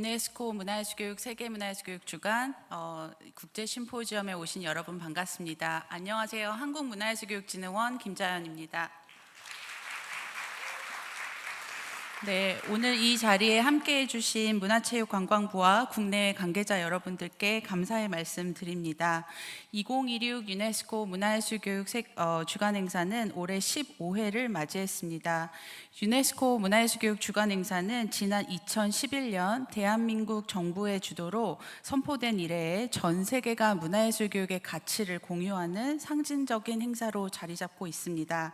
유네스코 문화예술교육 세계문화예술교육 주간 국제 심포지엄에 오신 여러분 반갑습니다. 안녕하세요. 한국문화예술교육진흥원 김자연입니다. 네, 오늘 이 자리에 함께해 주신 문화체육관광부와 국내 관계자 여러분들께 감사의 말씀 드립니다. 2016 유네스코 문화예술교육 주간행사는 올해 15회를 맞이했습니다. 유네스코 문화예술교육 주간행사는 지난 2011년 대한민국 정부의 주도로 선포된 이래에 전 세계가 문화예술교육의 가치를 공유하는 상징적인 행사로 자리 잡고 있습니다.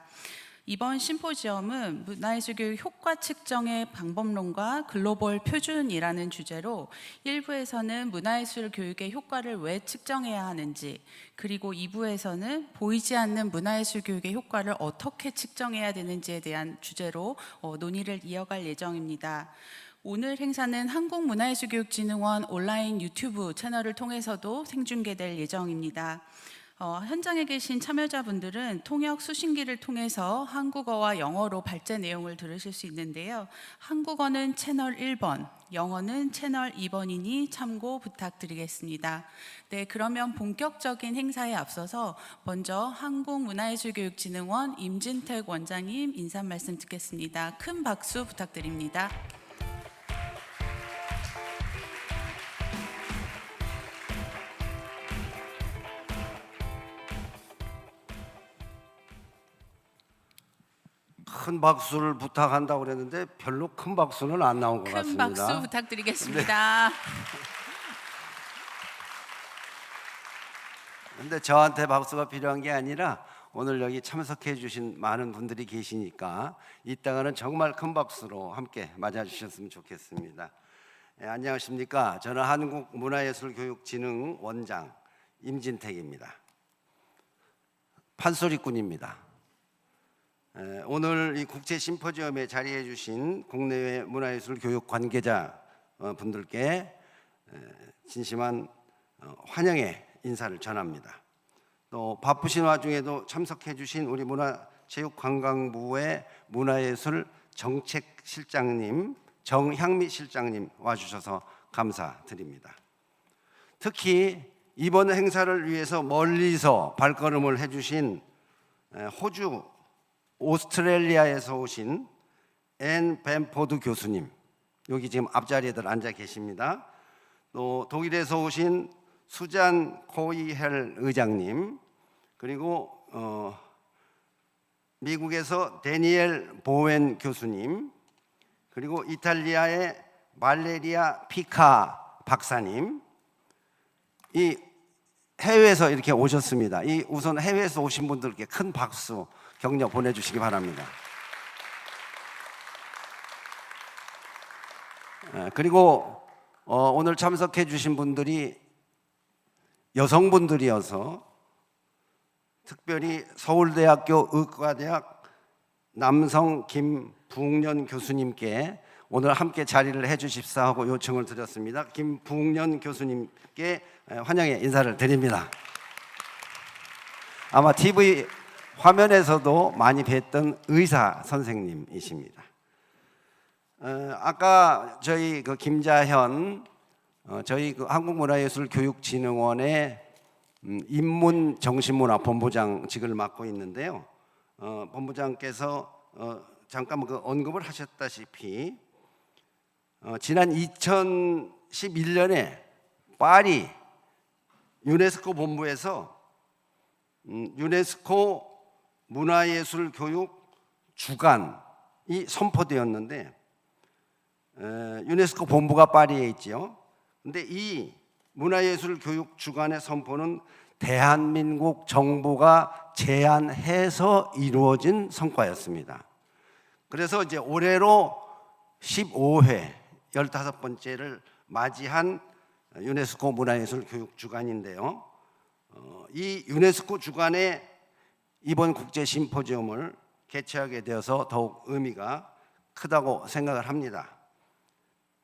이번 심포지엄은 문화예술교육 효과측정의 방법론과 글로벌 표준이라는 주제로 1부에서는 문화예술교육의 효과를 왜 측정해야 하는지, 그리고 2부에서는 보이지 않는 문화예술교육의 효과를 어떻게 측정해야 되는지에 대한 주제로 논의를 이어갈 예정입니다. 오늘 행사는 한국문화예술교육진흥원 온라인 유튜브 채널을 통해서도 생중계될 예정입니다. 현장에 계신 참여자분들은 통역 수신기를 통해서 한국어와 영어로 발제 내용을 들으실 수 있는데요. 한국어는 채널 1번, 영어는 채널 2번이니 참고 부탁드리겠습니다. 네, 그러면 본격적인 행사에 앞서서 먼저 한국문화예술교육진흥원 임진택 원장님 인사 말씀 듣겠습니다. 큰 박수 부탁드립니다. 큰 박수를 부탁한다고 그랬는데 별로 큰 박수는 안 나온 것 같습니다. 큰 박수 부탁드리겠습니다. 근데 저한테 박수가 필요한 게 아니라 오늘 여기 참석해 주신 많은 분들이 계시니까 이따가는 정말 큰 박수로 함께 맞아 주셨으면 좋겠습니다. 안녕하십니까? 저는 한국문화예술교육진흥원장 임진택입니다. 판소리꾼입니다. 오늘 이 국제 심포지엄에 자리해 주신 국내외 문화예술 교육 관계자 분들께 진심한 환영의 인사를 전합니다. 또 바쁘신 와중에도 참석해 주신 우리 문화체육관광부의 문화예술 정책실장님 정향미 실장님 와주셔서 감사드립니다. 특히 이번 행사를 위해서 멀리서 발걸음을 해주신 호주 오스트레일리아에서 오신 앤 벤포드 교수님, 여기 지금 앞자리에들 앉아 계십니다. 또 독일에서 오신 수잔 코이헬 의장님, 그리고 미국에서 데니엘 보웬 교수님, 그리고 이탈리아의 말레리아 피카 박사님, 이 해외에서 이렇게 오셨습니다. 이 우선 해외에서 오신 분들께 큰 박수 격려 보내주시기 바랍니다. 그리고 오늘 참석해 주신 분들이 여성분들이어서 특별히 서울대학교 의과대학 남성 김붕년 교수님께 오늘 함께 자리를 해 주십사 하고 요청을 드렸습니다. 김붕년 교수님께 환영의 인사를 드립니다. 아마 TV 화면에서도 많이 뵀던 의사 선생님이십니다. 아까 저희 김자현 저희 한국문화예술교육진흥원의 인문정신문화본부장직을 맡고 있는데요. 본부장께서 잠깐 언급을 하셨다시피 지난 2011년에 파리 유네스코 본부에서 유네스코 문화예술교육 주간이 선포되었는데 유네스코 본부가 파리에 있지요. 근데 이 문화예술교육 주간의 선포는 대한민국 정부가 제안해서 이루어진 성과였습니다. 그래서 이제 올해로 15회 15번째를 맞이한 유네스코 문화예술교육 주간인데요. 이 유네스코 주간에 이번 국제 심포지엄을 개최하게 되어서 더욱 의미가 크다고 생각을 합니다.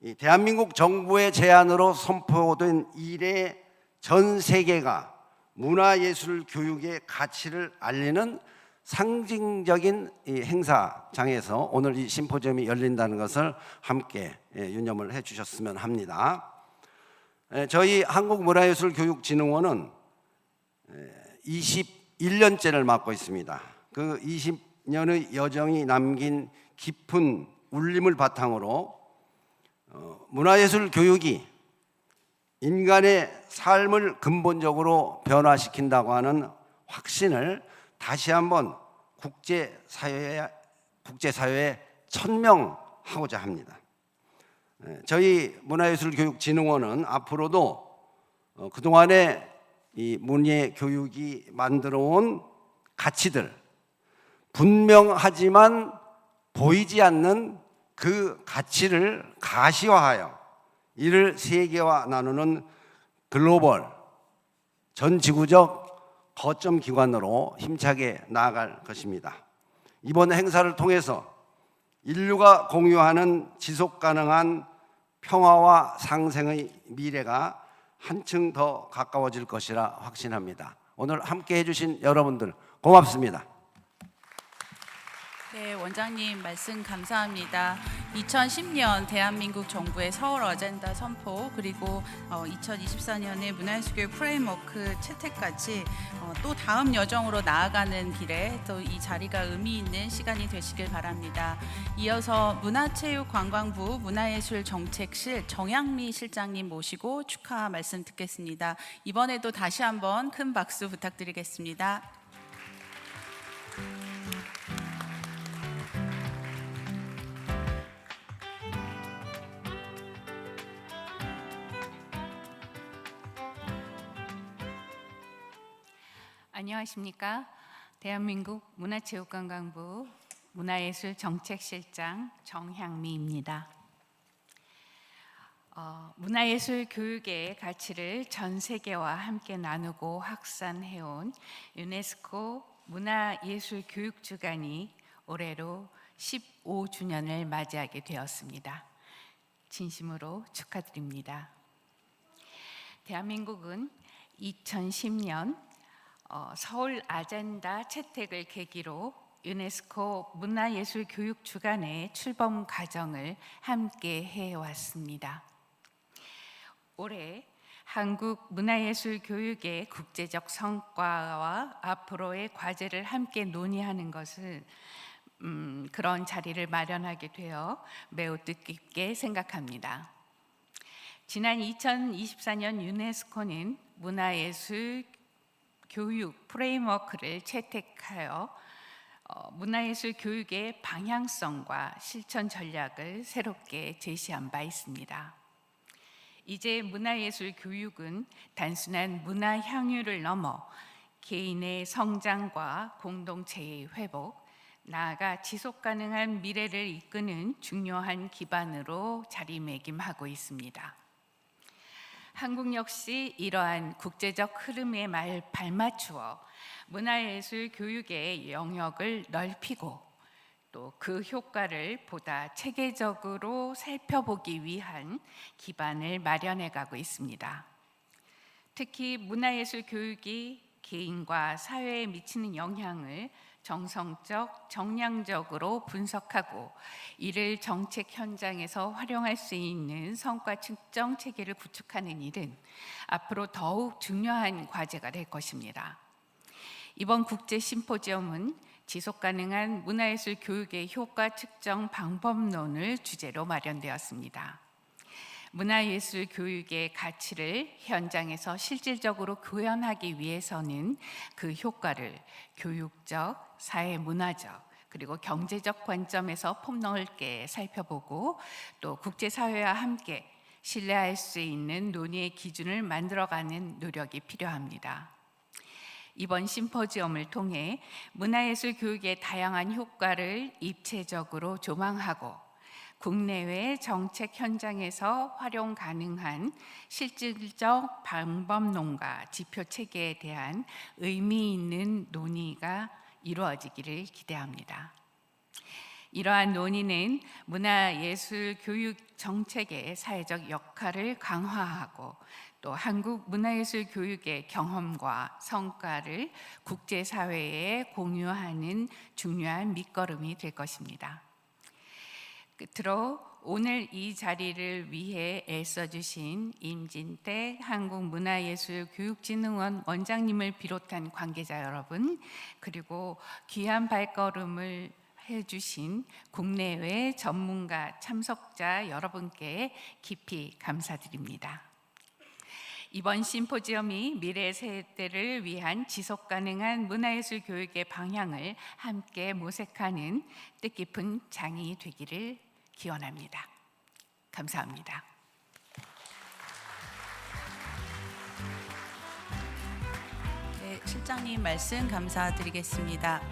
이 대한민국 정부의 제안으로 선포된 이래 전 세계가 문화예술 교육의 가치를 알리는 상징적인 이 행사장에서 오늘 이 심포지엄이 열린다는 것을 함께 유념을 해주셨으면 합니다. 저희 한국문화예술교육진흥원은 21년째를 맡고 있습니다. 그 20년의 여정이 남긴 깊은 울림을 바탕으로 문화예술 교육이 인간의 삶을 근본적으로 변화시킨다고 하는 확신을 다시 한번 국제사회에 천명하고자 합니다. 저희 문화예술교육진흥원은 앞으로도 그동안에 이 문예교육이 만들어온 가치들, 분명하지만 보이지 않는 그 가치를 가시화하여 이를 세계화 나누는 글로벌 전지구적 거점 기관으로 힘차게 나아갈 것입니다. 이번 행사를 통해서 인류가 공유하는 지속가능한 평화와 상생의 미래가 한층 더 가까워질 것이라 확신합니다. 오늘 함께 해주신 여러분들 고맙습니다. 네, 원장님 말씀 감사합니다. 2010년 대한민국 정부의 서울 어젠다 선포, 그리고 2024년에 문화예술교육 프레임워크 채택까지 또 다음 여정으로 나아가는 길에 또 이 자리가 의미 있는 시간이 되시길 바랍니다. 이어서 문화체육관광부 문화예술정책실 정향미 실장님 모시고 축하 말씀 듣겠습니다. 이번에도 다시 한번 큰 박수 부탁드리겠습니다. 안녕하십니까. 대한민국 문화체육관광부 문화예술정책실장 정향미입니다. 문화예술 교육의 가치를 전 세계와 함께 나누고 확산해온 유네스코 문화예술교육주간이 올해로 15주년을 맞이하게 되었습니다. 진심으로 축하드립니다. 대한민국은 2010년 서울 어젠다 채택을 계기로 유네스코 문화예술교육주간의 출범 과정을 함께 해왔습니다. 올해 한국 문화예술교육의 국제적 성과와 앞으로의 과제를 함께 논의하는 것을 그런 자리를 마련하게 되어 매우 뜻깊게 생각합니다. 지난 2024년 유네스코는 문화예술 교육 프레임워크를 채택하여 문화예술 교육의 방향성과 실천 전략을 새롭게 제시한 바 있습니다. 이제 문화예술 교육은 단순한 문화 향유를 넘어 개인의 성장과 공동체의 회복, 나아가 지속가능한 미래를 이끄는 중요한 기반으로 자리매김하고 있습니다. 한국 역시 이러한 국제적 흐름에 발맞추어 문화예술 교육의 영역을 넓히고 또 그 효과를 보다 체계적으로 살펴보기 위한 기반을 마련해 가고 있습니다. 특히 문화예술 교육이 개인과 사회에 미치는 영향을 정성적, 정량적으로 분석하고 이를 정책 현장에서 활용할 수 있는 성과 측정 체계를 구축하는 일은 앞으로 더욱 중요한 과제가 될 것입니다. 이번 국제 심포지엄은 지속가능한 문화예술 교육의 효과 측정 방법론을 주제로 마련되었습니다. 문화예술 교육의 가치를 현장에서 실질적으로 구현하기 위해서는 그 효과를 교육적, 사회문화적, 그리고 경제적 관점에서 폭넓게 살펴보고 또 국제사회와 함께 신뢰할 수 있는 논의의 기준을 만들어가는 노력이 필요합니다. 이번 심포지엄을 통해 문화예술 교육의 다양한 효과를 입체적으로 조망하고 국내외 정책 현장에서 활용 가능한 실질적 방법론과 지표 체계에 대한 의미 있는 논의가 이루어지기를 기대합니다. 이러한 논의는 문화예술 교육 정책의 사회적 역할을 강화하고 또 한국 문화예술교육의 경험과 성과를 국제사회에 공유하는 중요한 밑거름이 될 것입니다. 끝으로 오늘 이 자리를 위해 애써주신 임진태 한국문화예술교육진흥원 원장님을 비롯한 관계자 여러분, 그리고 귀한 발걸음을 해주신 국내외 전문가 참석자 여러분께 깊이 감사드립니다. 이번 심포지엄이 미래 세대를 위한 지속가능한 문화예술 교육의 방향을 함께 모색하는 뜻깊은 장이 되기를 기원합니다. 감사합니다. 네, 실장님 말씀 감사드리겠습니다.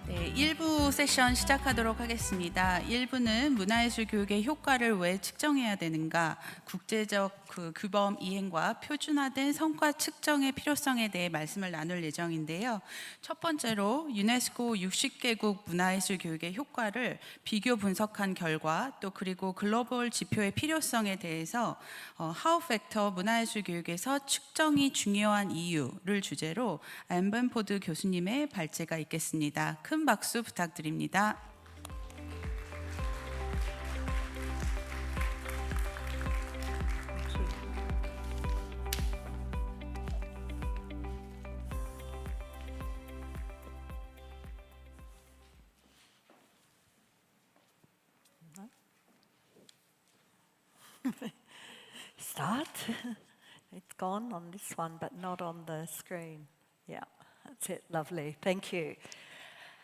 네, 1부 세션 시작하도록 하겠습니다. 1부는 문화예술 교육의 효과를 왜 측정해야 되는가, 국제적 규범 이행과 표준화된 성과 측정의 필요성에 대해 말씀을 나눌 예정인데요. 첫 번째로 유네스코 60개국 문화예술 교육의 효과를 비교 분석한 결과, 또 그리고 글로벌 지표의 필요성에 대해서 How Factor 문화예술 교육에서 측정이 중요한 이유를 주제로 엠벤포드 교수님의 발제가 있겠습니다. 큰 박수 부탁드립니다. Start. It's gone on this one, but not on the screen. Yeah, that's it. Lovely. Thank you.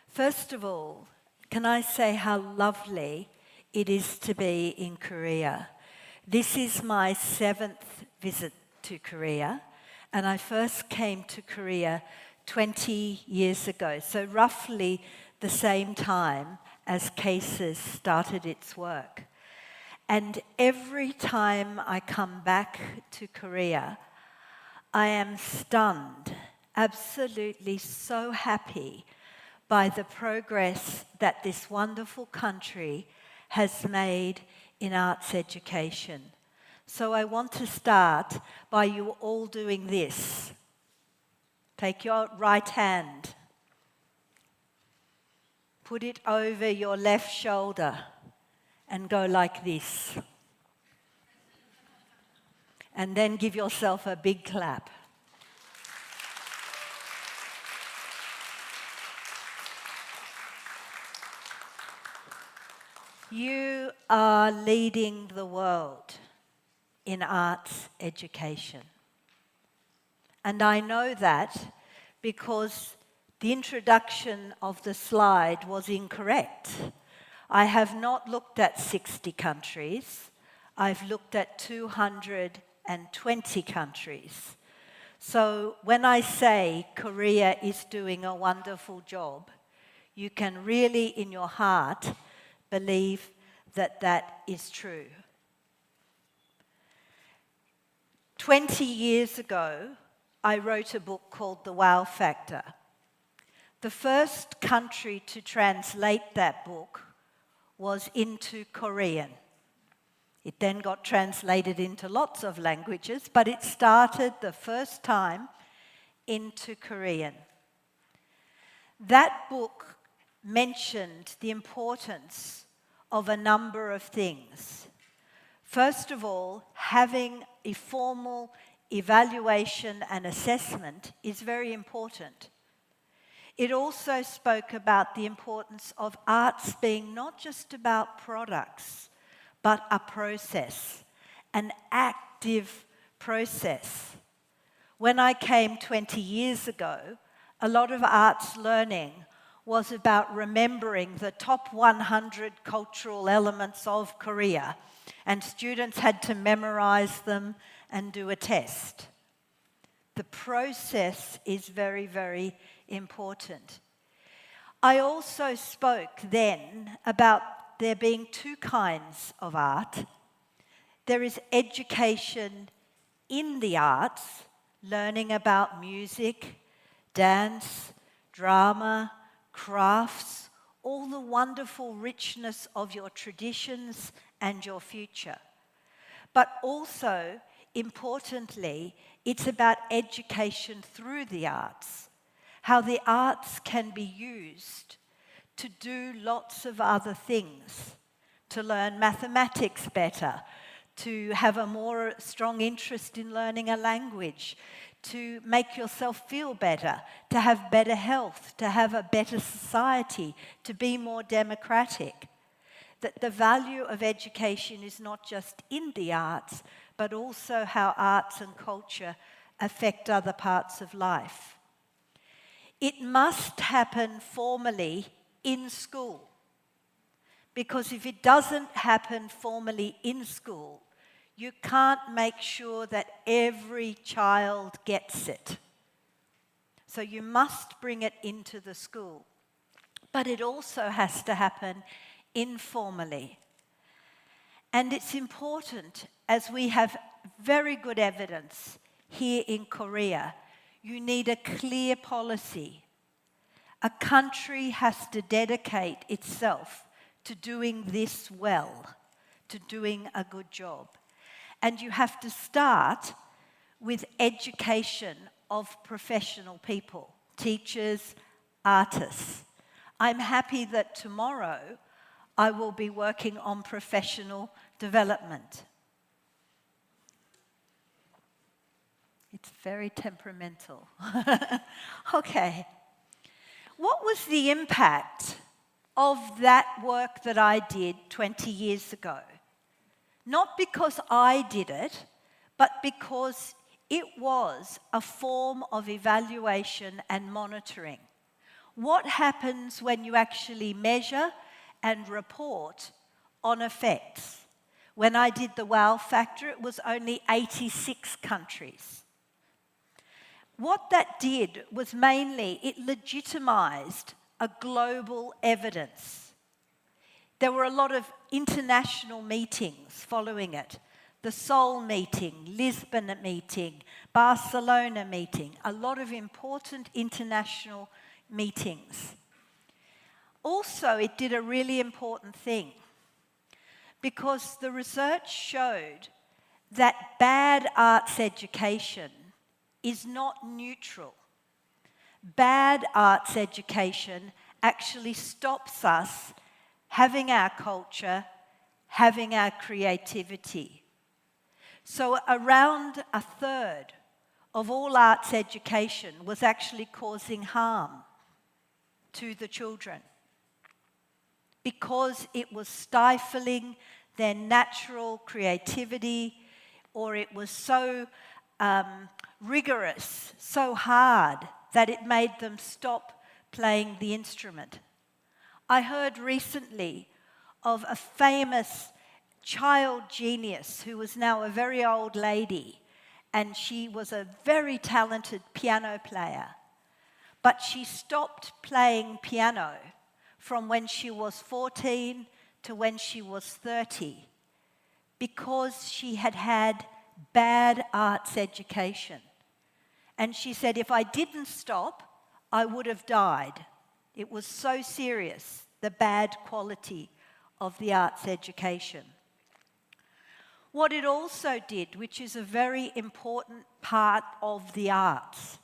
First of all, can I say how lovely it is to be in Korea? This is my 7th visit to Korea, and I first came to Korea 20 years ago, so roughly the same time as CASES started its work. And every time I come back to Korea, I am stunned, absolutely so happy by the progress that this wonderful country has made in arts education. So I want to start by you all doing this. Take your right hand, put it over your left shoulder, and go like this. And then give yourself a big clap. You are leading the world in arts education. And I know that because the introduction of the slide was incorrect. I have not looked at 60 countries. I've looked at 220 countries. So when I say Korea is doing a wonderful job, you can really in your heart believe that that is true. 20 years ago, I wrote a book called The Wow Factor. The first country to translate that book was into Korean. It then got translated into lots of languages, but it started the first time into Korean. That book mentioned the importance of a number of things. First of all, having a formal evaluation and assessment is very important. It also spoke about the importance of arts being not just about products, but a process, an active process. When I came 20 years ago, a lot of arts learning was about remembering the top 100 cultural elements of Korea, and students had to memorize them and do a test. The process is very, very important. I also spoke then about there being two kinds of art. There is education in the arts, learning about music, dance, drama, crafts, all the wonderful richness of your traditions and your future. But also, importantly, it's about education through the arts, how the arts can be used to do lots of other things, to learn mathematics better, to have a more strong interest in learning a language, to make yourself feel better, to have better health, to have a better society, to be more democratic. That the value of education is not just in the arts, but also how arts and culture affect other parts of life. It must happen formally in school, because if it doesn't happen formally in school, you can't make sure that every child gets it. So you must bring it into the school. But it also has to happen informally. And it's important, as we have very good evidence here in Korea, you need a clear policy. A country has to dedicate itself to doing this well, to doing a good job. And you have to start with education of professional people, teachers, artists. I'm happy that tomorrow I will be working on professional development. It's very temperamental. Okay. What was the impact of that work that I did 20 years ago? Not because I did it, but because it was a form of evaluation and monitoring. What happens when you actually measure and report on effects? When I did the wow factor, it was only 86 countries. What that did was mainly it legitimized a global evidence. There were a lot of international meetings following it. The Seoul meeting, Lisbon meeting, Barcelona meeting, a lot of important international meetings. Also, it did a really important thing, because the research showed that bad arts education is not neutral. Bad arts education actually stops us having our culture, having our creativity. So around a third of all arts education was actually causing harm to the children, because it was stifling their natural creativity, or it was so rigorous, so hard, that it made them stop playing the instrument. I heard recently of a famous child genius who was now a very old lady, and she was a very talented piano player. But she stopped playing piano from when she was 14 to when she was 30, because she had had bad arts education. And she said, if I didn't stop, I would have died. It was so serious, the bad quality of the arts education. What it also did, which is a very important part of the arts,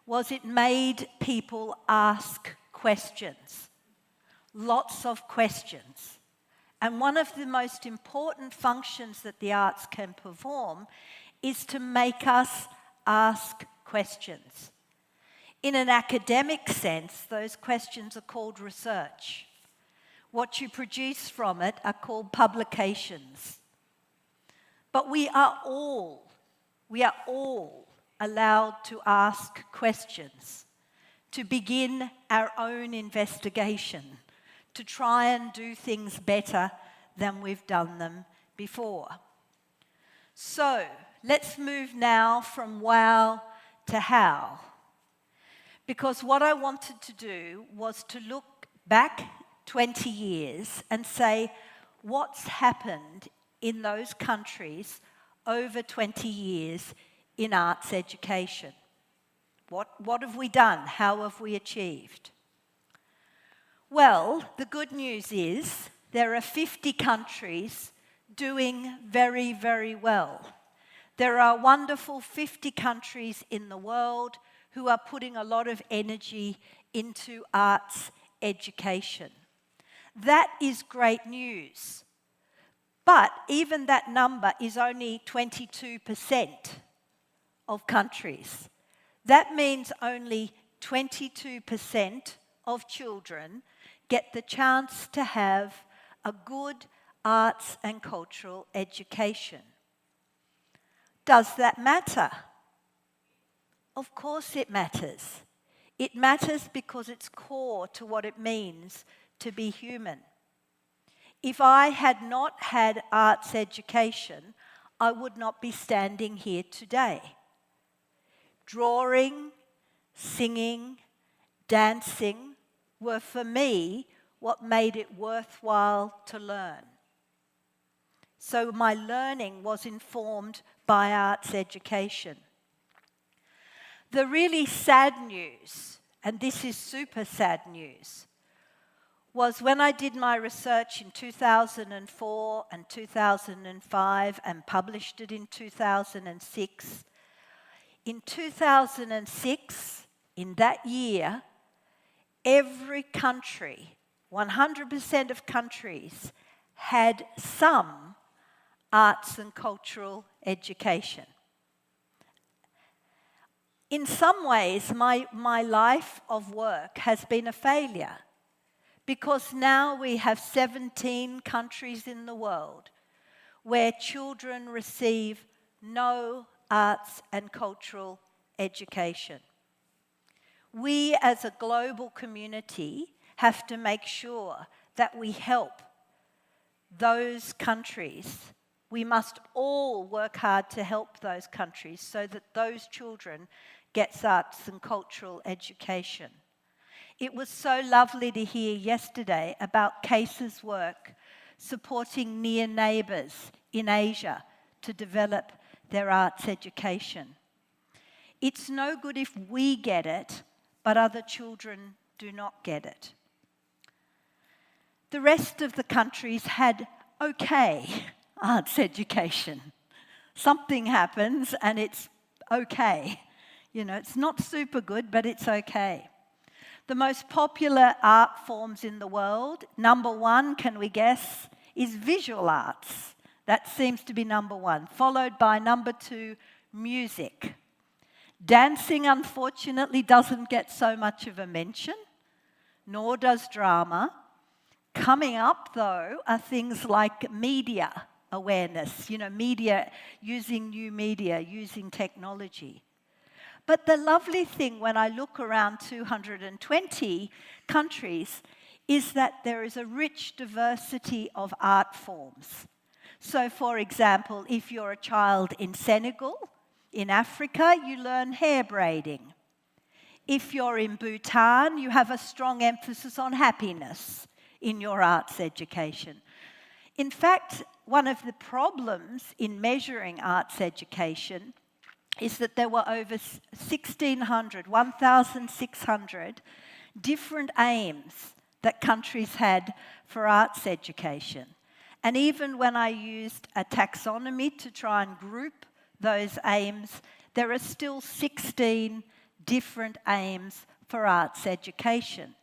was it made people ask questions, lots of questions. And one of the most important functions that the arts can perform is to make us ask questions. In an academic sense, those questions are called research. What you produce from it are called publications. But we are all allowed to ask questions, to begin our own investigation, to try and do things better than we've done them before. So, let's move now from wow to how. Because what I wanted to do was to look back 20 years and say, what's happened in those countries over 20 years in arts education? What have we done? How have we achieved? Well, the good news is there are 50 countries doing very, very well. There are wonderful 50 countries in the world who are putting a lot of energy into arts education. That is great news. But even that number is only 22% of countries. That means only 22% of children get the chance to have a good arts and cultural education. Does that matter? Of course it matters. It matters because it's core to what it means to be human. If I had not had arts education, I would not be standing here today. Drawing, singing, dancing were for me what made it worthwhile to learn. So my learning was informed by arts education. The really sad news, and this is super sad news, was when I did my research in 2004 and 2005 and published it in 2006. In 2006, in that year, every country, 100% of countries, had some arts and cultural education. In some ways, my life of work has been a failure because now we have 17 countries in the world where children receive no arts and cultural education. We as a global community have to make sure that we help those countries. We must all work hard to help those countries so that those children get arts and cultural education. It was so lovely to hear yesterday about Case's work supporting near neighbours in Asia to develop their arts education. It's no good if we get it, but other children do not get it. The rest of the countries had okay arts education. Something happens and it's okay. You know, it's not super good, but it's okay. The most popular art forms in the world, number one, can we guess, is visual arts. That seems to be number one, followed by number two, music. Dancing, unfortunately, doesn't get so much of a mention, nor does drama. Coming up, though, are things like media awareness, media, using new media, using technology. But the lovely thing when I look around 220 countries is that there is a rich diversity of art forms. So, for example, if you're a child in Senegal, in Africa, you learn hair braiding. If you're in Bhutan, you have a strong emphasis on happiness in your arts education. In fact, one of the problems in measuring arts education is that there were over 1,600 different aims that countries had for arts education. And even when I used a taxonomy to try and group those aims, there are still 16 different aims for arts education.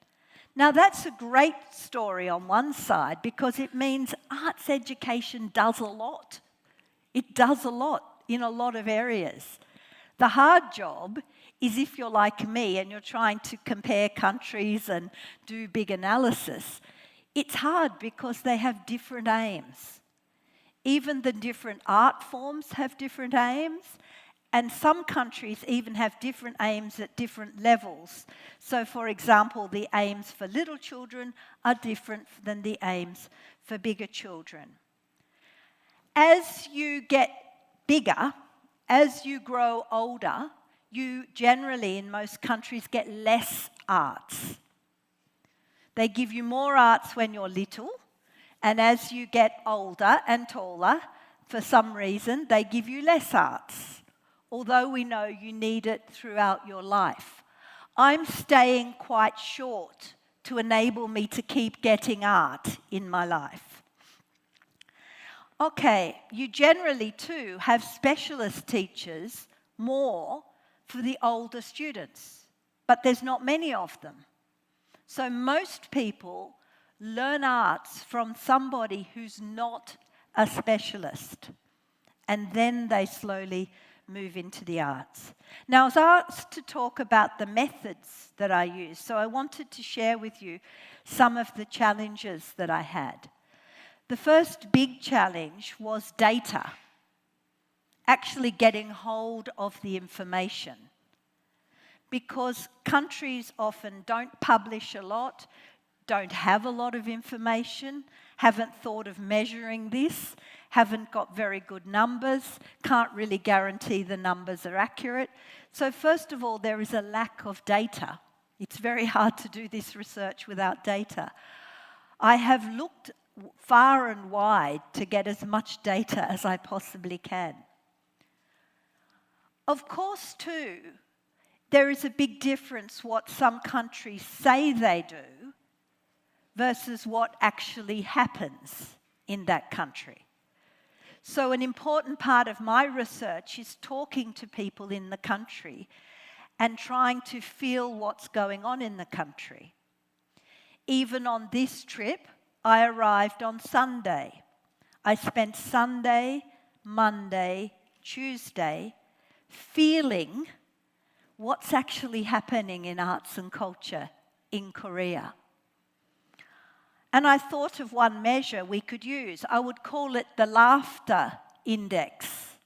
Now, that's a great story on one side because it means arts education does a lot. It does a lot in a lot of areas. The hard job is if you're like me and you're trying to compare countries and do big analysis. It's hard because they have different aims. Even the different art forms have different aims, and some countries even have different aims at different levels. So, for example, the aims for little children are different than the aims for bigger children. As you get bigger, as you grow older, you generally, in most countries, get less arts. They give you more arts when you're little, and as you get older and taller, for some reason, they give you less arts, although we know you need it throughout your life. I'm staying quite short to enable me to keep getting art in my life. Okay, you generally too have specialist teachers more for the older students, but there's not many of them. So most people learn arts from somebody who's not a specialist, and then they slowly move into the arts. Now, I was asked to talk about the methods that I use, so I wanted to share with you some of the challenges that I had. The first big challenge was data, actually getting hold of the information, because countries often don't publish a lot, don't have a lot of information, haven't thought of measuring this, haven't got very good numbers, can't really guarantee the numbers are accurate. So first of all, there is a lack of data. It's very hard to do this research without data. I have looked far and wide to get as much data as I possibly can. Of course, too, there is a big difference what some countries say they do versus what actually happens in that country. So an important part of my research is talking to people in the country and trying to feel what's going on in the country. Even on this trip, I arrived on Sunday. I spent Sunday, Monday, Tuesday feeling what's actually happening in arts and culture in Korea. And I thought of one measure we could use. I would call it the laughter index,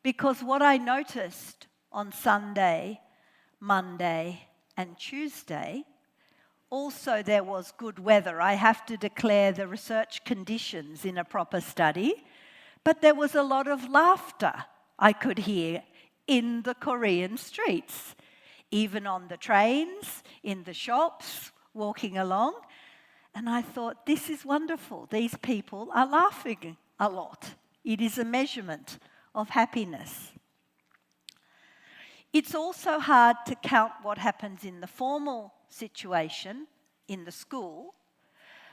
because what I noticed on Sunday, Monday, and Tuesday, also there was good weather. I have to declare the research conditions in a proper study, but there was a lot of laughter I could hear in the Korean streets, even on the trains, in the shops, walking along. And I thought, this is wonderful. These people are laughing a lot. It is a measurement of happiness. It's also hard to count what happens in the formal situation, in the school,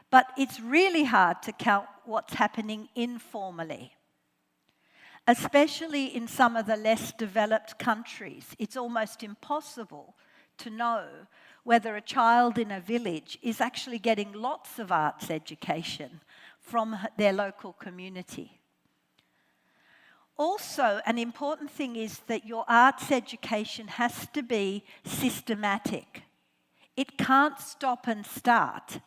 but it's really hard to count what's happening informally. Especially in some of the less developed countries, it's almost impossible to know whether a child in a village is actually getting lots of arts education from their local community. Also, an important thing is that your arts education has to be systematic. It can't stop and start.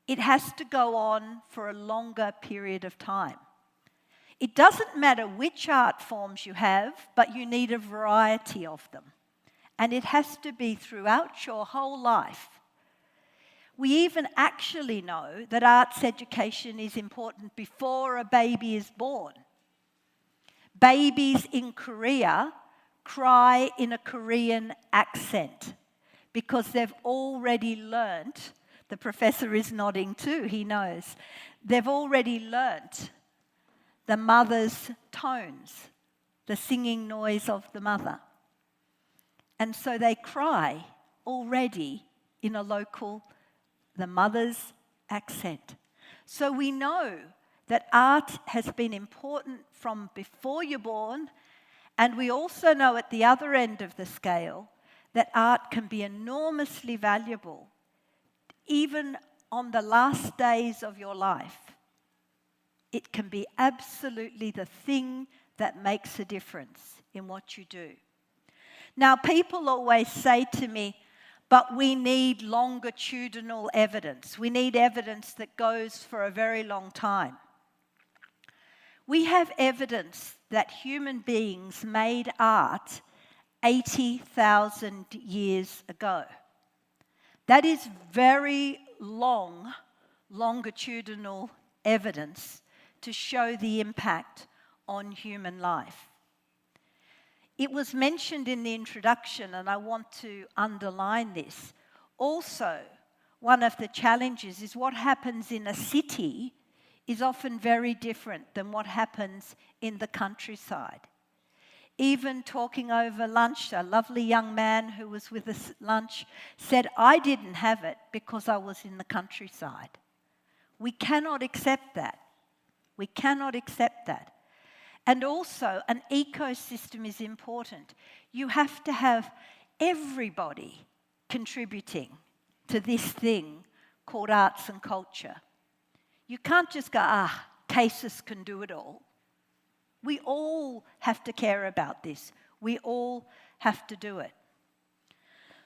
It has to go on for a longer period of time. It doesn't matter which art forms you have, but you need a variety of them. And it has to be throughout your whole life. We even actually know that arts education is important before a baby is born. Babies in Korea cry in a Korean accent because they've already learnt, the professor is nodding too, he knows, they've already learnt the mother's tones, the singing noise of the mother. And so they cry already in a local, the mother's accent. So we know that art has been important from before you're born, and we also know at the other end of the scale that art can be enormously valuable, even on the last days of your life. It can be absolutely the thing that makes a difference in what you do. Now, people always say to me, but we need longitudinal evidence. We need evidence that goes for a very long time. We have evidence that human beings made art 80,000 years ago. That is very long, longitudinal evidence to show the impact on human life. It was mentioned in the introduction, and I want to underline this. Also, one of the challenges is what happens in a city is often very different than what happens in the countryside. Even talking over lunch, a lovely young man who was with us at lunch said, I didn't have it because I was in the countryside. We cannot accept that. We cannot accept that. And also, an ecosystem is important. You have to have everybody contributing to this thing called arts and culture. You can't just go, cases can do it all. We all have to care about this. We all have to do it.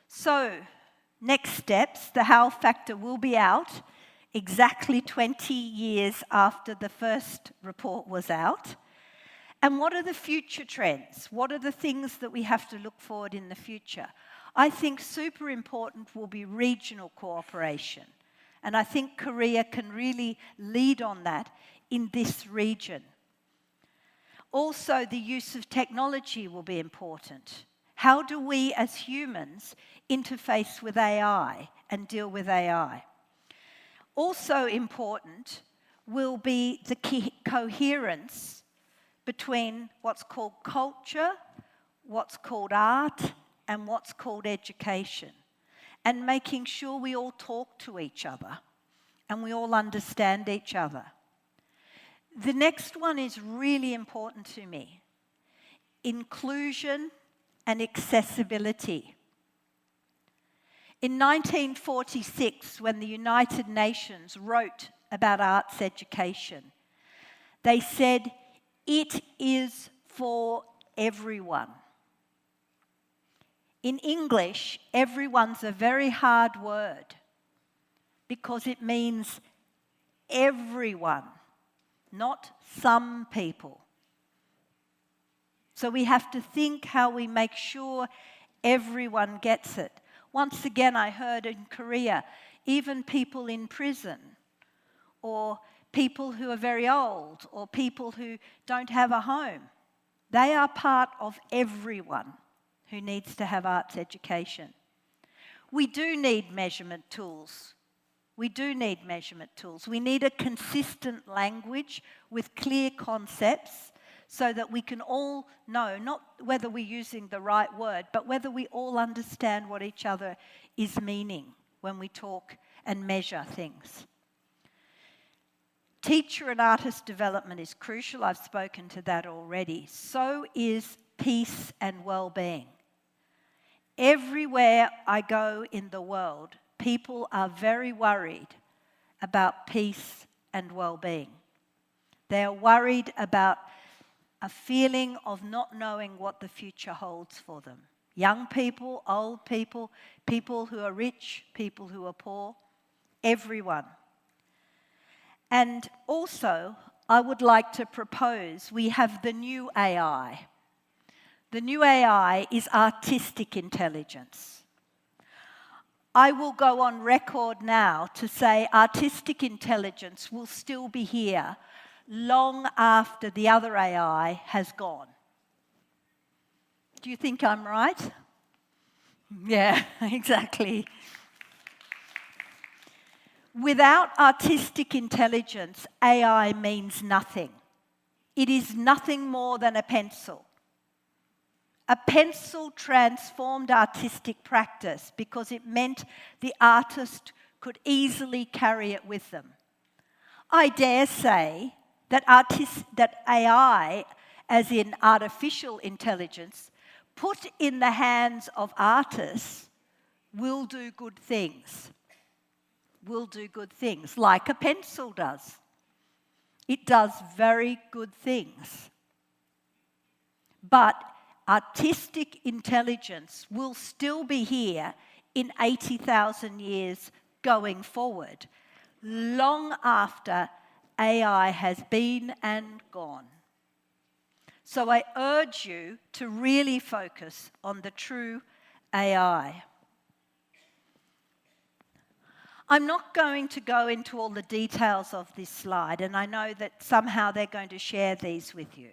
So, next steps, the how factor will be out exactly 20 years after the first report was out. And what are the future trends? What are the things that we have to look forward in the future? I think super important will be regional cooperation. And I think Korea can really lead on that in this region. Also, the use of technology will be important. How do we as humans interface with AI and deal with AI? Also important will be the coherence between what's called culture, what's called art, and what's called education, and making sure we all talk to each other and we all understand each other. The next one is really important to me. Inclusion and accessibility. In 1946, when the United Nations wrote about arts education, they said, it is for everyone. In English, everyone's a very hard word because it means everyone, not some people. So we have to think how we make sure everyone gets it. Once again, I heard in Korea, even people in prison or people who are very old or people who don't have a home, they are part of everyone who needs to have arts education. We do need measurement tools. We need a consistent language with clear concepts so that we can all know, not whether we're using the right word, but whether we all understand what each other is meaning when we talk and measure things. Teacher and artist development is crucial. I've spoken to that already. So is peace and well-being. Everywhere I go in the world, people are very worried about peace and well-being. They are worried about a feeling of not knowing what the future holds for them. Young people, old people, people who are rich, people who are poor, everyone. And also, I would like to propose we have the new AI. The new AI is artistic intelligence. I will go on record now to say artistic intelligence will still be here long after the other AI has gone. Do you think I'm right? Yeah, exactly. Without artistic intelligence, AI means nothing. It is nothing more than a pencil. A pencil transformed artistic practice because it meant the artist could easily carry it with them. I dare say that AI, as in artificial intelligence, put in the hands of artists will do good things. Will do good things, like a pencil does. It does very good things. But artistic intelligence will still be here in 80,000 years going forward, long after AI has been and gone. So I urge you to really focus on the true AI. I'm not going to go into all the details of this slide, and I know that somehow they're going to share these with you.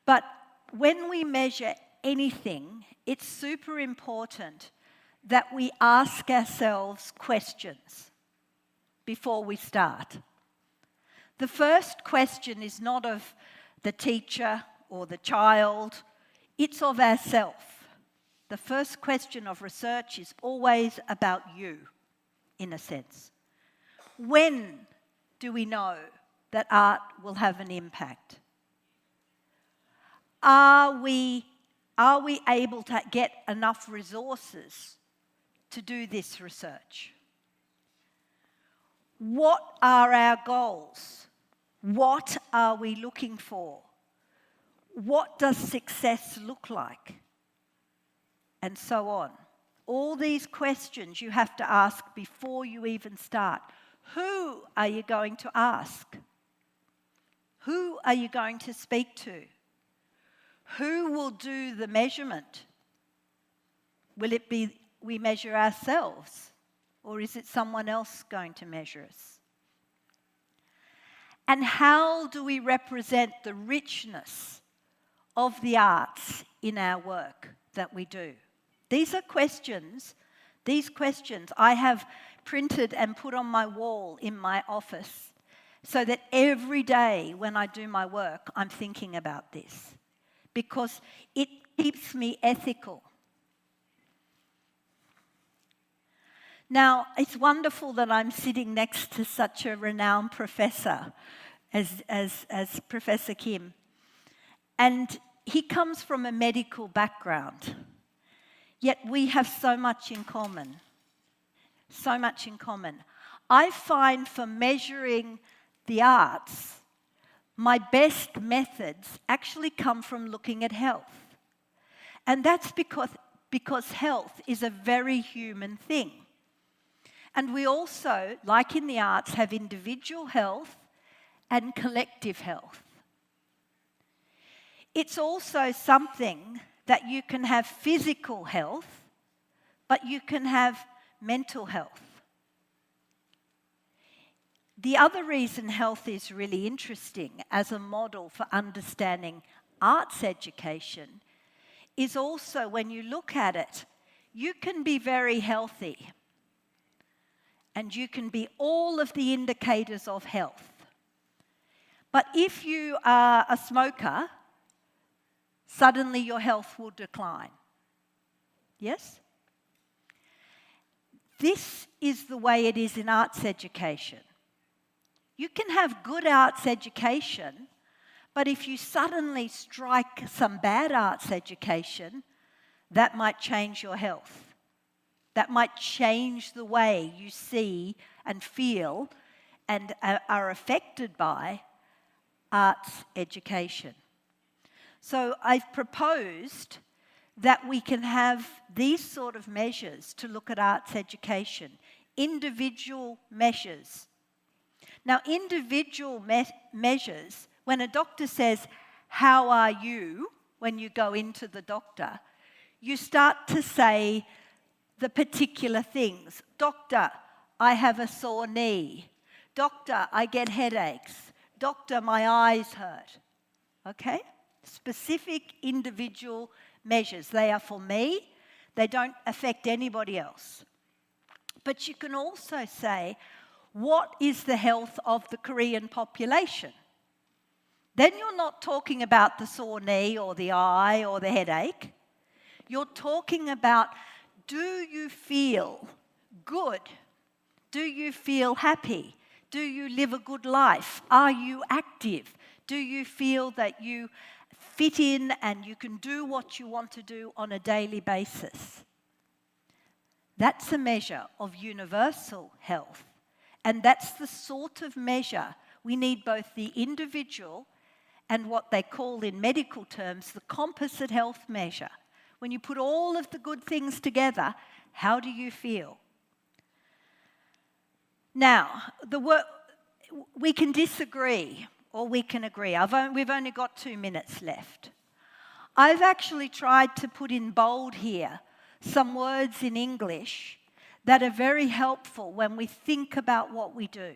But when we measure anything, it's super important that we ask ourselves questions before we start. The first question is not of the teacher or the child, it's of ourselves. The first question of research is always about you, in a sense. When do we know that art will have an impact? Are we able to get enough resources to do this research? What are our goals? What are we looking for? What does success look like? And so on. All these questions you have to ask before you even start. Who are you going to ask? Who are you going to speak to? Who will do the measurement? Will it be we measure ourselves? Or is it someone else going to measure us? And how do we represent the richness of the arts in our work that we do? These are questions. These questions I have printed and put on my wall in my office so that every day when I do my work, I'm thinking about this, because it keeps me ethical. Now, it's wonderful that I'm sitting next to such a renowned professor as Professor Kim. And he comes from a medical background. Yet we have so much in common. So much in common. I find for measuring the arts, my best methods actually come from looking at health. And that's because health is a very human thing. And we also, like in the arts, have individual health and collective health. It's also something that you can have physical health, but you can have mental health. The other reason health is really interesting as a model for understanding arts education is also when you look at it, you can be very healthy and you can be all of the indicators of health. But if you are a smoker, suddenly your health will decline. Yes? This is the way it is in arts education. You can have good arts education, but if you suddenly strike some bad arts education, that might change your health. That might change the way you see and feel and are affected by arts education. So I've proposed that we can have these sort of measures to look at arts education, individual measures. Now, individual measures, when a doctor says, "How are you?" when you go into the doctor, you start to say the particular things. Doctor, I have a sore knee. Doctor, I get headaches. Doctor, my eyes hurt. Okay? Specific individual measures. They are for me. They don't affect anybody else. But you can also say, what is the health of the Korean population? Then you're not talking about the sore knee or the eye or the headache. You're talking about, do you feel good? Do you feel happy? Do you live a good life? Are you active? Do you feel that you fit in and you can do what you want to do on a daily basis? That's a measure of universal health. And that's the sort of measure we need, both the individual and what they call in medical terms the composite health measure. When you put all of the good things together, how do you feel? Now, we can disagree or we can agree. We've only got 2 minutes left. I've actually tried to put in bold here some words in English that are very helpful when we think about what we do.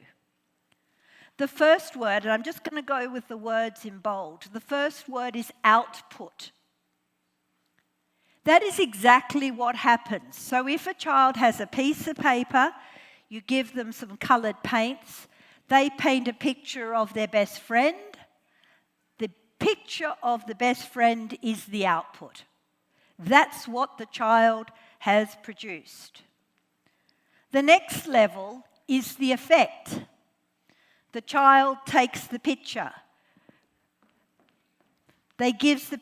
The first word, and I'm just going to go with the words in bold, the first word is output. That is exactly what happens. So if a child has a piece of paper, you give them some coloured paints, they paint a picture of their best friend. The picture of the best friend is the output. That's what the child has produced. The next level is the effect. The child takes the picture. They give the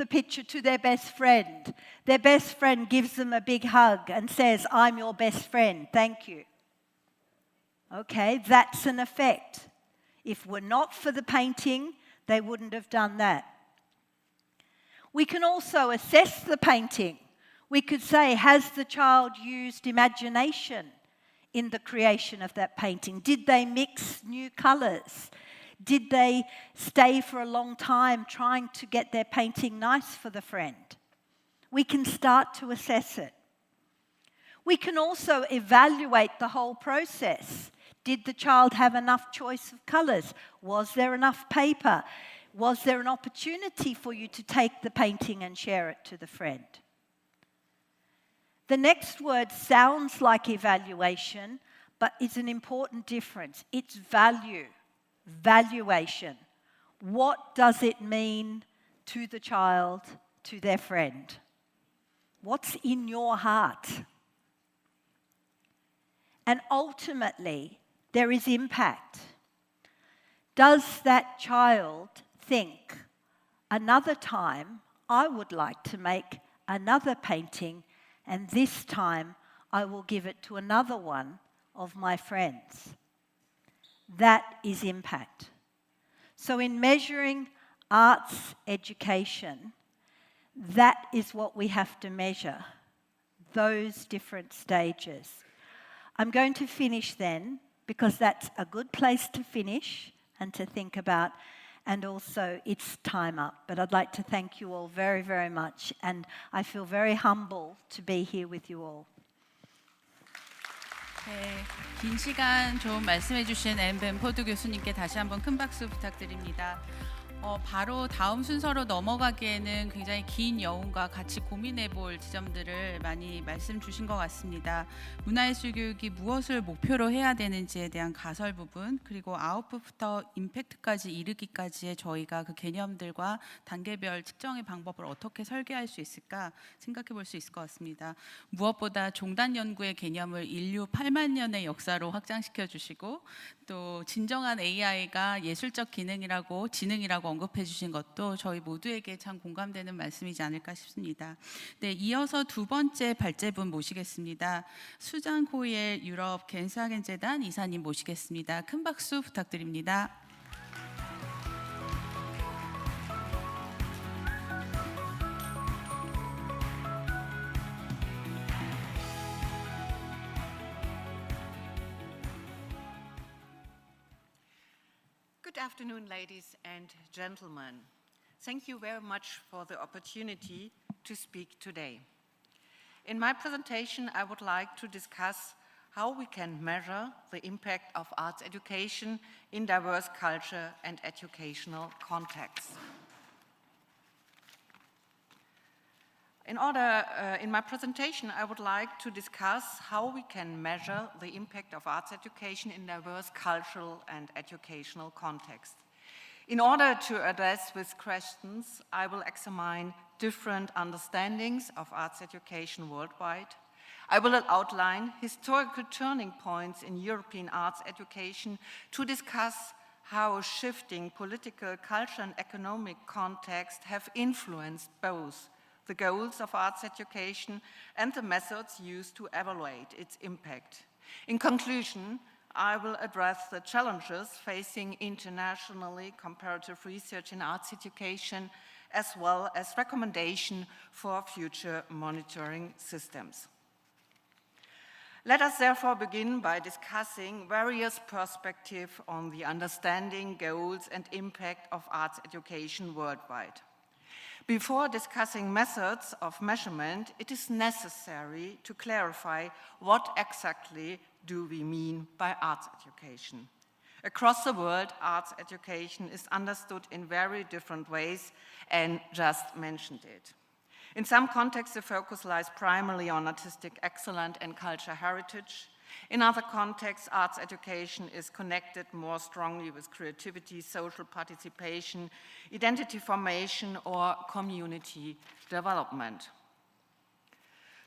picture to their best friend. Their best friend gives them a big hug and says, "I'm your best friend, thank you." Okay, that's an effect. If it were not for the painting, they wouldn't have done that. We can also assess the painting. We could say, has the child used imagination in the creation of that painting? Did they mix new colours? Did they stay for a long time trying to get their painting nice for the friend? We can start to assess it. We can also evaluate the whole process. Did the child have enough choice of colours? Was there enough paper? Was there an opportunity for you to take the painting and share it to the friend? The next word sounds like evaluation, but it's an important difference. It's value, valuation. What does it mean to the child, to their friend? What's in your heart? And ultimately, there is impact. Does that child think, another time I would like to make another painting, and this time I will give it to another one of my friends? That is impact. So in measuring arts education, that is what we have to measure, those different stages. I'm going to finish then, because that's a good place to finish and to think about, and also it's time up. But I'd like to thank you all very, very much, and I feel very humble to be here with you all. 네, 긴 시간 좋은 말씀해 주신 엠벤포드 교수님께 다시 한번 큰 박수 부탁드립니다. 바로 다음 순서로 넘어가기에는 굉장히 긴 여운과 같이 고민해 볼 지점들을 많이 말씀 주신 것 같습니다. 문화예술 교육이 무엇을 목표로 해야 되는지에 대한 가설 부분, 그리고 아웃풋부터 임팩트까지 이르기까지의 저희가 그 개념들과 단계별 측정의 방법을 어떻게 설계할 수 있을까 생각해 볼 수 있을 것 같습니다. 무엇보다 종단 연구의 개념을 인류 8만 년의 역사로 확장시켜 주시고, 또 진정한 AI가 예술적 기능이라고 지능이라고 언급해 주신 것도 저희 모두에게 참 공감되는 말씀이지 않을까 싶습니다. 네, 이어서 두 번째 발제분 모시겠습니다. 수잔 코이엘 유럽 겐사겐재단 이사님 모시겠습니다. 큰 박수 부탁드립니다. Good afternoon, ladies and gentlemen. Thank you very much for the opportunity to speak today. In my presentation, I would like to discuss how we can measure the impact of arts education in diverse culture and educational contexts. In my presentation, I would like to discuss how we can measure the impact of arts education in diverse cultural and educational contexts. In order to address these questions, I will examine different understandings of arts education worldwide. I will outline historical turning points in European arts education to discuss how shifting political, cultural, and economic contexts have influenced both the goals of arts education and the methods used to evaluate its impact. In conclusion, I will address the challenges facing internationally comparative research in arts education, as well as recommendations for future monitoring systems. Let us therefore begin by discussing various perspectives on the understanding, goals, and impact of arts education worldwide. Before discussing methods of measurement, it is necessary to clarify what exactly do we mean by arts education. Across the world, arts education is understood in very different ways, and just mentioned it. In some contexts, the focus lies primarily on artistic excellence and cultural heritage. In other contexts, arts education is connected more strongly with creativity, social participation, identity formation, or community development.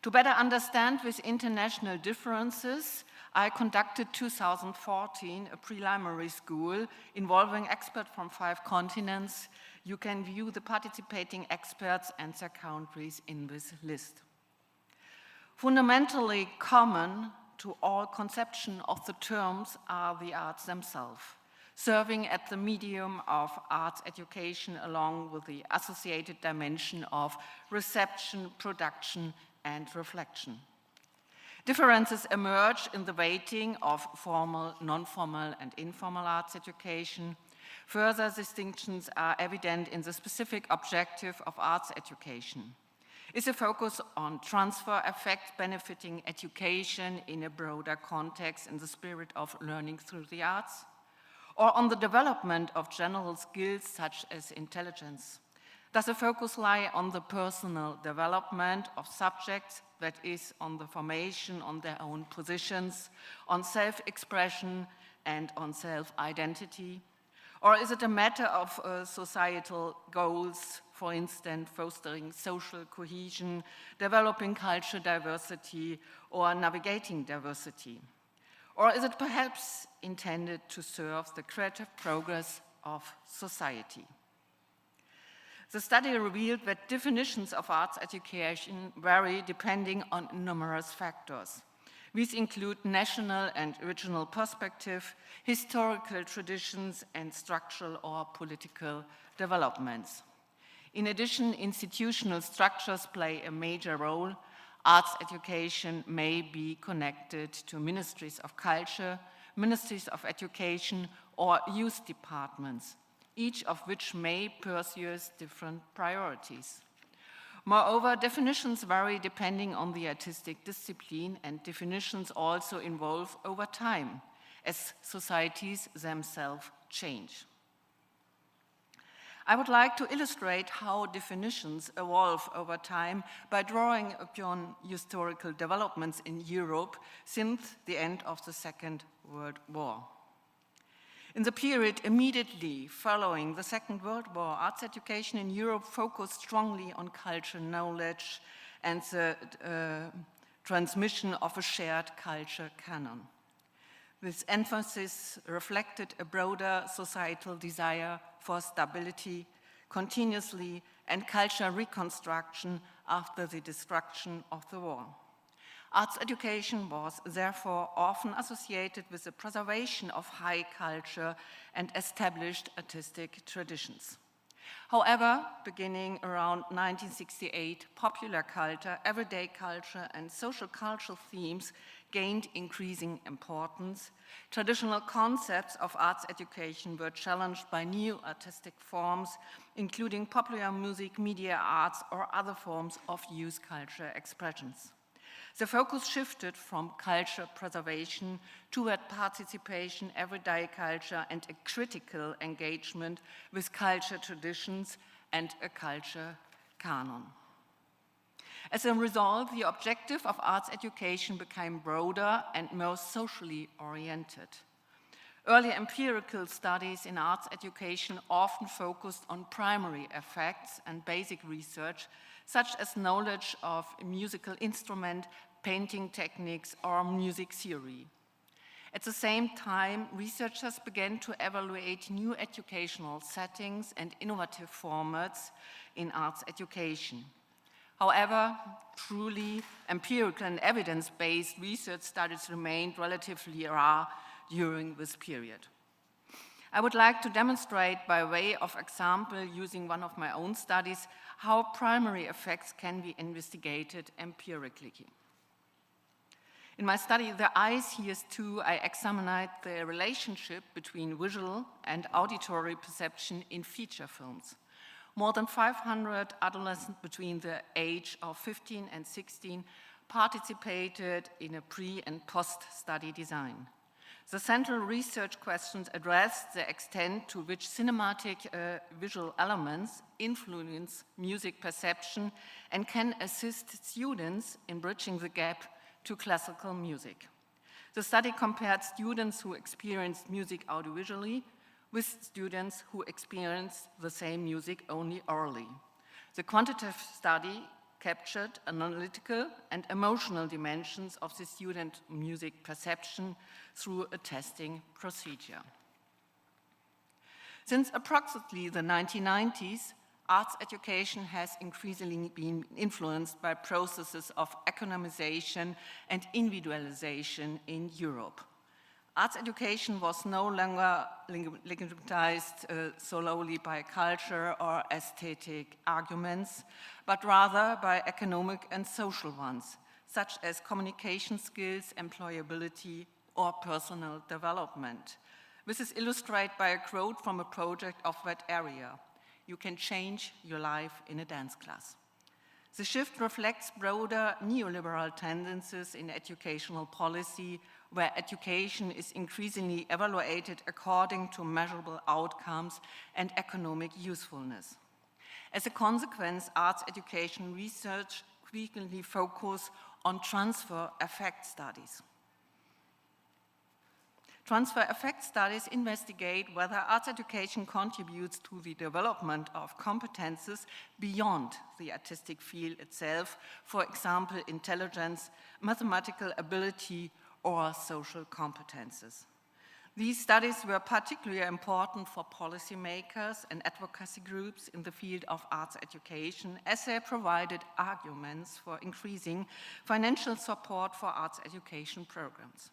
To better understand these international differences, I conducted 2014 a preliminary school involving experts from 5 continents. You can view the participating experts and their countries in this list. Fundamentally common to all conception of the terms are the arts themselves, serving as the medium of arts education along with the associated dimension of reception, production, and reflection. Differences emerge in the weighting of formal, non-formal, and informal arts education. Further distinctions are evident in the specific objective of arts education. Is a focus on transfer effect benefiting education in a broader context in the spirit of learning through the arts? Or on the development of general skills such as intelligence? Does the focus lie on the personal development of subjects, that is, on the formation on their own positions, on self-expression, and on self-identity? Or is it a matter of societal goals, for instance, fostering social cohesion, developing cultural diversity, or navigating diversity? Or is it perhaps intended to serve the creative progress of society? The study revealed that definitions of arts education vary depending on numerous factors. These include national and regional perspective, historical traditions, and structural or political developments. In addition, institutional structures play a major role. Arts education may be connected to ministries of culture, ministries of education, or youth departments, each of which may pursue different priorities. Moreover, definitions vary depending on the artistic discipline, and definitions also evolve over time as societies themselves change. I would like to illustrate how definitions evolve over time by drawing upon historical developments in Europe since the end of the Second World War. In the period immediately following the Second World War, arts education in Europe focused strongly on cultural knowledge and the transmission of a shared culture canon. This emphasis reflected a broader societal desire for stability, continuously, and cultural reconstruction after the destruction of the war. Arts education was therefore often associated with the preservation of high culture and established artistic traditions. However, beginning around 1968, popular culture, everyday culture, and social cultural themes gained increasing importance. Traditional concepts of arts education were challenged by new artistic forms, including popular music, media arts, or other forms of youth culture expressions. The focus shifted from culture preservation toward participation, everyday culture, and a critical engagement with culture traditions and a culture canon. As a result, the objective of arts education became broader and more socially oriented. Early empirical studies in arts education often focused on primary effects and basic research, such as knowledge of a musical instrument, painting techniques, or music theory. At the same time, researchers began to evaluate new educational settings and innovative formats in arts education. However, truly empirical and evidence-based research studies remained relatively rare during this period. I would like to demonstrate by way of example, using one of my own studies, how primary effects can be investigated empirically. In my study, The Eyes Hears Too, I examined the relationship between visual and auditory perception in feature films. More than 500 adolescents between the age of 15 and 16 participated in a pre- and post-study design. The central research questions addressed the extent to which cinematic visual elements influence music perception and can assist students in bridging the gap to classical music. The study compared students who experienced music audiovisually with students who experienced the same music only orally. The quantitative study captured analytical and emotional dimensions of the student music perception through a testing procedure. Since approximately the 1990s, arts education has increasingly been influenced by processes of economization and individualization in Europe. Arts education was no longer legitimized solely by culture or aesthetic arguments, but rather by economic and social ones, such as communication skills, employability, or personal development. This is illustrated by a quote from a project of that area: "You can change your life in a dance class." The shift reflects broader neoliberal tendencies in educational policy, where education is increasingly evaluated according to measurable outcomes and economic usefulness. As a consequence, arts education research frequently focuses on transfer effect studies. Transfer effect studies investigate whether arts education contributes to the development of competences beyond the artistic field itself, for example, intelligence, mathematical ability, or social competences. These studies were particularly important for policymakers and advocacy groups in the field of arts education, as they provided arguments for increasing financial support for arts education programs.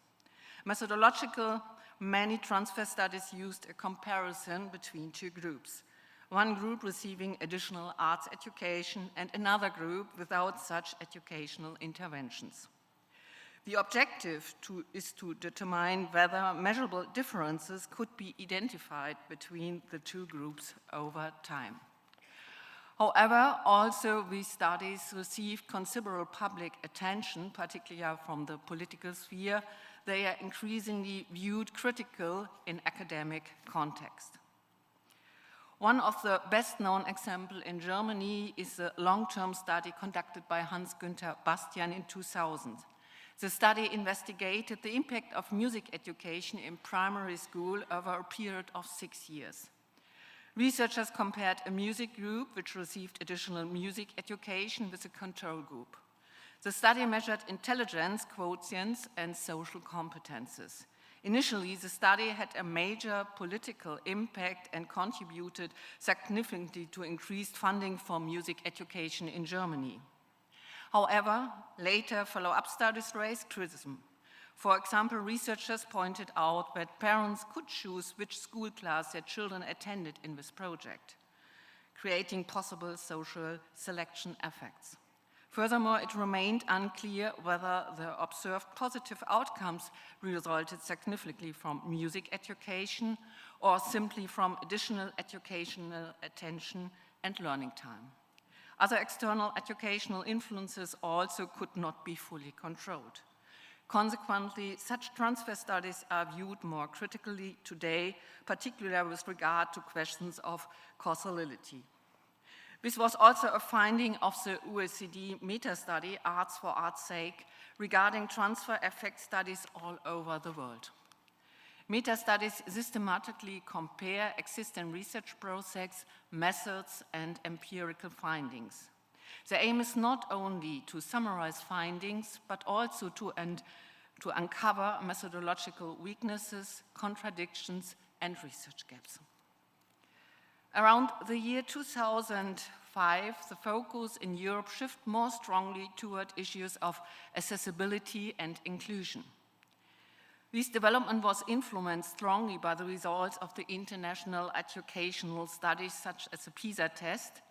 Methodological, many transfer studies used a comparison between two groups. One group receiving additional arts education and another group without such educational interventions. The objective is to determine whether measurable differences could be identified between the two groups over time. However, also these studies received considerable public attention, particularly from the political sphere. They are increasingly viewed critical in academic context. One of the best-known examples in Germany is the long-term study conducted by Hans-Günther Bastian in 2000. The study investigated the impact of music education in primary school over a period of 6 years. Researchers compared a music group which received additional music education with a control group. The study measured intelligence quotients and social competences. Initially, the study had a major political impact and contributed significantly to increased funding for music education in Germany. However, later follow-up studies raised criticism. For example, researchers pointed out that parents could choose which school class their children attended in this project, creating possible social selection effects. Furthermore, it remained unclear whether the observed positive outcomes resulted significantly from music education or simply from additional educational attention and learning time. Other external educational influences also could not be fully controlled. Consequently, such transfer studies are viewed more critically today, particularly with regard to questions of causality. This was also a finding of the OECD meta-study, Arts for Art's Sake, regarding transfer effect studies all over the world. Meta-studies systematically compare existing research processes, methods, and empirical findings. The aim is not only to summarize findings, but also to uncover methodological weaknesses, contradictions, and research gaps. Around the year 2005, the focus in Europe shifted more strongly toward issues of accessibility and inclusion. This development was influenced strongly by the results of the international educational studies such as the PISA test,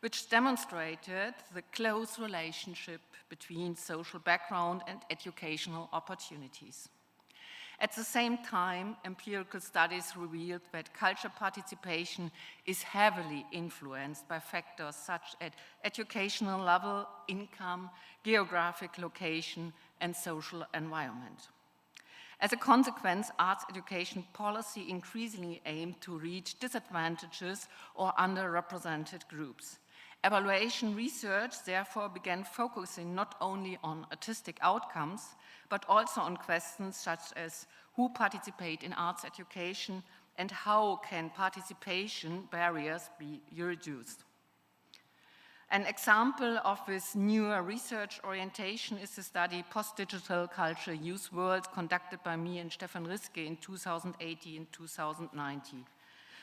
which demonstrated the close relationship between social background and educational opportunities. At the same time, empirical studies revealed that cultural participation is heavily influenced by factors such as educational level, income, geographic location, and social environment. As a consequence, arts education policy increasingly aimed to reach disadvantages or underrepresented groups. Evaluation research therefore began focusing not only on artistic outcomes, but also on questions such as who participate in arts education and how can participation barriers be reduced. An example of this newer research orientation is the study Post-Digital Culture Youth World, conducted by me and Stefan Riske in 2018 and 2019.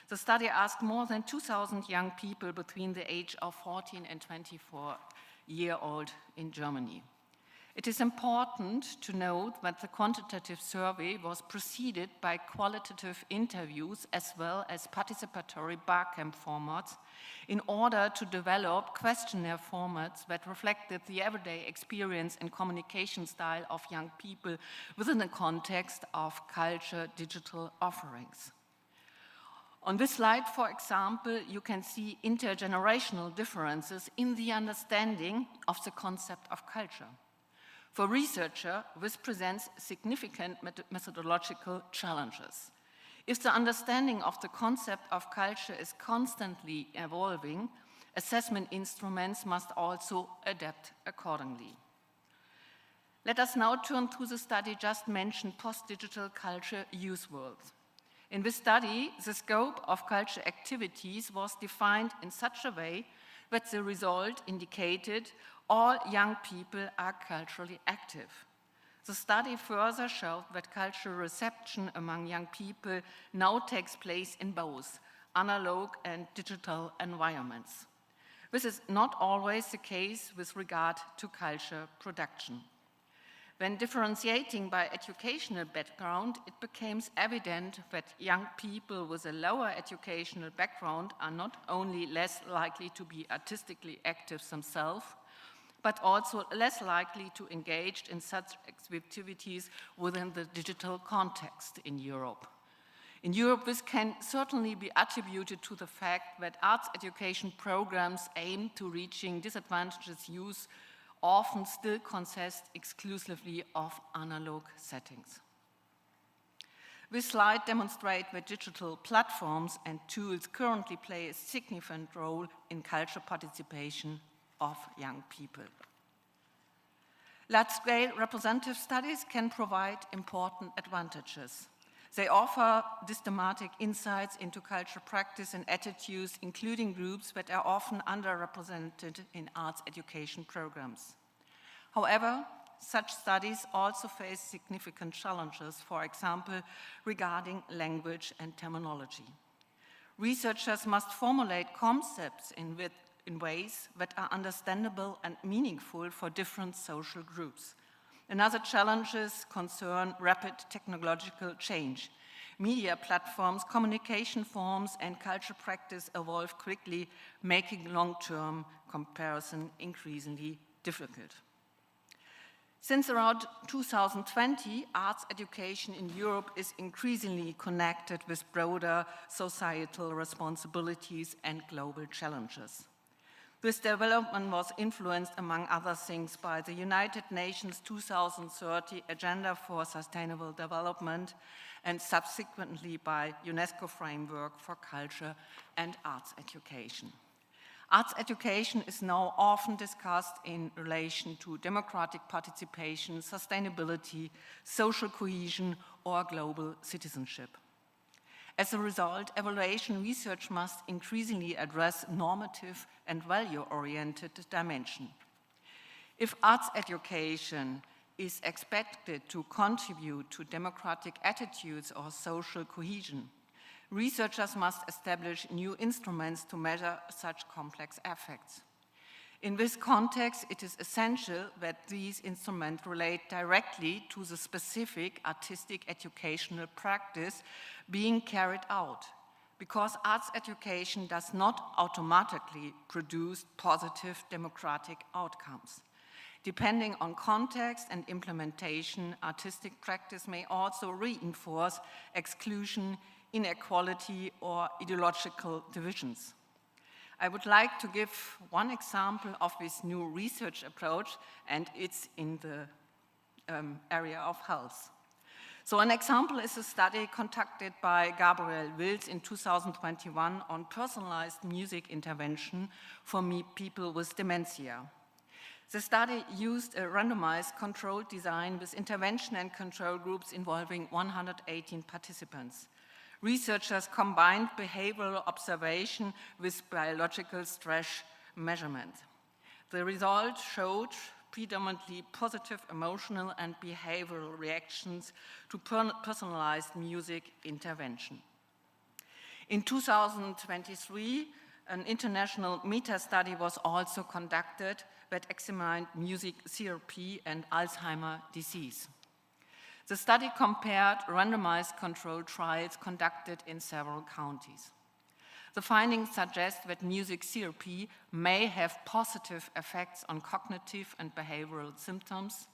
The study asked more than 2,000 young people between the age of 14 and 24-year-old in Germany. It is important to note that the quantitative survey was preceded by qualitative interviews as well as participatory barcamp formats in order to develop questionnaire formats that reflected the everyday experience and communication style of young people within the context of culture digital offerings. On this slide, for example, you can see intergenerational differences in the understanding of the concept of culture. For researchers, this presents significant methodological challenges. If the understanding of the concept of culture is constantly evolving, assessment instruments must also adapt accordingly. Let us now turn to the study just mentioned, Post-Digital Culture Youth World. In this study, the scope of culture activities was defined in such a way that the result indicated all young people are culturally active. The study further showed that cultural reception among young people now takes place in both analog and digital environments. This is not always the case with regard to culture production. When differentiating by educational background, it becomes evident that young people with a lower educational background are not only less likely to be artistically active themselves, but also less likely to engage in such activities within the digital context in Europe. In Europe, this can certainly be attributed to the fact that arts education programs aimed to reaching disadvantaged youth often still consist exclusively of analog settings. This slide demonstrates that digital platforms and tools currently play a significant role in cultural participation of young people. Large-scale representative studies can provide important advantages. They offer systematic insights into cultural practice and attitudes, including groups that are often underrepresented in arts education programs. However, such studies also face significant challenges, for example, regarding language and terminology. Researchers must formulate concepts in ways that are understandable and meaningful for different social groups. Another challenges concern rapid technological change. Media platforms, communication forms, and cultural practice evolve quickly, making long-term comparison increasingly difficult. Since around 2020, arts education in Europe is increasingly connected with broader societal responsibilities and global challenges. This development was influenced, among other things, by the United Nations 2030 Agenda for Sustainable Development and subsequently by UNESCO Framework for Culture and Arts Education. Arts education is now often discussed in relation to democratic participation, sustainability, social cohesion, or global citizenship. As a result, evaluation research must increasingly address normative and value-oriented dimension. If arts education is expected to contribute to democratic attitudes or social cohesion, researchers must establish new instruments to measure such complex effects. In this context, it is essential that these instruments relate directly to the specific artistic educational practice being carried out, because arts education does not automatically produce positive democratic outcomes. Depending on context and implementation, artistic practice may also reinforce exclusion, inequality, or ideological divisions. I would like to give one example of this new research approach, and it's in the area of health. So an example is a study conducted by Gabriel Wills in 2021 on personalized music intervention for people with dementia. The study used a randomized controlled design with intervention and control groups involving 118 participants. Researchers combined behavioral observation with biological stress measurement. The result showed predominantly positive emotional and behavioral reactions to personalized music intervention. In 2023, an international meta-study was also conducted that examined music therapy and Alzheimer's disease. The study compared randomized controlled trials conducted in several counties. The findings suggest that music therapy may have positive effects on cognitive and behavioral symptoms.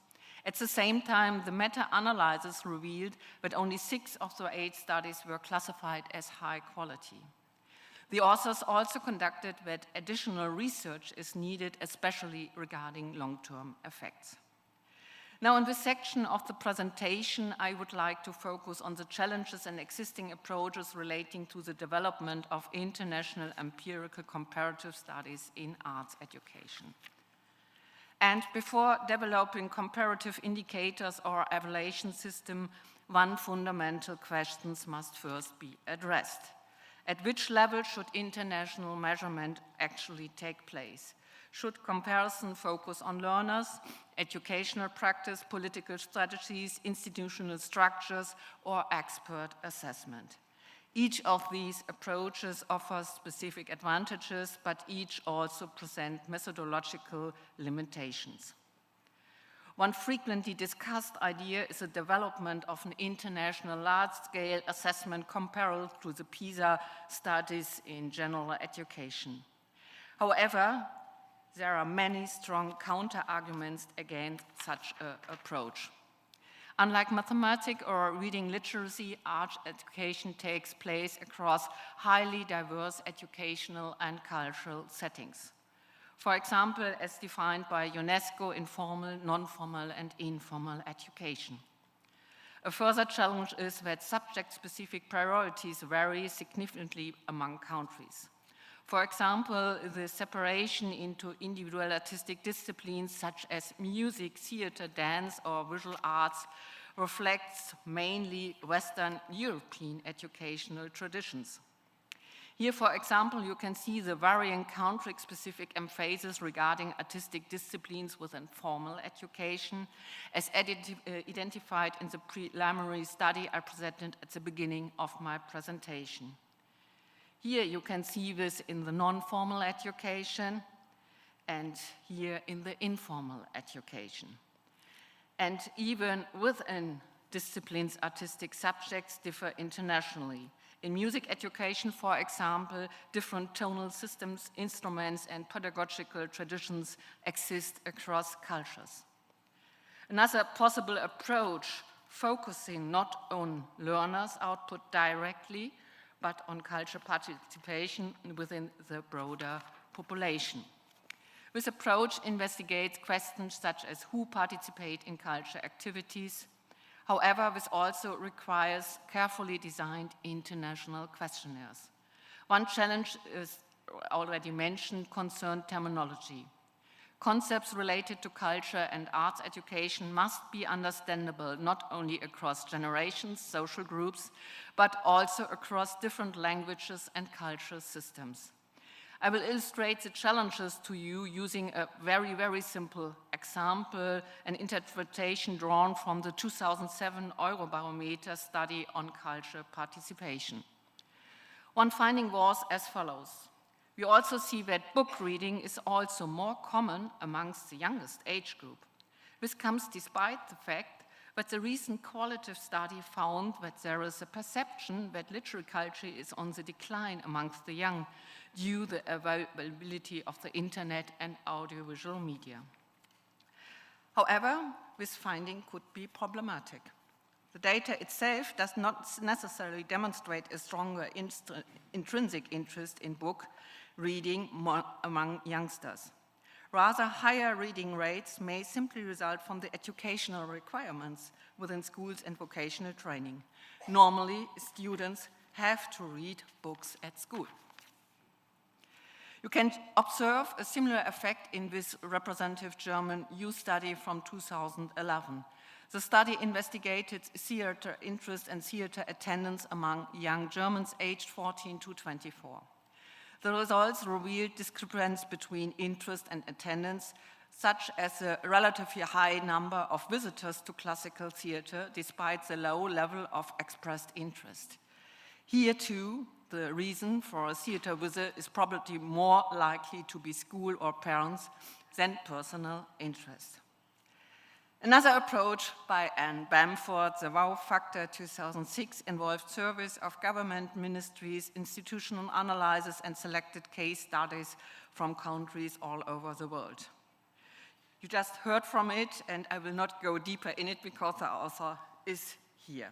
At the same time, the meta-analysis revealed that only 6 of the 8 studies were classified as high quality. The authors also conducted that additional research is needed, especially regarding long-term effects. Now, in this section of the presentation, I would like to focus on the challenges and existing approaches relating to the development of international empirical comparative studies in arts education. And before developing comparative indicators or evaluation system, one fundamental question must first be addressed. At which level should international measurement actually take place? Should comparison focus on learners, educational practice, political strategies, institutional structures, or expert assessment? Each of these approaches offers specific advantages, but each also presents methodological limitations. One frequently discussed idea is the development of an international large-scale assessment comparable to the PISA studies in general education. However, there are many strong counter-arguments against such an approach. Unlike mathematics or reading literacy, art education takes place across highly diverse educational and cultural settings. For example, as defined by UNESCO in formal, non-formal, and informal education. A further challenge is that subject-specific priorities vary significantly among countries. For example, the separation into individual artistic disciplines such as music, theater, dance, or visual arts reflects mainly Western European educational traditions. Here, for example, you can see the varying country-specific emphasis regarding artistic disciplines within formal education, as identified in the preliminary study I presented at the beginning of my presentation. Here you can see this in the non-formal education, and here in the informal education. And even within disciplines, artistic subjects differ internationally. In music education, for example, different tonal systems, instruments, and pedagogical traditions exist across cultures. Another possible approach, focusing not on learners' output directly, but on cultural participation within the broader population. This approach investigates questions such as who participate in cultural activities. However, this also requires carefully designed international questionnaires. One challenge is already mentioned, concerned terminology. Concepts related to culture and arts education must be understandable not only across generations, social groups, but also across different languages and cultural systems. I will illustrate the challenges to you using a very, very simple example, an interpretation drawn from the 2007 Eurobarometer study on cultural participation. One finding was as follows. We also see that book reading is also more common amongst the youngest age group. This comes despite the fact that the recent qualitative study found that there is a perception that literary culture is on the decline amongst the young due to the availability of the internet and audiovisual media. However, this finding could be problematic. The data itself does not necessarily demonstrate a stronger intrinsic interest in book reading among youngsters. Rather, higher reading rates may simply result from the educational requirements within schools and vocational training. Normally, students have to read books at school. You can observe a similar effect in this representative German youth study from 2011. The study investigated theater interest and theater attendance among young Germans aged 14 to 24. The results revealed discrepancies between interest and attendance, such as a relatively high number of visitors to classical theater despite the low level of expressed interest. Here too, the reason for a theater visit is probably more likely to be school or parents than personal interest. Another approach by Anne Bamford, the Wow Factor 2006, involved surveys of government ministries, institutional analysis, and selected case studies from countries all over the world. You just heard from it, and I will not go deeper in it because the author is here.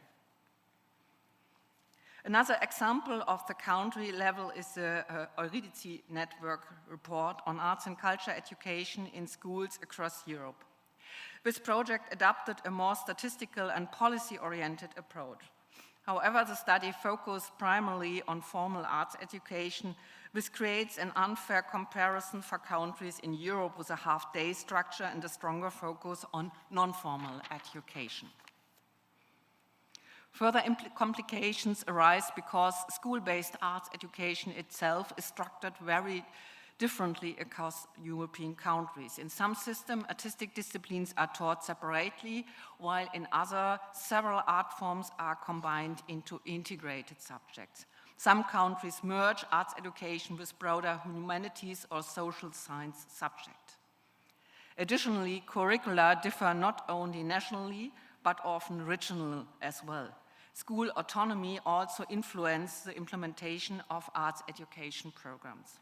Another example of the country level is the Eurydice Network report on arts and culture education in schools across Europe. This project adopted a more statistical and policy-oriented approach. However, the study focused primarily on formal arts education, which creates an unfair comparison for countries in Europe with a half-day structure and a stronger focus on non-formal education. Further complications arise because school-based arts education itself is structured very differently across European countries. In some systems, artistic disciplines are taught separately, while in others, several art forms are combined into integrated subjects. Some countries merge arts education with broader humanities or social science subjects. Additionally, curricula differ not only nationally, but often regional as well. School autonomy also influences the implementation of arts education programs.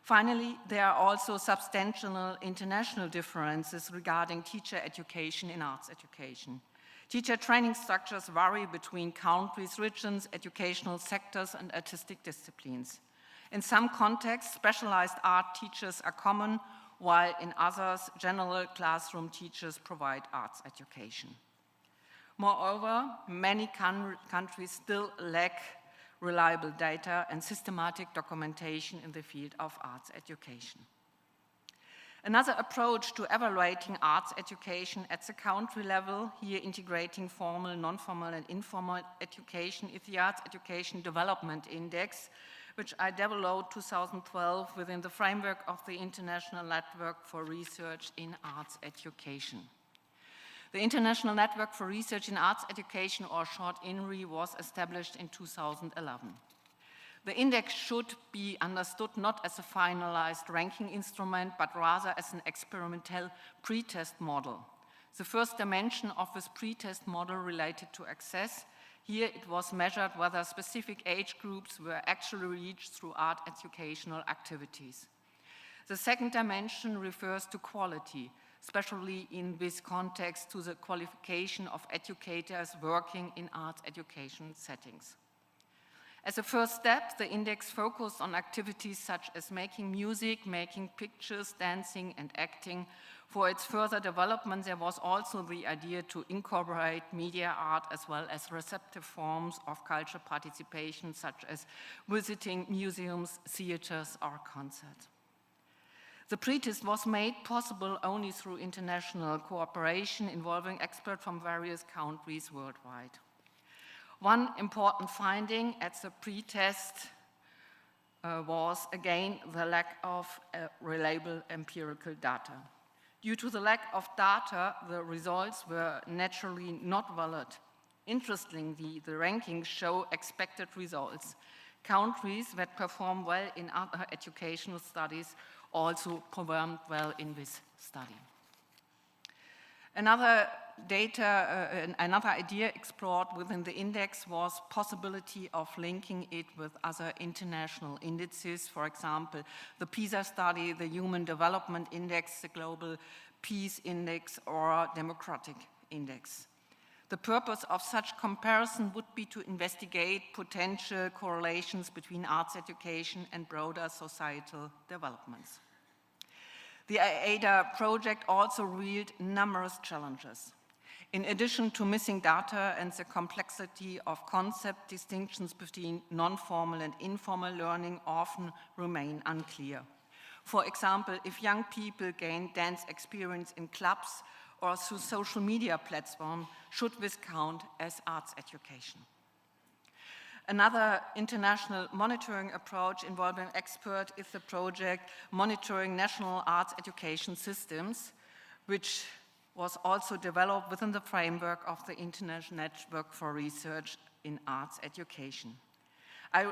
Finally, there are also substantial international differences regarding teacher education in arts education. Teacher training structures vary between countries, regions, educational sectors, and artistic disciplines. In some contexts, specialized art teachers are common, while in others, general classroom teachers provide arts education. Moreover, many countries still lack reliable data and systematic documentation in the field of arts education. Another approach to evaluating arts education at the country level, here integrating formal, non-formal, and informal education, is the Arts Education Development Index, which I developed 2012 within the framework of the International Network for Research in Arts Education. The International Network for Research in Arts Education, or short INRI, was established in 2011. The index should be understood not as a finalized ranking instrument, but rather as an experimental pre-test model. The first dimension of this pre-test model related to access. Here it was measured whether specific age groups were actually reached through art educational activities. The second dimension refers to quality, especially in this context to the qualification of educators working in arts education settings. As a first step, the index focused on activities such as making music, making pictures, dancing, and acting. For its further development, there was also the idea to incorporate media art as well as receptive forms of cultural participation, such as visiting museums, theaters, or concerts. The pretest was made possible only through international cooperation involving experts from various countries worldwide. One important finding at the pretest was, again, the lack of reliable empirical data. Due to the lack of data, the results were naturally not valid. Interestingly, the rankings show expected results. Countries that perform well in other educational studies also performed well in this study. Another idea explored within the index was possibility of linking it with other international indices, for example, the PISA study, the Human Development Index, the Global Peace Index, or Democratic Index. The purpose of such comparison would be to investigate potential correlations between arts education and broader societal developments. The AIDA project also revealed numerous challenges. In addition to missing data and the complexity of concept, distinctions between non-formal and informal learning often remain unclear. For example, if young people gain dance experience in clubs or through social media platforms, should this count as arts education? Another international monitoring approach involving experts is the project Monitoring National Arts Education Systems, which was also developed within the framework of the International Network for Research in Arts Education. I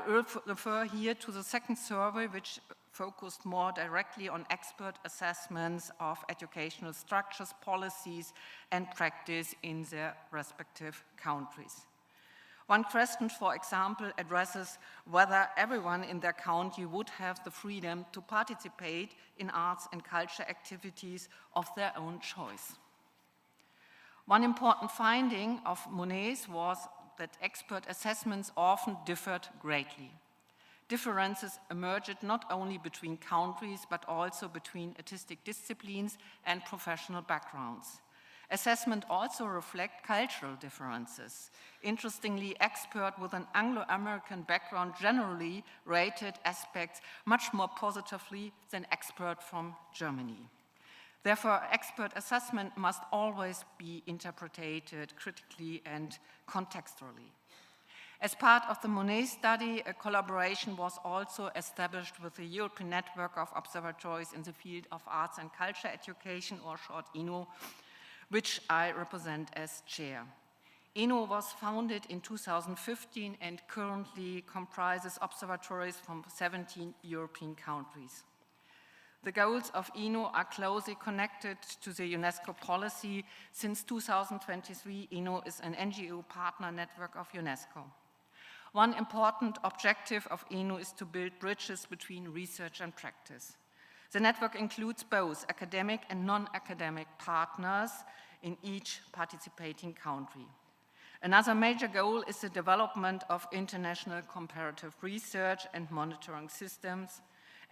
refer here to the second survey, which focused more directly on expert assessments of educational structures, policies, and practice in their respective countries. One question, for example, addresses whether everyone in their country would have the freedom to participate in arts and culture activities of their own choice. One important finding of Monet's was that expert assessments often differed greatly. Differences emerged not only between countries, but also between artistic disciplines and professional backgrounds. Assessment also reflect cultural differences. Interestingly, experts with an Anglo-American background generally rated aspects much more positively than experts from Germany. Therefore, expert assessment must always be interpreted critically and contextually. As part of the Monet study, a collaboration was also established with the European Network of Observatories in the field of arts and culture education, or short ENO, which I represent as chair. ENO was founded in 2015 and currently comprises observatories from 17 European countries. The goals of ENO are closely connected to the UNESCO policy. Since 2023, ENO is an NGO partner network of UNESCO. One important objective of ENO is to build bridges between research and practice. The network includes both academic and non-academic partners in each participating country. Another major goal is the development of international comparative research and monitoring systems.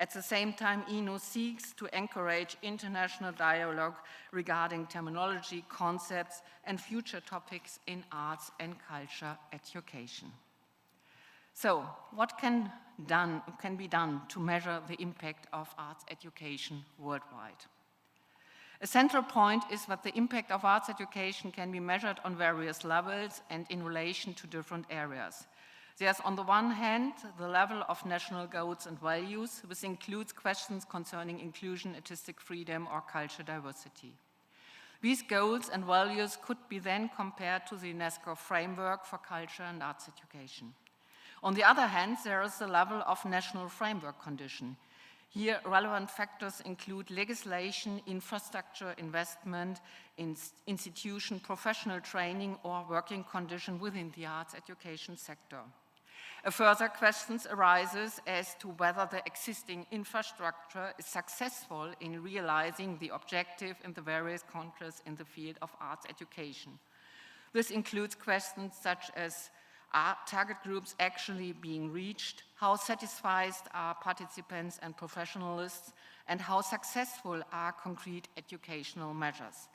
At the same time, ENO seeks to encourage international dialogue regarding terminology, concepts, and future topics in arts and culture education. So, what can be done to measure the impact of arts education worldwide? A central point is that the impact of arts education can be measured on various levels and in relation to different areas. There's, on the one hand, the level of national goals and values, which includes questions concerning inclusion, artistic freedom, or cultural diversity. These goals and values could be then compared to the UNESCO framework for culture and arts education. On the other hand, there is the level of national framework condition. Here, relevant factors include legislation, infrastructure, investment, institution, professional training, or working condition within the arts education sector. A further question arises as to whether the existing infrastructure is successful in realizing the objective in the various countries in the field of arts education. This includes questions such as, are target groups actually being reached? How satisfied are participants and professionals? And how successful are concrete educational measures?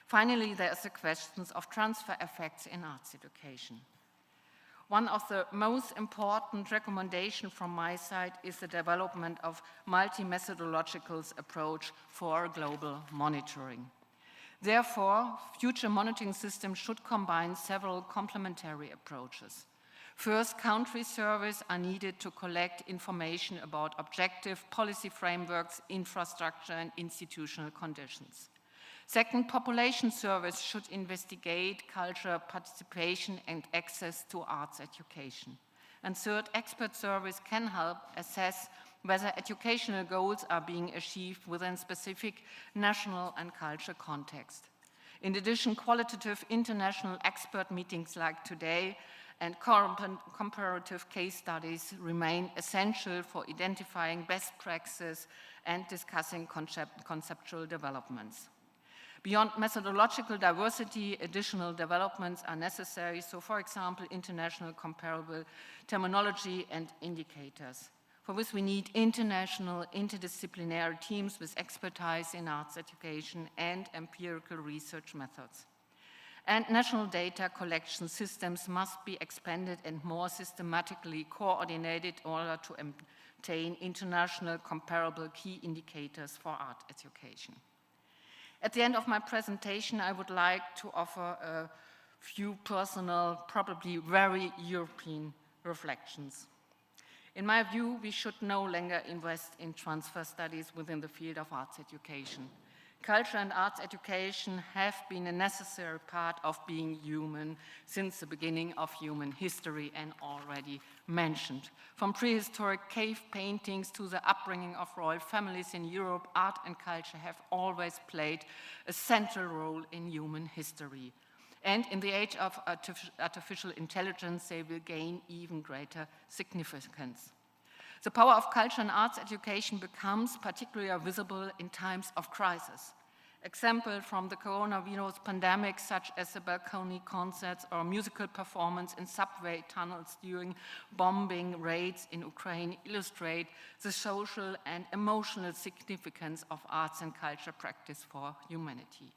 Finally, there is the question of transfer effects in arts education. One of the most important recommendations from my side is the development of multi-methodological approach for global monitoring. Therefore, future monitoring systems should combine several complementary approaches. First, country surveys are needed to collect information about objective policy frameworks, infrastructure, and institutional conditions. Second, population surveys should investigate cultural participation and access to arts education. And third, expert surveys can help assess whether educational goals are being achieved within specific national and cultural context. In addition, qualitative international expert meetings like today and comparative case studies remain essential for identifying best practices and discussing conceptual developments. Beyond methodological diversity, additional developments are necessary. So, for example, international comparable terminology and indicators. For this, we need international, interdisciplinary teams with expertise in arts education and empirical research methods. And national data collection systems must be expanded and more systematically coordinated in order to obtain international comparable key indicators for art education. At the end of my presentation, I would like to offer a few personal, probably very European reflections. In my view, we should no longer invest in transfer studies within the field of arts education. Culture and arts education have been a necessary part of being human since the beginning of human history and already mentioned. From prehistoric cave paintings to the upbringing of royal families in Europe, art and culture have always played a central role in human history. And in the age of artificial intelligence, they will gain even greater significance. The power of culture and arts education becomes particularly visible in times of crisis. Examples from the coronavirus pandemic, such as the balcony concerts or musical performance in subway tunnels during bombing raids in Ukraine, illustrate the social and emotional significance of arts and culture practice for humanity.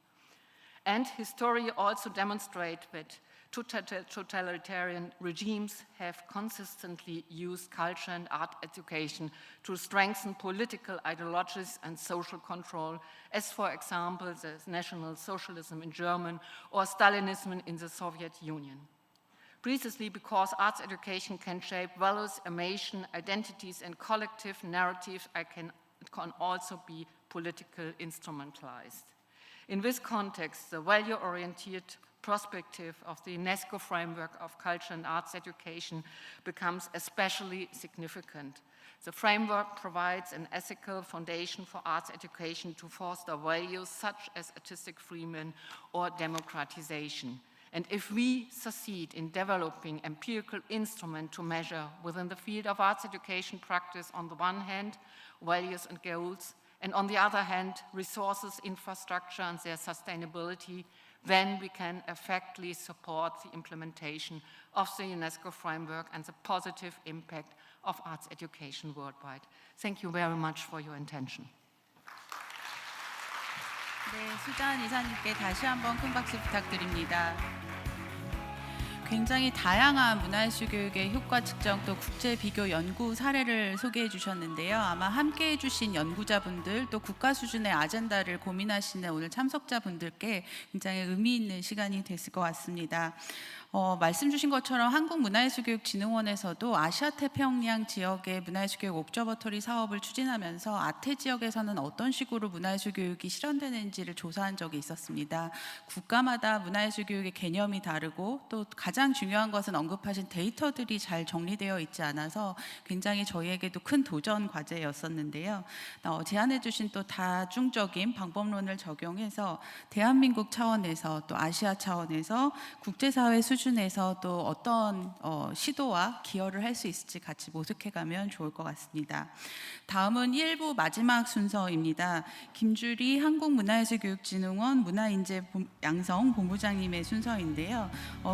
And history also demonstrates that totalitarian regimes have consistently used culture and art education to strengthen political ideologies and social control, as for example, the National Socialism in Germany or Stalinism in the Soviet Union. Precisely because arts education can shape values, emotion, identities, and collective narratives, it can also be politically instrumentalized. In this context, the value-oriented perspective of the UNESCO framework of culture and arts education becomes especially significant. The framework provides an ethical foundation for arts education to foster values such as artistic freedom or democratization. And if we succeed in developing empirical instruments to measure within the field of arts education practice, on the one hand, values and goals, and on the other hand, resources, infrastructure, and their sustainability, then we can effectively support the implementation of the UNESCO framework and the positive impact of arts education worldwide. Thank you very much for your attention. 네, 수잔 이사님께 다시 한번 큰 박수 부탁드립니다. 굉장히 다양한 문화예술 교육의 효과 측정 또 국제 비교 연구 사례를 소개해 주셨는데요. 아마 함께 해주신 연구자분들 또 국가 수준의 아젠다를 고민하시는 오늘 참석자분들께 굉장히 의미 있는 시간이 됐을 것 같습니다. 말씀 주신 것처럼 한국문화예술교육진흥원에서도 아시아 태평양 지역의 문화예술교육 옵저버터리 사업을 추진하면서 아태 지역에서는 어떤 식으로 문화예술교육이 실현되는지를 조사한 적이 있었습니다. 국가마다 문화예술교육의 개념이 다르고 또 가장 중요한 것은 언급하신 데이터들이 잘 정리되어 있지 않아서 굉장히 저희에게도 큰 도전 과제였었는데요. 제안해 주신 또 다중적인 방법론을 적용해서 대한민국 차원에서 또 아시아 차원에서 국제사회 수준에서 또 어떤 시도와 기여를 할 수 있을지 같이 모색해가면 좋을 것 같습니다. 다음은 1부 마지막 순서입니다. 김주리 한국문화예술교육진흥원 문화인재양성 본부장님의 순서인데요.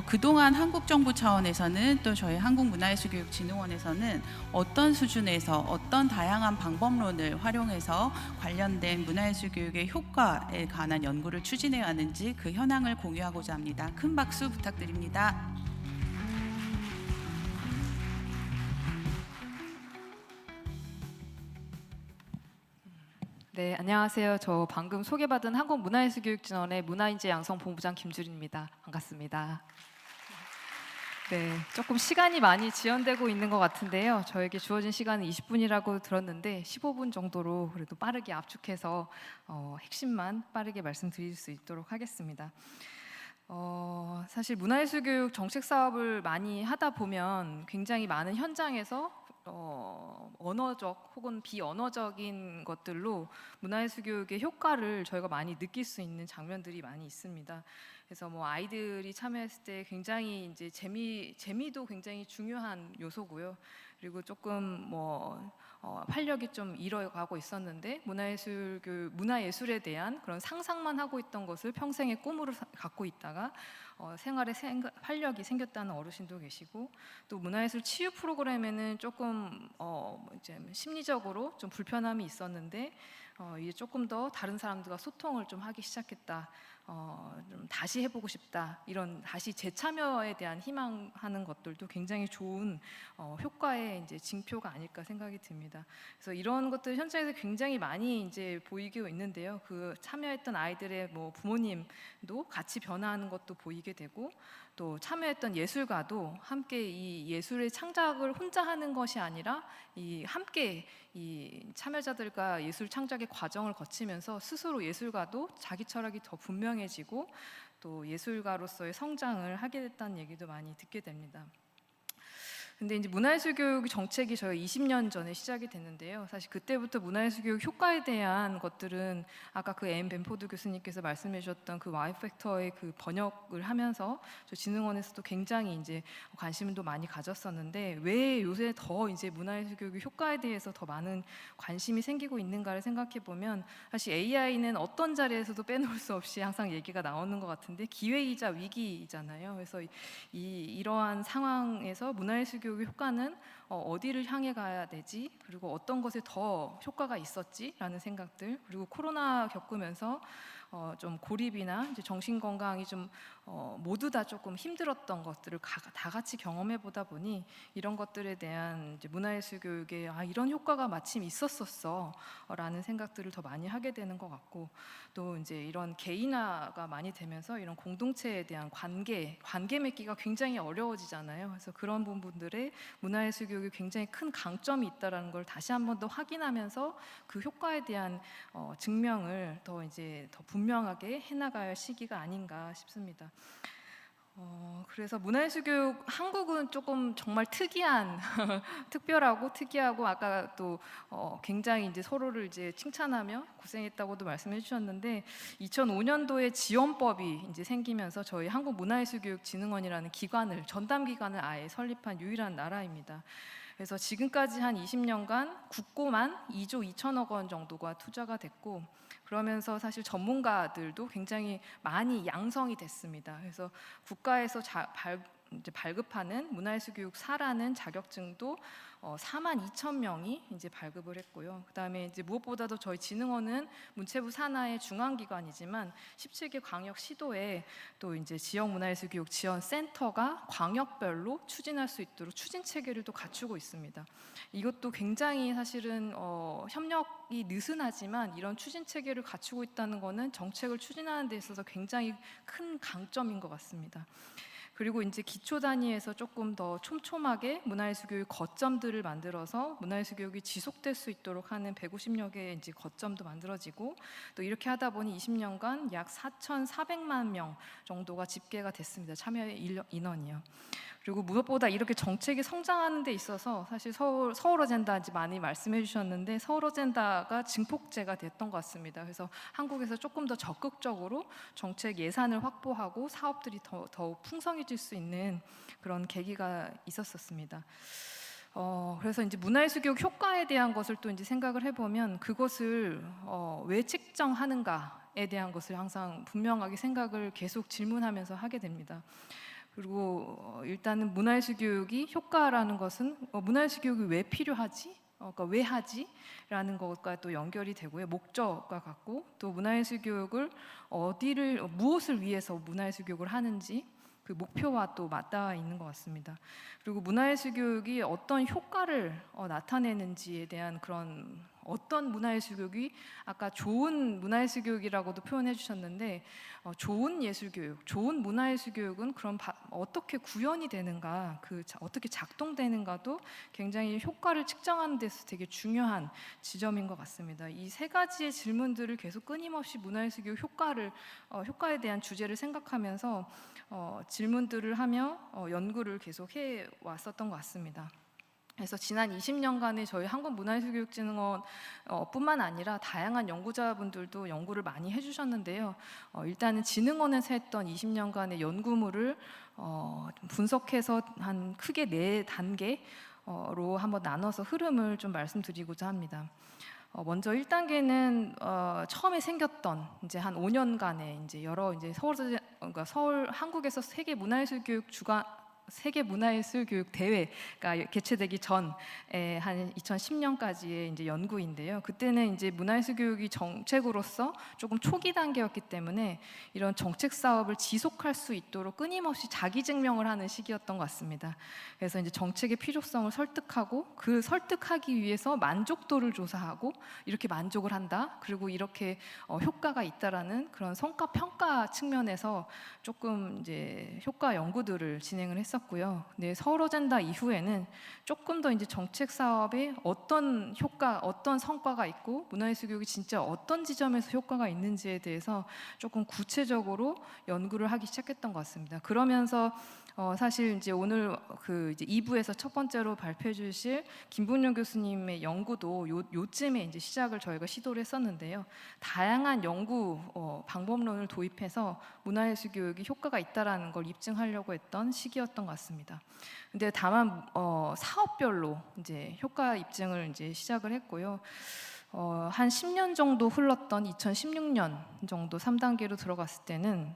그동안 한국정부 차원에서는 또 저희 한국문화예술교육진흥원에서는 어떤 수준에서 어떤 다양한 방법론을 활용해서 관련된 문화예술교육의 효과에 관한 연구를 추진해 왔는지 그 현황을 공유하고자 합니다. 큰 박수 부탁드립니다. 네, 안녕하세요. 저 방금 소개받은 한국문화예술교육진흥원의 문화인재양성본부장 김주리입니다. 반갑습니다. 네, 조금 시간이 많이 지연되고 있는 것 같은데요. 저에게 주어진 시간은 20분이라고 들었는데 15분 정도로 그래도 빠르게 압축해서 핵심만 빠르게 말씀드릴 수 있도록 하겠습니다. 사실 문화예술교육 정책 사업을 많이 하다 보면 굉장히 많은 현장에서 언어적 혹은 비언어적인 것들로 문화예술교육의 효과를 저희가 많이 느낄 수 있는 장면들이 많이 있습니다. 그래서 뭐 아이들이 참여했을 때 굉장히 이제 재미도 굉장히 중요한 요소고요. 그리고 조금 활력이 좀 잃어가고 있었는데 문화예술에 대한 그런 상상만 하고 있던 것을 평생의 꿈으로 갖고 있다가 생활에 활력이 생겼다는 어르신도 계시고, 또 문화예술 치유 프로그램에는 조금 이제 심리적으로 좀 불편함이 있었는데 이제 조금 더 다른 사람들과 소통을 좀 하기 시작했다. 좀 다시 해보고 싶다. 이런 다시 재참여에 대한 희망하는 것들도 굉장히 좋은 효과의 이제 징표가 아닐까 생각이 듭니다. 그래서 이런 것들 현장에서 굉장히 많이 이제 보이고 있는데요. 그 참여했던 아이들의 뭐 부모님도 같이 변화하는 것도 보이게 되고, 또 참여했던 예술가도 함께 이 예술의 창작을 혼자 하는 것이 아니라 함께 이 참여자들과 예술 창작의 과정을 거치면서 스스로 예술가도 자기 철학이 더 분명해지고 또 예술가로서의 성장을 하게 됐다는 얘기도 많이 듣게 됩니다. 근데 이제 문화예술교육 정책이 저희 20년 전에 시작이 됐는데요. 사실 그때부터 문화예술교육 효과에 대한 것들은 아까 그 엠 벤포드 교수님께서 말씀해 주셨던 그 Y 팩터의 그 번역을 하면서 저 진흥원에서도 굉장히 이제 관심도 많이 가졌었는데, 왜 요새 더 이제 문화예술교육 효과에 대해서 더 많은 관심이 생기고 있는가를 생각해 보면, 사실 AI는 어떤 자리에서도 빼놓을 수 없이 항상 얘기가 나오는 것 같은데 기회이자 위기이잖아요. 그래서 이러한 상황에서 문화예술교육 효과는 어디를 향해 가야 되지? 그리고 어떤 것에 더 효과가 있었지?라는 생각들, 그리고 코로나 겪으면서 좀 고립이나 이제 정신 건강이 좀 모두 다 조금 힘들었던 것들을 다 같이 경험해 보다 보니 이런 것들에 대한 이제 문화예술 교육에 이런 효과가 마침 있었었어라는 생각들을 더 많이 하게 되는 것 같고, 또 이제 이런 개인화가 많이 되면서 이런 공동체에 대한 관계 맺기가 굉장히 어려워지잖아요. 그래서 그런 부분들에 문화예술 교육이 굉장히 큰 강점이 있다라는 걸 다시 한 번 더 확인하면서 그 효과에 대한 증명을 더 분명하게 해나갈 시기가 아닌가 싶습니다. 그래서 문화예술교육 한국은 조금 정말 특이한 특별하고 아까 또 굉장히 이제 서로를 이제 칭찬하며 고생했다고도 말씀해 주셨는데, 2005년도에 지원법이 이제 생기면서 저희 한국문화예술교육진흥원이라는 기관을, 전담 기관을 아예 설립한 유일한 나라입니다. 그래서 지금까지 한 20년간 국고만 2조 2천억 원 정도가 투자가 됐고, 그러면서 사실 전문가들도 굉장히 많이 양성이 됐습니다. 그래서 국가에서 발급하는 문화예술교육사라는 자격증도 4만 2천 명이 이제 발급을 했고요. 그다음에 이제 무엇보다도 저희 진흥원은 문체부 산하의 중앙기관이지만 17개 광역 시도에 또 이제 지역 문화예술교육 지원 센터가 광역별로 추진할 수 있도록 추진 체계를 또 갖추고 있습니다. 이것도 굉장히 사실은 협력이 느슨하지만 이런 추진 체계를 갖추고 있다는 것은 정책을 추진하는 데 있어서 굉장히 큰 강점인 것 같습니다. 그리고 이제 기초 단위에서 조금 더 촘촘하게 문화예술교육 거점들을 만들어서 문화예술교육이 지속될 수 있도록 하는 150여 개의 이제 거점도 만들어지고, 또 이렇게 하다 보니 20년간 약 4,400만 명 정도가 집계가 됐습니다. 참여 인원이요. 그리고 무엇보다 이렇게 정책이 성장하는 데 있어서 사실 서울 어젠다 이제 많이 말씀해 주셨는데, 서울 어젠다가 증폭제가 됐던 것 같습니다. 그래서 한국에서 조금 더 적극적으로 정책 예산을 확보하고 사업들이 더욱 풍성해질 수 있는 그런 계기가 있었습니다. 그래서 이제 문화예술교육 효과에 대한 것을 또 이제 생각을 해보면, 그것을 왜 측정하는가에 대한 것을 항상 분명하게 생각을 계속 질문하면서 하게 됩니다. 그리고 일단은 문화예술교육이 효과라는 것은 문화예술교육이 왜 필요하지? 그러니까 왜 하지? 라는 것과 또 연결이 되고요. 목적과 같고, 또 문화예술교육을 무엇을 위해서 문화예술교육을 하는지 그 목표와 또 맞닿아 있는 것 같습니다. 그리고 문화예술교육이 어떤 효과를 나타내는지에 대한 그런 어떤 문화예술교육이, 아까 좋은 문화예술교육이라고도 표현해 주셨는데, 좋은 예술교육, 좋은 문화예술교육은 그럼 어떻게 구현이 되는가, 어떻게 작동되는가도 굉장히 효과를 측정하는 데서 되게 중요한 지점인 것 같습니다. 이 세 가지의 질문들을 계속 끊임없이 문화예술교육 효과에 대한 주제를 생각하면서 질문들을 하며 연구를 계속 해왔었던 것 같습니다. 그래서 지난 20년간에 저희 한국문화예술교육진흥원 뿐만 아니라 다양한 연구자분들도 연구를 많이 해주셨는데요. 일단은 진흥원에서 했던 20년간의 연구물을 분석해서 한 크게 4단계로 한번 나눠서 흐름을 좀 말씀드리고자 합니다. 먼저 1단계는 처음에 생겼던 이제 한 5년간의 이제 여러 이제 한국에서 세계 문화예술교육 세계 문화예술교육 대회가 개최되기 전에 한 2010년까지의 이제 연구인데요. 그때는 이제 문화예술교육이 정책으로서 조금 초기 단계였기 때문에 이런 정책 사업을 지속할 수 있도록 끊임없이 자기 증명을 하는 시기였던 것 같습니다. 그래서 이제 정책의 필요성을 설득하고 그 설득하기 위해서 만족도를 조사하고 이렇게 만족을 한다. 그리고 이렇게 효과가 있다라는 그런 성과 평가 측면에서 조금 이제 효과 연구들을 진행을 했었고요. 네, 서울 어젠다 이후에는 조금 더 이제 정책 사업에 어떤 효과, 어떤 성과가 있고 문화예술 교육이 진짜 어떤 지점에서 효과가 있는지에 대해서 조금 구체적으로 연구를 하기 시작했던 것 같습니다. 그러면서 사실 이제 오늘 그 이제 2부에서 첫 번째로 발표해 주실 김분용 교수님의 연구도 요쯤에 이제 시작을 저희가 시도를 했었는데요. 다양한 연구 방법론을 도입해서 문화예술 교육이 효과가 있다라는 걸 입증하려고 했던 시기였던 것 같습니다. 근데 다만 사업별로 이제 효과 입증을 이제 시작을 했고요. 한 10년 정도 흘렀던 2016년 정도 3단계로 들어갔을 때는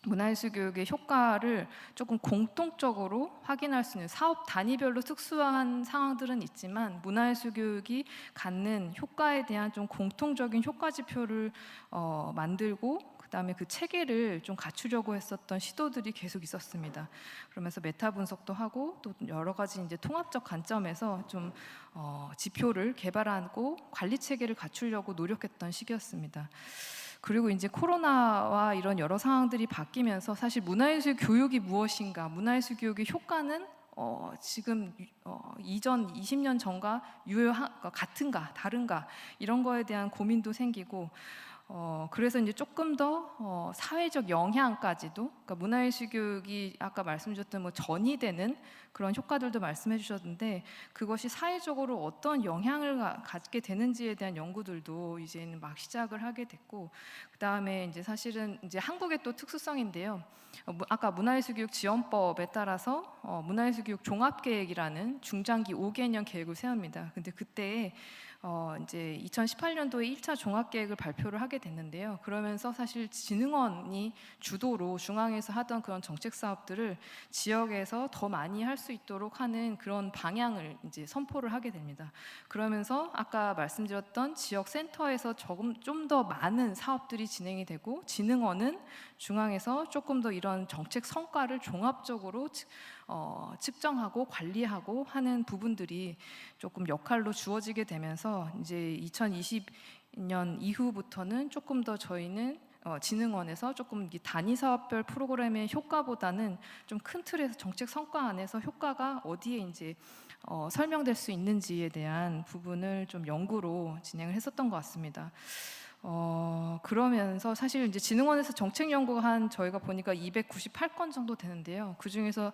문화예술 교육의 효과를 조금 공통적으로 확인할 수 있는 사업 단위별로 특수한 상황들은 있지만 문화예술 교육이 갖는 효과에 대한 좀 공통적인 효과 지표를 만들고 그다음에 그 체계를 좀 갖추려고 했었던 시도들이 계속 있었습니다. 그러면서 메타 분석도 하고 또 여러 가지 이제 통합적 관점에서 좀 지표를 개발하고 관리 체계를 갖추려고 노력했던 시기였습니다. 그리고 이제 코로나와 이런 여러 상황들이 바뀌면서 사실 문화예술 교육이 무엇인가, 문화예술 교육의 효과는 지금 이전 20년 전과 같은가 다른가 이런 거에 대한 고민도 생기고 그래서 이제 조금 더 사회적 영향까지도, 그러니까 문화예술 교육이 아까 말씀드렸던 뭐 전이 되는 그런 효과들도 말씀해 주셨는데 그것이 사회적으로 어떤 영향을 갖게 되는지에 대한 연구들도 이제는 막 시작을 하게 됐고 그 다음에 이제 사실은 이제 한국의 또 특수성인데요. 아까 문화예술교육 지원법에 따라서 문화예술교육 종합계획이라는 중장기 5개년 계획을 세웁니다. 근데 그때 이제 2018년도에 1차 종합계획을 발표를 하게 됐는데요. 그러면서 사실 진흥원이 주도로 중앙에서 하던 그런 정책 사업들을 지역에서 더 많이 할 수 있도록 하는 그런 방향을 이제 선포를 하게 됩니다. 그러면서 아까 말씀드렸던 지역 센터에서 좀 더 많은 사업들이 진행이 되고 진흥원은 중앙에서 조금 더 이런 정책 성과를 종합적으로 측정하고 관리하고 하는 부분들이 조금 역할로 주어지게 되면서 이제 2020년 이후부터는 조금 더 저희는 진흥원에서 조금 단위 사업별 프로그램의 효과보다는 좀 큰 틀에서 정책 성과 안에서 효과가 어디에 이제 설명될 수 있는지에 대한 부분을 좀 연구로 진행을 했었던 것 같습니다. 그러면서 사실 이제 진흥원에서 정책 연구가 한 저희가 보니까 298건 정도 되는데요. 그 중에서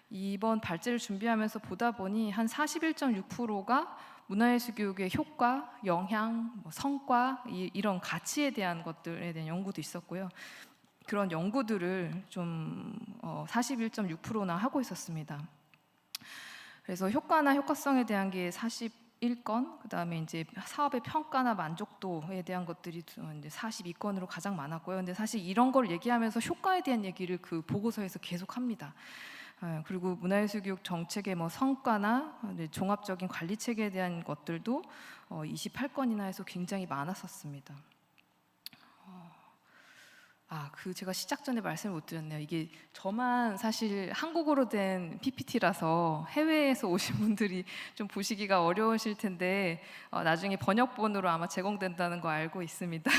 이번 발제를 준비하면서 보다 보니 한 41.6%가 문화예술 교육의 효과, 영향, 성과 이런 가치에 대한 것들에 대한 연구도 있었고요. 그런 연구들을 좀 41.6%나 하고 있었습니다. 그래서 효과나 효과성에 대한 게 41건, 그다음에 이제 사업의 평가나 만족도에 대한 것들이 이제 42건으로 가장 많았고요. 근데 사실 이런 걸 얘기하면서 효과에 대한 얘기를 그 보고서에서 계속 합니다. 그리고 문화예술교육 정책의 뭐 성과나 종합적인 관리 체계에 대한 것들도 28건이나 해서 굉장히 많았었습니다. 제가 시작 전에 말씀을 못 드렸네요. 이게 저만 사실 한국어로 된 PPT라서 해외에서 오신 분들이 좀 보시기가 어려우실 텐데 나중에 번역본으로 아마 제공된다는 거 알고 있습니다.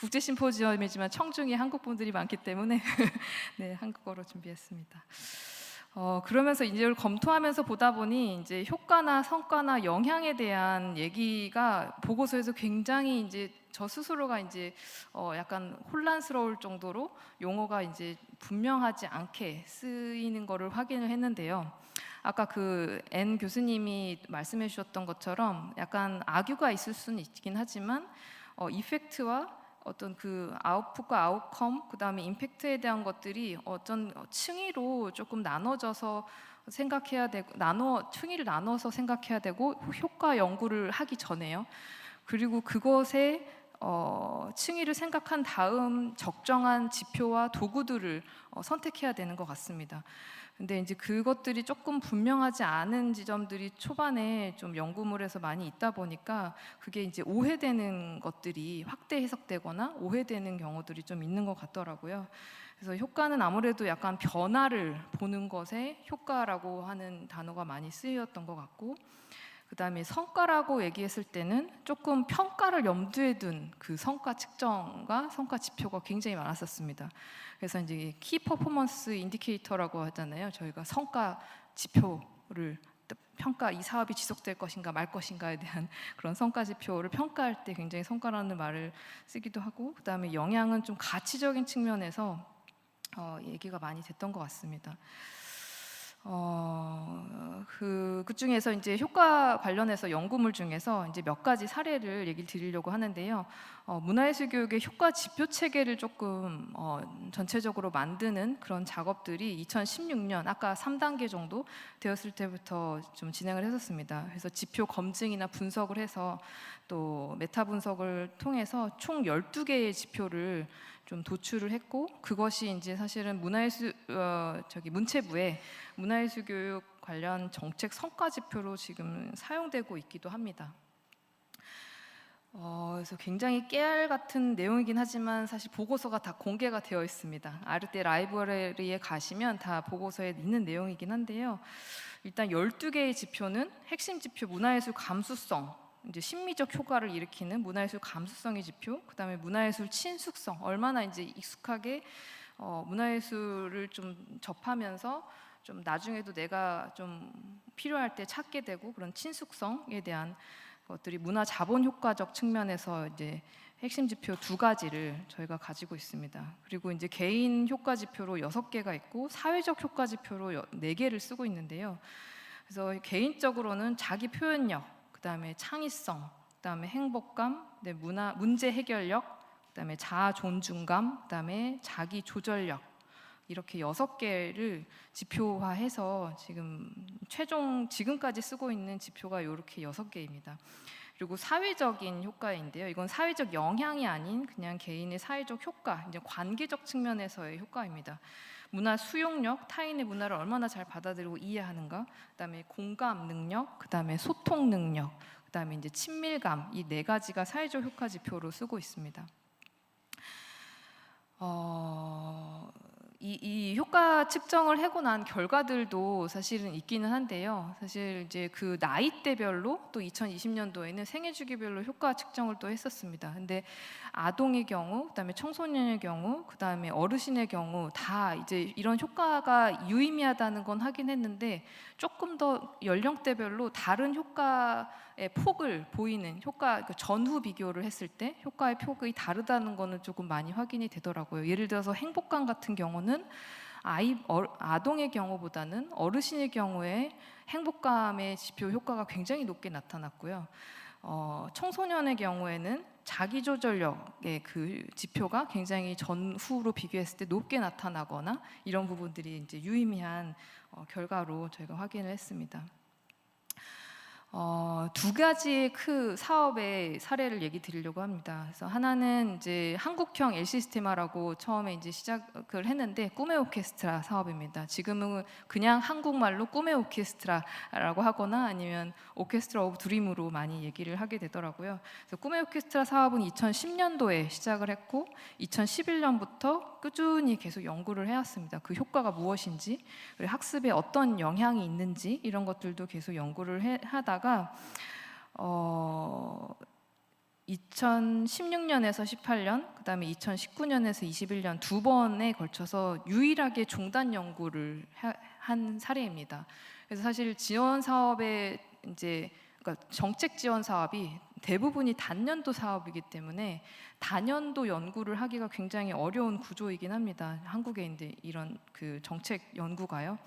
국제 심포지엄이지만 청중에 한국 분들이 많기 때문에 네, 한국어로 준비했습니다. 그러면서 이제 이걸 검토하면서 보다 보니 이제 효과나 성과나 영향에 대한 얘기가 보고서에서 굉장히 이제 저 스스로가 이제 약간 혼란스러울 정도로 용어가 이제 분명하지 않게 쓰이는 거를 확인을 했는데요. 아까 그 N 교수님이 말씀해 주셨던 것처럼 약간 악유가 있을 수는 있긴 하지만 이펙트와 어떤 그 아웃풋과 아웃컴, 그 다음에 임팩트에 대한 것들이 어떤 층위로 조금 나눠져서 생각해야 되고, 층위를 나눠서 생각해야 되고 효과 연구를 하기 전에요. 그리고 그것에 층위를 생각한 다음 적정한 지표와 도구들을 선택해야 되는 것 같습니다. 근데 이제 그것들이 조금 분명하지 않은 지점들이 초반에 좀 연구물에서 많이 있다 보니까 그게 이제 오해되는 것들이 확대 해석되거나 오해되는 경우들이 좀 있는 것 같더라고요. 그래서 효과는 아무래도 약간 변화를 보는 것에 효과라고 하는 단어가 많이 쓰였던 것 같고, 그 다음에 성과라고 얘기했을 때는 조금 평가를 염두에 둔 그 성과 측정과 성과 지표가 굉장히 많았었습니다. 그래서 이제 키 퍼포먼스 인디케이터라고 하잖아요. 저희가 성과 지표를 평가, 이 사업이 지속될 것인가 말 것인가에 대한 그런 성과 지표를 평가할 때 굉장히 성과라는 말을 쓰기도 하고, 그 다음에 영향은 좀 가치적인 측면에서 얘기가 많이 됐던 것 같습니다. 그 중에서 이제 효과 관련해서 연구물 중에서 이제 몇 가지 사례를 얘기를 드리려고 하는데요. 문화예술교육의 효과 지표 체계를 조금 전체적으로 만드는 그런 작업들이 2016년 아까 3단계 정도 되었을 때부터 좀 진행을 했었습니다. 그래서 지표 검증이나 분석을 해서 또 메타 분석을 통해서 총 12개의 지표를 좀 도출을 했고, 그것이 이제 사실은 문체부의 문화예술교육 관련 정책 성과 지표로 지금 사용되고 있기도 합니다. 그래서 굉장히 깨알 같은 내용이긴 하지만 사실 보고서가 다 공개가 되어 있습니다. 아르테 라이브러리에 가시면 다 보고서에 있는 내용이긴 한데요. 일단 12개의 지표는 핵심 지표 문화예술 감수성, 이제 심미적 효과를 일으키는 문화예술 감수성의 지표, 그다음에 문화예술 친숙성, 얼마나 이제 익숙하게 문화예술을 좀 접하면서 좀 나중에도 내가 좀 필요할 때 찾게 되고 그런 친숙성에 대한 것들이 문화 자본 효과적 측면에서 이제 핵심 지표 2가지를 저희가 가지고 있습니다. 그리고 이제 개인 효과 지표로 6개가 있고 사회적 효과 지표로 4개를 쓰고 있는데요. 그래서 개인적으로는 자기 표현력, 그다음에 창의성, 그다음에 행복감, 문제 해결력, 그다음에 자아 존중감, 그다음에 자기 조절력, 이렇게 6개를 지표화해서 지금까지 쓰고 있는 지표가 이렇게 6개입니다. 그리고 사회적인 효과인데요. 이건 사회적 영향이 아닌 그냥 개인의 사회적 효과, 이제 관계적 측면에서의 효과입니다. 문화 수용력, 타인의 문화를 얼마나 잘 받아들이고 이해하는가, 그다음에 공감 능력, 그다음에 소통 능력, 그다음에 이제 친밀감, 이 4가지가 사회적 효과 지표로 쓰고 있습니다. 이 효과 측정을 하고 난 결과들도 사실은 있기는 한데요. 사실 이제 그 나이대별로 또 2020년도에는 생애 주기별로 효과 측정을 또 했었습니다. 근데 아동의 경우, 그다음에 청소년의 경우, 그다음에 어르신의 경우 다 이제 이런 효과가 유의미하다는 건 하긴 했는데 조금 더 연령대별로 다른 효과의 폭을 보이는 효과 전후 비교를 했을 때 효과의 폭이 다르다는 거는 조금 많이 확인이 되더라고요. 예를 들어서 행복감 같은 경우는 아동의 경우보다는 어르신의 경우에 행복감의 지표 효과가 굉장히 높게 나타났고요. 청소년의 경우에는 자기조절력의 그 지표가 굉장히 전후로 비교했을 때 높게 나타나거나 이런 부분들이 이제 유의미한 결과로 저희가 확인을 했습니다. 2가지의 그 사업의 사례를 얘기 드리려고 합니다. 그래서 하나는 이제 한국형 엘시스테마라고 처음에 이제 시작을 했는데 꿈의 오케스트라 사업입니다. 지금은 그냥 한국말로 꿈의 오케스트라라고 하거나 아니면 오케스트라 오브 드림으로 많이 얘기를 하게 되더라고요. 그래서 꿈의 오케스트라 사업은 2010년도에 시작을 했고 2011년부터 꾸준히 계속 연구를 해왔습니다. 그 효과가 무엇인지, 그리고 학습에 어떤 영향이 있는지 이런 것들도 계속 연구를 하다가 2016년에서 18년, 그 다음에 2019년에서 21년 2번에 걸쳐서 유일하게 중단 연구를 한 사례입니다. 그래서 사실 지원 사업의 그러니까 정책 지원 사업이 대부분이 단년도 사업이기 때문에 단년도 연구를 하기가 굉장히 어려운 구조이긴 합니다. 한국에 이런 그 정책 연구가요.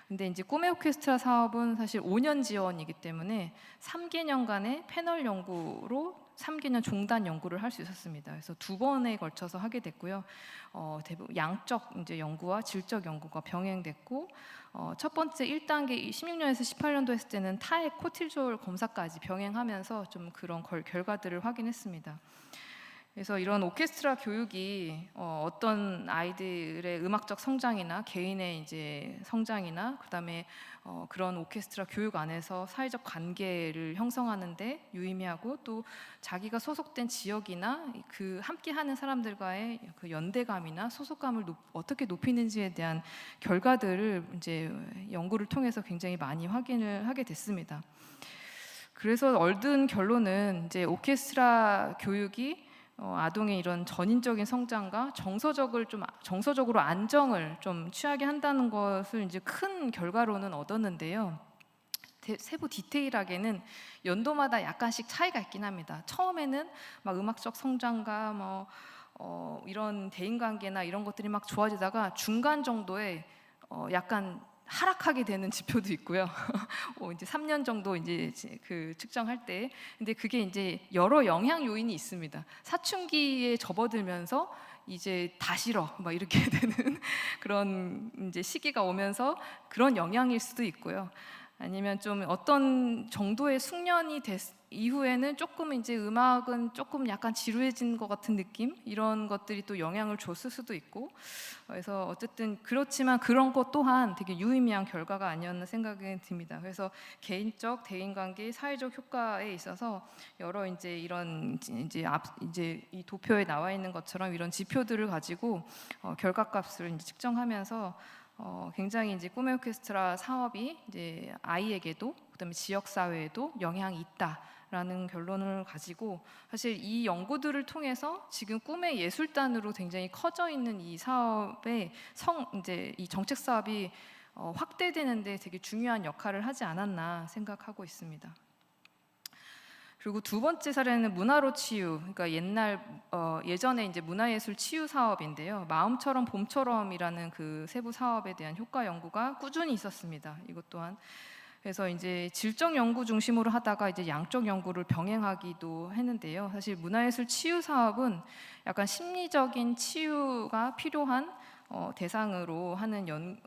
근데 이제 꿈의 오케스트라 사업은 사실 5년 지원이기 때문에 3개년간의 패널 연구로 3개년 종단 연구를 할 수 있었습니다. 그래서 2번에 걸쳐서 하게 됐고요. 대부분 양적 이제 연구와 질적 연구가 병행됐고, 첫 번째 1단계 16년에서 18년도 했을 때는 타액 코틸졸 검사까지 병행하면서 좀 그런 결과들을 확인했습니다. 그래서 이런 오케스트라 교육이 어떤 아이들의 음악적 성장이나 개인의 이제 성장이나 그다음에 그런 오케스트라 교육 안에서 사회적 관계를 형성하는데 유의미하고 또 자기가 소속된 지역이나 그 함께하는 사람들과의 그 연대감이나 소속감을 어떻게 높이는지에 대한 결과들을 이제 연구를 통해서 굉장히 많이 확인을 하게 됐습니다. 그래서 얻은 결론은 이제 오케스트라 교육이 아동의 이런 전인적인 성장과 정서적으로 안정을 좀 취하게 한다는 것을 이제 큰 결과로는 얻었는데요. 세부 디테일하게는 연도마다 약간씩 차이가 있긴 합니다. 처음에는 막 음악적 성장과 이런 대인관계나 이런 것들이 막 좋아지다가 중간 정도에 약간 하락하게 되는 지표도 있고요. 이제 3년 정도 이제 그 측정할 때, 근데 그게 이제 여러 영향 요인이 있습니다. 사춘기에 접어들면서 이제 다 싫어 막 이렇게 되는 그런 이제 시기가 오면서 그런 영향일 수도 있고요. 아니면 좀 어떤 정도의 숙련이 이후에는 조금 이제 음악은 조금 약간 지루해진 것 같은 느낌, 이런 것들이 또 영향을 줬을 수도 있고, 그래서 어쨌든 그렇지만 그런 것 또한 되게 유의미한 결과가 아니었나 생각이 듭니다. 그래서 개인적 대인관계, 사회적 효과에 있어서 여러 이제 이런 이제 이 도표에 나와 있는 것처럼 이런 지표들을 가지고 결과값을 이제 측정하면서 굉장히 이제 꿈의 오케스트라 사업이 이제 아이에게도 그다음에 지역 사회에도 영향이 있다라는 결론을 가지고, 사실 이 연구들을 통해서 지금 꿈의 예술단으로 굉장히 커져 있는 이 사업의 이제 이 정책 사업이 확대되는데 되게 중요한 역할을 하지 않았나 생각하고 있습니다. 그리고 두 번째 사례는 문화로 치유, 그러니까 예전에 이제 문화예술 치유 사업인데요. 마음처럼 봄처럼이라는 그 세부 사업에 대한 효과 연구가 꾸준히 있었습니다. 이것 또한. 그래서 이제 질적 연구 중심으로 하다가 이제 양적 연구를 병행하기도 했는데요. 사실 문화예술 치유 사업은 약간 심리적인 치유가 필요한 대상으로 하는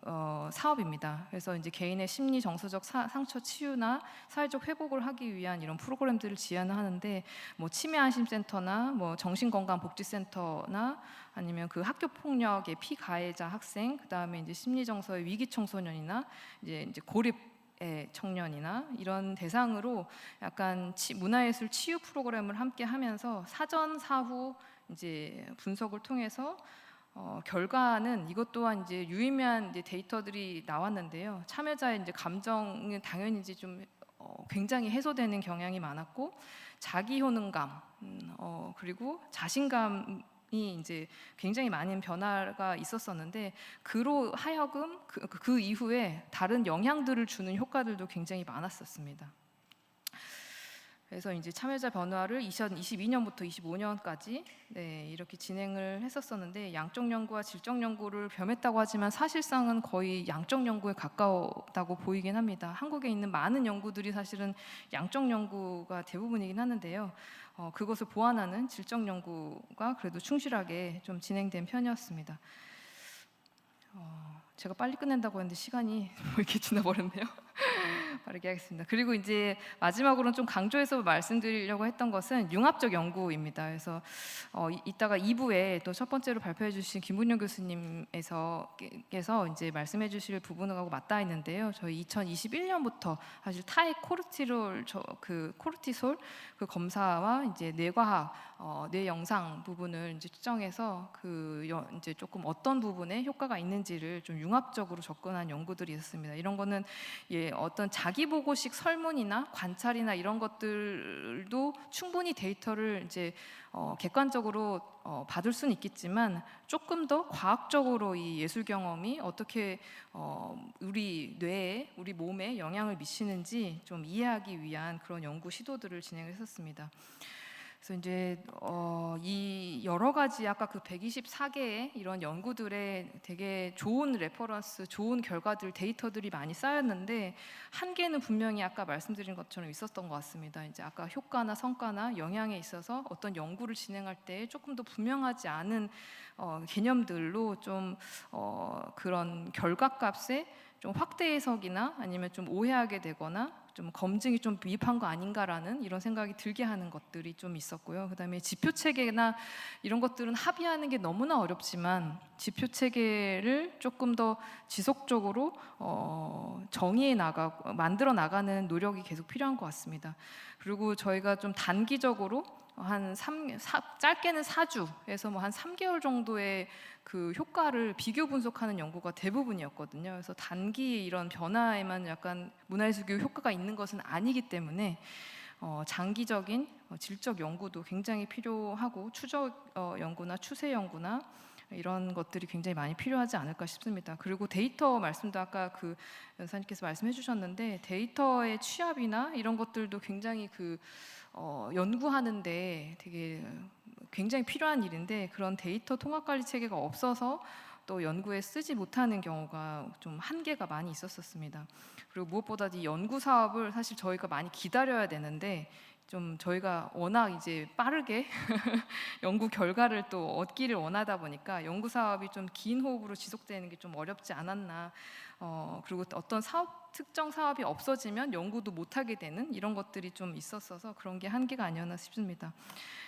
사업입니다. 그래서 이제 개인의 심리 정서적 상처 치유나 사회적 회복을 하기 위한 이런 프로그램들을 지원하는데, 치매 안심센터나 정신건강복지센터나 아니면 그 학교 폭력의 피가해자 학생, 그다음에 이제 심리 정서의 위기 청소년이나 이제 고립의 청년이나 이런 대상으로 약간 문화예술 치유 프로그램을 함께 하면서 사전 사후 이제 분석을 통해서 결과는 이것 또한 이제 유의미한 이제 데이터들이 나왔는데요. 참여자의 이제 감정은 당연히 이제 좀 굉장히 해소되는 경향이 많았고, 자기 효능감, 그리고 자신감이 이제 굉장히 많은 변화가 있었었는데, 그로 하여금 그 이후에 다른 영향들을 주는 효과들도 굉장히 많았었습니다. 그래서 이제 참여자 변화를 2022년부터 25년까지 이렇게 진행을 했었었는데, 양적 연구와 질적 연구를 겸했다고 하지만 사실상은 거의 양적 연구에 가까웠다고 보이긴 합니다. 한국에 있는 많은 연구들이 사실은 양적 연구가 대부분이긴 하는데요. 그것을 보완하는 질적 연구가 그래도 충실하게 좀 진행된 편이었습니다. 제가 빨리 끝낸다고 했는데 시간이 이렇게 지나버렸네요. 빠르게 하겠습니다. 그리고 이제 마지막으로는 좀 강조해서 말씀드리려고 했던 것은 융합적 연구입니다. 그래서 이따가 2부에 또 첫 번째로 발표해 주신 김문영 교수님께서 이제 말씀해 주실 부분하고 맞닿아 있는데요. 저희 2021년부터 사실 타액 코르티솔 그 검사와 이제 뇌과학, 뇌 영상 부분을 이제 측정해서 이제 조금 어떤 부분에 효과가 있는지를 좀 융합적으로 접근한 연구들이 있었습니다. 이런 거는 어떤 자기보고식 설문이나 관찰이나 이런 것들도 충분히 데이터를 이제 객관적으로 받을 수는 있겠지만, 조금 더 과학적으로 이 예술 경험이 어떻게 우리 뇌에, 우리 몸에 영향을 미치는지 좀 이해하기 위한 그런 연구 시도들을 진행했었습니다. 그래서 이제 이 여러 가지 아까 그 124개의 이런 연구들의 되게 좋은 레퍼런스, 좋은 결과들, 데이터들이 많이 쌓였는데, 한계는 분명히 아까 말씀드린 것처럼 있었던 것 같습니다. 이제 아까 효과나 성과나 영향에 있어서 어떤 연구를 진행할 때 조금 더 분명하지 않은 개념들로 좀 그런 결과값에 좀 확대 해석이나 아니면 좀 오해하게 되거나 좀 검증이 좀 미흡한 거 아닌가라는 이런 생각이 들게 하는 것들이 좀 있었고요. 그다음에 지표 체계나 이런 것들은 합의하는 게 너무나 어렵지만 지표 체계를 조금 더 지속적으로 만들어 나가는 노력이 계속 필요한 것 같습니다. 그리고 저희가 좀 단기적으로 짧게는 4주에서 뭐 한 3개월 정도의 그 효과를 비교 분석하는 연구가 대부분이었거든요. 그래서 단기 이런 변화에만 약간 문화예술교육 효과가 있는 것은 아니기 때문에 장기적인 질적 연구도 굉장히 필요하고 추적 연구나 추세 연구나 이런 것들이 굉장히 많이 필요하지 않을까 싶습니다. 그리고 데이터 말씀도 아까 그 연사님께서 말씀해 주셨는데 데이터의 취합이나 이런 것들도 굉장히 연구하는데 되게 굉장히 필요한 일인데 그런 데이터 통합 관리 체계가 없어서 또 연구에 쓰지 못하는 경우가 좀 한계가 많이 있었습니다. 그리고 무엇보다 이 연구 사업을 사실 저희가 많이 기다려야 되는데 좀 저희가 워낙 이제 빠르게 연구 결과를 또 얻기를 원하다 보니까 연구 사업이 좀 긴 호흡으로 지속되는 게 좀 어렵지 않았나. 그리고 어떤 특정 사업이 없어지면 연구도 못하게 되는 이런 것들이 좀 있었어서 그런 게 한계가 아니었나 싶습니다.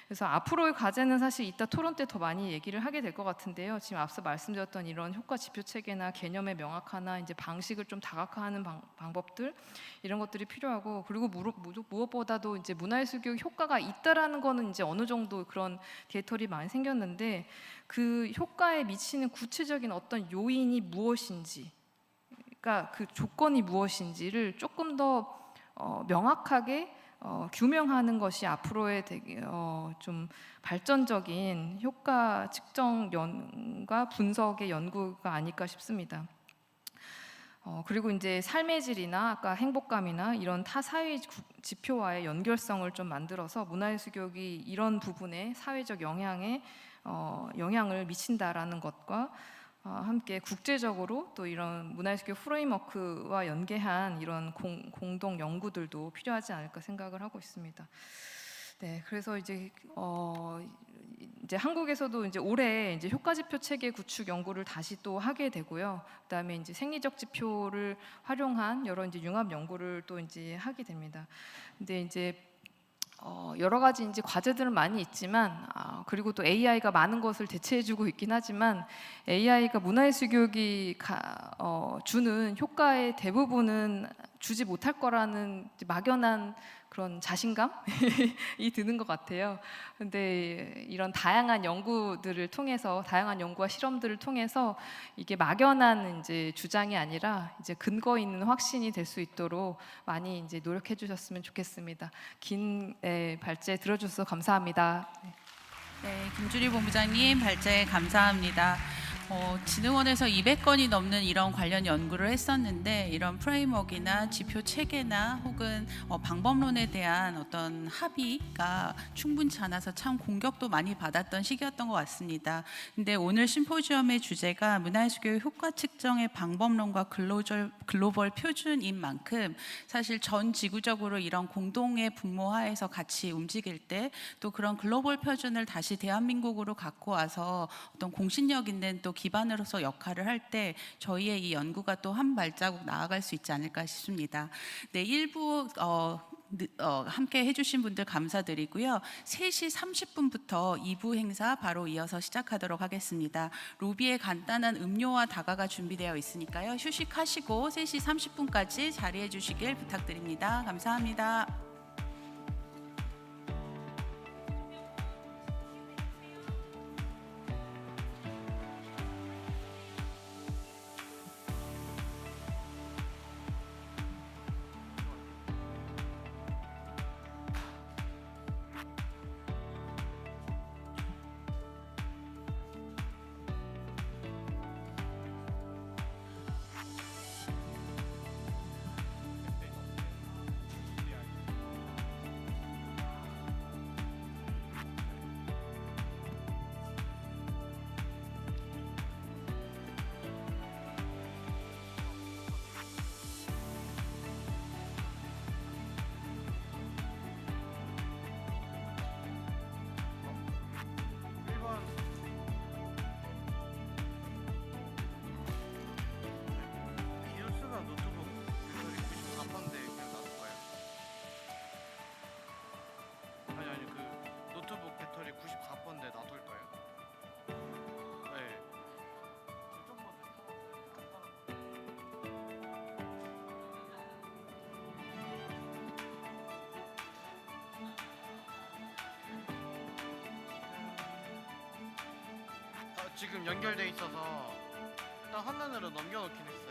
그래서 앞으로의 과제는 사실 이따 토론 때 더 많이 얘기를 하게 될 것 같은데요. 지금 앞서 말씀드렸던 이런 효과 지표 체계나 개념의 명확화나 이제 방식을 좀 다각화하는 방법들 이런 것들이 필요하고 그리고 무엇보다도 이제 문화예술교육 효과가 있다라는 거는 이제 어느 정도 그런 데이터들이 많이 생겼는데 그 효과에 미치는 구체적인 어떤 요인이 무엇인지 그러니까 그 조건이 무엇인지를 조금 더 명확하게 규명하는 것이 앞으로의 되게 좀 발전적인 효과 측정과 분석의 연구가 아닐까 싶습니다. 그리고 이제 삶의 질이나 아까 행복감이나 이런 타 사회 지표와의 연결성을 좀 만들어서 문화예술교육이 이런 부분에 사회적 영향을 미친다라는 것과 함께 국제적으로 또 이런 문화예술교육 프레임워크와 연계한 이런 공동 연구들도 필요하지 않을까 생각을 하고 있습니다. 네, 그래서 이제 한국에서도 이제 올해 이제 효과지표 체계 구축 연구를 다시 또 하게 되고요. 그다음에 이제 생리적 지표를 활용한 여러 이제 융합 연구를 또 이제 하게 됩니다. 근데 이제 여러 가지 이제 과제들은 많이 있지만 그리고 또 AI가 많은 것을 대체해주고 있긴 하지만 AI가 문화예술 교육이 주는 효과의 대부분은 주지 못할 거라는 막연한 그런 자신감이 드는 것 같아요. 근데 이런 다양한 연구들을 통해서 다양한 연구와 실험들을 통해서 이게 막연한 이제 주장이 아니라 이제 근거 있는 확신이 될 수 있도록 많이 이제 노력해 주셨으면 좋겠습니다. 긴 발제 들어주셔서 감사합니다. 네, 김주리 본부장님 발제 감사합니다. 진흥원에서 200건이 넘는 이런 관련 연구를 했었는데 이런 프레임워크나 지표 체계나 혹은 방법론에 대한 어떤 합의가 충분치 않아서 참 공격도 많이 받았던 시기였던 것 같습니다. 근데 오늘 심포지엄의 주제가 문화예술교육 효과측정의 방법론과 글로벌 표준인 만큼 사실 전 지구적으로 이런 공동의 분모하에서 같이 움직일 때 또 그런 글로벌 표준을 다시 대한민국으로 갖고 와서 어떤 공신력 있는 또 기반으로서 역할을 할 때 저희의 이 연구가 또 한 발자국 나아갈 수 있지 않을까 싶습니다. 네, 일부 함께 해주신 분들 감사드리고요. 3시 30분부터 2부 행사 바로 이어서 시작하도록 하겠습니다. 로비에 간단한 음료와 다가가 준비되어 있으니까요. 휴식하시고 3시 30분까지 자리해 주시길 부탁드립니다. 감사합니다. 지금 연결돼 있어서 딱 화면으로 넘겨놓긴 했어요.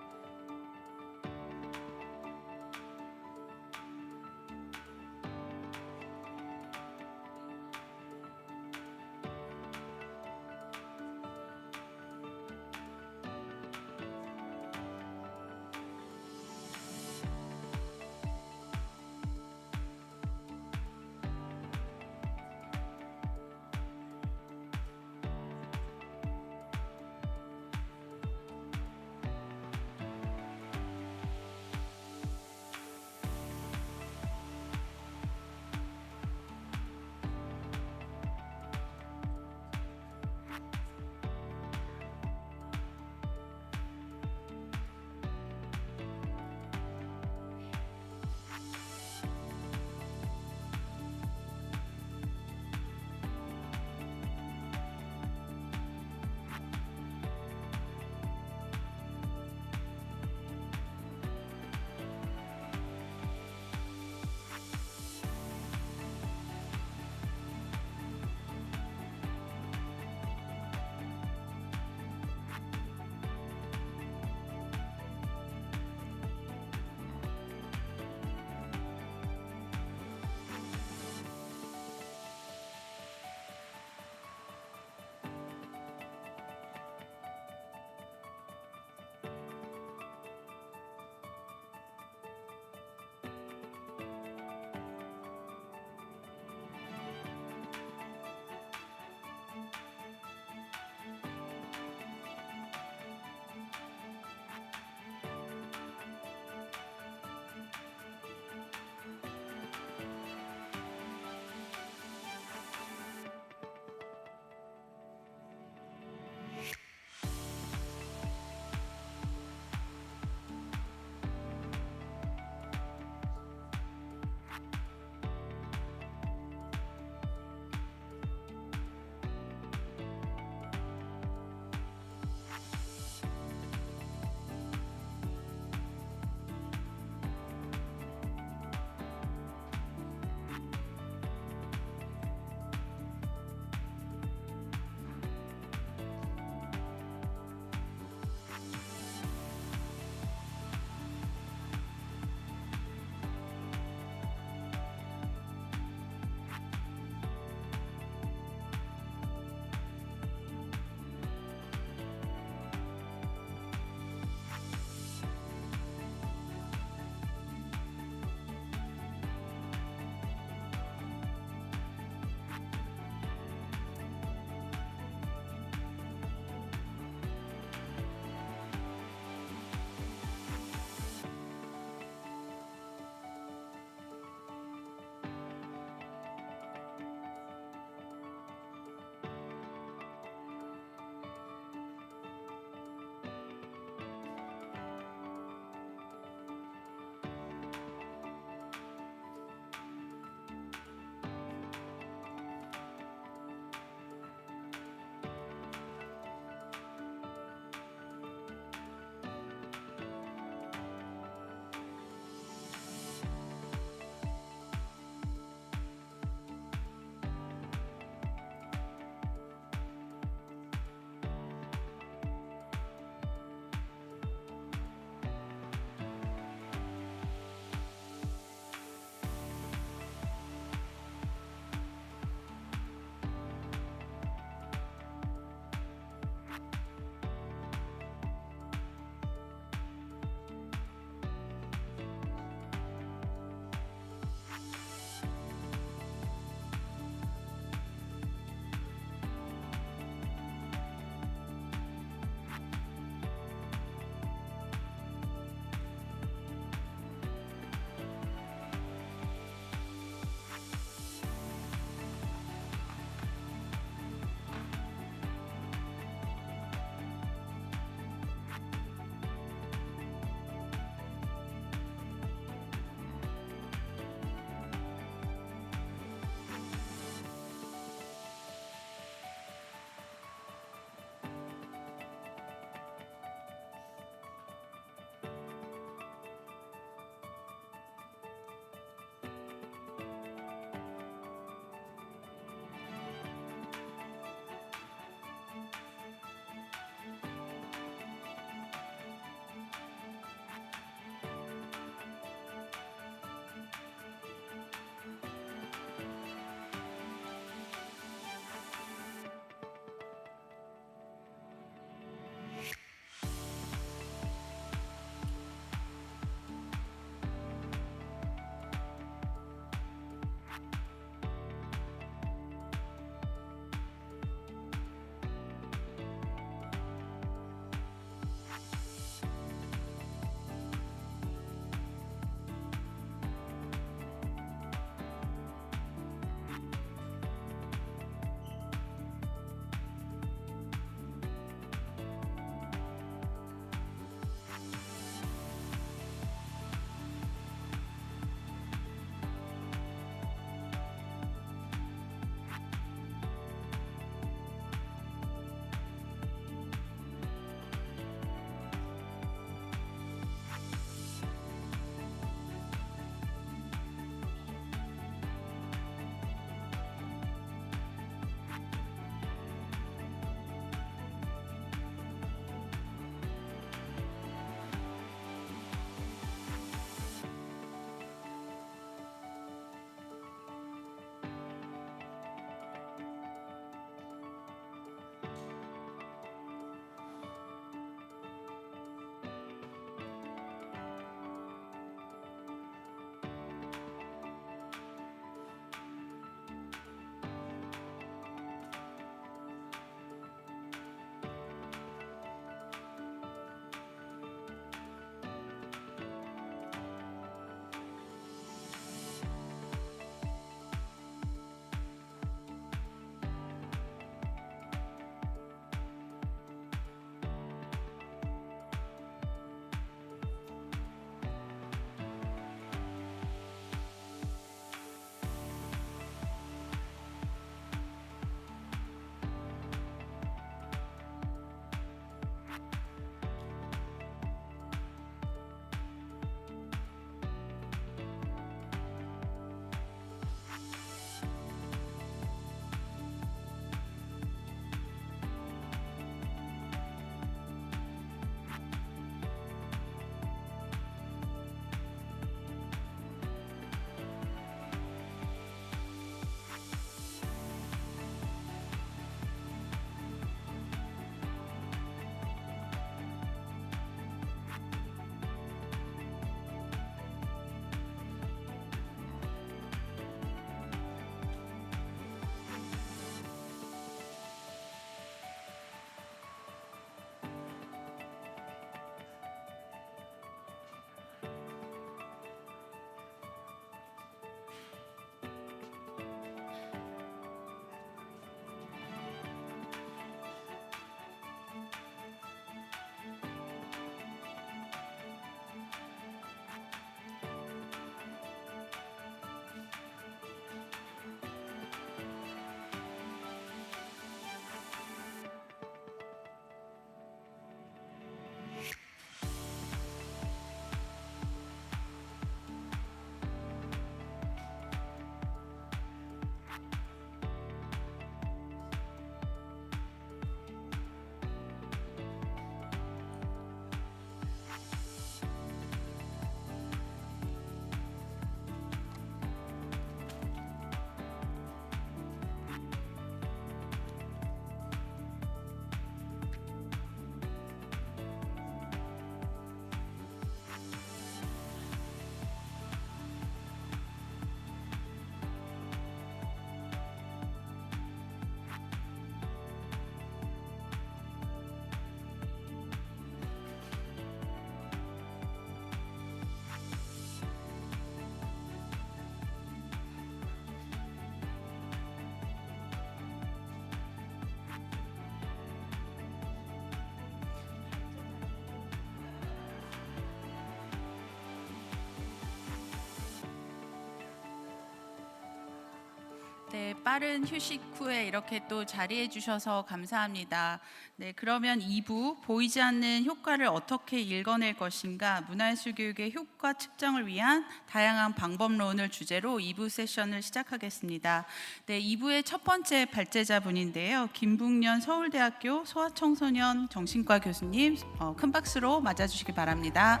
네, 빠른 휴식 후에 이렇게 또 자리해 주셔서 감사합니다. 네, 그러면 2부 보이지 않는 효과를 어떻게 읽어낼 것인가 문화예술교육의 효과 측정을 위한 다양한 방법론을 주제로 2부 세션을 시작하겠습니다. 네, 2부의 첫 번째 발제자분인데요. 김북년 서울대학교 소아청소년 정신과 교수님 큰 박수로 맞아주시기 바랍니다.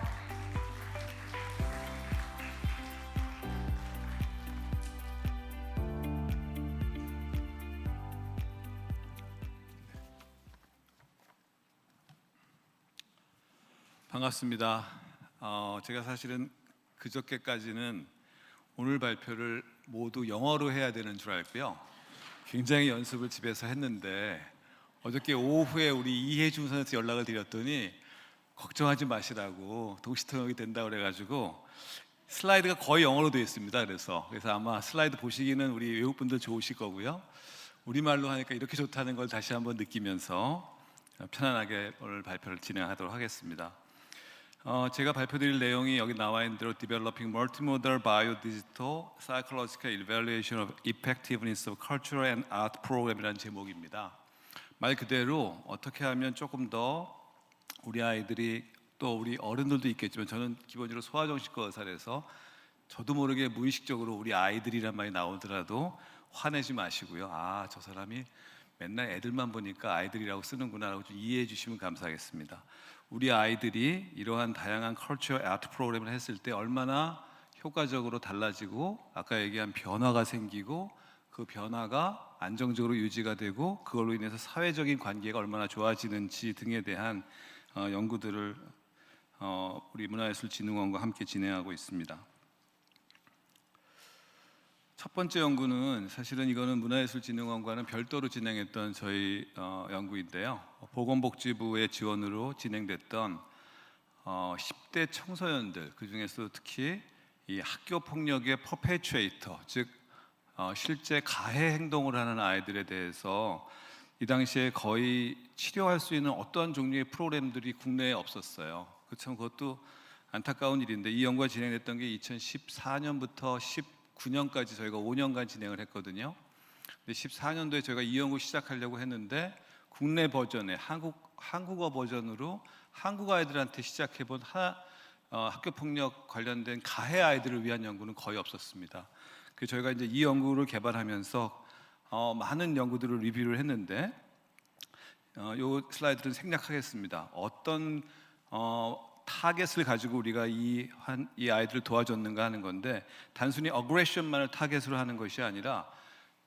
반갑습니다. 제가 사실은 그저께까지는 오늘 발표를 모두 영어로 해야 되는 줄 알고요. 굉장히 연습을 집에서 했는데 어저께 오후에 우리 이혜준 선생님한테 연락을 드렸더니 걱정하지 마시라고 동시통역이 된다고 그래가지고 슬라이드가 거의 영어로 되어 있습니다. 그래서 아마 슬라이드 보시기는 우리 외국분들 좋으실 거고요. 우리말로 하니까 이렇게 좋다는 걸 다시 한번 느끼면서 편안하게 오늘 발표를 진행하도록 하겠습니다. 제가 발표드릴 내용이 여기 나와 있는 대로 Developing Multimodal Biodigital Psychological Evaluation of Effectiveness of Cultural and Art Program이라는 제목입니다. 말 그대로 어떻게 하면 조금 더 우리 아이들이 또 우리 어른들도 있겠지만 저는 기본적으로 소아정신과 의사라서 저도 모르게 무의식적으로 우리 아이들이란 말이 나오더라도 화내지 마시고요. 아, 저 사람이 맨날 애들만 보니까 아이들이라고 쓰는구나 라고 좀 이해해 주시면 감사하겠습니다. 우리 아이들이 이러한 다양한 컬처 아트 프로그램을 했을 때 얼마나 효과적으로 달라지고 아까 얘기한 변화가 생기고 그 변화가 안정적으로 유지가 되고 그걸로 인해서 사회적인 관계가 얼마나 좋아지는지 등에 대한 연구들을 우리 문화예술진흥원과 함께 진행하고 있습니다. 첫 번째 연구는 사실은 이거는 문화예술진흥원과는 별도로 진행했던 저희 연구인데요. 보건복지부의 지원으로 진행됐던 10대 청소년들, 그중에서도 특히 이 학교 폭력의 퍼페추에이터, 즉 실제 가해 행동을 하는 아이들에 대해서 이 당시에 거의 치료할 수 있는 어떤 종류의 프로그램들이 국내에 없었어요. 참 그것도 안타까운 일인데 이 연구가 진행됐던 게 2014년부터 19년까지 저희가 5년간 진행을 했거든요. 근데 14년도에 저희가 이 연구 시작하려고 했는데 국내 버전의 한국어 버전으로 한국 아이들한테 시작해본 학교 폭력 관련된 가해 아이들을 위한 연구는 거의 없었습니다. 그래서 저희가 이제 이 연구를 개발하면서 많은 연구들을 리뷰를 했는데 이 슬라이드는 생략하겠습니다. 어떤 타겟을 가지고 우리가 이 아이들을 도와줬는가 하는 건데 단순히 어그레션만을 타겟으로 하는 것이 아니라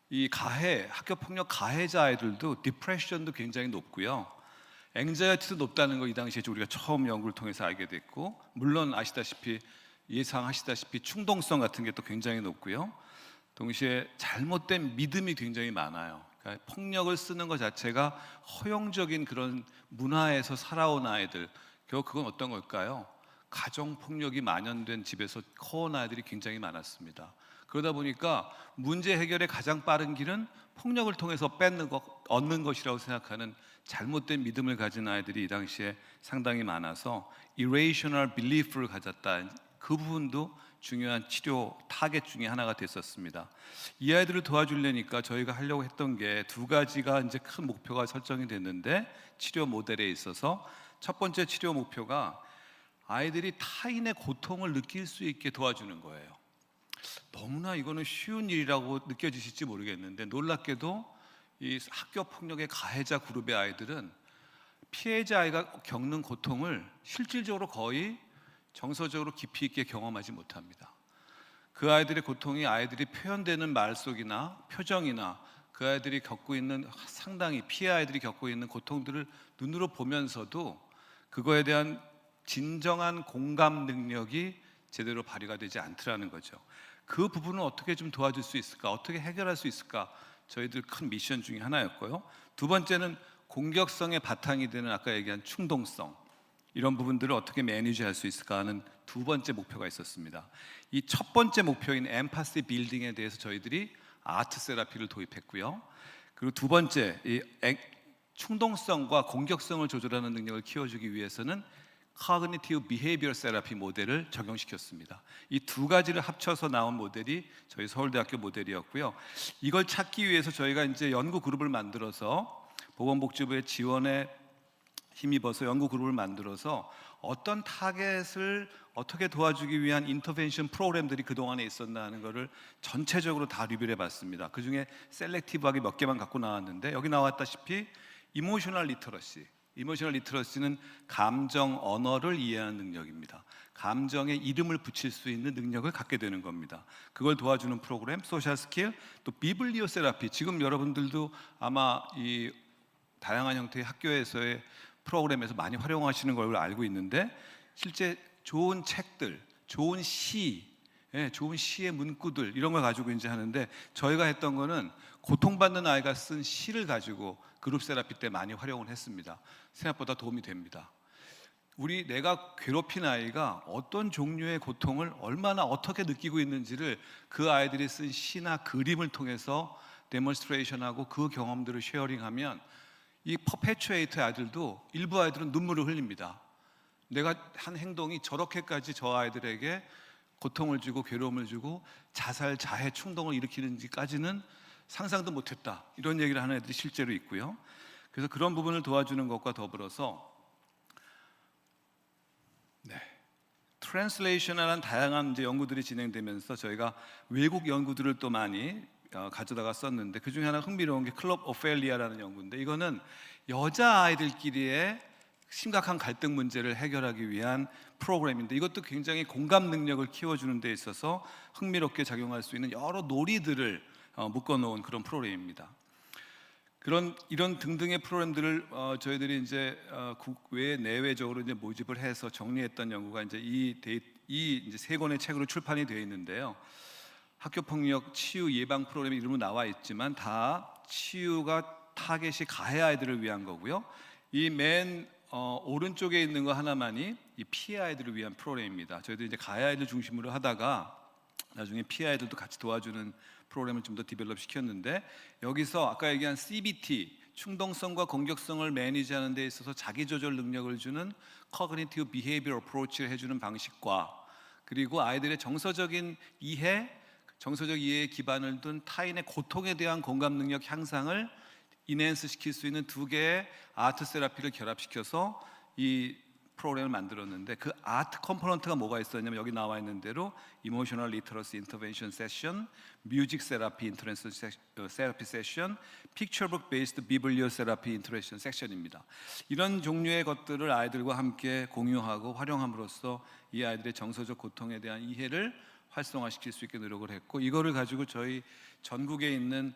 이 학교 폭력 가해자 아이들도 디프레션도 굉장히 높고요. 앵자이티도 높다는 거 이 당시에 우리가 처음 연구를 통해서 알게 됐고 물론 예상하시다시피 충동성 같은 게 또 굉장히 높고요. 동시에 잘못된 믿음이 굉장히 많아요. 그러니까 폭력을 쓰는 것 자체가 허용적인 그런 문화에서 살아온 아이들, 결국 그건 어떤 걸까요? 가정폭력이 만연된 집에서 커온 아이들이 굉장히 많았습니다. 그러다 보니까 문제 해결의 가장 빠른 길은 폭력을 통해서 얻는 것이라고 생각하는 잘못된 믿음을 가진 아이들이 이 당시에 상당히 많아서 irrational belief를 가졌다. 그 부분도 중요한 치료 타겟 중에 하나가 됐었습니다. 이 아이들을 도와주려니까 저희가 하려고 했던 게 두 가지가 이제 큰 목표가 설정이 됐는데 치료 모델에 있어서 첫 번째 치료 목표가 아이들이 타인의 고통을 느낄 수 있게 도와주는 거예요. 너무나 이거는 쉬운 일이라고 느껴지실지 모르겠는데 놀랍게도 이 학교 폭력의 가해자 그룹의 아이들은 피해자 아이가 겪는 고통을 실질적으로 거의 정서적으로 깊이 있게 경험하지 못합니다. 그 아이들의 고통이 아이들이 표현되는 말 속이나 표정이나 그 아이들이 겪고 있는 상당히 피해 아이들이 겪고 있는 고통들을 눈으로 보면서도 그거에 대한 진정한 공감 능력이 제대로 발휘가 되지 않더라는 거죠. 그 부분을 어떻게 좀 도와줄 수 있을까? 어떻게 해결할 수 있을까? 저희들 큰 미션 중에 하나였고요. 두 번째는 공격성의 바탕이 되는 아까 얘기한 충동성, 이런 부분들을 어떻게 매니지할 수 있을까 하는 두 번째 목표가 있었습니다. 이 첫 번째 목표인 엠파시 빌딩에 대해서 저희들이 아트 세라피를 도입했고요. 그리고 두 번째, 이 충동성과 공격성을 조절하는 능력을 키워주기 위해서는 Cognitive Behavioral Therapy 모델을 적용시켰습니다. 이 두 가지를 합쳐서 나온 모델이 저희 서울대학교 모델이었고요. 이걸 찾기 위해서 저희가 이제 연구 그룹을 만들어서 보건복지부의 지원에 힘입어서 연구 그룹을 만들어서 어떤 타겟을 어떻게 도와주기 위한 인터벤션 프로그램들이 그동안에 있었나 하는 거를 전체적으로 다 리뷰를 해봤습니다. 그중에 셀렉티브하게 몇 개만 갖고 나왔는데 여기 나왔다시피 이모셔널 리터러시. 이모셔널 리터러시는 감정 언어를 이해하는 능력입니다. 감정에 이름을 붙일 수 있는 능력을 갖게 되는 겁니다. 그걸 도와주는 프로그램, 소셜 스킬, 또 비블리오 세라피. 지금 여러분들도 아마 이 다양한 형태의 학교에서의 프로그램에서 많이 활용하시는 걸 알고 있는데 실제 좋은 책들, 좋은 시, 좋은 시의 문구들 이런 걸 가지고 이제 하는데 저희가 했던 거는 고통받는 아이가 쓴 시를 가지고 그룹 세라피 때 많이 활용을 했습니다. 생각보다 도움이 됩니다. 내가 괴롭힌 아이가 어떤 종류의 고통을 얼마나 어떻게 느끼고 있는지를 그 아이들이 쓴 시나 그림을 통해서 데몬스트레이션하고 그 경험들을 쉐어링하면 이 퍼페추에이터 아이들도 일부 아이들은 눈물을 흘립니다. 내가 한 행동이 저렇게까지 저 아이들에게 고통을 주고 괴로움을 주고 자살, 자해 충동을 일으키는지까지는 상상도 못했다. 이런 얘기를 하는 애들이 실제로 있고요. 그래서 그런 부분을 도와주는 것과 더불어서 트랜슬레이션이라는 다양한 이제 연구들이 진행되면서 저희가 외국 연구들을 또 많이 가져다가 썼는데 그 중에 하나 흥미로운 게 클럽 오펠리아라는 연구인데 이거는 여자 아이들끼리의 심각한 갈등 문제를 해결하기 위한 프로그램인데 이것도 굉장히 공감 능력을 키워주는 데 있어서 흥미롭게 작용할 수 있는 여러 놀이들을 묶어놓은 그런 프로그램입니다. 이런 등등의 프로그램들을 저희들이 이제 국외 내외적으로 이제 모집을 해서 정리했던 연구가 이제 이제 세 권의 책으로 출판이 되어 있는데요. 학교폭력 치유 예방 프로그램 이름은 나와 있지만 다 치유가 타겟이 가해 아이들을 위한 거고요. 이 맨 오른쪽에 있는 거 하나만이 이 피해 아이들을 위한 프로그램입니다. 저희들이 이제 가해 아이들 중심으로 하다가 나중에 피해 아이들도 같이 도와주는 프로그램을 좀 더 디벨롭 시켰는데 여기서 아까 얘기한 CBT 충동성과 공격성을 매니지하는 데 있어서 자기조절 능력을 주는 Cognitive Behavioral Approach를 해주는 방식과 그리고 아이들의 정서적 이해에 기반을 둔 타인의 고통에 대한 공감 능력 향상을 인핸스 시킬 수 있는 두 개의 아트 세라피를 결합시켜서 이 프로그램을 만들었는데 그 아트 컴포넌트가 뭐가 있었냐면 여기 나와 있는 대로 이모셔널 리터러시 인터벤션 세션, 뮤직 세라피 인터벤션 세라피 세션, 픽처북 베이스드 비블리오 세라피 인터벤션 섹션입니다. 이런 종류의 것들을 아이들과 함께 공유하고 활용함으로써 이 아이들의 정서적 고통에 대한 이해를 활성화시킬 수 있게 노력을 했고 이거를 가지고 저희 전국에 있는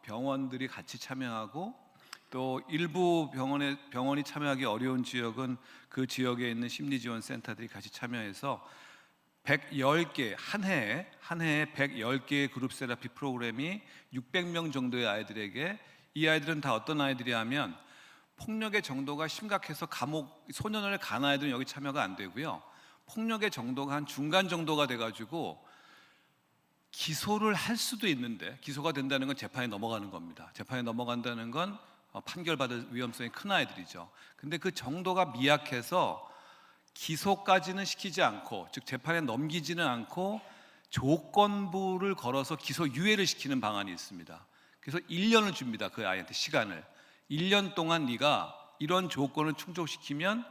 병원들이 같이 참여하고 또 일부 병원이 참여하기 어려운 지역은 그 지역에 있는 심리지원센터들이 같이 참여해서 110개 한 해에 110개의 그룹 세라피 프로그램이 600명 정도의 아이들에게 이 아이들은 다 어떤 아이들이 하면 폭력의 정도가 심각해서 소년원에 간 아이들은 여기 참여가 안 되고요. 폭력의 정도가 한 중간 정도가 돼가지고 기소를 할 수도 있는데 기소가 된다는 건 재판에 넘어가는 겁니다. 재판에 넘어간다는 건 판결받을 위험성이 큰 아이들이죠. 근데 그 정도가 미약해서 기소까지는 시키지 않고 즉 재판에 넘기지는 않고 조건부를 걸어서 기소 유예를 시키는 방안이 있습니다. 그래서 1년을 줍니다. 그 아이한테 시간을 1년 동안 네가 이런 조건을 충족시키면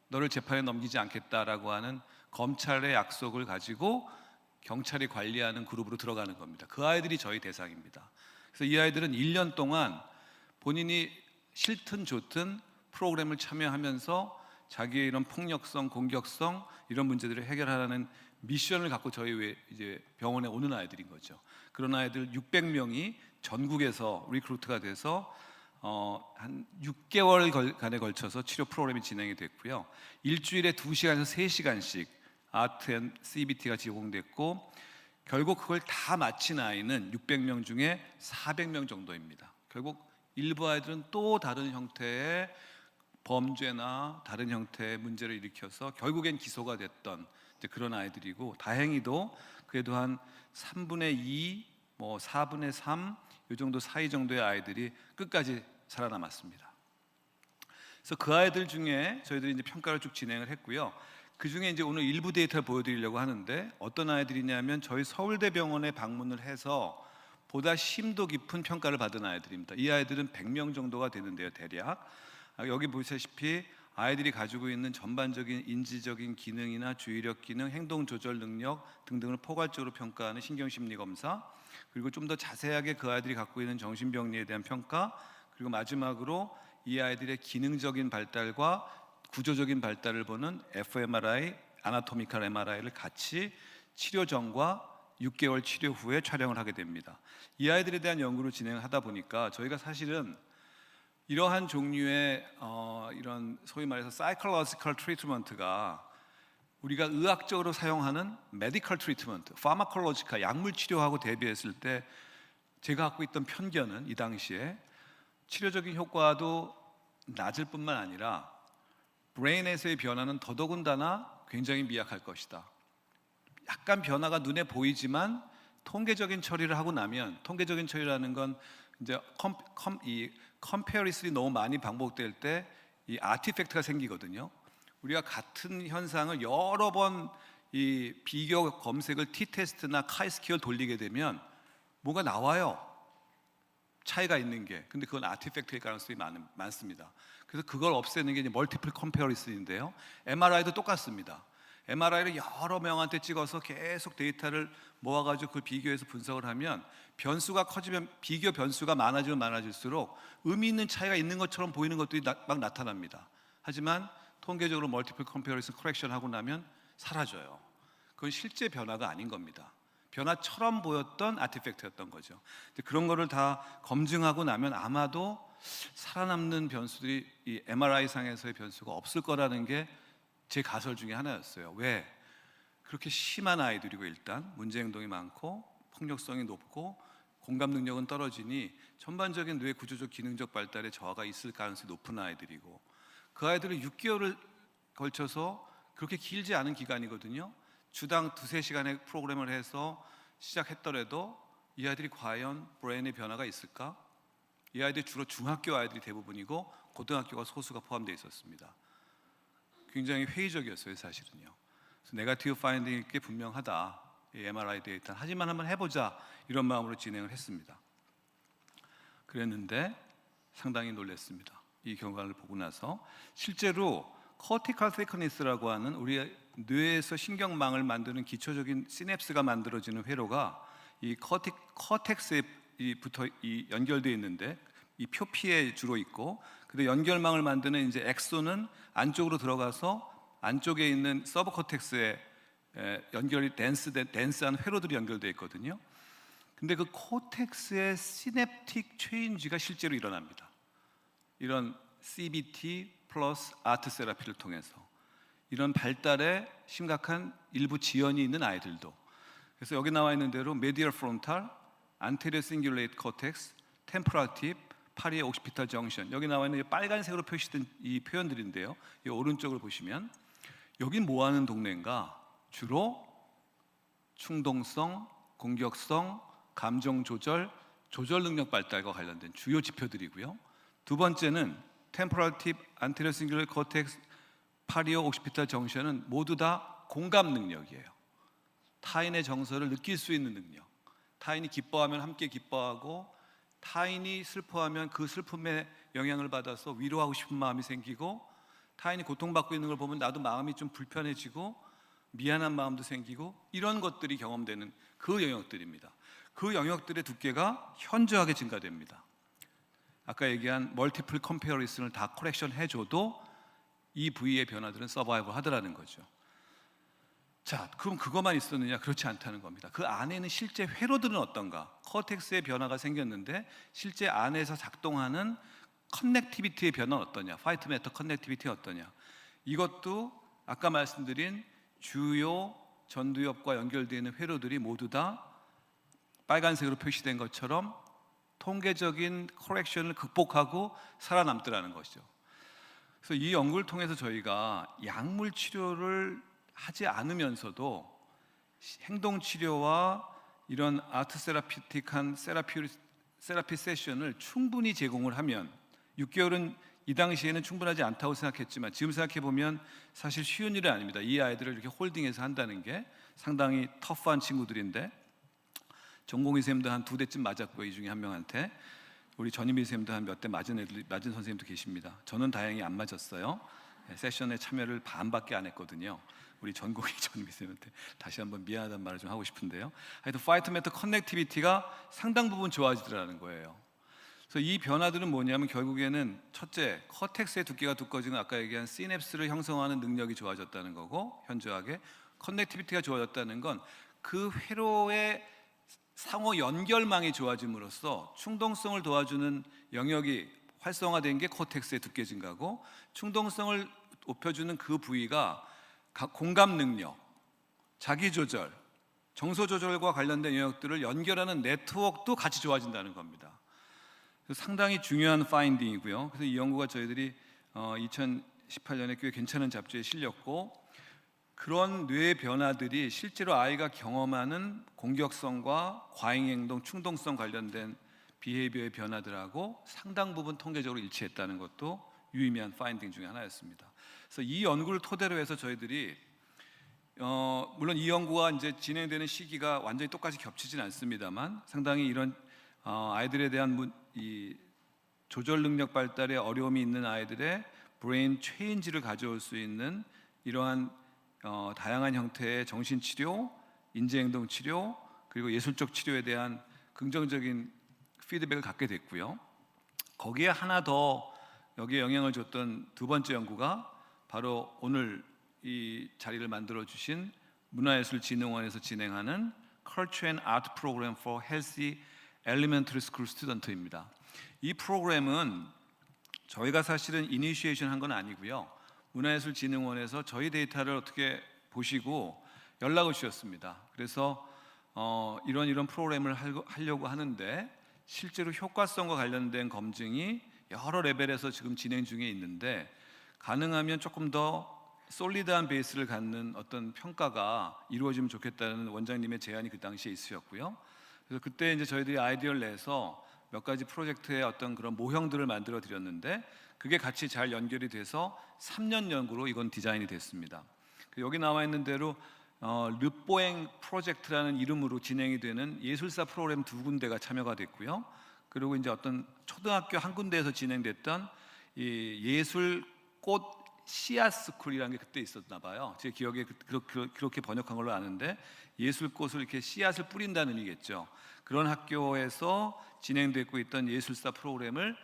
너를 재판에 넘기지 않겠다라고 하는 검찰의 약속을 가지고 경찰이 관리하는 그룹으로 들어가는 겁니다. 그 아이들이 저희 대상입니다. 그래서 이 아이들은 1년 동안 본인이 싫든 좋든 프로그램을 참여하면서 자기의 이런 폭력성, 공격성 이런 문제들을 해결하라는 미션을 갖고 저희 이제 병원에 오는 아이들인 거죠. 그런 아이들 600명이 전국에서 리크루트가 돼서 한 6개월간에 걸쳐서 치료 프로그램이 진행이 됐고요. 일주일에 2시간에서 3시간씩 아트 앤 CBT가 제공됐고 결국 그걸 다 마친 아이는 600명 중에 400명 정도입니다. 결국 일부 아이들은 또 다른 형태의 범죄나 다른 형태의 문제를 일으켜서 결국엔 기소가 됐던 그런 아이들이고 다행히도 그래도 한 3분의 2, 4분의 3 이 정도 사이 정도의 아이들이 끝까지 살아남았습니다. 그래서 그 아이들 중에 저희들이 이제 평가를 쭉 진행을 했고요. 그 중에 이제 오늘 일부 데이터를 보여드리려고 하는데 어떤 아이들이냐면 저희 서울대병원에 방문을 해서 보다 심도 깊은 평가를 받은 아이들입니다. 이 아이들은 100명 정도가 되는데요, 대략. 여기 보시다시피 아이들이 가지고 있는 전반적인 인지적인 기능이나 주의력 기능, 행동 조절 능력 등등을 포괄적으로 평가하는 신경심리 검사, 그리고 좀 더 자세하게 그 아이들이 갖고 있는 정신병리에 대한 평가, 그리고 마지막으로 이 아이들의 기능적인 발달과 구조적인 발달을 보는 fMRI, 아나토미컬 MRI를 같이 치료 전과 6개월 치료 후에 촬영을 하게 됩니다. 이 아이들에 대한 연구를 진행하다 보니까 저희가 사실은 이러한 종류의 이런 소위 말해서 psychological treatment가 우리가 의학적으로 사용하는 medical treatment, pharmacological 약물 치료하고 대비했을 때 제가 갖고 있던 편견은 이 당시에 치료적인 효과도 낮을 뿐만 아니라 브레인에서의 변화는 더더군다나 굉장히 미약할 것이다. 약간 변화가 눈에 보이지만 통계적인 처리를 하고 나면, 통계적인 처리라는 건 이제 이 컴페어리슨이 너무 많이 반복될 때 이 아티팩트가 생기거든요. 우리가 같은 현상을 여러 번 이 비교 검색을 t-테스트나 카이스키어를 돌리게 되면 뭐가 나와요. 차이가 있는 게. 근데 그건 아티팩트일 가능성이 많습니다. 그래서 그걸 없애는 게 이제 멀티플 컴페어리슨인데요. MRI도 똑같습니다. MRI를 여러 명한테 찍어서 계속 데이터를 모아가지고 그걸 비교해서 분석을 하면 변수가 커지면 비교 변수가 많아지면 많아질수록 의미 있는 차이가 있는 것처럼 보이는 것들이 막 나타납니다. 하지만 통계적으로 멀티플 컴페어리슨 커렉션 하고 나면 사라져요. 그건 실제 변화가 아닌 겁니다. 변화처럼 보였던 아티팩트였던 거죠. 그런 거를 다 검증하고 나면 아마도 살아남는 변수들이 이 MRI 상에서의 변수가 없을 거라는 게 제 가설 중에 하나였어요. 왜? 그렇게 심한 아이들이고 일단 문제 행동이 많고 폭력성이 높고 공감 능력은 떨어지니 전반적인 뇌 구조적 기능적 발달에 저하가 있을 가능성이 높은 아이들이고 그 아이들을 6개월을 걸쳐서 그렇게 길지 않은 기간이거든요. 주당 2-3시간의 프로그램을 해서 시작했더라도 이 아이들이 과연 브레인의 변화가 있을까? 이 아이들이 주로 중학교 아이들이 대부분이고 고등학교가 소수가 포함되어 있었습니다. 굉장히 회의적이었어요, 사실은요. 그래서 네거티브 파인딩이 꽤 분명하다. 이 MRI 데이터 하지만 한번 해보자 이런 마음으로 진행을 했습니다. 그랬는데 상당히 놀랐습니다. 이 결과를 보고 나서 실제로 코티컬 thickness라고 하는 우리 뇌에서 신경망을 만드는 기초적인 시냅스가 만들어지는 회로가 이 코텍스에 붙어 연결되어 있는데 이 표피에 주로 있고, 근데 연결망을 만드는 이제 엑소는 안쪽으로 들어가서 안쪽에 있는 서브코텍스에 연결이 덴스한 회로들이 연결되어 있거든요. 근데 그 코텍스의 시냅틱 체인지가 실제로 일어납니다. 이런 CBT 플러스 아트 세라피를 통해서 이런 발달에 심각한 일부 지연이 있는 아이들도. 그래서 여기 나와 있는 대로 메디얼 프론탈, 안테리어 싱귤레이트 코텍스, 템포럴 팁, 파리의 옥시피탈 정션, 여기 나와 있는 빨간색으로 표시된 이 표현들인데요. 이 오른쪽을 보시면 여긴 뭐 하는 동네인가? 주로 충동성, 공격성, 감정 조절, 조절 능력 발달과 관련된 주요 지표들이고요. 두 번째는 템포럴 팁, 안테리어 싱귤레이트 코텍스, 파리오 옥시피탈 정션은 모두 다 공감 능력이에요. 타인의 정서를 느낄 수 있는 능력. 타인이 기뻐하면 함께 기뻐하고 타인이 슬퍼하면 그 슬픔에 영향을 받아서 위로하고 싶은 마음이 생기고 타인이 고통받고 있는 걸 보면 나도 마음이 좀 불편해지고 미안한 마음도 생기고 이런 것들이 경험되는 그 영역들입니다. 그 영역들의 두께가 현저하게 증가됩니다. 아까 얘기한 멀티플 컴페어리슨을 다 커렉션 해줘도 이 부위의 변화들은 서바이벌 하더라는 거죠. 자, 그럼 그것만 있었느냐? 그렇지 않다는 겁니다. 그 안에는 실제 회로들은 어떤가? 코텍스의 변화가 생겼는데 실제 안에서 작동하는 커넥티비티의 변화는 어떠냐? 화이트 매터 커넥티비티가 어떠냐? 이것도 아까 말씀드린 주요 전두엽과 연결되어 있는 회로들이 모두 다 빨간색으로 표시된 것처럼 통계적인 커렉션을 극복하고 살아남더라는 것이죠. 그래서 이 연구를 통해서 저희가 약물 치료를 하지 않으면서도 행동 치료와 이런 아트 세라피틱한 세라피 세션을 충분히 제공을 하면 6개월은 이 당시에는 충분하지 않다고 생각했지만 지금 생각해 보면 사실 쉬운 일은 아닙니다. 이 아이들을 이렇게 홀딩해서 한다는 게 상당히 터프한 친구들인데, 전공의 쌤도 한 2대쯤 맞았고요. 이 중에 한 명한테. 우리 전임희 쌤도 한 몇 대 맞은 선생님도 계십니다. 저는 다행히 안 맞았어요. 세션에 참여를 반밖에 안 했거든요. 우리 전공의 전임희 쌤한테 다시 한번 미안하다는 말을 좀 하고 싶은데요. 하여튼 파이터 메터 커넥티비티가 상당 부분 좋아지더라는 거예요. 그래서 이 변화들은 뭐냐면 결국에는 첫째, 커텍스의 두께가 두꺼지는 아까 얘기한 시냅스를 형성하는 능력이 좋아졌다는 거고, 현저하게 커넥티비티가 좋아졌다는 건 그 회로의 상호 연결망이 좋아짐으로써 충동성을 도와주는 영역이 활성화된 게 코텍스의 두께 증가고, 충동성을 높여주는 그 부위가 공감 능력, 자기 조절, 정서 조절과 관련된 영역들을 연결하는 네트워크도 같이 좋아진다는 겁니다. 상당히 중요한 파인딩이고요. 그래서 이 연구가 저희들이 2018년에 꽤 괜찮은 잡지에 실렸고, 그런 뇌의 변화들이 실제로 아이가 경험하는 공격성과 과잉행동, 충동성 관련된 비헤이비어의 변화들하고 상당 부분 통계적으로 일치했다는 것도 유의미한 파인딩 중에 하나였습니다. 그래서 이 연구를 토대로 해서 저희들이 물론 이 연구가 이제 진행되는 시기가 완전히 똑같이 겹치진 않습니다만, 상당히 이런 아이들에 대한 이 조절 능력 발달에 어려움이 있는 아이들의 브레인 체인지를 가져올 수 있는 이러한 다양한 형태의 정신치료, 인지행동치료, 그리고 예술적 치료에 대한 긍정적인 피드백을 갖게 됐고요. 거기에 하나 더 여기에 영향을 줬던 두 번째 연구가 바로 오늘 이 자리를 만들어 주신 문화예술진흥원에서 진행하는 Culture and Art Program for Healthy Elementary School Student입니다. 이 프로그램은 저희가 사실은 이니시에이션 한 건 아니고요. 문화예술진흥원에서 저희 데이터를 어떻게 보시고 연락을 주셨습니다. 그래서 이런 프로그램을 하려고 하는데 실제로 효과성과 관련된 검증이 여러 레벨에서 지금 진행 중에 있는데, 가능하면 조금 더 솔리드한 베이스를 갖는 어떤 평가가 이루어지면 좋겠다는 원장님의 제안이 그 당시에 있으셨고요. 그래서 그때 이제 저희들이 아이디어를 내서 몇 가지 프로젝트의 어떤 그런 모형들을 만들어 드렸는데, 그게 같이 잘 연결이 돼서 3년 연구로 이건 디자인이 됐습니다. 여기 나와 있는 대로 르뽀행 프로젝트라는 이름으로 진행이 되는 예술사 프로그램 2군데가 참여가 됐고요. 그리고 이제 어떤 초등학교 한 군데에서 진행됐던 이 예술 꽃 씨앗 스쿨이라는 게 그때 있었나 봐요. 제 기억에 그렇게 번역한 걸로 아는데, 예술꽃을 이렇게 씨앗을 뿌린다는 의미겠죠. 그런 학교에서 진행되고 있던 예술사 프로그램을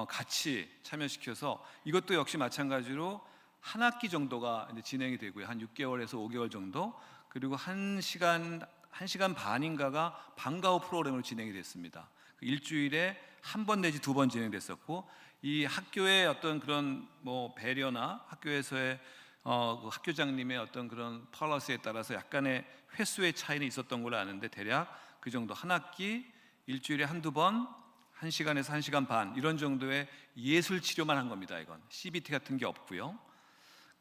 같이 참여시켜서, 이것도 역시 마찬가지로 한 학기 정도가 이제 진행이 되고요. 한 6개월에서 5개월 정도. 그리고 1시간 반인가가 방과 후 프로그램으로 진행이 됐습니다. 일주일에 한 번 내지 2번 진행됐었고, 이 학교의 어떤 그런 뭐 배려나 학교에서의 그 학교장님의 어떤 그런 폴리시에 따라서 약간의 횟수의 차이는 있었던 걸로 아는데, 대략 그 정도 한 학기 일주일에 한두 번 1시간에서 1시간 반 이런 정도의 예술 치료만 한 겁니다. 이건 CBT 같은 게 없고요.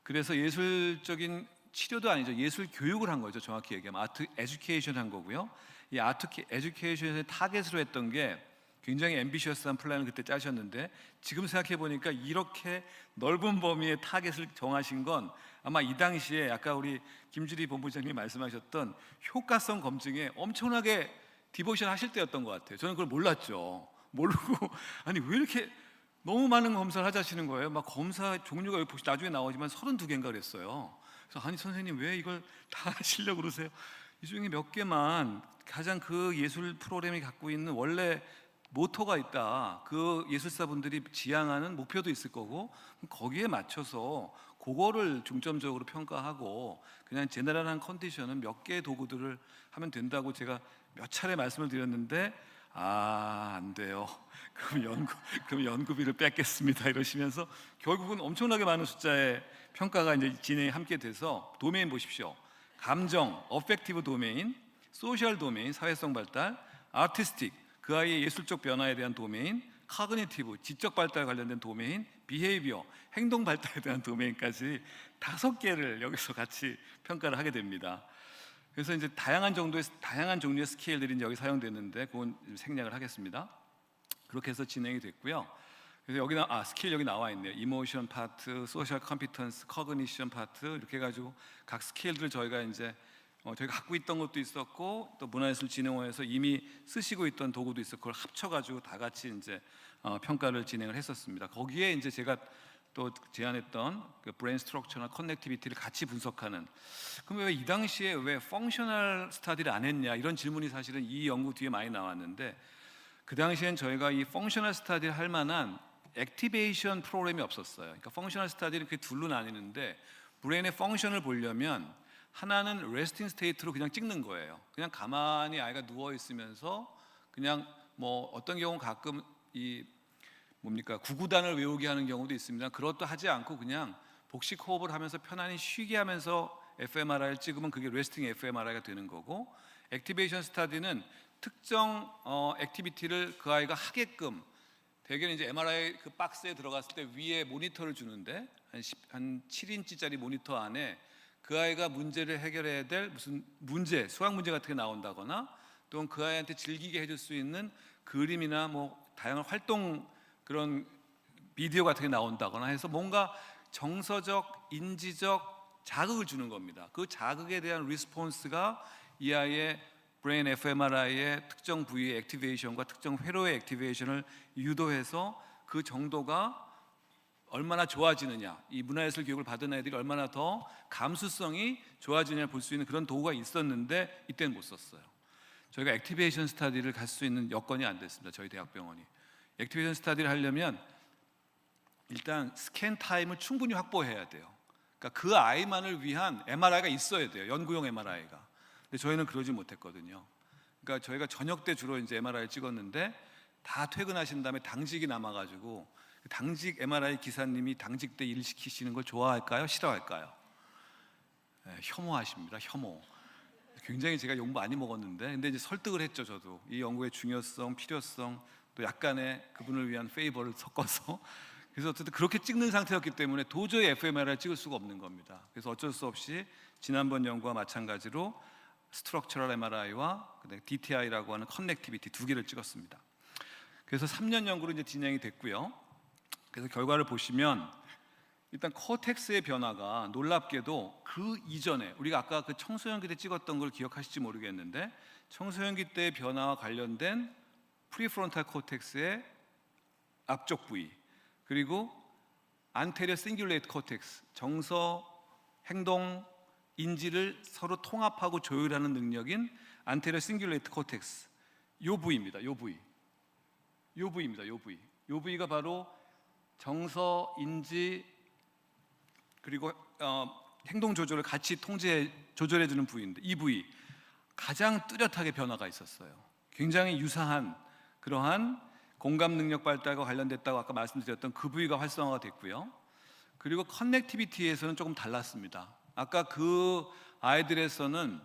그래서 예술적인 치료도 아니죠. 예술 교육을 한 거죠. 정확히 얘기하면 아트 에듀케이션 한 거고요. 이 아트 에듀케이션의 타겟으로 했던 게 굉장히 앰비셔스한 플랜을 그때 짜셨는데, 지금 생각해 보니까 이렇게 넓은 범위의 타겟을 정하신 건 아마 이 당시에 아까 우리 김주리 본부장님이 말씀하셨던 효과성 검증에 엄청나게 디보션 하실 때였던 것 같아요. 저는 그걸 몰랐죠. 모르고 아니 왜 이렇게 너무 많은 검사를 하자시는 거예요. 막 검사 종류가 여기 나중에 나오지만 32개인가 그랬어요. 그래서 아니 선생님 왜 이걸 다 하시려고 그러세요? 이 중에 몇 개만 가장 그 예술 프로그램이 갖고 있는 원래 모토가 있다. 그 예술사분들이 지향하는 목표도 있을 거고, 거기에 맞춰서 그거를 중점적으로 평가하고 그냥 제너럴한 컨디션은 몇 개의 도구들을 하면 된다고 제가 몇 차례 말씀을 드렸는데, 안 돼요. 그럼 연구비를 뺏겠습니다. 이러시면서 결국은 엄청나게 많은 숫자의 평가가 이제 진행이 함께 돼서, 도메인 보십시오. 감정, 어펙티브 도메인, 소셜 도메인, 사회성 발달, 아티스틱, 그 아이의 예술적 변화에 대한 도메인, 카그니티브, 지적 발달 관련된 도메인, 비헤이비어, 행동 발달에 대한 도메인까지 5개를 여기서 같이 평가를 하게 됩니다. 그래서 이제 다양한 종류의 스케일들이 이제 여기 사용됐는데, 그건 생략을 하겠습니다. 그렇게 해서 진행이 됐고요. 그래서 스킬 여기 나와 있네요. 이모션 파트, 소셜 컴피턴스, 커그니션 파트 이렇게 해가지고 각 스킬들 저희가 이제 저희가 갖고 있던 것도 있었고 또 문화예술진흥원에서 이미 쓰시고 있던 도구도 있었고 그걸 합쳐가지고 다 같이 이제 평가를 진행을 했었습니다. 거기에 이제 제가 또 제안했던 그 브레인 스트럭처나 커넥티비티를 같이 분석하는. 그럼 왜 이 당시에 왜 펑셔널 스터디를 안 했냐 이런 질문이 사실은 이 연구 뒤에 많이 나왔는데 그 당시엔 저희가 이 펑셔널 스터디를 할 만한 액티베이션 프로그램이 없었어요. 그러니까 펑셔널 스터디를 이렇게 둘로 나뉘는데 브레인의 펑션을 보려면 하나는 레스팅 스테이트로 그냥 찍는 거예요. 그냥 가만히 아이가 누워 있으면서 그냥 뭐 어떤 경우 가끔 이 구구단을 외우게 하는 경우도 있습니다. 그것도 하지 않고 그냥 복식 호흡을 하면서 편안히 쉬게 하면서 fMRI를 찍으면 그게 레스팅 fMRI가 되는 거고, 액티베이션 스터디는 특정 액티비티를 그 아이가 하게끔 대개는 이제 MRI 그 박스에 들어갔을 때 위에 모니터를 주는데 한 7인치짜리 모니터 안에 그 아이가 문제를 해결해야 될 무슨 문제, 수학 문제 같은 게 나온다거나 또는 그 아이한테 즐기게 해줄 수 있는 그림이나 뭐 다양한 활동 그런 비디오 같은 게 나온다거나 해서 뭔가 정서적, 인지적 자극을 주는 겁니다. 그 자극에 대한 리스폰스가 이 아이의 브레인 fMRI의 특정 부위의 액티베이션과 특정 회로의 액티베이션을 유도해서 그 정도가 얼마나 좋아지느냐, 이 문화예술 교육을 받은 애들이 얼마나 더 감수성이 좋아지느냐 볼 수 있는 그런 도구가 있었는데 이때는 못 썼어요. 저희가 액티베이션 스터디를 갈 수 있는 여건이 안 됐습니다. 저희 대학병원이. 액티베이션 스터디를 하려면 일단 스캔 타임을 충분히 확보해야 돼요. 그러니까 그 아이만을 위한 MRI가 있어야 돼요. 연구용 MRI가. 근데 저희는 그러지 못했거든요. 그러니까 저희가 저녁 때 주로 이제 MRI 찍었는데 다 퇴근하신 다음에 당직이 남아가지고 당직 MRI 기사님이 당직 때 일 시키시는 걸 좋아할까요? 싫어할까요? 네, 혐오하십니다. 혐오. 굉장히 제가 욕 많이 먹었는데, 근데 이제 설득을 했죠. 저도 이 연구의 중요성, 필요성, 또 약간의 그분을 위한 페이버를 섞어서. 그래서 어쨌든 그렇게 찍는 상태였기 때문에 도저히 fMRI를 찍을 수가 없는 겁니다. 그래서 어쩔 수 없이 지난번 연구와 마찬가지로 스트럭처럴 MRI와 DTI라고 하는 커넥티비티 두 개를 찍었습니다. 그래서 3년 연구로 이제 진행이 됐고요. 그래서 결과를 보시면 일단 코텍스의 변화가 놀랍게도 그 이전에 우리가 아까 그 청소년기 때 찍었던 걸 기억하실지 모르겠는데 청소년기 때의 변화와 관련된 프리프론탈 코텍스의 앞쪽 부위 그리고 안테리어 싱귤레이트 코텍스 정서, 행동, 인지를 서로 통합하고 조율하는 능력인 안테리어 싱귤레이트 코텍스 요 부위입니다. 요 부위입니다. 요 부위가 바로 정서, 인지 그리고 행동 조절을 같이 조절해 주는 부위인데 이 부위 가장 뚜렷하게 변화가 있었어요. 굉장히 유사한 그러한 공감 능력 발달과 관련됐다고 아까 말씀드렸던 그 부위가 활성화가 됐고요. 그리고 커넥티비티에서는 조금 달랐습니다. 아까 그 아이들에서는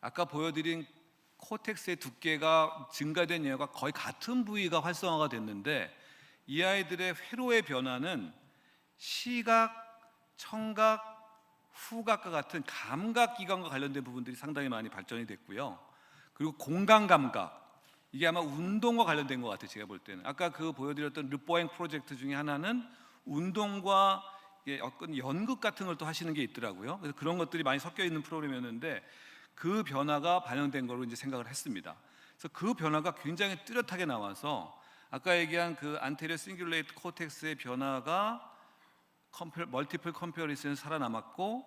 아까 보여드린 코텍스의 두께가 증가된 예가 거의 같은 부위가 활성화가 됐는데 이 아이들의 회로의 변화는 시각, 청각, 후각과 같은 감각기관과 관련된 부분들이 상당히 많이 발전이 됐고요. 그리고 공간 감각 이게 아마 운동과 관련된 것 같아요. 제가 볼 때는 아까 그 보여드렸던 르뽀행 프로젝트 중에 하나는 운동과 어떤 연극 같은 걸 또 하시는 게 있더라고요. 그래서 그런 것들이 많이 섞여 있는 프로그램이었는데 그 변화가 반영된 거로 이제 생각을 했습니다. 그래서 그 변화가 굉장히 뚜렷하게 나와서 아까 얘기한 그 안테리어 싱귤레이트 코텍스의 변화가 멀티플 컴패리슨에 살아남았고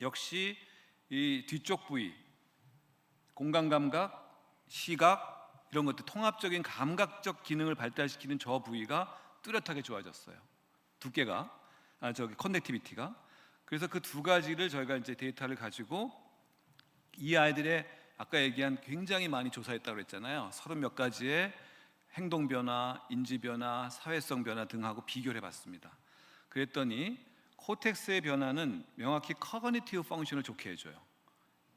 역시 이 뒤쪽 부위 공간 감각, 시각 이런 것들 통합적인 감각적 기능을 발달시키는 저 부위가 뚜렷하게 좋아졌어요. 두께가 커넥티비티가. 그래서 그 두 가지를 저희가 이제 데이터를 가지고 이 아이들의 아까 얘기한 굉장히 많이 조사했다고 그랬잖아요. 30몇 가지의 행동 변화, 인지 변화, 사회성 변화 등하고 비교를 해봤습니다. 그랬더니 코텍스의 변화는 명확히 커그니티브 펑션을 좋게 해줘요.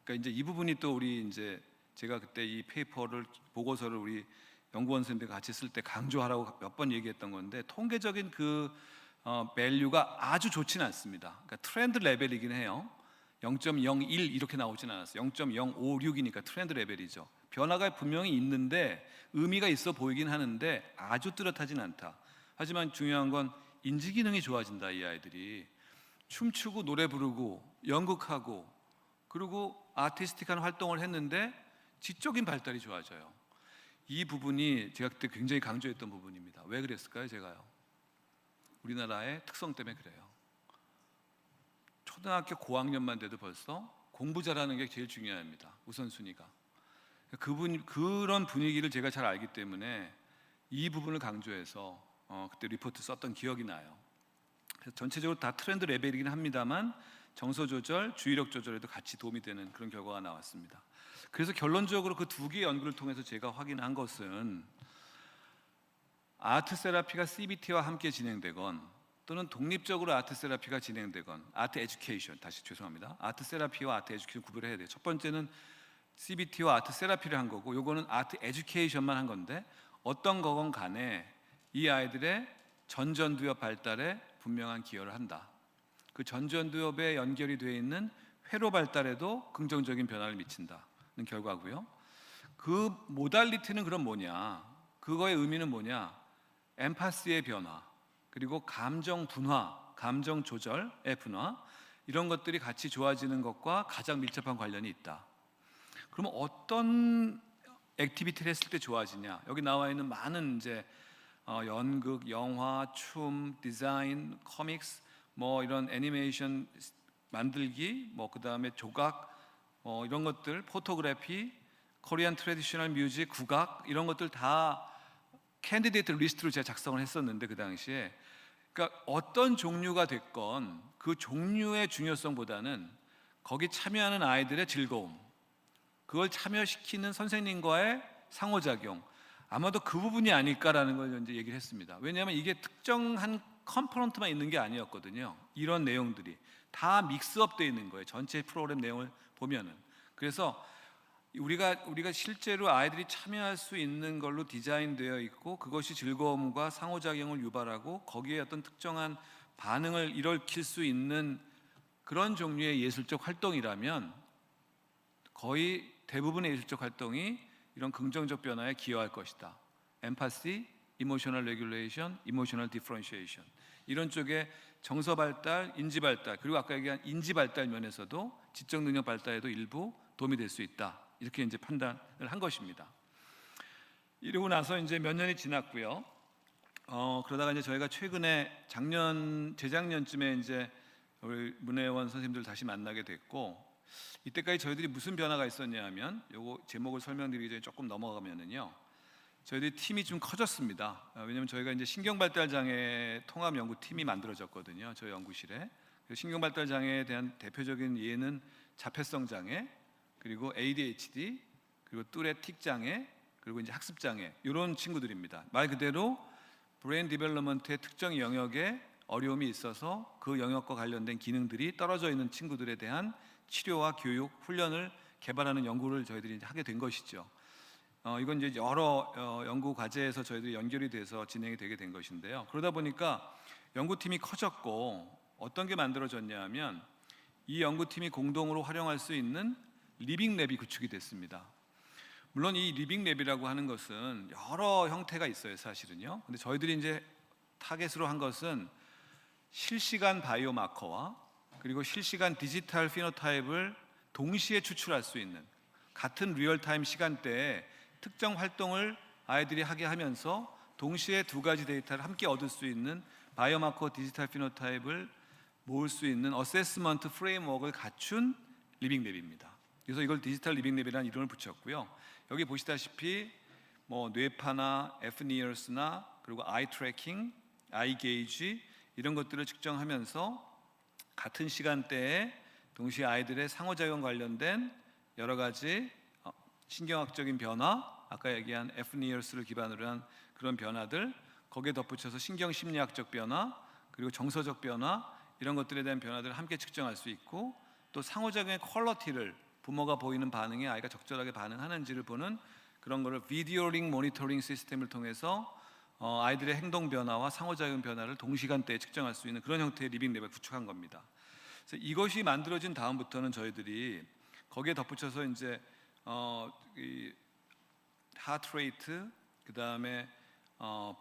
그러니까 이제 이 부분이 또 우리 이제 제가 그때 이 페이퍼를 보고서를 우리 연구원 선생님들 같이 쓸 때 강조하라고 몇 번 얘기했던 건데 통계적인 그 밸류가 아주 좋지는 않습니다. 그러니까 트렌드 레벨이긴 해요. 0.01 이렇게 나오진 않았어요. 0.056이니까 트렌드 레벨이죠. 변화가 분명히 있는데 의미가 있어 보이긴 하는데 아주 뚜렷하진 않다. 하지만 중요한 건 인지 기능이 좋아진다. 이 아이들이 춤추고 노래 부르고 연극하고 그리고 아티스틱한 활동을 했는데 지적인 발달이 좋아져요. 이 부분이 제가 그때 굉장히 강조했던 부분입니다. 왜 그랬을까요? 제가요. 우리나라의 특성 때문에 그래요. 초등학교 고학년만 돼도 벌써 공부 잘하는 게 제일 중요합니다. 우선순위가. 그런 분위기를 제가 잘 알기 때문에 이 부분을 강조해서 그때 리포트 썼던 기억이 나요. 그래서 전체적으로 다 트렌드 레벨이긴 합니다만 정서 조절, 주의력 조절에도 같이 도움이 되는 그런 결과가 나왔습니다. 그래서 결론적으로 그 두 개의 연구를 통해서 제가 확인한 것은 아트 세라피가 CBT와 함께 진행되건 또는 독립적으로 아트 세라피가 진행되건 아트 에듀케이션, 다시 죄송합니다. 아트 세라피와 아트 에듀케이션 구별을 해야 돼요. 첫 번째는 CBT와 아트 세라피를 한 거고 요거는 아트 에듀케이션만 한 건데 어떤 거건 간에 이 아이들의 전전두엽 발달에 분명한 기여를 한다. 그 전전두엽에 연결이 되어 있는 회로 발달에도 긍정적인 변화를 미친다는 결과고요. 그 모달리티는 그럼 뭐냐? 그거의 의미는 뭐냐? 엠파시의 변화, 그리고 감정 분화, 감정 조절의 분화 이런 것들이 같이 좋아지는 것과 가장 밀접한 관련이 있다. 그러면 어떤 액티비티를 했을 때 좋아지냐? 여기 나와 있는 많은 이제 연극, 영화, 춤, 디자인, 코믹스, 뭐 이런 애니메이션 만들기, 뭐 그다음에 조각, 이런 것들, 포토그래피, 코리안 트래디셔널 뮤직, 국악 이런 것들 다 캔디데이트 리스트로 제가 작성을 했었는데 그 당시에 그러니까 어떤 종류가 됐건 그 종류의 중요성보다는 거기 참여하는 아이들의 즐거움, 그걸 참여시키는 선생님과의 상호작용, 아마도 그 부분이 아닐까라는 걸 이제 얘기를 했습니다. 왜냐하면 이게 특정한 컴포넌트만 있는 게 아니었거든요. 이런 내용들이 다 믹스업되어 있는 거예요. 전체 프로그램 내용을 보면은. 그래서 우리가 실제로 아이들이 참여할 수 있는 걸로 디자인되어 있고 그것이 즐거움과 상호작용을 유발하고 거기에 어떤 특정한 반응을 일으킬 수 있는 그런 종류의 예술적 활동이라면 거의 대부분의 예술적 활동이 이런 긍정적 변화에 기여할 것이다. 엠파시, 이모셔널 레귤레이션, 이모셔널 디퍼런시에이션 이런 쪽에 정서 발달, 인지 발달 그리고 아까 얘기한 인지 발달 면에서도 지적 능력 발달에도 일부 도움이 될 수 있다. 이렇게 이제 판단을 한 것입니다. 이러고 나서 이제 몇 년이 지났고요. 그러다가 이제 저희가 최근에 재작년쯤에 이제 우리 문혜원 선생님들 다시 만나게 됐고 이때까지 저희들이 무슨 변화가 있었냐 하면 요거 제목을 설명드리기 전에 조금 넘어가면은요. 저희들이 팀이 좀 커졌습니다. 왜냐하면 저희가 이제 신경발달장애 통합연구팀이 만들어졌거든요. 저희 연구실에. 신경발달장애에 대한 대표적인 예는 자폐성 장애, 그리고 ADHD, 그리고 뚜레틱 장애, 그리고 이제 학습 장애 이런 친구들입니다. 말 그대로 브레인 디벨롭먼트의 특정 영역에 어려움이 있어서 그 영역과 관련된 기능들이 떨어져 있는 친구들에 대한 치료와 교육, 훈련을 개발하는 연구를 저희들이 이제 하게 된 것이죠. 이건 이제 여러 연구 과제에서 저희들이 연결이 돼서 진행이 되게 된 것인데요. 그러다 보니까 연구팀이 커졌고 어떤 게 만들어졌냐 하면 이 연구팀이 공동으로 활용할 수 있는 리빙랩이 구축이 됐습니다. 물론 이 리빙랩이라고 하는 것은 여러 형태가 있어요, 사실은요. 근데 저희들이 이제 타겟으로 한 것은 실시간 바이오마커와 그리고 실시간 디지털 피노타입을 동시에 추출할 수 있는 같은 리얼타임 시간대에 특정 활동을 아이들이 하게 하면서 동시에 두 가지 데이터를 함께 얻을 수 있는 바이오마커 디지털 피노타입을 모을 수 있는 어세스먼트 프레임워크를 갖춘 리빙랩입니다. 그래서 이걸 디지털 리빙랩이라는 이름을 붙였고요. 여기 보시다시피 뭐 뇌파나 F니어스나 그리고 아이 트래킹, 아이 게이지 이런 것들을 측정하면서 같은 시간대에 동시에 아이들의 상호작용 관련된 여러 가지 신경학적인 변화, 아까 얘기한 F니어스를 기반으로 한 그런 변화들, 거기에 덧붙여서 신경심리학적 변화, 그리고 정서적 변화 이런 것들에 대한 변화들을 함께 측정할 수 있고 또 상호작용의 퀄러티를 부모가 보이는 반응에 아이가 적절하게 반응하는지를 보는 그런 거를 비디오 링 모니터링 시스템을 통해서 아이들의 행동 변화와 상호작용 변화를 동시간대에 측정할 수 있는 그런 형태의 리빙랩을 구축한 겁니다. 그래서 이것이 만들어진 다음부터는 저희들이 거기에 덧붙여서 이제 이 하트 레이트, 그 다음에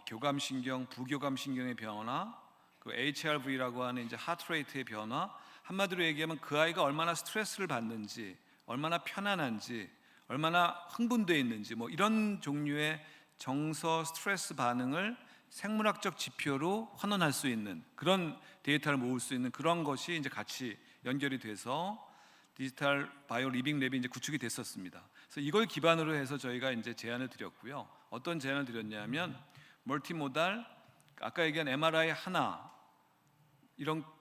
교감신경, 부교감신경의 변화, 그 HRV라고 하는 이제 하트레이트의 변화, 한마디로 얘기하면 그 아이가 얼마나 스트레스를 받는지, 얼마나 편안한지, 얼마나 흥분되어 있는지 뭐 이런 종류의 정서 스트레스 반응을 생물학적 지표로 환원할 수 있는 그런 데이터를 모을 수 있는 그런 것이 이제 같이 연결이 돼서 디지털 바이오 리빙 랩이 이제 구축이 됐었습니다. 그래서 이걸 기반으로 해서 저희가 이제 제안을 드렸고요. 어떤 제안을 드렸냐면 멀티모달, 아까 얘기한 MRI 하나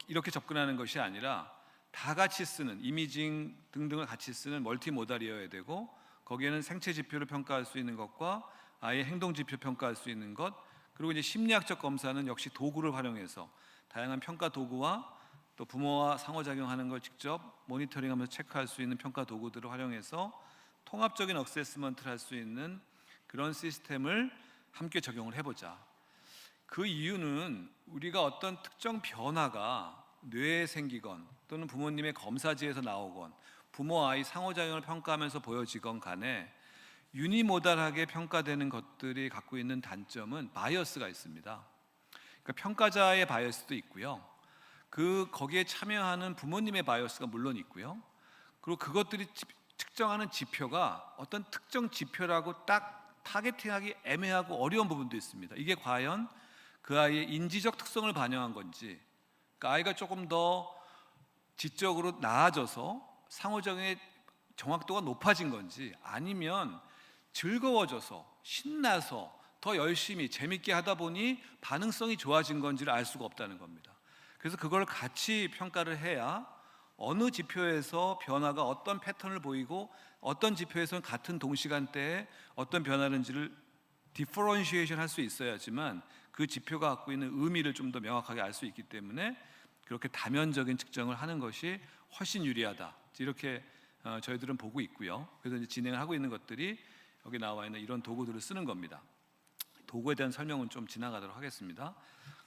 이렇게 접근하는 것이 아니라 다 같이 쓰는 이미징 등등을 같이 쓰는 멀티모달이어야 되고, 거기에는 생체 지표를 평가할 수 있는 것과 아이의 행동 지표 평가할 수 있는 것, 그리고 이제 심리학적 검사는 역시 도구를 활용해서 다양한 평가 도구와 또 부모와 상호작용하는 걸 직접 모니터링하면서 체크할 수 있는 평가 도구들을 활용해서 통합적인 어세스먼트를 할 수 있는 그런 시스템을 함께 적용을 해보자. 그 이유는 우리가 어떤 특정 변화가 뇌에 생기건 또는 부모님의 검사지에서 나오건 부모 아이 상호작용을 평가하면서 보여지건 간에 유니모달하게 평가되는 것들이 갖고 있는 단점은 바이어스가 있습니다. 그러니까 평가자의 바이어스도 있고요. 거기에 참여하는 부모님의 바이어스가 물론 있고요. 그리고 그것들이 측정하는 지표가 어떤 특정 지표라고 딱 타겟팅하기 애매하고 어려운 부분도 있습니다. 이게 과연 그 아이의 인지적 특성을 반영한 건지, 그러니까 아이가 조금 더 지적으로 나아져서 상호작용의 정확도가 높아진 건지, 아니면 즐거워져서 신나서 더 열심히 재밌게 하다 보니 반응성이 좋아진 건지를 알 수가 없다는 겁니다. 그래서 그걸 같이 평가를 해야 어느 지표에서 변화가 어떤 패턴을 보이고 어떤 지표에서는 같은 동시간대에 어떤 변화는지를 디퍼런시에이션 할 수 있어야지만 그 지표가 갖고 있는 의미를 좀 더 명확하게 알 수 있기 때문에 그렇게 다면적인 측정을 하는 것이 훨씬 유리하다, 이렇게 저희들은 보고 있고요. 그래서 이제 진행을 하고 있는 것들이 여기 나와 있는 이런 도구들을 쓰는 겁니다. 도구에 대한 설명은 좀 지나가도록 하겠습니다.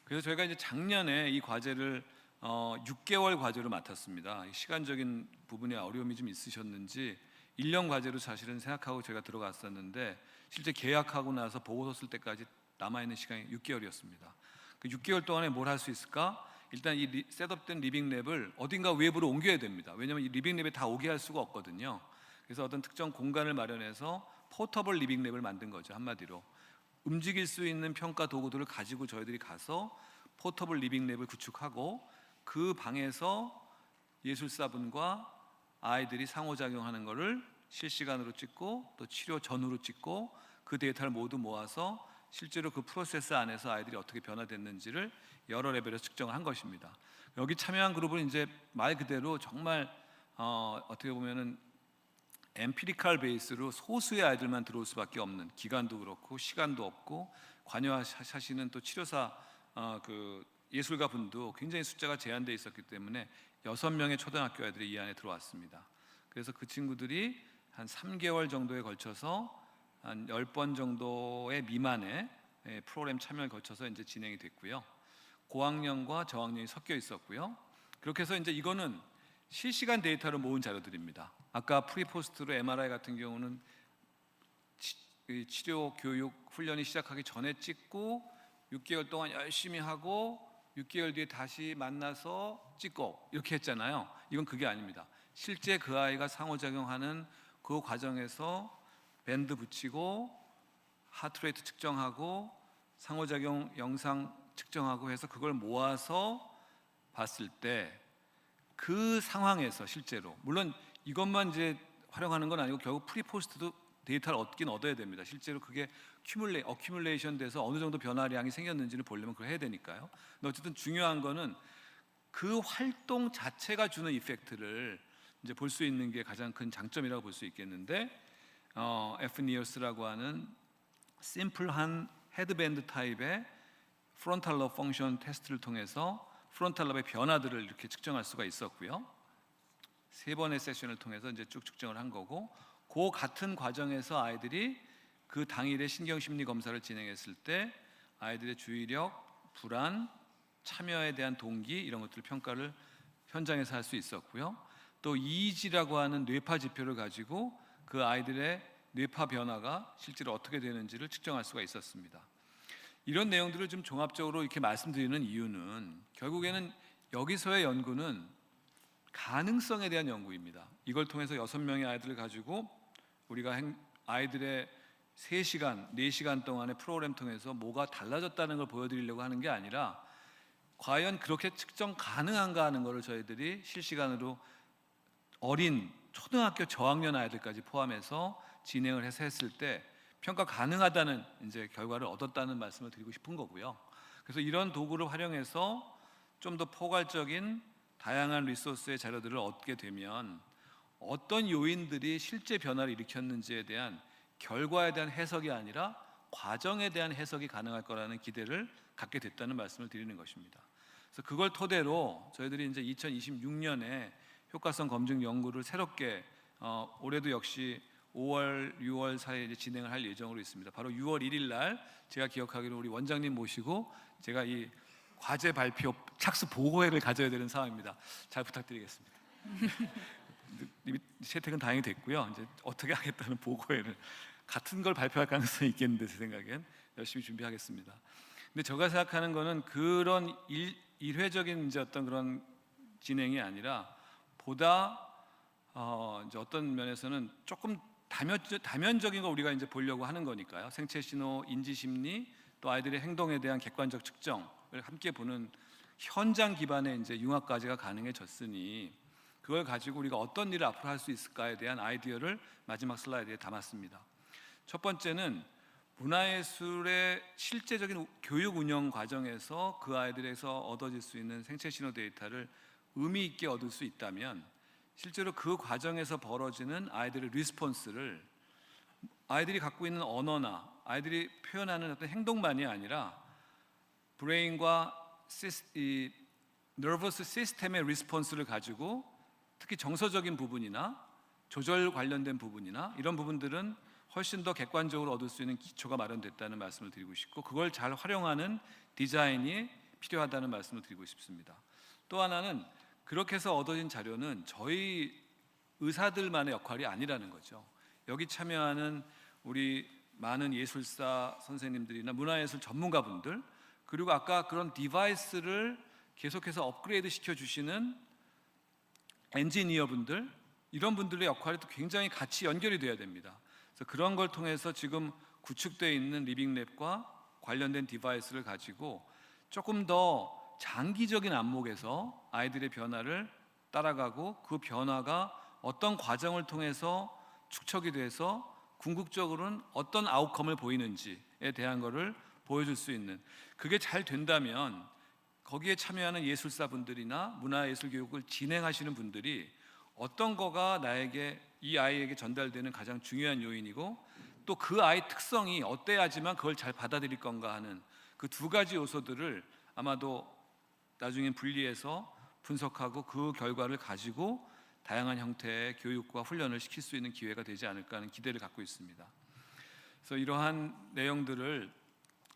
그래서 저희가 이제 작년에 이 과제를 6개월 과제로 맡았습니다. 시간적인 부분에 어려움이 좀 있으셨는지 1년 과제로 사실은 생각하고 제가 들어갔었는데, 실제 계약하고 나서 보고서 쓸 때까지 남아있는 시간이 6개월이었습니다. 그 6개월 동안에 뭘 할 수 있을까? 일단 이 셋업된 리빙랩을 어딘가 외부로 옮겨야 됩니다. 왜냐하면 이 리빙랩에 다 오게 할 수가 없거든요. 그래서 어떤 특정 공간을 마련해서 포터블 리빙랩을 만든 거죠. 한마디로 움직일 수 있는 평가 도구들을 가지고 저희들이 가서 포터블 리빙랩을 구축하고 그 방에서 예술사분과 아이들이 상호작용하는 것을 실시간으로 찍고 또 치료 전후로 찍고 그 데이터를 모두 모아서 실제로 그 프로세스 안에서 아이들이 어떻게 변화됐는지를 여러 레벨에서 측정을 한 것입니다. 여기 참여한 그룹은 이제 말 그대로 정말 어떻게 보면은 엠피리칼 베이스로 소수의 아이들만 들어올 수밖에 없는, 기간도 그렇고 시간도 없고 관여하시는 또 치료사 그 예술가 분도 굉장히 숫자가 제한되어 있었기 때문에 6명의 초등학교 아이들이 이 안에 들어왔습니다. 그래서 그 친구들이 한 3개월 정도에 걸쳐서 한 10번 정도의 미만의 프로그램 참여를 거쳐서 이제 진행이 됐고요. 고학년과 저학년이 섞여 있었고요. 그렇게 해서 이제 이거는 실시간 데이터로 모은 자료들입니다. 아까 프리포스트로 MRI 같은 경우는 치료 교육 훈련이 시작하기 전에 찍고 6개월 동안 열심히 하고 6개월 뒤에 다시 만나서 찍고 이렇게 했잖아요. 이건 그게 아닙니다. 실제 그 아이가 상호작용하는 그 과정에서 밴드 붙이고 하트레이트 측정하고 상호작용 영상 측정하고 해서 그걸 모아서 봤을 때 그 상황에서 실제로, 물론 이것만 이제 활용하는 건 아니고 결국 프리포스트도 데이터를 얻어야 됩니다. 실제로 그게 어큐뮬레이션 돼서 어느 정도 변화량이 생겼는지를 보려면 그걸 해야 되니까요. 근데 어쨌든 중요한 거는 그 활동 자체가 주는 이펙트를 이제 볼 수 있는 게 가장 큰 장점이라고 볼 수 있겠는데, FNIRS라고 하는 심플한 헤드밴드 타입의 프론탈 로브 펑션 테스트를 통해서 프론탈 로브의 변화들을 이렇게 측정할 수가 있었고요. 3번의 세션을 통해서 이제 쭉 측정을 한 거고, 그 같은 과정에서 아이들이 그 당일에 신경심리 검사를 진행했을 때 아이들의 주의력, 불안, 참여에 대한 동기 이런 것들 평가를 현장에서 할 수 있었고요. 또 EEG라고 하는 뇌파 지표를 가지고 그 아이들의 뇌파 변화가 실제로 어떻게 되는지를 측정할 수가 있었습니다. 이런 내용들을 좀 종합적으로 이렇게 말씀드리는 이유는 결국에는 여기서의 연구는 가능성에 대한 연구입니다. 이걸 통해서 6명의 아이들을 가지고 우리가 아이들의 3시간, 4시간 동안의 프로그램 통해서 뭐가 달라졌다는 걸 보여드리려고 하는 게 아니라 과연 그렇게 측정 가능한가 하는 것을 저희들이 실시간으로 어린 초등학교 저학년 아이들까지 포함해서 진행을 해서 했을 때 평가 가능하다는 이제 결과를 얻었다는 말씀을 드리고 싶은 거고요. 그래서 이런 도구를 활용해서 좀 더 포괄적인 다양한 리소스의 자료들을 얻게 되면 어떤 요인들이 실제 변화를 일으켰는지에 대한 결과에 대한 해석이 아니라 과정에 대한 해석이 가능할 거라는 기대를 갖게 됐다는 말씀을 드리는 것입니다. 그래서 그걸 토대로 저희들이 이제 2026년에 효과성 검증 연구를 새롭게 올해도 역시 5월, 6월 사이에 이제 진행을 할 예정으로 있습니다. 바로 6월 1일 날 제가 기억하기로 우리 원장님 모시고 제가 이 과제 발표 착수 보고회를 가져야 되는 상황입니다. 잘 부탁드리겠습니다. 채택은 다행히 됐고요. 이제 어떻게 하겠다는 보고회를 같은 걸 발표할 가능성이 있겠는데 제 생각엔 열심히 준비하겠습니다. 근데 제가 생각하는 거는 그런 일회적인 이제 어떤 그런 진행이 아니라 보다 이제 어떤 면에서는 조금 다면적인 거 우리가 이제 보려고 하는 거니까요. 생체 신호, 인지 심리, 또 아이들의 행동에 대한 객관적 측정을 함께 보는 현장 기반의 이제 융합까지가 가능해졌으니 그걸 가지고 우리가 어떤 일을 앞으로 할 수 있을까에 대한 아이디어를 마지막 슬라이드에 담았습니다. 첫 번째는 문화예술의 실제적인 교육 운영 과정에서 그 아이들에서 얻어질 수 있는 생체 신호 데이터를 의미 있게 얻을 수 있다면 실제로 그 과정에서 벌어지는 아이들의 리스폰스를 아이들이 갖고 있는 언어나 아이들이 표현하는 어떤 행동만이 아니라 브레인과 이 너버스 시스템의 리스폰스를 가지고 특히 정서적인 부분이나 조절 관련된 부분이나 이런 부분들은 훨씬 더 객관적으로 얻을 수 있는 기초가 마련됐다는 말씀을 드리고 싶고 그걸 잘 활용하는 디자인이 필요하다는 말씀을 드리고 싶습니다. 또 하나는 그렇게 해서 얻어진 자료는 저희 의사들만의 역할이 아니라는 거죠. 여기 참여하는 우리 많은 예술사 선생님들이나 문화예술 전문가분들 그리고 아까 그런 디바이스를 계속해서 업그레이드 시켜주시는 엔지니어분들 이런 분들의 역할이 또 굉장히 같이 연결이 돼야 됩니다. 그래서 그런 걸 통해서 지금 구축되어 있는 리빙랩과 관련된 디바이스를 가지고 조금 더 장기적인 안목에서 아이들의 변화를 따라가고 그 변화가 어떤 과정을 통해서 축적이 돼서 궁극적으로는 어떤 아웃컴을 보이는지에 대한 것을 보여줄 수 있는 그게 잘 된다면 거기에 참여하는 예술사분들이나 문화예술교육을 진행하시는 분들이 어떤 거가 나에게 이 아이에게 전달되는 가장 중요한 요인이고 또 그 아이 특성이 어때야지만 그걸 잘 받아들일 건가 하는 그 두 가지 요소들을 아마도 나중에 분리해서 분석하고 그 결과를 가지고 다양한 형태의 교육과 훈련을 시킬 수 있는 기회가 되지 않을까 하는 기대를 갖고 있습니다. 그래서 이러한 내용들을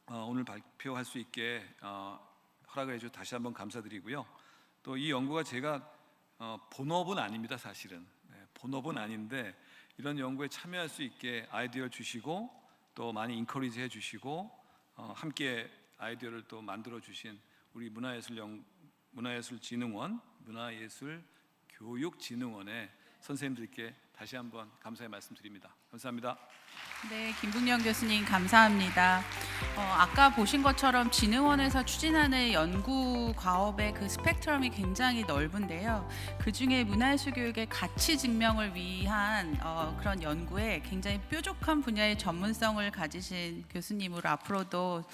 오늘 발표할 수 있게 허락을 해주셔서 다시 한번 감사드리고요. 또 이 연구가 제가 본업은 아닙니다. 사실은 본업은 아닌데 이런 연구에 참여할 수 있게 아이디어를 주시고 또 많이 인커리지 해주시고 함께 아이디어를 또 만들어 주신 우리 문화예술진흥원, 문화예술교육진흥원의 선생님들께 다시 한번 감사의 말씀드립니다. 감사합니다. 네, 김북영 교수님 감사합니다. 아까 보신 것처럼 진흥원에서 추진하는 연구 과업의 그 스펙트럼이 굉장히 넓은데요. 그 중에 문화예술교육의 가치 증명을 위한 그런 연구에 굉장히 뾰족한 분야의 전문성을 가지신 교수님으로 앞으로도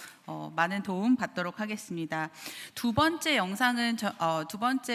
많은 도움 받도록 하겠습니다. 두 번째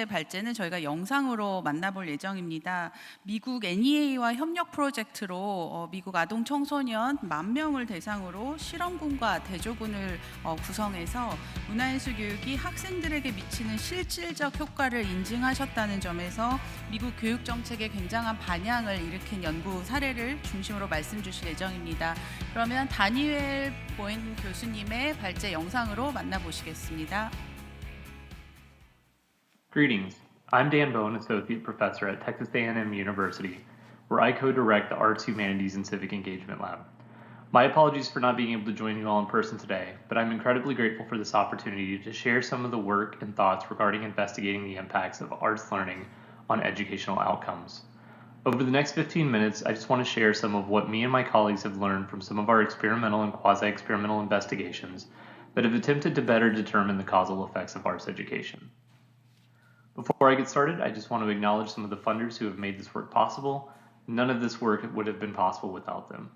발제는 저희가 영상으로 만나볼 예정입니다. 미국 NEA와 협력 프로젝트로 미국 아동 청소년 10,000명을 대상으로 실험군과 대조군을 구성해서 문화예술 교육이 학생들에게 미치는 실질적 효과를 인증하셨다는 점에서 미국 교육 정책에 굉장한 반향을 일으킨 연구 사례를 중심으로 말씀 주실 예정입니다. 그러면 다니엘 보엔 교수님의 발제 영상으로 만나보시겠습니다. Greetings. I'm Dan Bowen, Associate Professor at Texas A&M University, where I co-direct the Arts, Humanities, and Civic Engagement Lab. My apologies for not being able to join you all in person today, but I'm incredibly grateful for this opportunity to share some of the work and thoughts regarding investigating the impacts of arts learning on educational outcomes. Over the next 15 minutes, I just want to share some of what me and my colleagues have learned from some of our experimental and quasi-experimental investigations that have attempted to better determine the causal effects of arts education. Before I get started, I just want to acknowledge some of the funders who have made this work possible. None of this work would have been possible without them.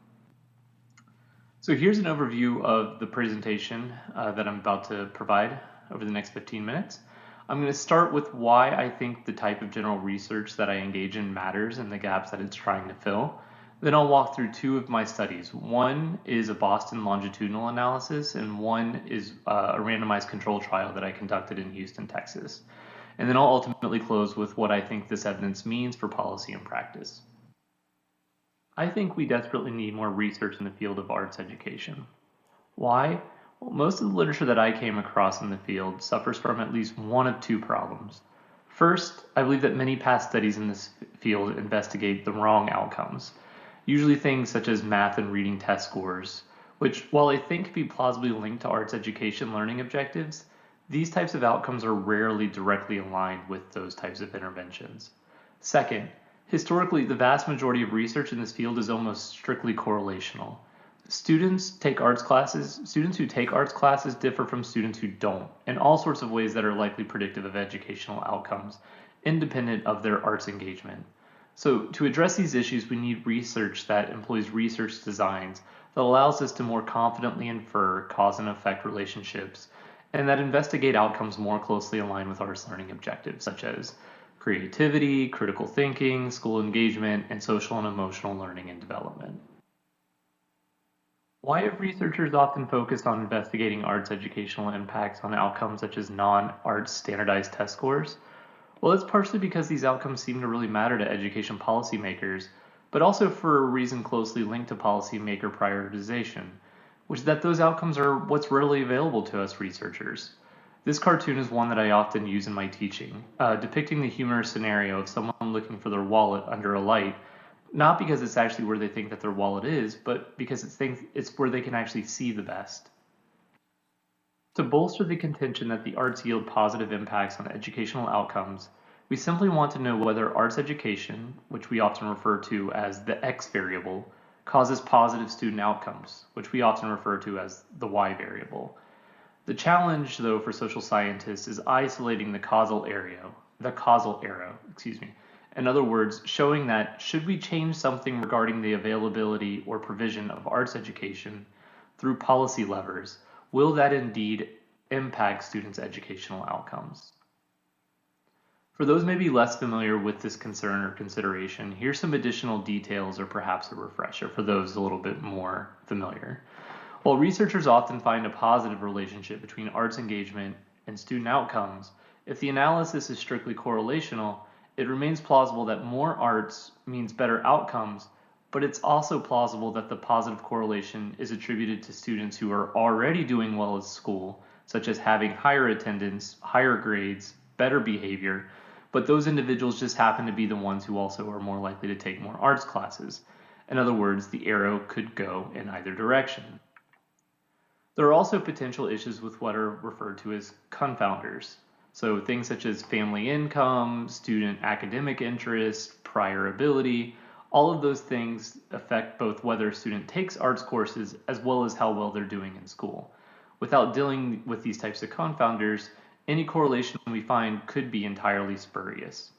So here's an overview of the presentation that I'm about to provide over the next 15 minutes. I'm going to start with why I think the type of general research that I engage in matters and the gaps that it's trying to fill. Then I'll walk through two of my studies. One is a Boston longitudinal analysis, and one is a randomized control trial that I conducted in Houston, Texas. And then I'll ultimately close with what I think this evidence means for policy and practice. I think we desperately need more research in the field of arts education. Why? Well, most of the literature that I came across in the field suffers from at least one of two problems. First, I believe that many past studies in this field investigate the wrong outcomes, usually things such as math and reading test scores, which, while I think can be plausibly linked to arts education learning objectives, these types of outcomes are rarely directly aligned with those types of interventions. Second, historically, the vast majority of research in this field is almost strictly correlational. Students who take arts classes differ from students who don't, in all sorts of ways that are likely predictive of educational outcomes, independent of their arts engagement. So to address these issues, we need research that employs research designs that allows us to more confidently infer cause and effect relationships, and that investigate outcomes more closely aligned with arts learning objectives, such as creativity, critical thinking, school engagement, and social and emotional learning and development. Why have researchers often focused on investigating arts educational impacts on outcomes such as non-arts standardized test scores? Well, it's partially because these outcomes seem to really matter to education policymakers, but also for a reason closely linked to policymaker prioritization, which is that those outcomes are what's readily available to us researchers. This cartoon is one that I often use in my teaching, depicting the humorous scenario of someone looking for their wallet under a light, not because it's actually where they think that their wallet is, but because it's where they can actually see the best. To bolster the contention that the arts yield positive impacts on educational outcomes, we simply want to know whether arts education, which we often refer to as the X variable, causes positive student outcomes, which we often refer to as the Y variable. The challenge, though, for social scientists is isolating the causal arrow. In other words, showing that should we change something regarding the availability or provision of arts education through policy levers, will that indeed impact students' educational outcomes? For those maybe less familiar with this concern or consideration, here's some additional details or perhaps a refresher for those a little bit more familiar. While researchers often find a positive relationship between arts engagement and student outcomes, if the analysis is strictly correlational, it remains plausible that more arts means better outcomes, but it's also plausible that the positive correlation is attributed to students who are already doing well at school, such as having higher attendance, higher grades, better behavior, but those individuals just happen to be the ones who also are more likely to take more arts classes. In other words, the arrow could go in either direction. There are also potential issues with what are referred to as confounders. So things such as family income, student academic interest, prior ability, all of those things affect both whether a student takes arts courses as well as how well they're doing in school. Without dealing with these types of confounders, any correlation we find could be entirely spurious.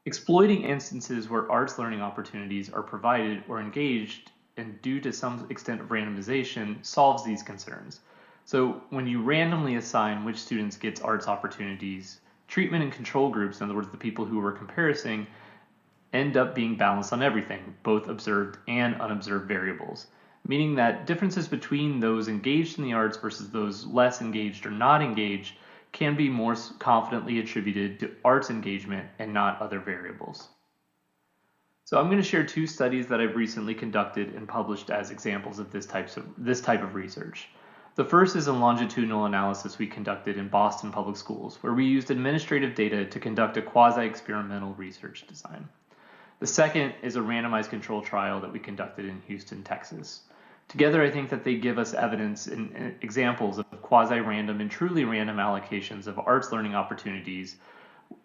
Exploiting instances where arts learning opportunities are provided or engaged and due to some extent of randomization solves these concerns. So when you randomly assign which students gets arts opportunities, treatment and control groups, in other words, the people who we're comparing, end up being balanced on everything, both observed and unobserved variables, meaning that differences between those engaged in the arts versus those less engaged or not engaged can be more confidently attributed to arts engagement and not other variables. So I'm going to share two studies that I've recently conducted and published as examples of this type of research. The first is a longitudinal analysis we conducted in Boston Public Schools, where we used administrative data to conduct a quasi-experimental research design. The second is a randomized control trial that we conducted in Houston, Texas. Together, I think that they give us evidence and examples of quasi-random and truly random allocations of arts learning opportunities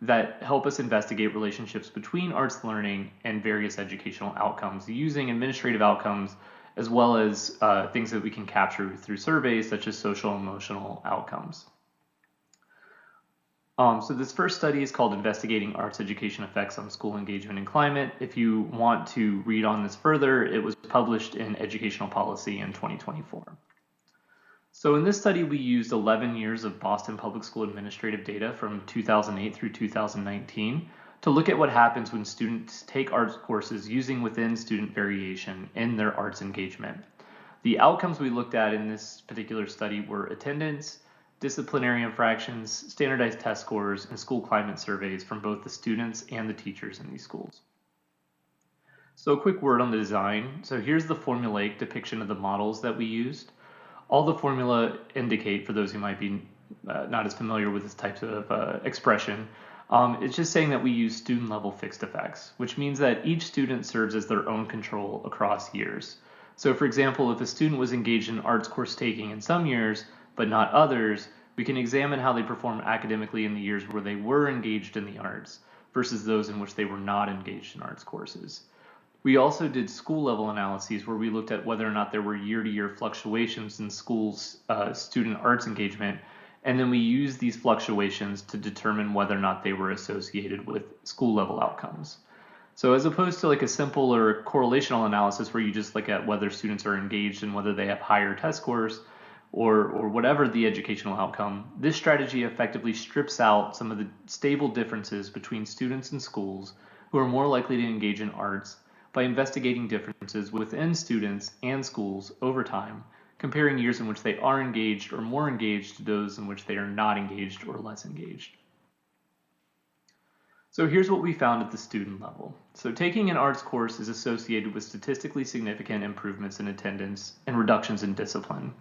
that help us investigate relationships between arts learning and various educational outcomes using administrative outcomes as well as things that we can capture through surveys such as social and emotional outcomes. So this first study is called Investigating Arts Education Effects on School Engagement and Climate. If you want to read on this further, it was published in Educational Policy in 2024. So in this study, we used 11 years of Boston Public School administrative data from 2008 through 2019 to look at what happens when students take arts courses using within student variation in their arts engagement. The outcomes we looked at in this particular study were attendance, disciplinary infractions, standardized test scores, and school climate surveys from both the students and the teachers in these schools. So a quick word on the design. So here's the formulaic depiction of the models that we used. All the formula indicate, for those who might be not as familiar with this type of expression, it's just saying that we use student level fixed effects, which means that each student serves as their own control across years. So for example, if a student was engaged in arts course taking in some years, but not others, we can examine how they perform academically in the years where they were engaged in the arts versus those in which they were not engaged in arts courses. We also did school level analyses where we looked at whether or not there were year-to-year fluctuations in schools' student arts engagement, and then we used these fluctuations to determine whether or not they were associated with school level outcomes. So as opposed to like a simple or correlational analysis where you just look at whether students are engaged and whether they have higher test scores, or whatever the educational outcome, this strategy effectively strips out some of the stable differences between students and schools who are more likely to engage in arts by investigating differences within students and schools over time, comparing years in which they are engaged or more engaged to those in which they are not engaged or less engaged. So here's what we found at the student level. So taking an arts course is associated with statistically significant improvements in attendance and reductions in discipline.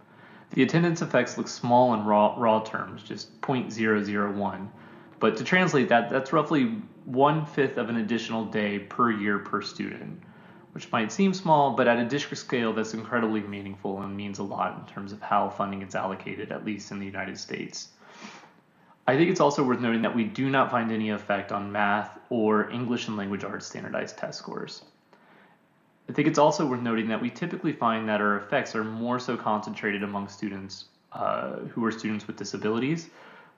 The attendance effects look small in raw terms, just 0.001. But to translate that, that's roughly 1/5 of an additional day per year per student, which might seem small, but at a district scale, that's incredibly meaningful and means a lot in terms of how funding is allocated, at least in the United States. I think it's also worth noting that we do not find any effect on math or English and language arts standardized test scores. I think it's also worth noting that we typically find that our effects are more so concentrated among students who are students with disabilities,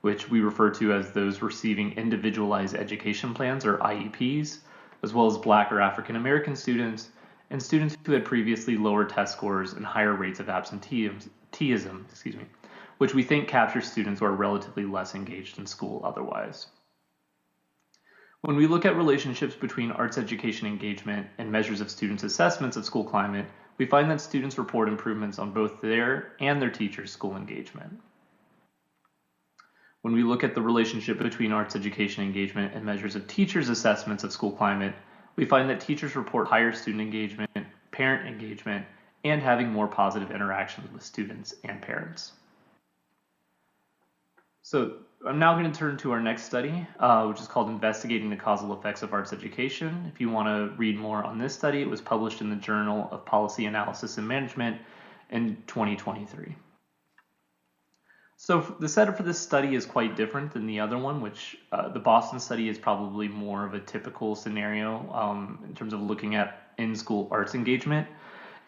which we refer to as those receiving individualized education plans or IEPs, as well as Black or African American students, and students who had previously lower test scores and higher rates of absenteeism, which we think captures students who are relatively less engaged in school otherwise. When we look at relationships between arts education engagement and measures of students' assessments of school climate, we find that students report improvements on both their and their teachers' school engagement. When we look at the relationship between arts education engagement and measures of teachers' assessments of school climate, we find that teachers report higher student engagement, parent engagement, and having more positive interactions with students and parents. So I'm now going to turn to our next study, which is called Investigating the Causal Effects of Arts Education. If you want to read more on this study, it was published in the Journal of Policy Analysis and Management in 2023. So the setup for this study is quite different than the other one, which the Boston study is probably more of a typical scenario in terms of looking at in-school arts engagement.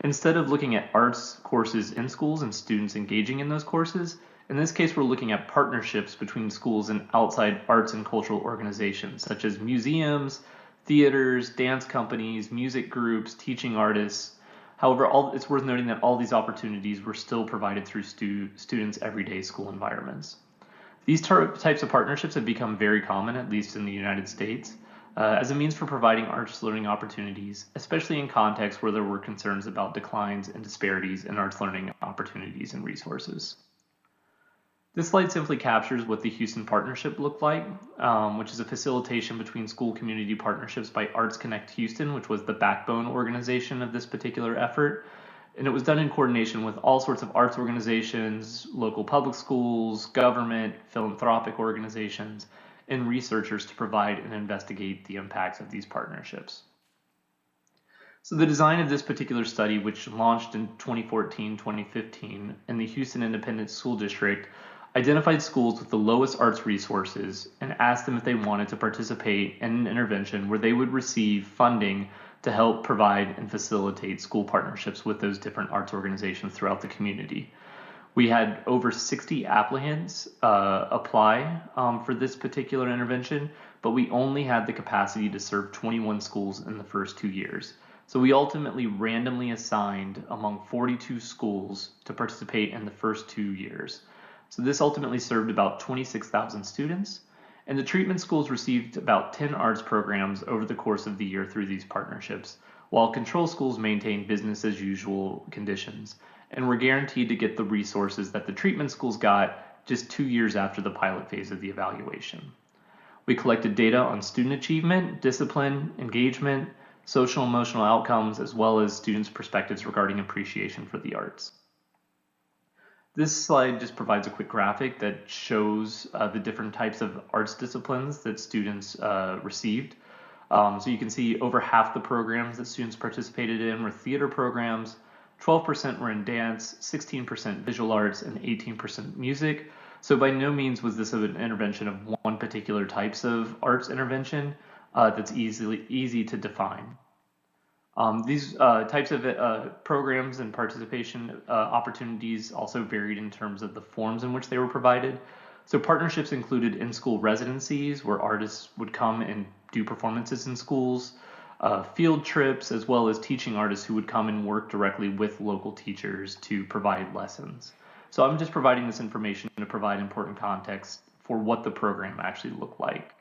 Instead of looking at arts courses in schools and students engaging in those courses, in this case, we're looking at partnerships between schools and outside arts and cultural organizations, such as museums, theaters, dance companies, music groups, teaching artists. However, it's worth noting that all these opportunities were still provided through students' everyday school environments. These types of partnerships have become very common, at least in the United States, as a means for providing arts learning opportunities, especially in contexts where there were concerns about declines and disparities in arts learning opportunities and resources. This slide simply captures what the Houston Partnership looked like, which is a facilitation between school community partnerships by Arts Connect Houston, which was the backbone organization of this particular effort. And it was done in coordination with all sorts of arts organizations, local public schools, government, philanthropic organizations, and researchers to provide and investigate the impacts of these partnerships. So the design of this particular study, which launched in 2014-2015 in the Houston Independent School District, identified schools with the lowest arts resources and asked them if they wanted to participate in an intervention where they would receive funding to help provide and facilitate school partnerships with those different arts organizations throughout the community. We had over 60 applicants apply for this particular intervention, but we only had the capacity to serve 21 schools in the first 2 years. So we ultimately randomly assigned among 42 schools to participate in the first 2 years. So this ultimately served about 26,000 students, and the treatment schools received about 10 arts programs over the course of the year through these partnerships, while control schools maintained business as usual conditions and were guaranteed to get the resources that the treatment schools got just 2 years after the pilot phase of the evaluation. We collected data on student achievement, discipline, engagement, social and emotional outcomes, as well as students' perspectives regarding appreciation for the arts. This slide just provides a quick graphic that shows the different types of arts disciplines that students received. So you can see over half the programs that students participated in were theater programs, 12% were in dance, 16% visual arts, and 18% music. So by no means was this an intervention of one particular types of arts intervention that's easy to define. These types of programs and participation opportunities also varied in terms of the forms in which they were provided. So partnerships included in-school residencies where artists would come and do performances in schools, field trips, as well as teaching artists who would come and work directly with local teachers to provide lessons. So I'm just providing this information to provide important context for what the program actually looked like.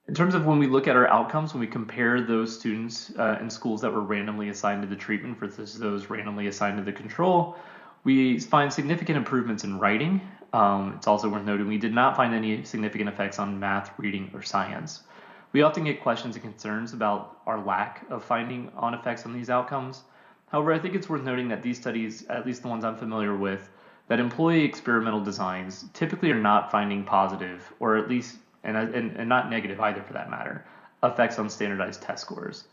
In terms of when we look at our outcomes, when we compare those students in schools that were randomly assigned to the treatment versus those randomly assigned to the control, we find significant improvements in writing. It's also worth noting we did not find any significant effects on math, reading, or science. We often get questions and concerns about our lack of finding on effects on these outcomes. However, I think it's worth noting that these studies, at least the ones I'm familiar with, that employ experimental designs typically are not finding positive, or at least and not negative either for that matter, effects on standardized test scores.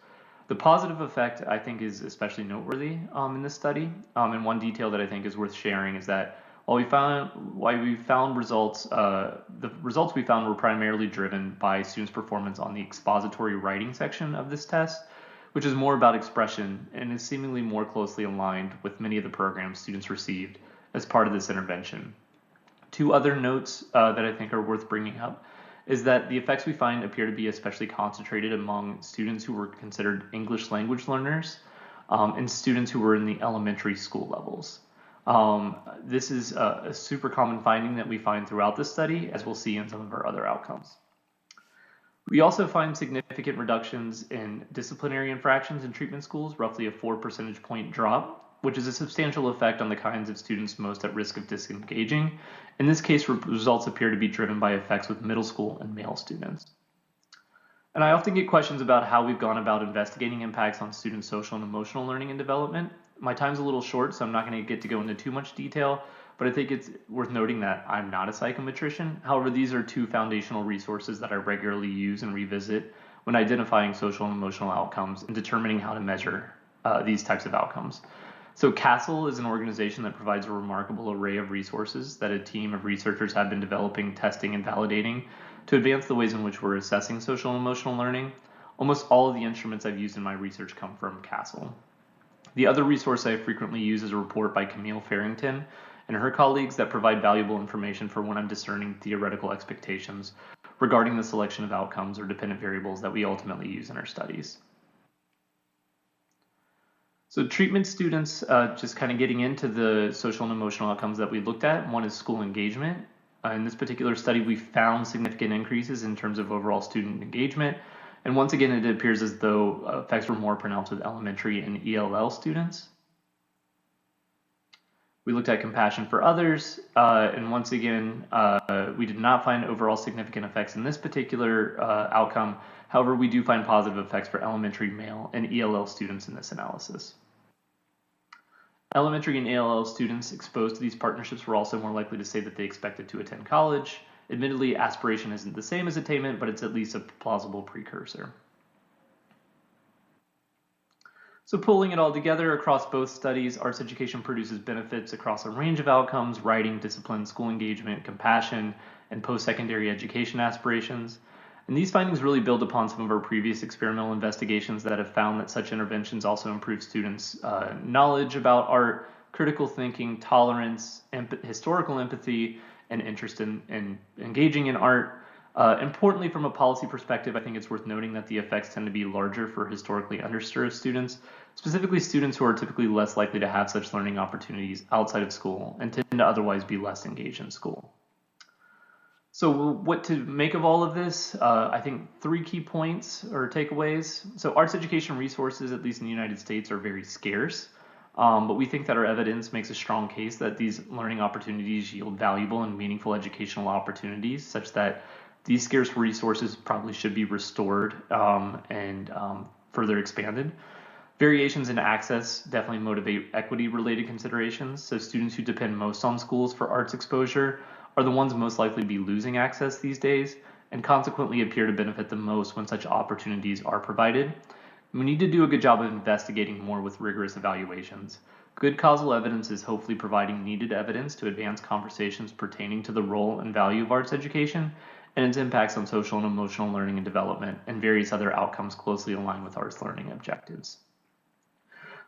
The positive effect I think is especially noteworthy in this study, and one detail that I think is worth sharing is that while we found results, the results we found were primarily driven by students' performance on the expository writing section of this test, which is more about expression and is seemingly more closely aligned with many of the programs students received as part of this intervention. Two other notes that I think are worth bringing up is that the effects we find appear to be especially concentrated among students who were considered English language learners and students who were in the elementary school levels. This is a super common finding that we find throughout the study, as we'll see in some of our other outcomes. We also find significant reductions in disciplinary infractions in treatment schools, roughly a 4 percentage point drop, which is a substantial effect on the kinds of students most at risk of disengaging. In this case, results appear to be driven by effects with middle school and male students. And I often get questions about how we've gone about investigating impacts on students' social and emotional learning and development. My time's a little short, so I'm not going to go into too much detail, but I think it's worth noting that I'm not a psychometrician. However, these are two foundational resources that I regularly use and revisit when identifying social and emotional outcomes and determining how to measure these types of outcomes. So CASEL is an organization that provides a remarkable array of resources that a team of researchers have been developing, testing, and validating to advance the ways in which we're assessing social and emotional learning. Almost all of the instruments I've used in my research come from CASEL. The other resource I frequently use is a report by Camille Farrington and her colleagues that provide valuable information for when I'm discerning theoretical expectations regarding the selection of outcomes or dependent variables that we ultimately use in our studies. So treatment students, just kind of getting into the social and emotional outcomes that we looked at. One is school engagement. In this particular study, we found significant increases in terms of overall student engagement. And once again, it appears as though effects were more pronounced with elementary and ELL students. We looked at compassion for others, and once again, we did not find overall significant effects in this particular outcome. However, we do find positive effects for elementary, male, and ELL students in this analysis. Elementary and ELL students exposed to these partnerships were also more likely to say that they expected to attend college. Admittedly, aspiration isn't the same as attainment, but it's at least a plausible precursor. So pulling it all together across both studies, arts education produces benefits across a range of outcomes: writing, discipline, school engagement, compassion, and post-secondary education aspirations. And these findings really build upon some of our previous experimental investigations that have found that such interventions also improve students' knowledge about art, critical thinking, tolerance, historical empathy, and interest in engaging in art. Importantly, from a policy perspective, I think it's worth noting that the effects tend to be larger for historically underserved students, specifically students who are typically less likely to have such learning opportunities outside of school and tend to otherwise be less engaged in school. So what to make of all of this? I think 3 key points or takeaways. So arts education resources, at least in the United States, are very scarce. But we think that our evidence makes a strong case that these learning opportunities yield valuable and meaningful educational opportunities, such that these scarce resources probably should be restored and further expanded. Variations in access definitely motivate equity-related considerations. So students who depend most on schools for arts exposure are the ones most likely to be losing access these days, and consequently appear to benefit the most when such opportunities are provided. We need to do a good job of investigating more with rigorous evaluations. Good causal evidence is hopefully providing needed evidence to advance conversations pertaining to the role and value of arts education and its impacts on social and emotional learning and development, and various other outcomes closely aligned with arts learning objectives.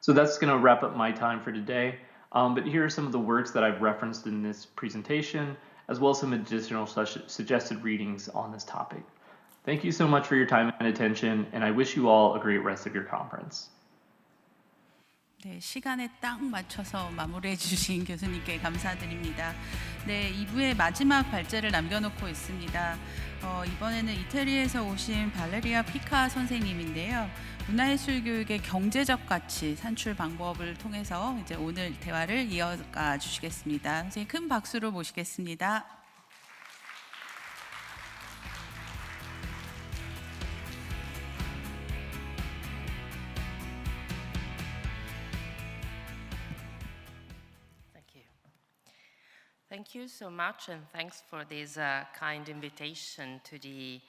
So that's going to wrap up my time for today. But here are some of the works that I've referenced in this presentation, as well as some additional suggested readings on this topic. Thank you so much for your time and attention, and I wish you all a great rest of your conference. 네, 시간에 딱 맞춰서 마무리해 주신 교수님께 감사드립니다. 네, 2부의 마지막 발제를 남겨놓고 있습니다. 이번에는 이태리에서 오신 발레리아 피카 선생님인데요. 문화예술교육의 경제적 가치 산출 방법을 통해서 이제 오늘 대화를 이어가 주시겠습니다. 선생님 큰 박수로 모시겠습니다. Thank you so much, and thanks for this kind invitation to the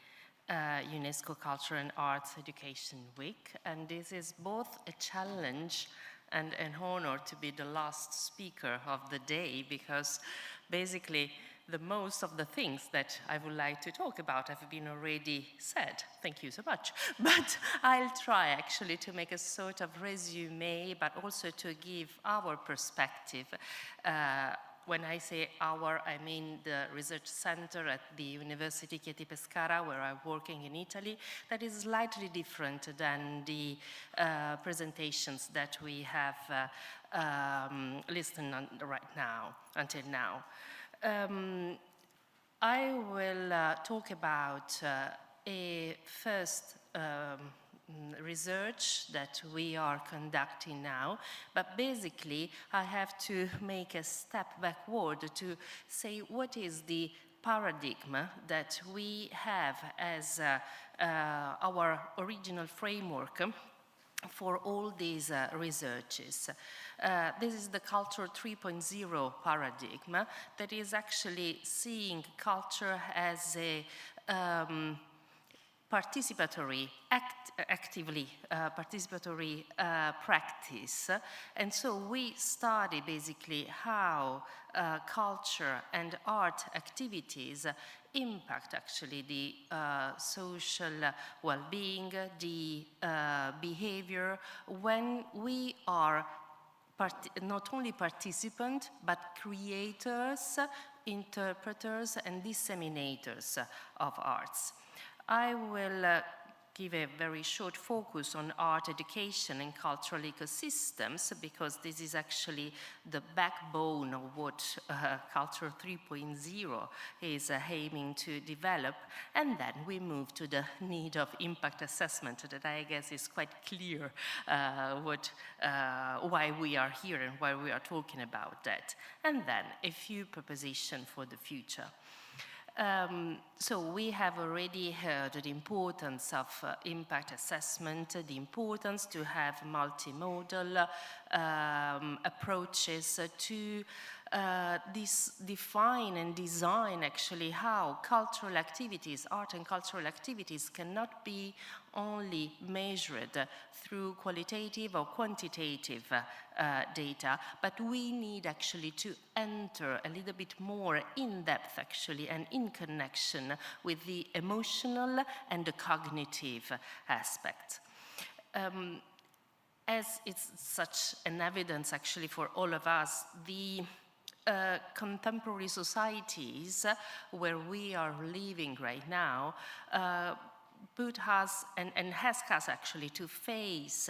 UNESCO Culture and Arts Education Week. And this is both a challenge and an honor to be the last speaker of the day, because basically the most of the things that I would like to talk about have been already said. Thank you so much. But I'll try actually to make a sort of resume, but also to give our perspective. When I say our, I mean the research center at the University Chieti Pescara, where I'm working in Italy, that is slightly different than the presentations that we have listened on right now, until now. I will talk about a first research that we are conducting now, but basically I have to make a step backward to say what is the paradigm that we have as our original framework for all these researches. This is the Culture 3.0 paradigm that is actually seeing culture as a participatory, actively participatory practice. And so we study basically how culture and art activities impact actually the social well-being, the behavior, when we are not only participants, but creators, interpreters, and disseminators of arts. I will give a very short focus on art education and cultural ecosystems, because this is actually the backbone of what Culture 3.0 is aiming to develop. And then we move to the need of impact assessment that I guess is quite clear why we are here and why we are talking about that. And then a few propositions for the future. So we have already heard the importance of impact assessment, the importance to have multimodal approaches to define and design actually how cultural activities, art and cultural activities cannot be only measured through qualitative or quantitative data, but we need actually to enter a little bit more in depth actually and in connection with the emotional and the cognitive aspect. As it's such an evidence actually for all of us, the contemporary societies where we are living right now put us and has us actually to face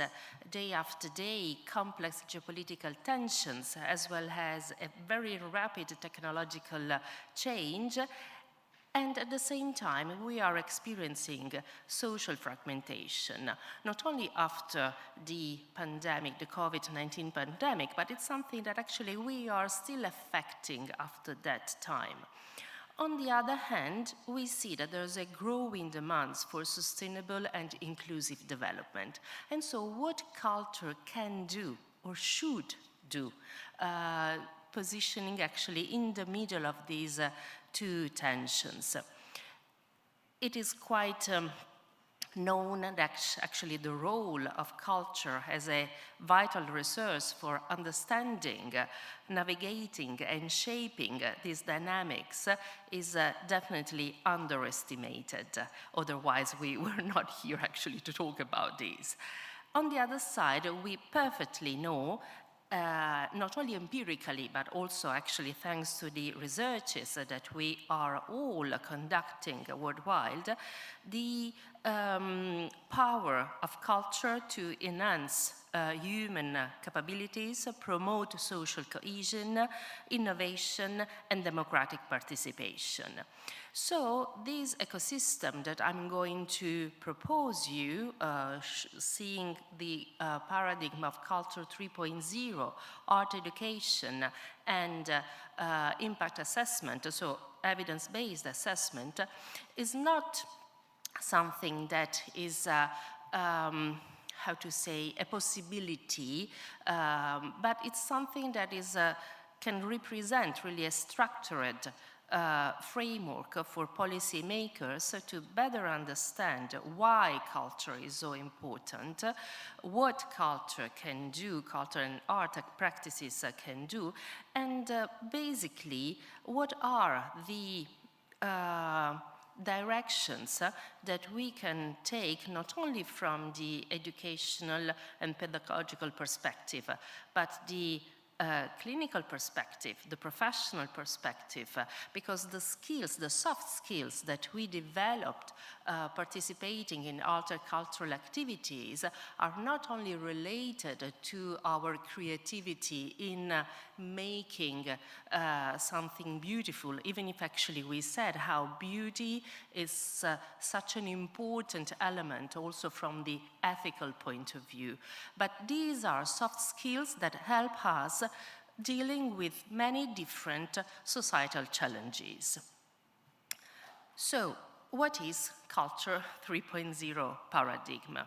day after day complex geopolitical tensions as well as a very rapid technological change. And at the same time, we are experiencing social fragmentation, not only after the pandemic, the COVID-19 pandemic, but it's something that actually we are still affecting after that time. On the other hand, we see that there's a growing demand for sustainable and inclusive development. And so what culture can do or should do, positioning actually in the middle of these two tensions. It is quite known that actually the role of culture as a vital resource for understanding, navigating and shaping these dynamics is definitely underestimated. Otherwise, we were not here actually to talk about this. On the other side, we perfectly know not only empirically, but also actually thanks to the researches that we are all conducting worldwide, the power of culture to enhance human capabilities, promote social cohesion, innovation, and democratic participation. So this ecosystem that I'm going to propose you, seeing the paradigm of Culture 3.0, art education, and impact assessment, so evidence-based assessment, is not something that is how to say, a possibility, but it's something that is, can represent really a structured framework for policymakers to better understand why culture is so important, what culture can do, culture and art practices can do, and basically what are the directions that we can take not only from the educational and pedagogical perspective, but the clinical perspective, the professional perspective, because the skills, the soft skills that we developed participating in cultural activities are not only related to our creativity in making something beautiful, even if actually we said how beauty is such an important element also from the ethical point of view. But these are soft skills that help us dealing with many different societal challenges. So, what is Culture 3.0 paradigm?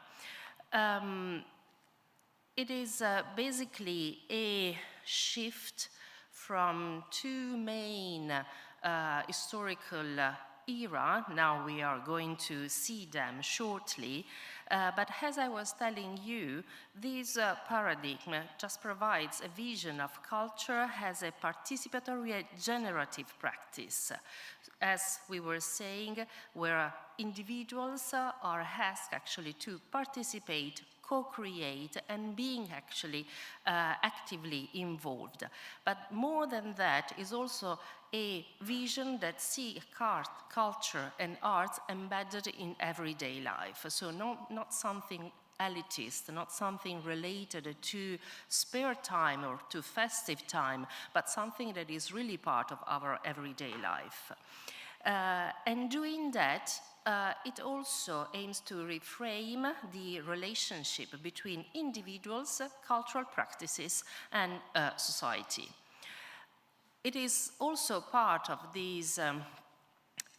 It is basically a shift from two main historical era. Now we are going to see them shortly. But as I was telling you, this paradigm just provides a vision of culture as a participatory and generative practice. As we were saying, where individuals are asked actually to participate, co-create, and being actually actively involved. But more than that is also a vision that sees culture and arts embedded in everyday life. So not something elitist, not something related to spare time or to festive time, but something that is really part of our everyday life. And doing that, it also aims to reframe the relationship between individuals, cultural practices, and society. It is also part of this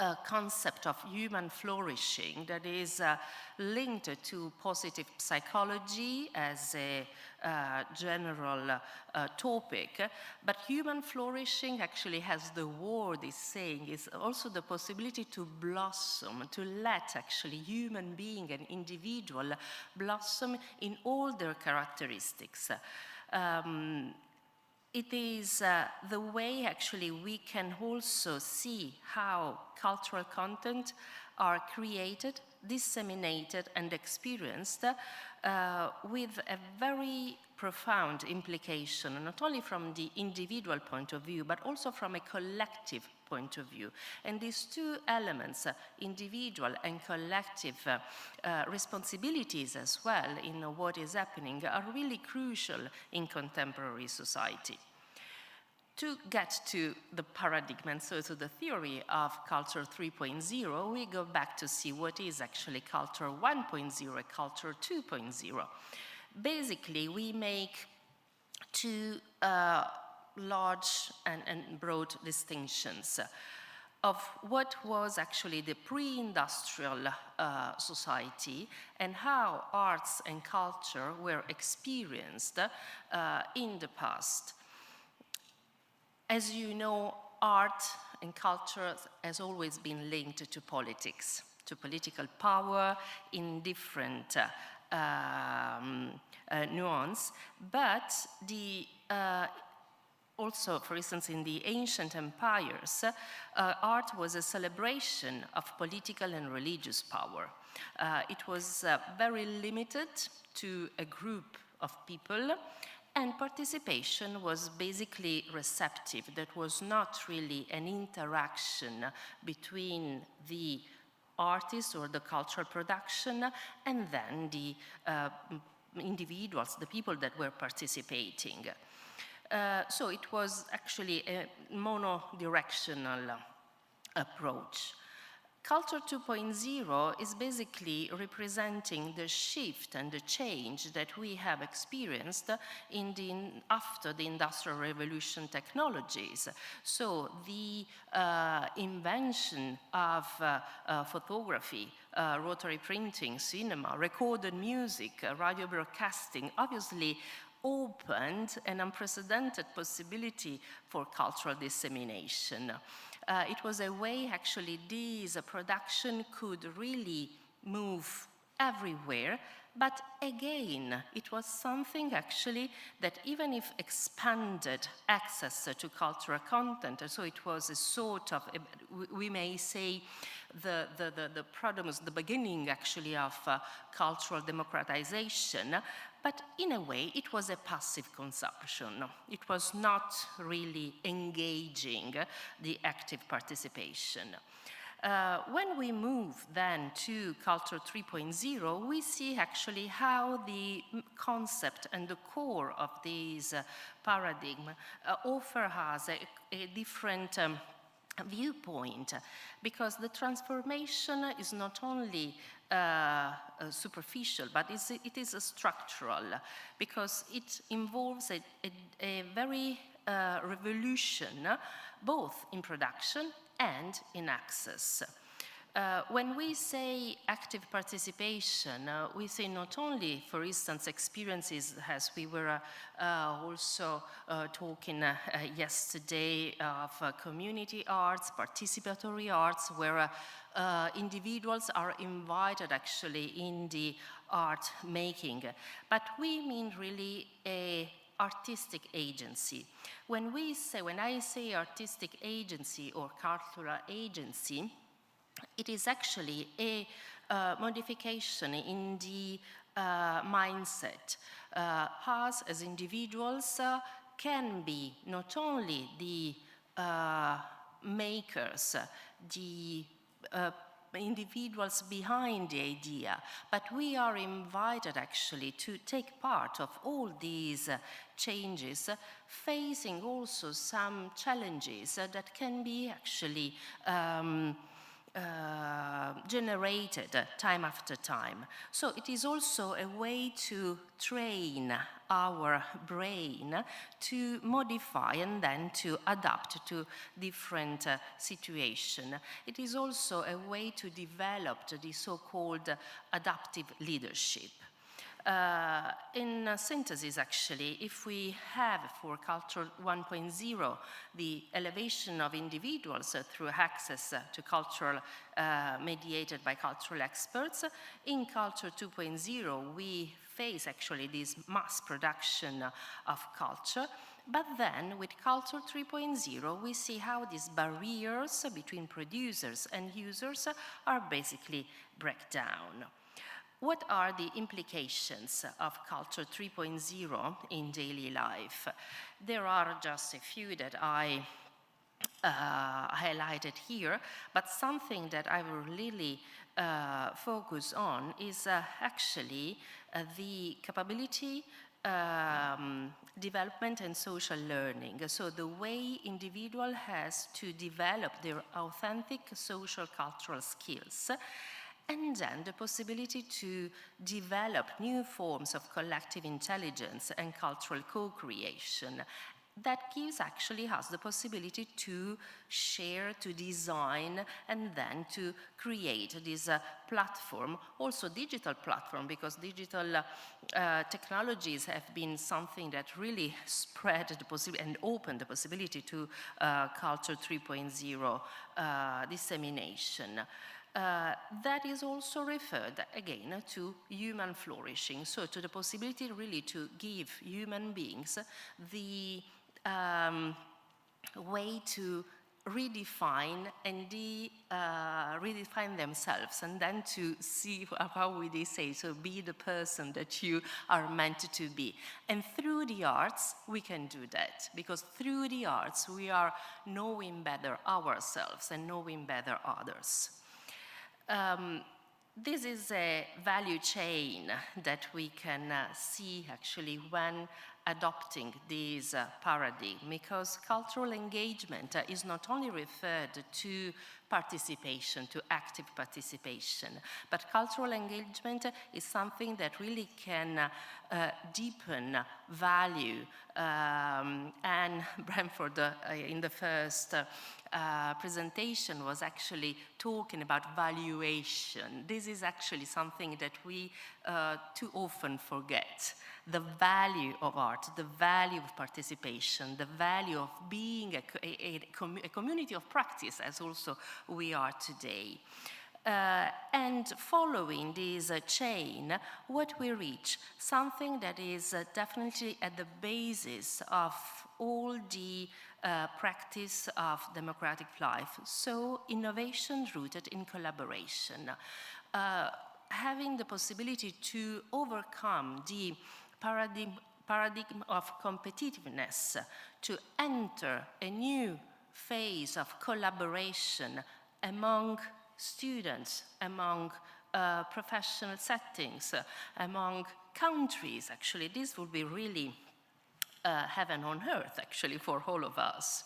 a concept of human flourishing that is linked to positive psychology as a general topic, but human flourishing actually, as the word is saying, is also the possibility to blossom, to let actually human being and individual blossom in all their characteristics. It is the way actually we can also see how cultural content are created, disseminated and experienced with a very profound implication, not only from the individual point of view, but also from a collective point of view. And these two elements, individual and collective responsibilities as well in what is happening, are really crucial in contemporary society. To get to the paradigm and so to the theory of culture 3.0, we go back to see what is actually culture 1.0 and culture 2.0. Basically, we make two large and broad distinctions of what was actually the pre-industrial society and how arts and culture were experienced in the past. As you know, art and culture has always been linked to politics, to political power in different nuance, but also, for instance, in the ancient empires, art was a celebration of political and religious power. It was very limited to a group of people, and participation was basically receptive. That was not really an interaction between the artist or the cultural production and then the individuals, the people that were participating. So it was actually a monodirectional approach. Culture 2.0 is basically representing the shift and the change that we have experienced after the Industrial Revolution technologies. So the invention of photography, rotary printing, cinema, recorded music, radio broadcasting, obviously opened an unprecedented possibility for cultural dissemination. It was a way, actually, this production could really move everywhere, but again, it was something, actually, that even if expanded access to cultural content, so it was a sort of, we may say, the product, the beginning, actually, of cultural democratization, but in a way, it was a passive consumption. It was not really engaging the active participation. When we move then to Culture 3.0, we see actually how the concept and the core of this paradigm offer us a different viewpoint, because the transformation is not only superficial, but it is structural, because it involves a very revolution, both in production and in access. When we say active participation, we say not only, for instance, experiences, as we were also talking yesterday, of community arts, participatory arts, where individuals are invited actually in the art making, but we mean really a artistic agency. When I say artistic agency or cultural agency, it is actually a modification in the mindset. Us as individuals can be not only the makers, the individuals behind the idea, but we are invited actually to take part of all these changes, facing also some challenges that can be actually generated time after time. So it is also a way to train our brain to modify and then to adapt to different situations. It is also a way to develop the so-called adaptive leadership. In synthesis, actually, if we have for Culture 1.0 the elevation of individuals through access to cultural mediated by cultural experts, in Culture 2.0 we face actually this mass production of culture. But then with Culture 3.0 we see how these barriers between producers and users are basically break down. What are the implications of Culture 3.0 in daily life? There are just a few that I highlighted here, but something that I will really focus on is actually the capability, development and social learning. So the way individual has to develop their authentic social cultural skills, and then the possibility to develop new forms of collective intelligence and cultural co-creation. That gives actually us the possibility to share, to design, and then to create this platform, also digital platform, because digital technologies have been something that really spread the possibility and opened the possibility to Culture 3.0 dissemination. That is also referred again to human flourishing, so to the possibility really to give human beings the way to redefine and redefine themselves, and then to see how we say, so be the person that you are meant to be. And through the arts we can do that, because through the arts we are knowing better ourselves and knowing better others. This is a value chain that we can see actually when adopting this paradigm, because cultural engagement is not only referred to participation, to active participation, but cultural engagement is something that really can deepen value. And Brentford in the first presentation was actually talking about valuation. This is actually something that we too often forget. The value of art, the value of participation, the value of being a community of practice, as also we are today. And following this chain, what we reach, something that is definitely at the basis of all the practice of democratic life, so innovation rooted in collaboration. Having the possibility to overcome the paradigm of competitiveness, to enter a new phase of collaboration among students, among professional settings, among countries. Actually, this would be really heaven on earth, actually, for all of us.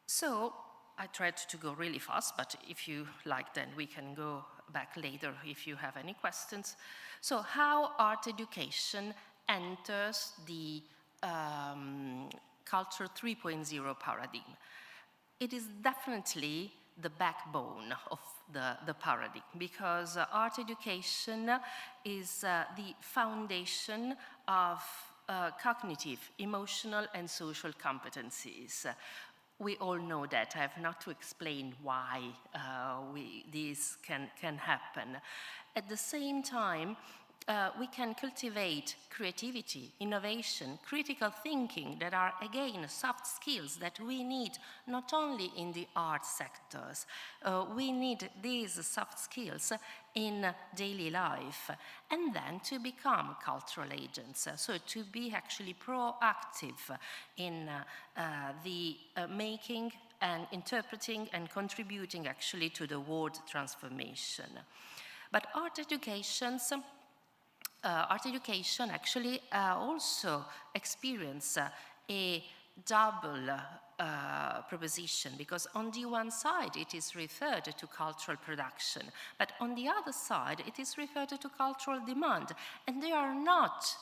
So I tried to go really fast, but if you like, then we can go back later if you have any questions. So how art education enters the Culture 3.0 paradigm? It is definitely the backbone of the paradigm, because art education is the foundation of cognitive, emotional, and social competencies. We all know that. I have not to explain why this can happen. At the same time, we can cultivate creativity, innovation, critical thinking that are, again, soft skills that we need not only in the art sectors. We need these soft skills in daily life, and then to become cultural agents, so to be actually proactive in the making and interpreting and contributing actually to the world transformation. But art education actually also experience a double proposition, because on the one side it is referred to cultural production, but on the other side it is referred to cultural demand, and they are not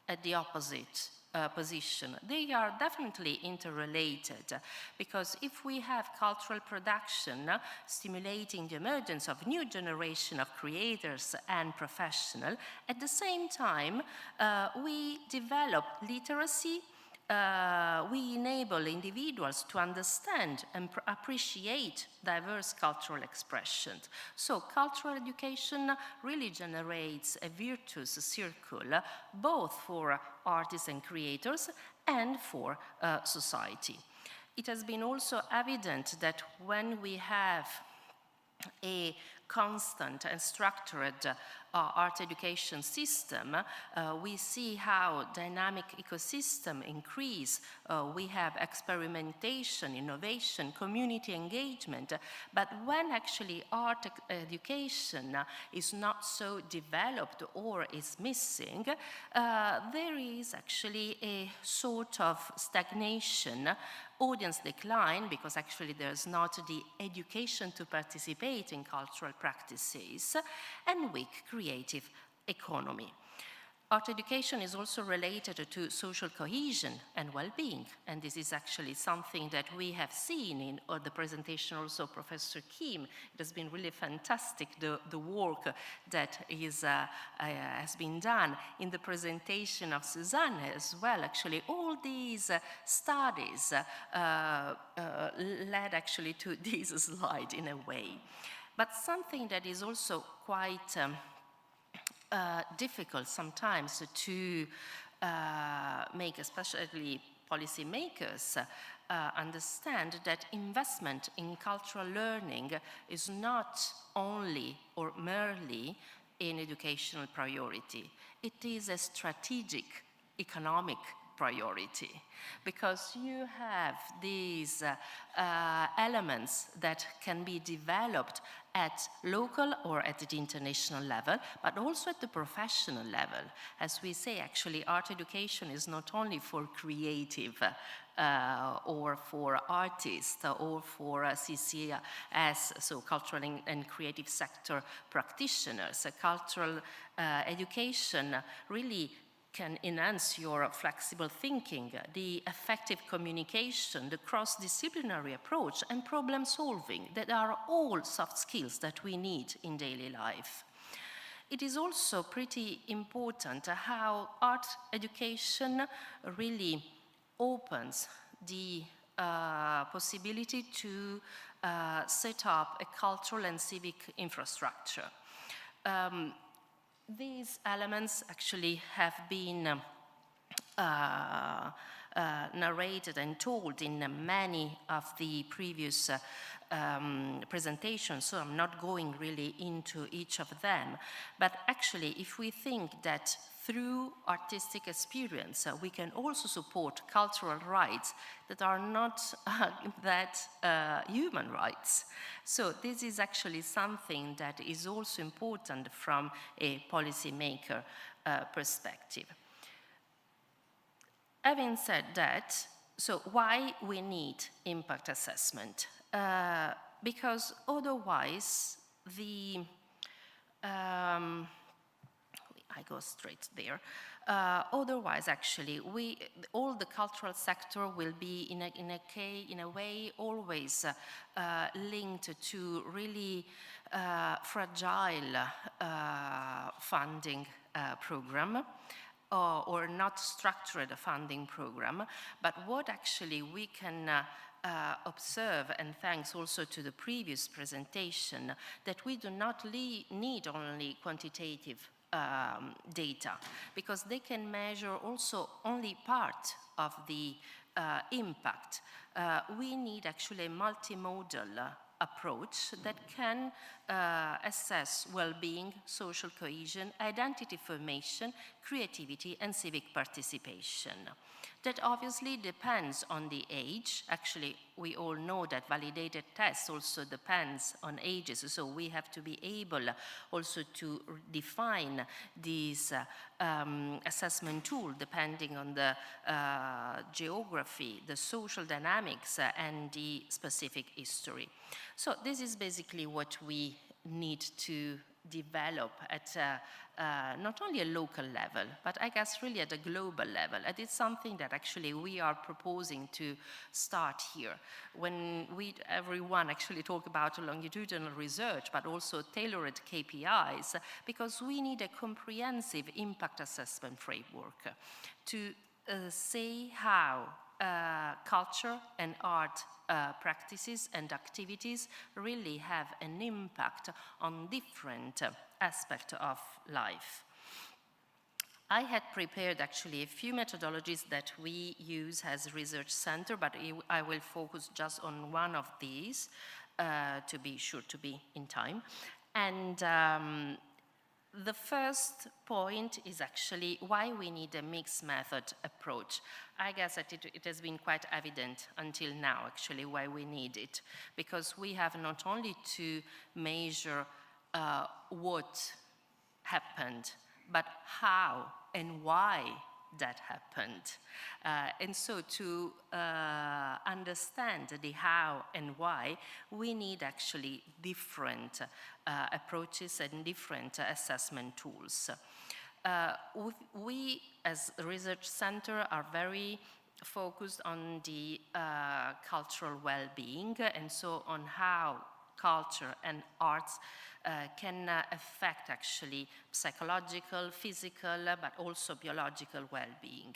at the opposite position. They are definitely interrelated, because if we have cultural production stimulating the emergence of new generation of creators and professionals, at the same time we develop literacy, we enable individuals to understand and appreciate diverse cultural expressions. So cultural education really generates a virtuous circle, both for artists and creators and for society. It has been also evident that when we have a constant and structured art education system, we see how dynamic ecosystem increase. We have experimentation, innovation, community engagement. But when actually art education is not so developed or is missing, there is actually a sort of stagnation, audience decline, because actually there's not the education to participate in cultural practices, and weak creative economy. Art education is also related to social cohesion and well-being, and this is actually something that we have seen in the presentation also of Professor Kim. It has been really fantastic, the work that has been done in the presentation of Suzanne as well. Actually, all these studies led actually to this slide in a way. But something that is also quite difficult sometimes to make, especially policymakers, understand that investment in cultural learning is not only or merely an educational priority. It is a strategic economic priority, because you have these elements that can be developed at local or at the international level, but also at the professional level. As we say, actually, art education is not only for creative or for artists or for CCS, so cultural and creative sector practitioners. Cultural education really can enhance your flexible thinking, the effective communication, the cross-disciplinary approach, and problem solving, that are all soft skills that we need in daily life. It is also pretty important how art education really opens the possibility to set up a cultural and civic infrastructure. These elements actually have been narrated and told in many of the previous presentations, so I'm not going really into each of them. But actually, if we think that through artistic experience, we can also support cultural rights that are not that human rights. So this is actually something that is also important from a policymaker perspective. Having said that, so why we need impact assessment? Because otherwise I go straight there. Otherwise, actually, all the cultural sector will be in a way always linked to really fragile funding program. Or not structured funding program, but what actually we can observe, and thanks also to the previous presentation, that we do not need only quantitative data, because they can measure also only part of the impact. We need actually a multimodal approach that can assess well-being, social cohesion, identity formation, creativity, and civic participation. That obviously depends on the age. Actually, we all know that validated tests also depends on ages, so we have to be able also to define these assessment tool depending on the geography, the social dynamics, and the specific history. So this is basically what we need to develop at not only a local level, but I guess really at a global level. And it's something that actually we are proposing to start here. When everyone actually talk about longitudinal research, but also tailored KPIs, because we need a comprehensive impact assessment framework to say how culture and art practices and activities really have an impact on different aspects of life. I had prepared actually a few methodologies that we use as a research center, but I will focus just on one of these to be sure to be in time. And the first point is actually why we need a mixed method approach. I guess that it has been quite evident until now actually why we need it, because we have not only to measure what happened, but how and why that happened. And so to understand the how and why, we need actually different approaches and different assessment tools. We, as a research center, are very focused on the cultural well-being, and so on how culture and arts can affect actually psychological, physical, but also biological well-being.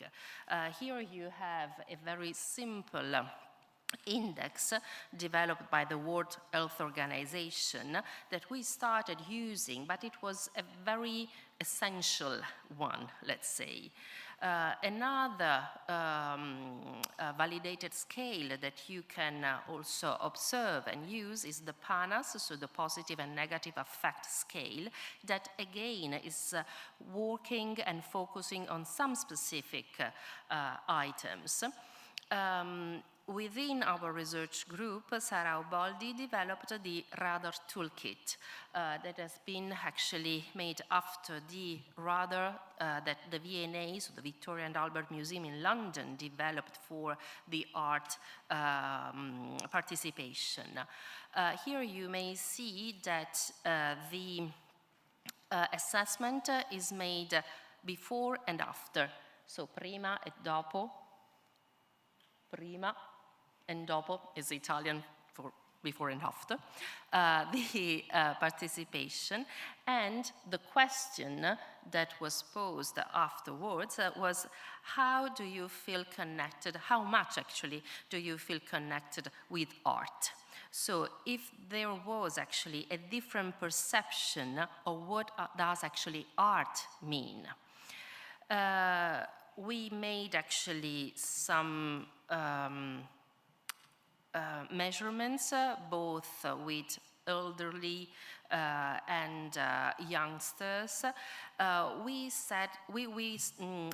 Here you have a very simple index developed by the World Health Organization that we started using, but it was a very essential one, let's say. Another validated scale that you can also observe and use is the PANAS, so the positive and negative affect scale, that again is working and focusing on some specific items. Within our research group, Sara Uboldi developed the radar toolkit that has been actually made after the radar that the V&A, so the Victoria and Albert Museum in London, developed for the art participation. Here you may see that the assessment is made before and after, so prima e dopo. Prima and dopo is Italian for before and after, the participation. And the question that was posed afterwards was, how do you feel connected, how much actually do you feel connected with art? So if there was actually a different perception of what does actually art mean. We made actually some measurements, both with elderly and youngsters. We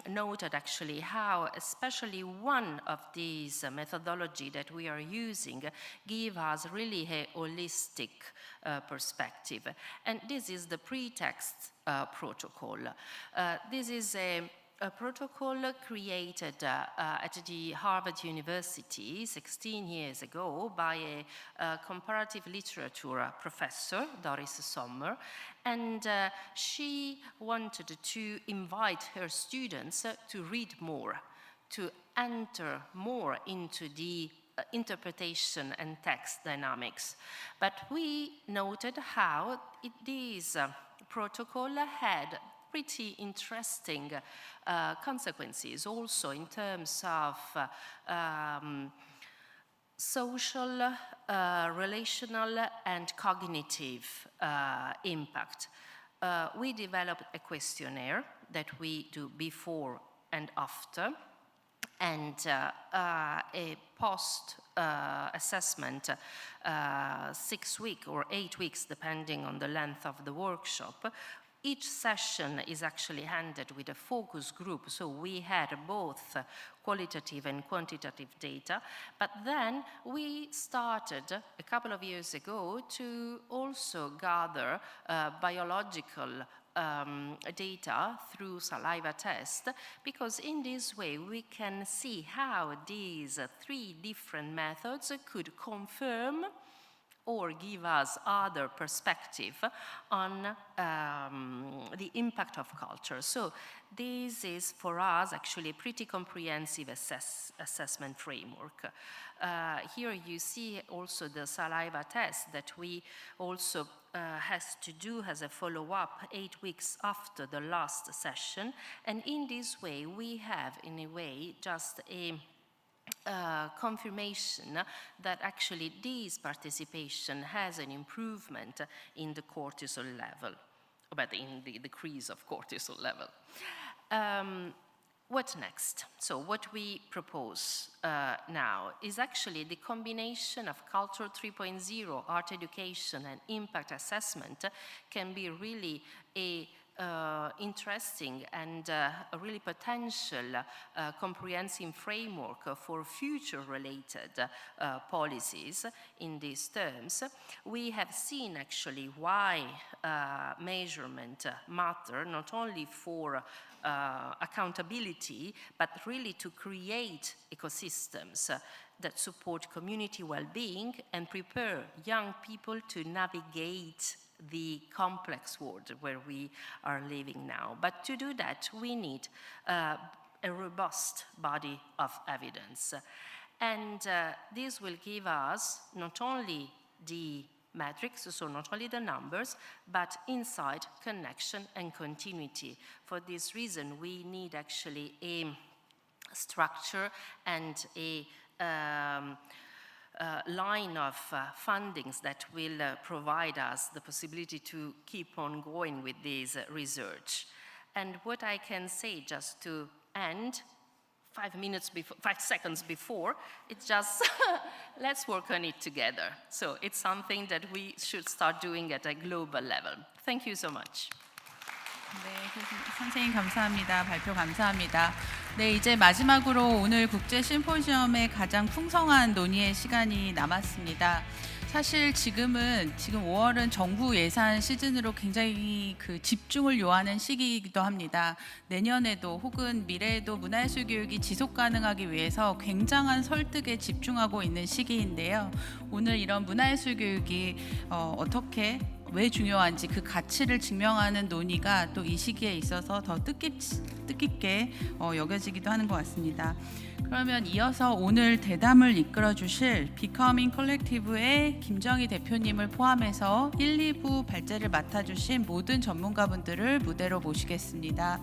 noted actually how especially one of these methodology that we are using give us really a holistic perspective. And this is the pretext protocol. This is a protocol created at the Harvard University 16 years ago by a comparative literature professor, Doris Sommer, and she wanted to invite her students to read more, to enter more into the interpretation and text dynamics. But we noted how this protocol had pretty interesting consequences also in terms of social, relational, and cognitive impact. We developed a questionnaire that we do before and after, and a post-assessment 6 weeks or 8 weeks, depending on the length of the workshop. Each session is actually handed with a focus group, so we had both qualitative and quantitative data, but then we started a couple of years ago to also gather biological data through saliva test, because in this way we can see how these 3 different methods could confirm or give us other perspective on the impact of culture. So this is for us actually a pretty comprehensive assessment framework. Here you see also the saliva test that we also has to do as a follow-up 8 weeks after the last session, and in this way we have in a way just a confirmation that actually this participation has an improvement in the cortisol level, but in the decrease of cortisol level. What next? So what we propose now is actually the combination of Culture 3.0, art education, and impact assessment can be really a interesting and a really potential comprehensive framework for future related policies in these terms. We have seen actually why measurement matter, not only for accountability, but really to create ecosystems that support community well-being and prepare young people to navigate the complex world where we are living now. But to do that, we need a robust body of evidence. And this will give us not only the metrics, so not only the numbers, but insight, connection, and continuity. For this reason, we need actually a structure and a line of fundings that will provide us the possibility to keep on going with this research. And what I can say, just to end, 5 seconds before, it's just let's work on it together. So it's something that we should start doing at a global level. Thank you so much. 네, 선생님 감사합니다. 발표 감사합니다. 네, 이제 마지막으로 오늘 국제 심포지엄의 가장 풍성한 논의의 시간이 남았습니다. 사실 지금 5월은 정부 예산 시즌으로 굉장히 그 집중을 요하는 시기이기도 합니다. 내년에도 혹은 미래에도 문화예술 교육이 지속 가능하기 위해서 굉장한 설득에 집중하고 있는 시기인데요. 오늘 이런 문화예술 교육이 어떻게 왜 중요한지 그 가치를 증명하는 논의가 또 이 시기에 있어서 더 뜻깊게 여겨지기도 하는 것 같습니다. 그러면 이어서 오늘 대담을 이끌어 주실 Becoming Collective의 김정희 대표님을 포함해서 1, 2부 발제를 맡아주신 모든 전문가분들을 무대로 모시겠습니다.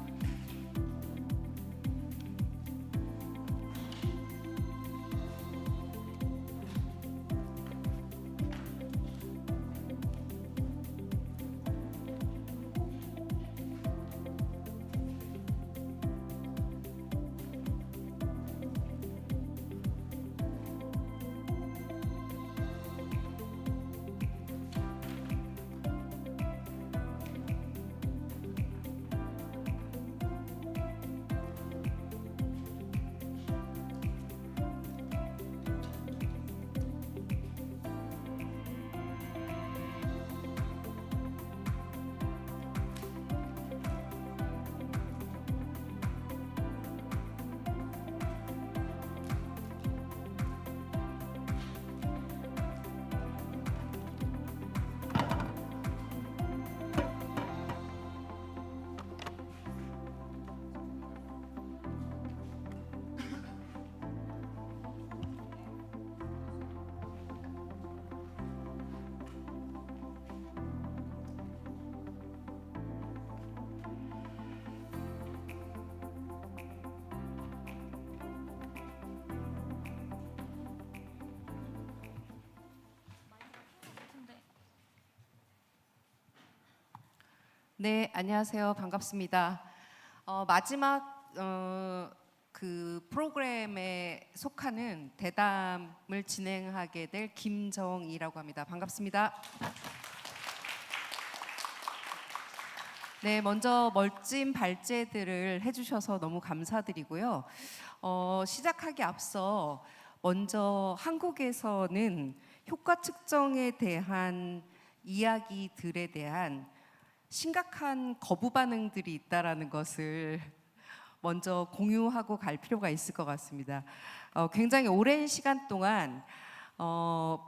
네, 안녕하세요. 반갑습니다. 마지막 그 프로그램에 속하는 대담을 진행하게 될 김정희라고 합니다. 반갑습니다. 네, 먼저 멋진 발제들을 해주셔서 너무 감사드리고요. 시작하기 앞서 먼저 한국에서는 효과 측정에 대한 이야기들에 대한 심각한 거부 반응들이 있다라는 것을 먼저 공유하고 갈 필요가 있을 것 같습니다. 굉장히 오랜 시간 동안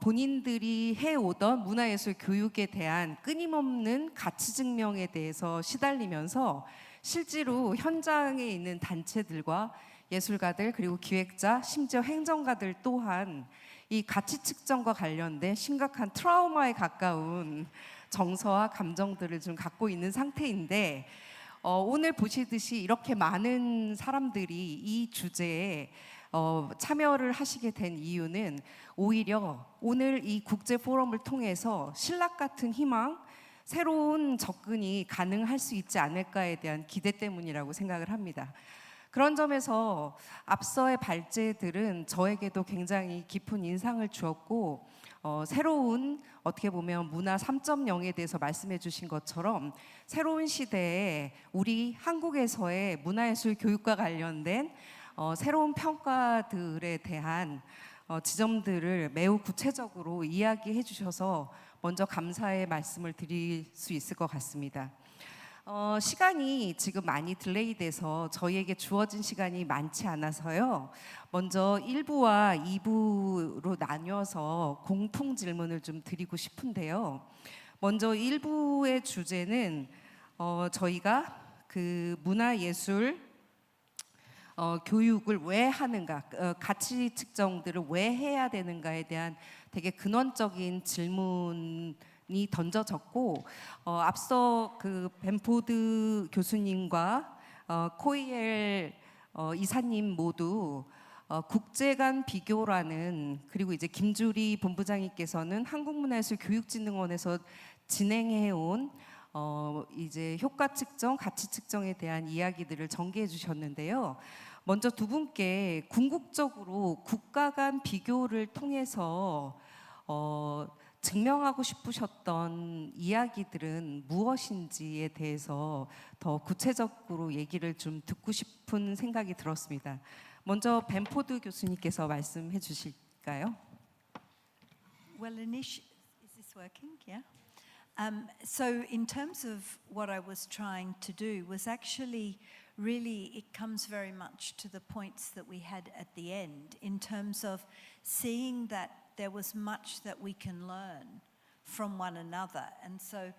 본인들이 해오던 문화예술 교육에 대한 끊임없는 가치 증명에 대해서 시달리면서 실제로 현장에 있는 단체들과 예술가들 그리고 기획자 심지어 행정가들 또한 이 가치 측정과 관련된 심각한 트라우마에 가까운 정서와 감정들을 좀 갖고 있는 상태인데 오늘 보시듯이 이렇게 많은 사람들이 이 주제에 참여를 하시게 된 이유는 오히려 오늘 이 국제 포럼을 통해서 신락 같은 희망, 새로운 접근이 가능할 수 있지 않을까에 대한 기대 때문이라고 생각을 합니다. 그런 점에서 앞서의 발제들은 저에게도 굉장히 깊은 인상을 주었고 새로운 어떻게 보면 문화 3.0에 대해서 말씀해 주신 것처럼 새로운 시대에 우리 한국에서의 문화예술 교육과 관련된 새로운 평가들에 대한 지점들을 매우 구체적으로 이야기해 주셔서 먼저 감사의 말씀을 드릴 수 있을 것 같습니다. 시간이 지금 많이 딜레이 돼서 저희에게 주어진 시간이 많지 않아서요. 먼저 1부와 2부로 나뉘어서 공통 질문을 좀 드리고 싶은데요. 먼저 1부의 주제는 저희가 그 문화예술 교육을 왜 하는가, 가치 측정들을 왜 해야 되는가에 대한 되게 근원적인 질문이 던져졌고 앞서 그 벤포드 교수님과 코이엘 이사님 모두 국제 간 비교라는 그리고 이제 김주리 본부장님께서는 한국문화예술교육진흥원에서 진행해온 이제 효과 측정, 가치 측정에 대한 이야기들을 전개해 주셨는데요. 먼저 두 분께 궁극적으로 국가 간 비교를 통해서 증명하고 싶으셨던 이야기들은 무엇인지에 대해서 더 구체적으로 얘기를 좀 듣고 싶은 생각이 들었습니다. 먼저 벤포드 교수님께서 말씀해 주실까요? Well, is this working? Yeah. So in terms of what I was trying to do was actually really it comes very much to the points that we had at the end in terms of seeing that there was much that we can learn from one another. And so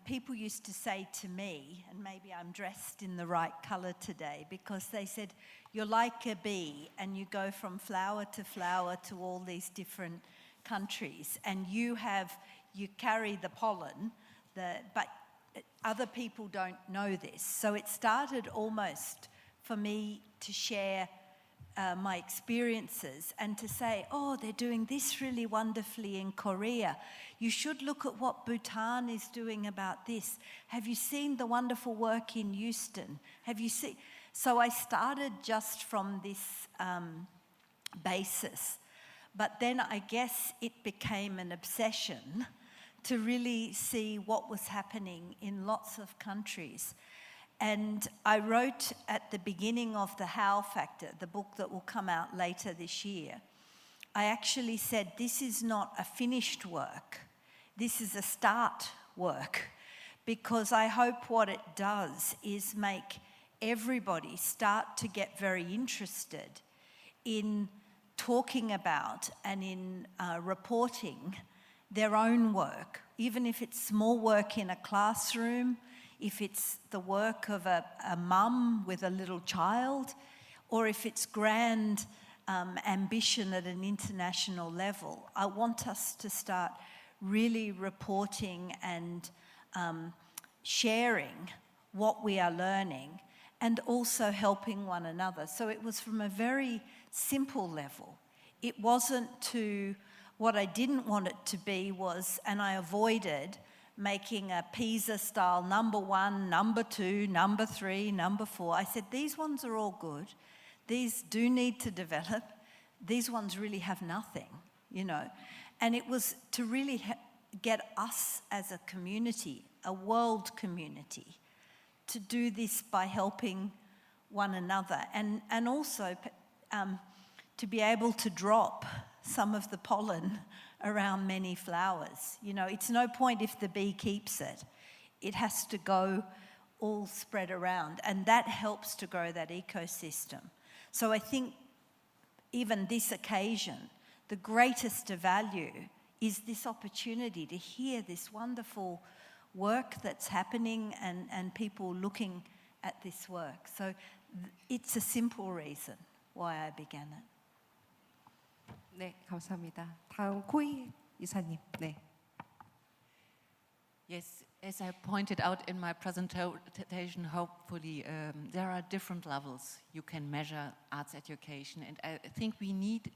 people used to say to me, and maybe I'm dressed in the right color today, because they said, you're like a bee and you go from flower to all these different countries, and you carry the pollen, but other people don't know this. So it started almost for me to share my experiences and to say, oh, they're doing this really wonderfully in Korea. You should look at what Bhutan is doing about this. Have you seen the wonderful work in Houston? Have you seen? So I started just from this basis. But then I guess it became an obsession to really see what was happening in lots of countries. And I wrote at the beginning of The How Factor, the book that will come out later this year, I actually said this is not a finished work, this is a start work, because I hope what it does is make everybody start to get very interested in talking about and in reporting their own work, even if it's small work in a classroom, if it's the work of a mum with a little child, or if it's grand ambition at an international level. I want us to start really reporting and sharing what we are learning and also helping one another. So it was from a very simple level. It wasn't to, what I didn't want it to be was, and I avoided making a PISA style number 1, number 2, number 3, number 4. I said, these ones are all good. these do need to develop. These ones really have nothing, you know. And it was to really get us as a community, a world community, to do this by helping one another, and also to be able to drop some of the pollen around many flowers. You know, it's no point if the bee keeps it. It has to go all spread around, and that helps to grow that ecosystem. So I think even this occasion, the greatest value is this opportunity to hear this wonderful work that's happening and people looking at this work. So it's a simple reason why I began it. 네, 감사합니다. 다음 코이 이사님. 네. Yes, as I pointed out in my presentation, hopefully there are different levels you can measure arts education, and I think we need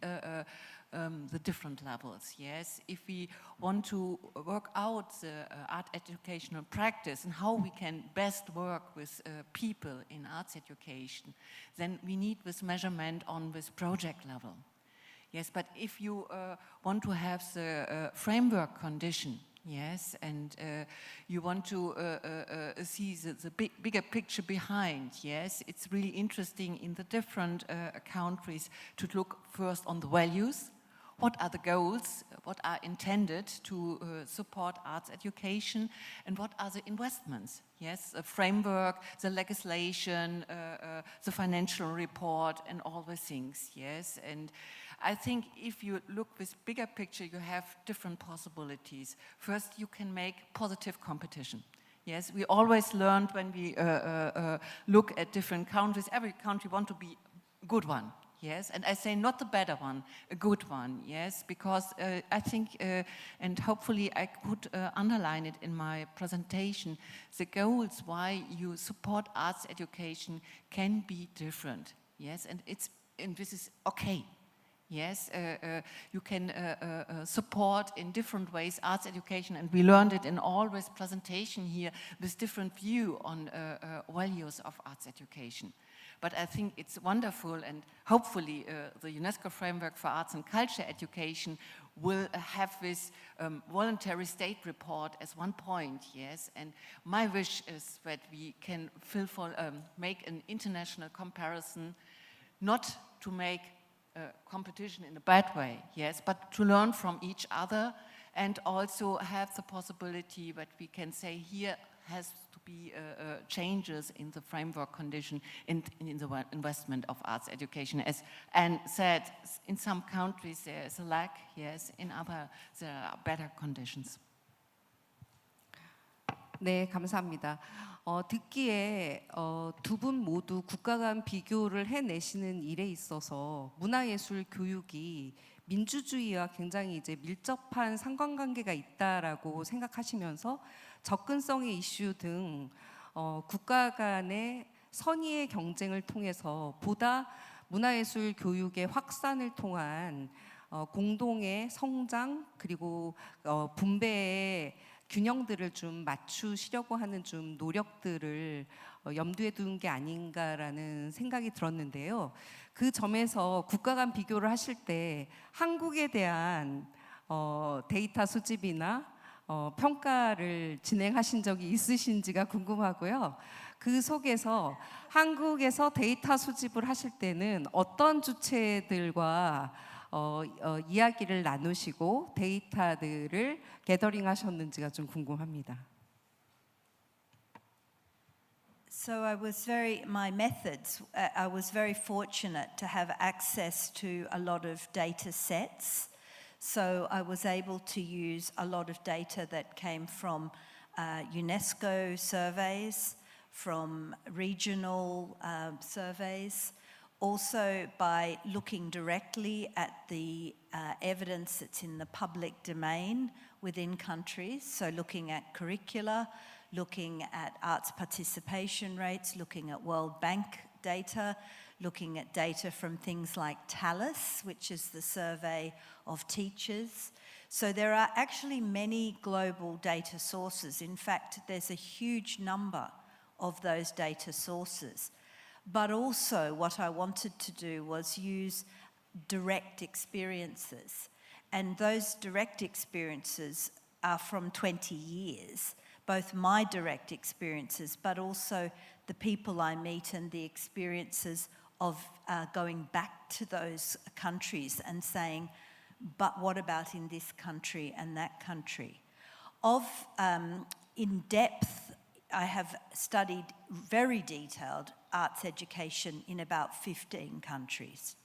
the different levels, yes. If we want to work out the art educational practice and how we can best work with people in arts education, then we need this measurement on this project level. Yes, but if you want to have the framework condition, yes, and you want to see the bigger picture behind, yes, it's really interesting in the different countries to look first on the values. What are the goals? What are intended to support arts education? And what are the investments? Yes, the framework, the legislation, the financial report, and all the things, yes. And I think if you look with bigger picture, you have different possibilities. First, you can make positive competition. Yes, we always learned when we look at different countries, every country wants to be a good one. Yes, and I say not the better one, a good one, yes, because I think, and hopefully I could underline it in my presentation, the goals why you support arts education can be different, yes, and this is okay. Yes, you can support in different ways arts education, and we learned it in always presentation here with different view on values of arts education. But I think it's wonderful, and hopefully the UNESCO framework for arts and culture education will have this voluntary state report as one point, yes. And my wish is that we can make an international comparison, not to make competition in a bad way, yes, but to learn from each other, and also have the possibility that we can say here has to be changes in the framework condition in the investment of arts education. As Anne said, in some countries there is a lack, yes, in other there are better conditions. 네, 감사합니다. 듣기에 두 분 모두 국가 간 비교를 해내시는 일에 있어서 문화예술 교육이 민주주의와 굉장히 이제 밀접한 상관관계가 있다라고 생각하시면서 접근성의 이슈 등 국가 간의 선의의 경쟁을 통해서 보다 문화예술 교육의 확산을 통한 공동의 성장 그리고 분배의 균형들을 좀 맞추시려고 하는 좀 노력들을 염두에 두는 게 아닌가라는 생각이 들었는데요. 그 점에서 국가 간 비교를 하실 때 한국에 대한 데이터 수집이나 평가를 진행하신 적이 있으신지가 궁금하고요. 그 속에서 한국에서 데이터 수집을 하실 때는 어떤 주체들과 이야기를 나누시고 데이터들을 게더링하셨는지가 좀 궁금합니다. So I was very fortunate to have access to a lot of data sets. So I was able to use a lot of data that came from UNESCO surveys, from regional surveys, also by looking directly at the evidence that's in the public domain within countries, so looking at curricula, looking at arts participation rates, looking at World Bank data, looking at data from things like TALIS, which is the survey of teachers. So there are actually many global data sources. In fact, there's a huge number of those data sources. But also what I wanted to do was use direct experiences. And those direct experiences are from 20 years, both my direct experiences, but also the people I meet and the experiences of going back to those countries and saying, but what about in this country and that country? In depth, I have studied very detailed arts education in about 15 countries.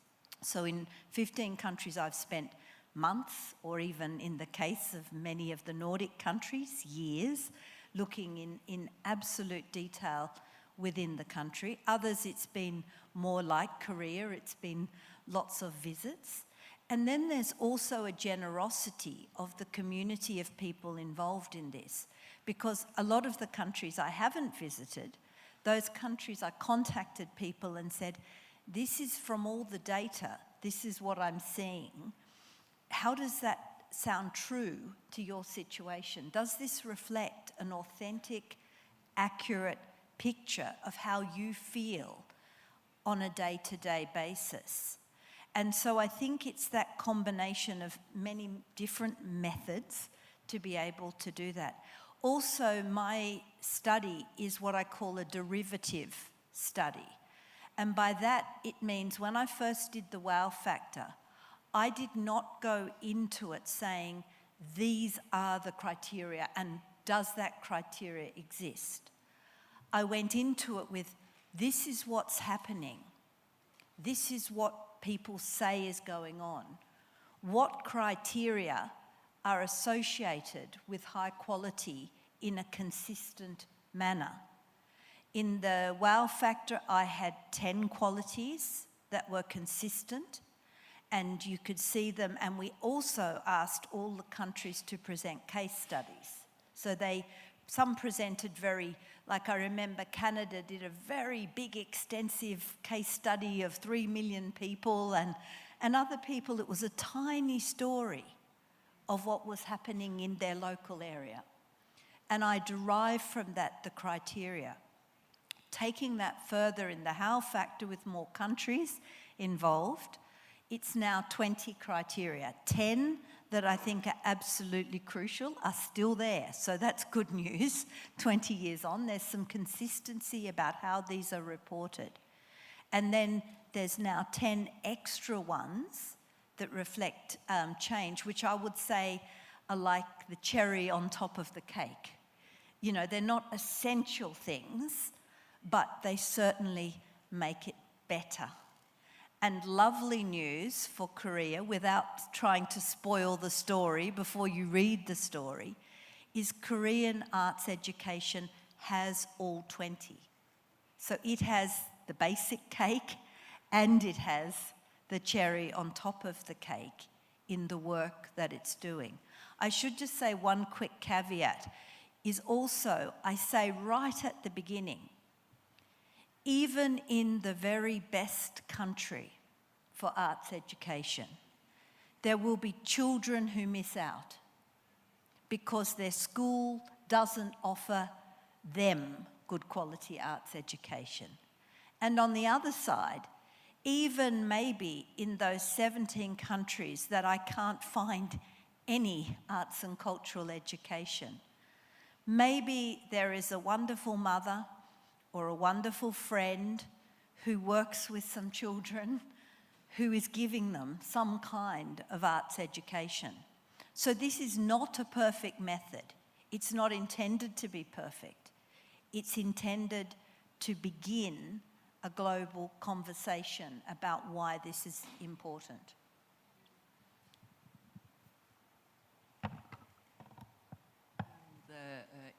So in 15 countries I've spent months, or even in the case of many of the Nordic countries, years, looking in absolute detail within the country. Others it's been more like Korea, it's been lots of visits. And then there's also a generosity of the community of people involved in this, because a lot of the countries I haven't visited, those countries I contacted people and said, this is from all the data, this is what I'm seeing. How does that sound true to your situation? Does this reflect an authentic, accurate picture of how you feel on a day-to-day basis? And so I think it's that combination of many different methods to be able to do that. Also, my study is what I call a derivative study. And by that, it means when I first did the wow factor, I did not go into it saying, these are the criteria, and does that criteria exist? I went into it with, this is what's happening. This is what people say is going on. What criteria are associated with high quality in a consistent manner? In the wow factor, I had 10 qualities that were consistent, and you could see them, and we also asked all the countries to present case studies. So some presented like I remember Canada did a very big, extensive case study of 3 million people, and other people, it was a tiny story of what was happening in their local area. And I derived from that the criteria. Taking that further in the how factor with more countries involved, it's now 20 criteria. 10 that I think are absolutely crucial are still there. So that's good news. 20 years on, there's some consistency about how these are reported. And then there's now 10 extra ones that reflect change, which I would say are like the cherry on top of the cake. You know, they're not essential things, but they certainly make it better. And lovely news for Korea, without trying to spoil the story before you read the story, is Korean arts education has all 20. So it has the basic cake and it has the cherry on top of the cake in the work that it's doing. I should just say one quick caveat is also, I say right at the beginning, even in the very best country for arts education, there will be children who miss out because their school doesn't offer them good quality arts education. And on the other side, even maybe in those 17 countries that I can't find any arts and cultural education, maybe there is a wonderful mother or a wonderful friend who works with some children who is giving them some kind of arts education. So this is not a perfect method. It's not intended to be perfect. It's intended to begin a global conversation about why this is important.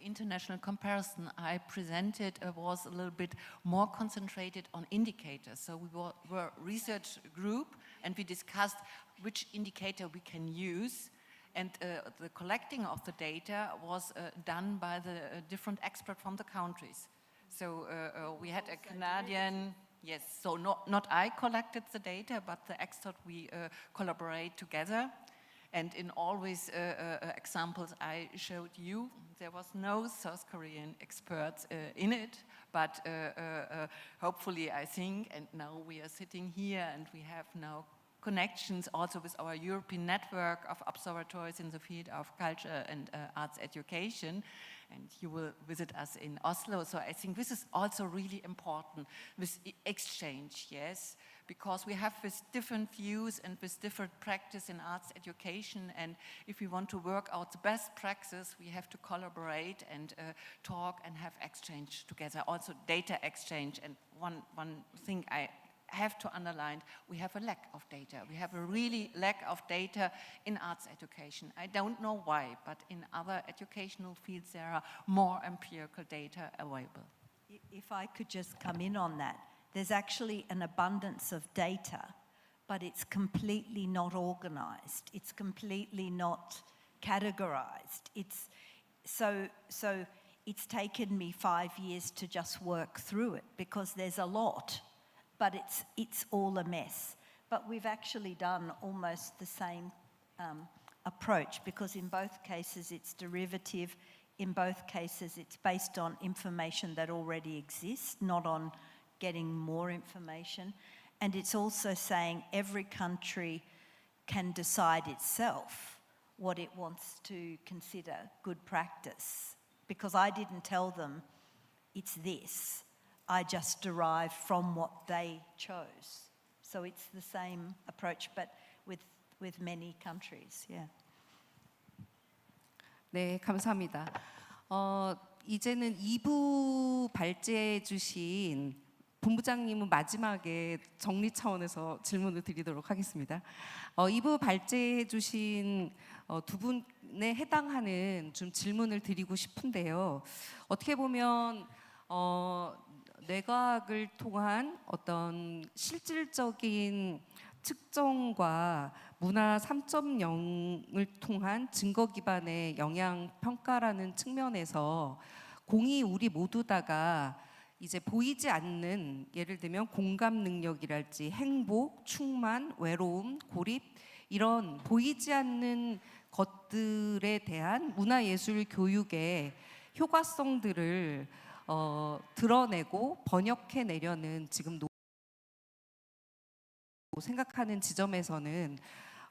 International comparison I presented was a little bit more concentrated on indicators. So we were a research group and we discussed which indicator we can use, and the collecting of the data was done by the different experts from the countries. So we had a Canadian, yes, so not I collected the data, but the expert we collaborate together. And in always examples I showed you, there was no South Korean experts in it, but hopefully I think, and now we are sitting here and we have now connections also with our European network of observatories in the field of culture and arts education, and you will visit us in Oslo. So I think this is also really important, with exchange, yes, because we have with different views and with different practice in arts education, and if we want to work out the best practice, we have to collaborate and talk and have exchange together, also data exchange. And one thing I have to underline, we have a lack of data. We have a really lack of data in arts education. I don't know why, but in other educational fields there are more empirical data available. If I could just come in on that, there's actually an abundance of data, but it's completely not organized. It's completely not categorized. So it's taken me 5 years to just work through it because there's a lot. But it's all a mess. But we've actually done almost the same approach, because in both cases it's derivative, in both cases it's based on information that already exists, not on getting more information. And it's also saying every country can decide itself what it wants to consider good practice. Because I didn't tell them it's this. I just derive from what they chose. So it's the same approach, but with many countries. Yeah. 네, 감사합니다. 이제는 2부 발제해 주신 본부장님은 마지막에 정리 차원에서 질문을 드리도록 하겠습니다. 2부 발제해 주신 두 분에 해당하는 좀 질문을 드리고 싶은데요. 어떻게 보면 뇌과학을 통한 어떤 실질적인 측정과 문화 3.0을 통한 증거 기반의 영향 평가라는 측면에서 공이 우리 모두 다가 이제 보이지 않는, 예를 들면 공감 능력이랄지 행복, 충만, 외로움, 고립, 이런 보이지 않는 것들에 대한 문화예술 교육의 효과성들을 드러내고 번역해내려는 지금 생각하는 지점에서는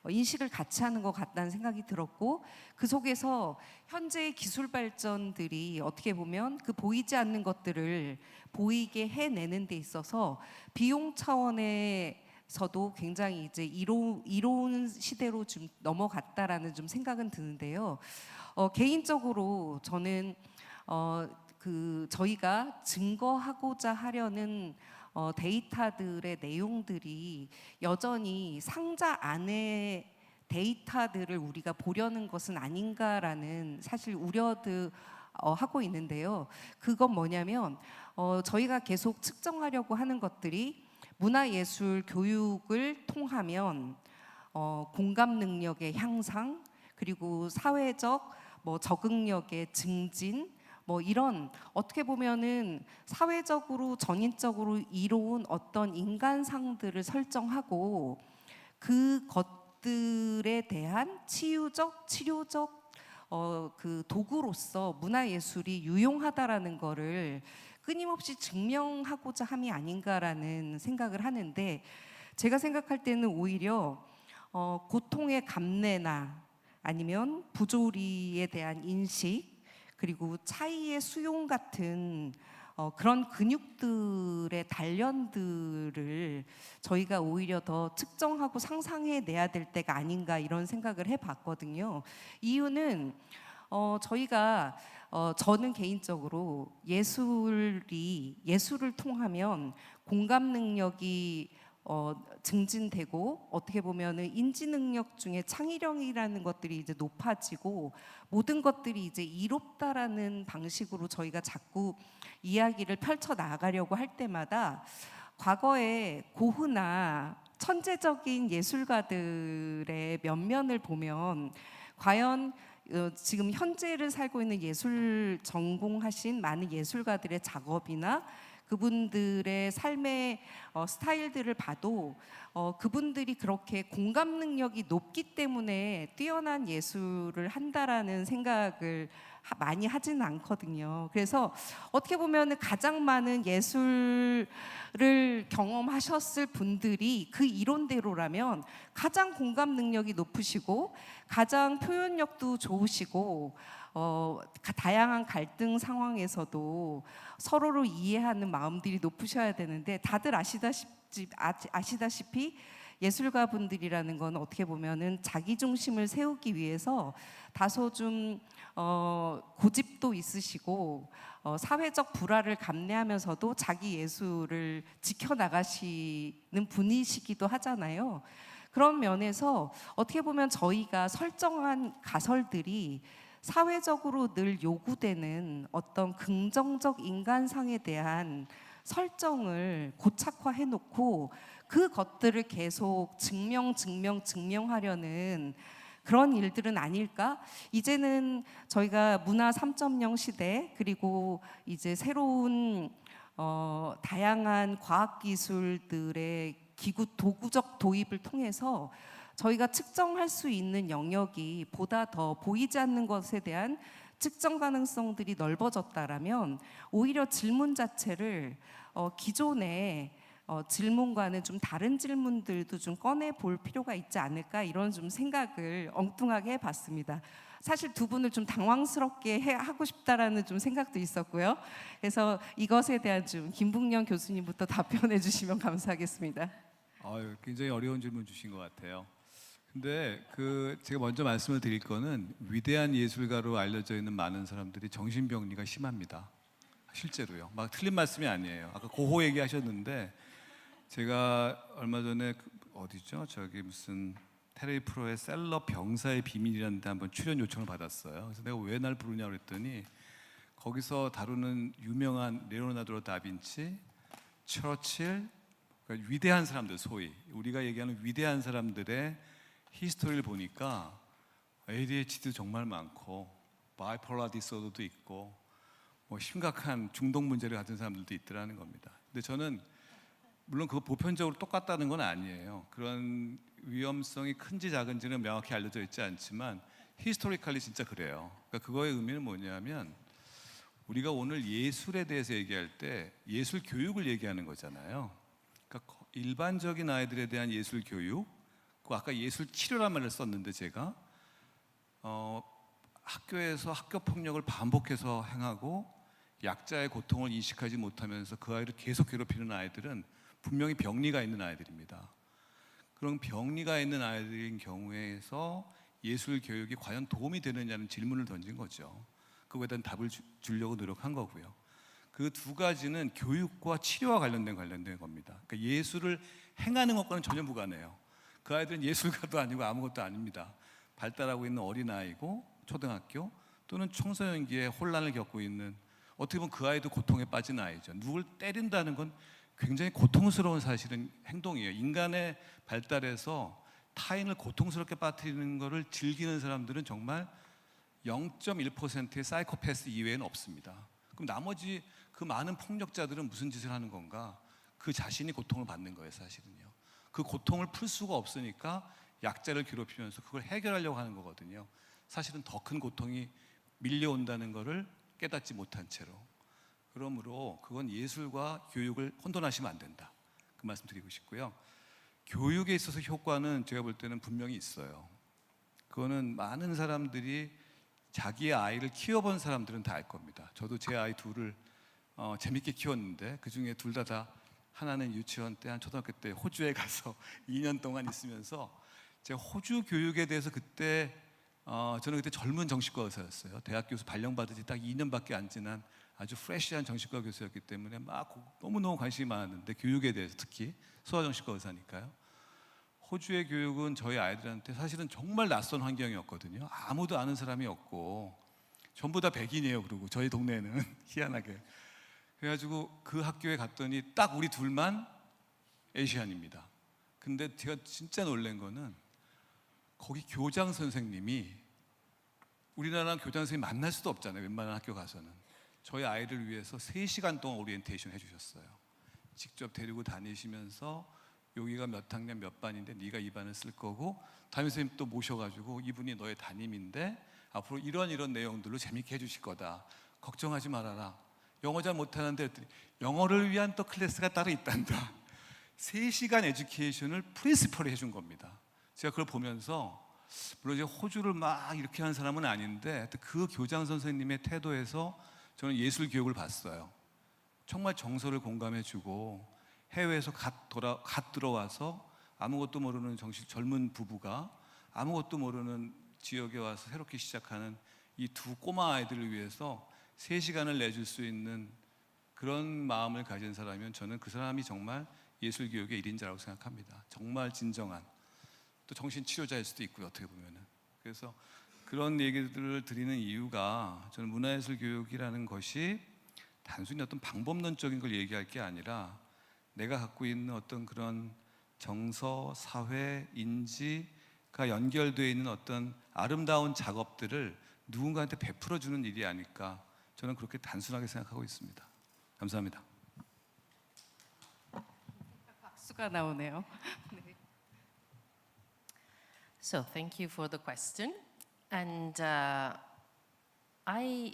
인식을 같이 하는 것 같다는 생각이 들었고, 그 속에서 현재의 기술 발전들이 어떻게 보면 그 보이지 않는 것들을 보이게 해내는 데 있어서 비용 차원에서도 굉장히 이제 이로운 시대로 좀 넘어갔다라는 좀 생각은 드는데요. 개인적으로 저는 저희가 증거하고자 하려는 데이터들의 내용들이 여전히 상자 안에 데이터들을 우리가 보려는 것은 아닌가라는 사실 우려도 하고 있는데요. 그건 뭐냐면 저희가 계속 측정하려고 하는 것들이 문화예술 교육을 통하면 공감 능력의 향상, 그리고 사회적 적응력의 증진, 이런 어떻게 보면은 사회적으로 전인적으로 이로운 어떤 인간상들을 설정하고 그 것들에 대한 치유적, 치료적 그 도구로서 문화예술이 유용하다라는 거를 끊임없이 증명하고자 함이 아닌가라는 생각을 하는데, 제가 생각할 때는 오히려 고통의 감내나 아니면 부조리에 대한 인식, 그리고 차이의 수용 같은 그런 근육들의 단련들을 저희가 오히려 더 측정하고 상상해내야 될 때가 아닌가, 이런 생각을 해봤거든요. 이유는 저희가 저는 개인적으로 예술을 통하면 공감 능력이 증진되고, 어떻게 보면은 인지 능력 중에 창의력이라는 것들이 이제 높아지고, 모든 것들이 이제 이롭다라는 방식으로 저희가 자꾸 이야기를 펼쳐 나가려고 할 때마다 과거에 고흐나 천재적인 예술가들의 면면을 보면 과연 지금 현재를 살고 있는 예술 전공하신 많은 예술가들의 작업이나 그분들의 삶의 스타일들을 봐도 그분들이 그렇게 공감 능력이 높기 때문에 뛰어난 예술을 한다라는 생각을 많이 하지는 않거든요. 그래서 어떻게 보면 가장 많은 예술을 경험하셨을 분들이 그 이론대로라면 가장 공감 능력이 높으시고 가장 표현력도 좋으시고 다양한 갈등 상황에서도 서로를 이해하는 마음들이 높으셔야 되는데 다들 아시다시피 예술가 분들이라는 건 어떻게 보면은 자기 중심을 세우기 위해서 다소 좀 고집도 있으시고 사회적 불화를 감내하면서도 자기 예술을 지켜나가시는 분이시기도 하잖아요. 그런 면에서 어떻게 보면 저희가 설정한 가설들이 사회적으로 늘 요구되는 어떤 긍정적 인간상에 대한 설정을 고착화해 놓고 그것들을 계속 증명하려는 그런 일들은 아닐까? 이제는 저희가 문화 3.0 시대 그리고 이제 새로운 다양한 과학기술들의 기구 도구적 도입을 통해서 저희가 측정할 수 있는 영역이 보다 더 보이지 않는 것에 대한 측정 가능성들이 넓어졌다라면 오히려 질문 자체를 기존의 질문과는 좀 다른 질문들도 좀 꺼내 볼 필요가 있지 않을까 이런 좀 생각을 엉뚱하게 해봤습니다. 사실 두 분을 좀 당황스럽게 하고 싶다라는 좀 생각도 있었고요. 그래서 이것에 대한 좀 김북년 교수님부터 답변해 주시면 감사하겠습니다. 굉장히 어려운 질문 주신 것 같아요. 근데 제가 먼저 말씀을 드릴 거는 위대한 예술가로 알려져 있는 많은 사람들이 정신병리가 심합니다. 실제로요. 막 틀린 말씀이 아니에요. 아까 고호 얘기하셨는데 제가 얼마 전에 어디죠? 저기 무슨 텔레비 프로의 셀러 병사의 비밀이라는 데 한번 출연 요청을 받았어요. 그래서 내가 왜 날 부르냐 그랬더니 거기서 다루는 유명한 레오나르도 다빈치, 처칠, 그러니까 위대한 사람들, 소위 우리가 얘기하는 위대한 사람들의 히스토리를 보니까 ADHD도 정말 많고 바이폴라 디소더도 있고 뭐 심각한 중독 문제를 가진 사람들도 있더라는 겁니다. 근데 저는 물론 그거 보편적으로 똑같다는 건 아니에요. 그런 위험성이 큰지 작은지는 명확히 알려져 있지 않지만 히스토리컬리 진짜 그래요. 그러니까 그거의 의미는 뭐냐면 우리가 오늘 예술에 대해서 얘기할 때 예술 교육을 얘기하는 거잖아요. 그러니까 일반적인 아이들에 대한 예술 교육, 아까 예술 치료란 말을 썼는데 제가 학교에서 학교 폭력을 반복해서 행하고 약자의 고통을 인식하지 못하면서 그 아이를 계속 괴롭히는 아이들은 분명히 병리가 있는 아이들입니다. 그런 병리가 있는 아이들인 경우에서 예술 교육이 과연 도움이 되느냐는 질문을 던진 거죠. 그거에 대한 답을 주려고 노력한 거고요. 그 두 가지는 교육과 치료와 관련된 겁니다. 그러니까 예술을 행하는 것과는 전혀 무관해요. 그 아이들은 예술가도 아니고 아무것도 아닙니다. 발달하고 있는 어린아이고 초등학교 또는 청소년기에 혼란을 겪고 있는 어떻게 보면 그 아이도 고통에 빠진 아이죠. 누굴 때린다는 건 굉장히 고통스러운 사실은 행동이에요. 인간의 발달에서 타인을 고통스럽게 빠뜨리는 것을 즐기는 사람들은 정말 0.1%의 사이코패스 이외에는 없습니다. 그럼 나머지 그 많은 폭력자들은 무슨 짓을 하는 건가? 그 자신이 고통을 받는 거예요, 사실은요. 그 고통을 풀 수가 없으니까 약자를 괴롭히면서 그걸 해결하려고 하는 거거든요. 사실은 더 큰 고통이 밀려온다는 것을 깨닫지 못한 채로. 그러므로 그건 예술과 교육을 혼돈하시면 안 된다. 그 말씀 드리고 싶고요. 교육에 있어서 효과는 제가 볼 때는 분명히 있어요. 그거는 많은 사람들이 자기의 아이를 키워본 사람들은 다 알 겁니다. 저도 제 아이 둘을 재밌게 키웠는데 그중에 둘 다 하나는 유치원 때, 한 초등학교 때 호주에 가서 2년 동안 있으면서 제가 호주 교육에 대해서 그때 저는 그때 젊은 정신과 의사였어요. 대학 교수 발령받은 지 딱 2년밖에 안 지난 아주 프레시한 정신과 교수였기 때문에 막 너무너무 관심이 많았는데 교육에 대해서 특히 소아정신과 의사니까요. 호주의 교육은 저희 아이들한테 사실은 정말 낯선 환경이었거든요. 아무도 아는 사람이 없고 전부 다 백인이에요. 그리고 저희 동네에는 희한하게. 그래가지고 그 학교에 갔더니 딱 우리 둘만 에이시안입니다. 근데 제가 진짜 놀란 거는 거기 교장 선생님이 우리나라 교장 선생님 만날 수도 없잖아요. 웬만한 학교 가서는. 저희 아이를 위해서 3시간 동안 오리엔테이션 해주셨어요. 직접 데리고 다니시면서 여기가 몇 학년 몇 반인데 네가 이 반을 쓸 거고 담임 선생님 또 모셔가지고 이분이 너의 담임인데 앞으로 이런 내용들로 재밌게 해주실 거다. 걱정하지 말아라. 영어 잘 못하는데 했더니 영어를 위한 또 클래스가 따로 있단다. 3시간 에듀케이션을 프린시펄이 해준 겁니다. 제가 그걸 보면서 물론 이제 호주를 막 이렇게 하는 사람은 아닌데 그 교장 선생님의 태도에서 저는 예술 교육을 봤어요. 정말 정서를 공감해주고 해외에서 갓 들어와서 아무것도 모르는 젊은 부부가 아무것도 모르는 지역에 와서 새롭게 시작하는 이 두 꼬마 아이들을 위해서 3시간을 내줄 수 있는 그런 마음을 가진 사람이면 저는 그 사람이 정말 예술교육의 1인자라고 생각합니다. 정말 진정한 또 정신치료자일 수도 있고요, 어떻게 보면은. 그래서 그런 얘기들을 드리는 이유가 저는 문화예술교육이라는 것이 단순히 어떤 방법론적인 걸 얘기할 게 아니라 내가 갖고 있는 어떤 그런 정서, 사회, 인지가 연결되어 있는 어떤 아름다운 작업들을 누군가한테 베풀어주는 일이 아닐까 저는 그렇게 단순하게 생각하고 있습니다. 감사합니다. 박수가 나오네요. 네. So thank you for the question. And I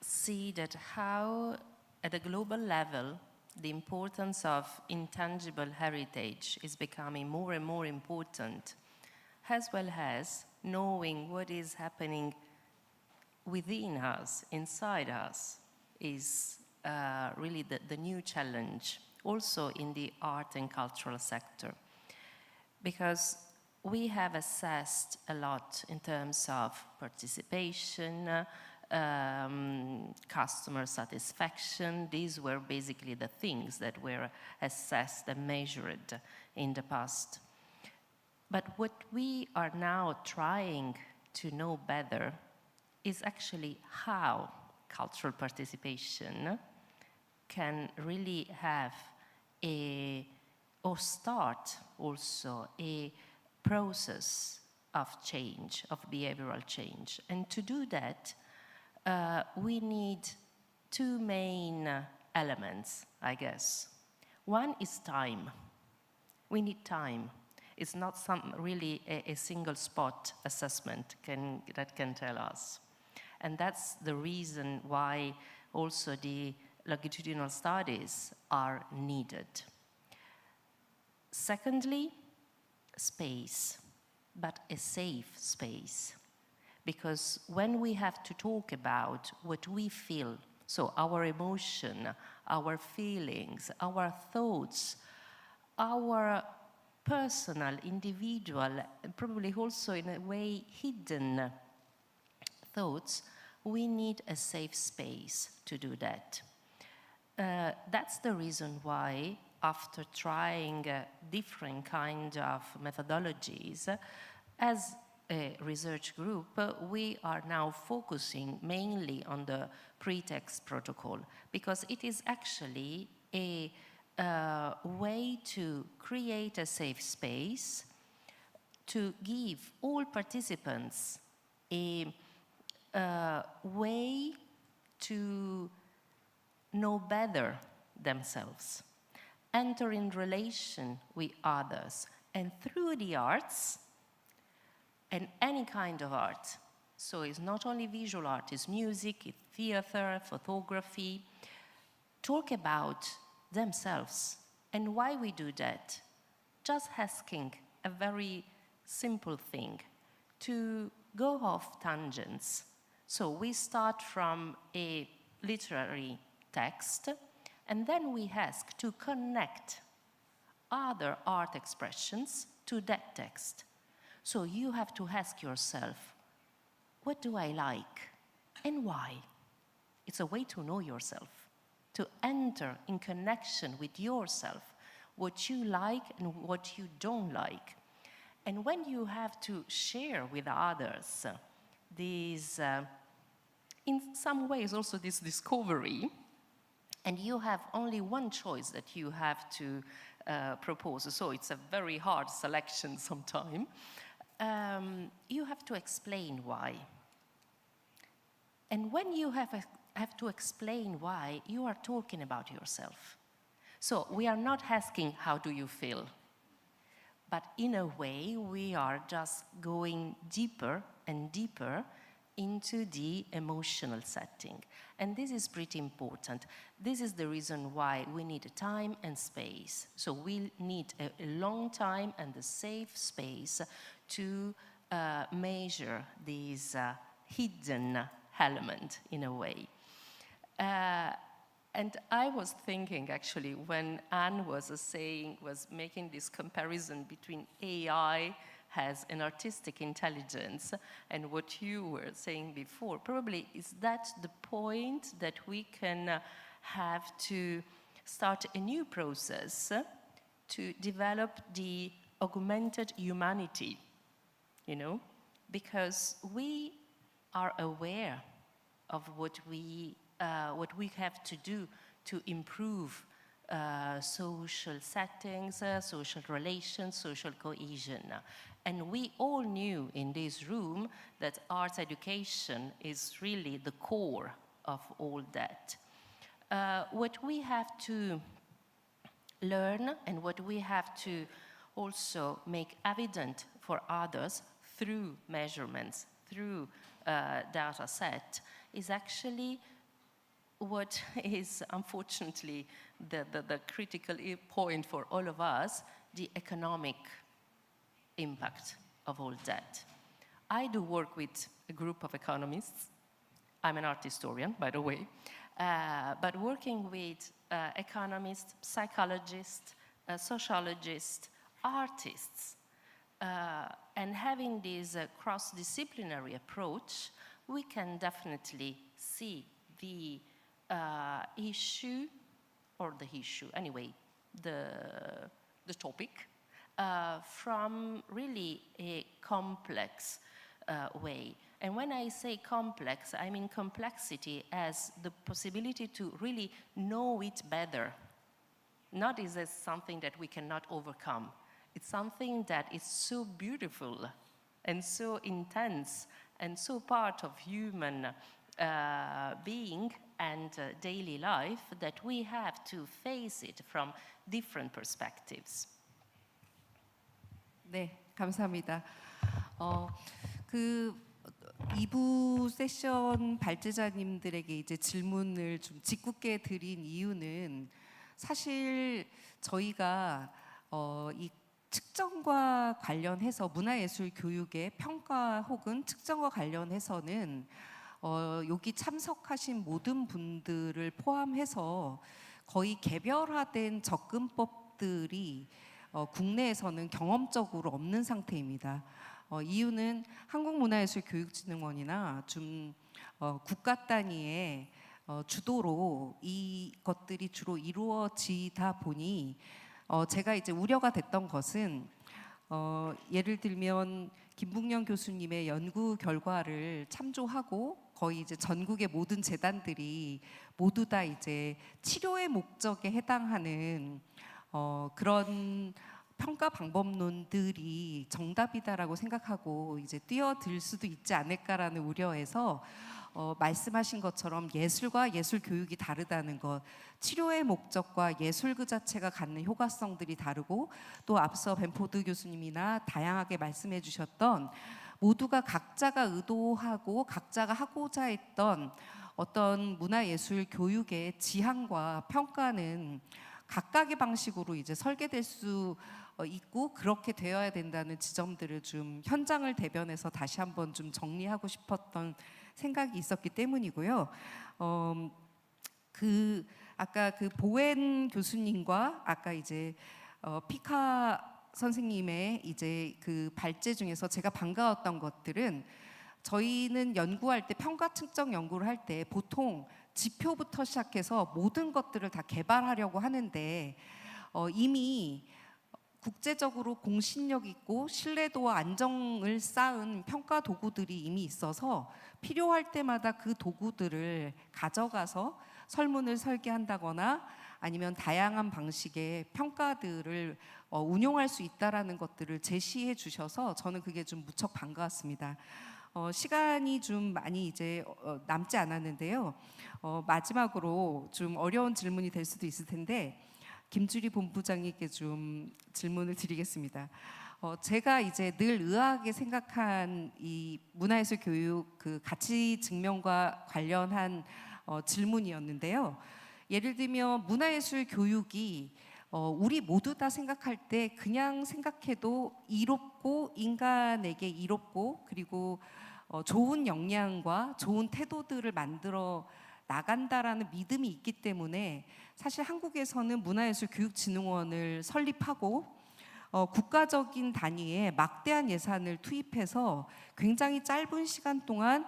see that how at a global level the importance of intangible heritage is becoming more and more important, as well as knowing what is happening within us, inside us, is really the new challenge, also in the art and cultural sector. Because we have assessed a lot in terms of participation, customer satisfaction. These were basically the things that were assessed and measured in the past. But what we are now trying to know better is actually how cultural participation can really have or start also a process of change, of behavioral change. And to do that, we need two main elements, I guess. One is time. We need time. It's not really a single spot assessment that can tell us. And that's the reason why also the longitudinal studies are needed. Secondly, space, but a safe space. Because when we have to talk about what we feel, so our emotion, our feelings, our thoughts, our personal, individual, and probably also in a way hidden thoughts, we need a safe space to do that. That's the reason why, after trying different kind of methodologies, as a research group, we are now focusing mainly on the pretext protocol, because it is actually a way to create a safe space, to give all participants a way to know better themselves, enter in relation with others, and through the arts, and any kind of art. So it's not only visual art, it's music, it's theater, photography. Talk about themselves. And why we do that? Just asking a very simple thing, to go off tangents. So we start from a literary text, and then we ask to connect other art expressions to that text. So you have to ask yourself, what do I like and why? It's a way to know yourself, to enter in connection with yourself, what you like and what you don't like. And when you have to share with others these, in some ways also this discovery, and you have only one choice that you have to propose, so it's a very hard selection sometimes. You have to explain why. And when you have have to explain why you are talking about yourself. So we are not asking, how do you feel? But in a way, we are just going deeper and deeper into the emotional setting. And this is pretty important. This is the reason why we need time and space. So we need a long time and a safe space to measure this hidden element in a way. And I was thinking, actually, when Anne was making this comparison between AI as an artistic intelligence and what you were saying before, probably is that the point that we can have to start a new process to develop the augmented humanity, you know, because we are aware of what we have to do to improve social settings, social relations, social cohesion. And we all knew in this room that arts education is really the core of all that. What we have to learn and what we have to also make evident for others through measurements, through data set, is actually what is unfortunately the critical point for all of us, the economic impact of all that. I do work with a group of economists. I'm an art historian, by the way, but working with economists, psychologists, sociologists, artists, and having this cross-disciplinary approach, we can definitely see the issue, the topic, from really a complex way. And when I say complex, I mean complexity as the possibility to really know it better. Not as something that we cannot overcome. It's something that is so beautiful and so intense and so part of human being and daily life that we have to face it from different perspectives. 네, 감사합니다. 그 2부 세션 발제자님들에게 이제 질문을 좀 짓궂게 드린 이유는 사실 저희가 이 측정과 관련해서 문화예술 교육의 평가 혹은 측정과 관련해서는 여기 참석하신 모든 분들을 포함해서 거의 개별화된 접근법들이 국내에서는 경험적으로 없는 상태입니다. 이유는 한국문화예술교육진흥원이나 좀 국가 단위의 주도로 이것들이 주로 이루어지다 보니 제가 이제 우려가 됐던 것은 예를 들면 김북년 교수님의 연구 결과를 참조하고 거의 이제 전국의 모든 재단들이 모두 다 이제 치료의 목적에 해당하는 그런 평가 방법론들이 정답이다라고 생각하고 이제 뛰어들 수도 있지 않을까라는 우려에서 말씀하신 것처럼 예술과 예술 교육이 다르다는 것, 치료의 목적과 예술 그 자체가 갖는 효과성들이 다르고 또 앞서 벤포드 교수님이나 다양하게 말씀해 주셨던 모두가 각자가 의도하고 각자가 하고자 했던 어떤 문화예술 교육의 지향과 평가는 각각의 방식으로 이제 설계될 수 있고 그렇게 되어야 된다는 지점들을 좀 현장을 대변해서 다시 한번 좀 정리하고 싶었던 생각이 있었기 때문이고요. 아까 그 보엔 교수님과 아까 이제 피카 선생님의 이제 그 발제 중에서 제가 반가웠던 것들은 저희는 연구할 때 평가 측정 연구를 할 때 보통 지표부터 시작해서 모든 것들을 다 개발하려고 하는데 이미 국제적으로 공신력 있고 신뢰도와 안정을 쌓은 평가 도구들이 이미 있어서 필요할 때마다 그 도구들을 가져가서 설문을 설계한다거나 아니면 다양한 방식의 평가들을 운용할 수 있다라는 것들을 제시해 주셔서 저는 그게 좀 무척 반가웠습니다. 시간이 좀 많이 이제 남지 않았는데요. 마지막으로 좀 어려운 질문이 될 수도 있을 텐데 김주리 본부장님께 좀 질문을 드리겠습니다. 제가 이제 늘 의아하게 생각한 이 문화예술 교육 그 가치 증명과 관련한 질문이었는데요. 예를 들면 문화예술 교육이 우리 모두 다 생각할 때 그냥 생각해도 이롭고 인간에게 이롭고 그리고 좋은 역량과 좋은 태도들을 만들어 나간다라는 믿음이 있기 때문에 사실 한국에서는 문화예술교육진흥원을 설립하고 국가적인 단위의 막대한 예산을 투입해서 굉장히 짧은 시간 동안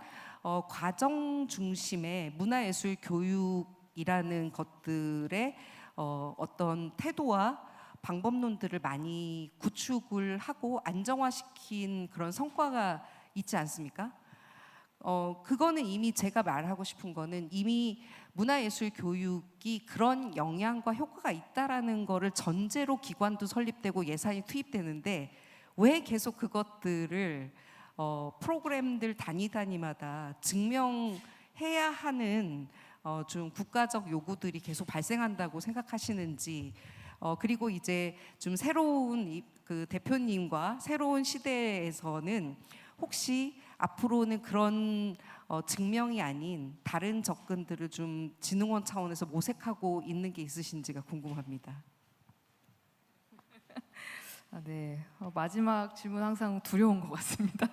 과정 중심의 문화예술 교육이라는 것들의 어떤 태도와 방법론들을 많이 구축을 하고 안정화시킨 그런 성과가 있지 않습니까? 그거는 이미 제가 말하고 싶은 거는 이미 문화예술 교육이 그런 영향과 효과가 있다라는 거를 전제로 기관도 설립되고 예산이 투입되는데 왜 계속 그것들을 프로그램들 단위마다 증명해야 하는 좀 국가적 요구들이 계속 발생한다고 생각하시는지 그리고 이제 좀 새로운 그 대표님과 새로운 시대에서는 혹시 앞으로는 그런 증명이 아닌 다른 접근들을 좀 진흥원 차원에서 모색하고 있는 게 있으신지가 궁금합니다. 네, 마지막 질문 항상 두려운 것 같습니다.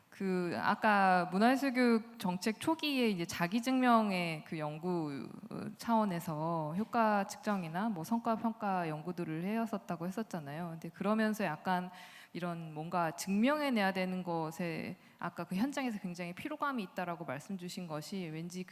그 아까 문화예술교육 정책 초기에 이제 자기 증명의 그 연구 차원에서 효과 측정이나 뭐 성과 평가 연구들을 해왔었다고 했었잖아요. 근데 그러면서 약간 이런 뭔가 증명해내야 되는 것에 아까 그 현장에서 굉장히 피로감이 있다라고 말씀 주신 것이 왠지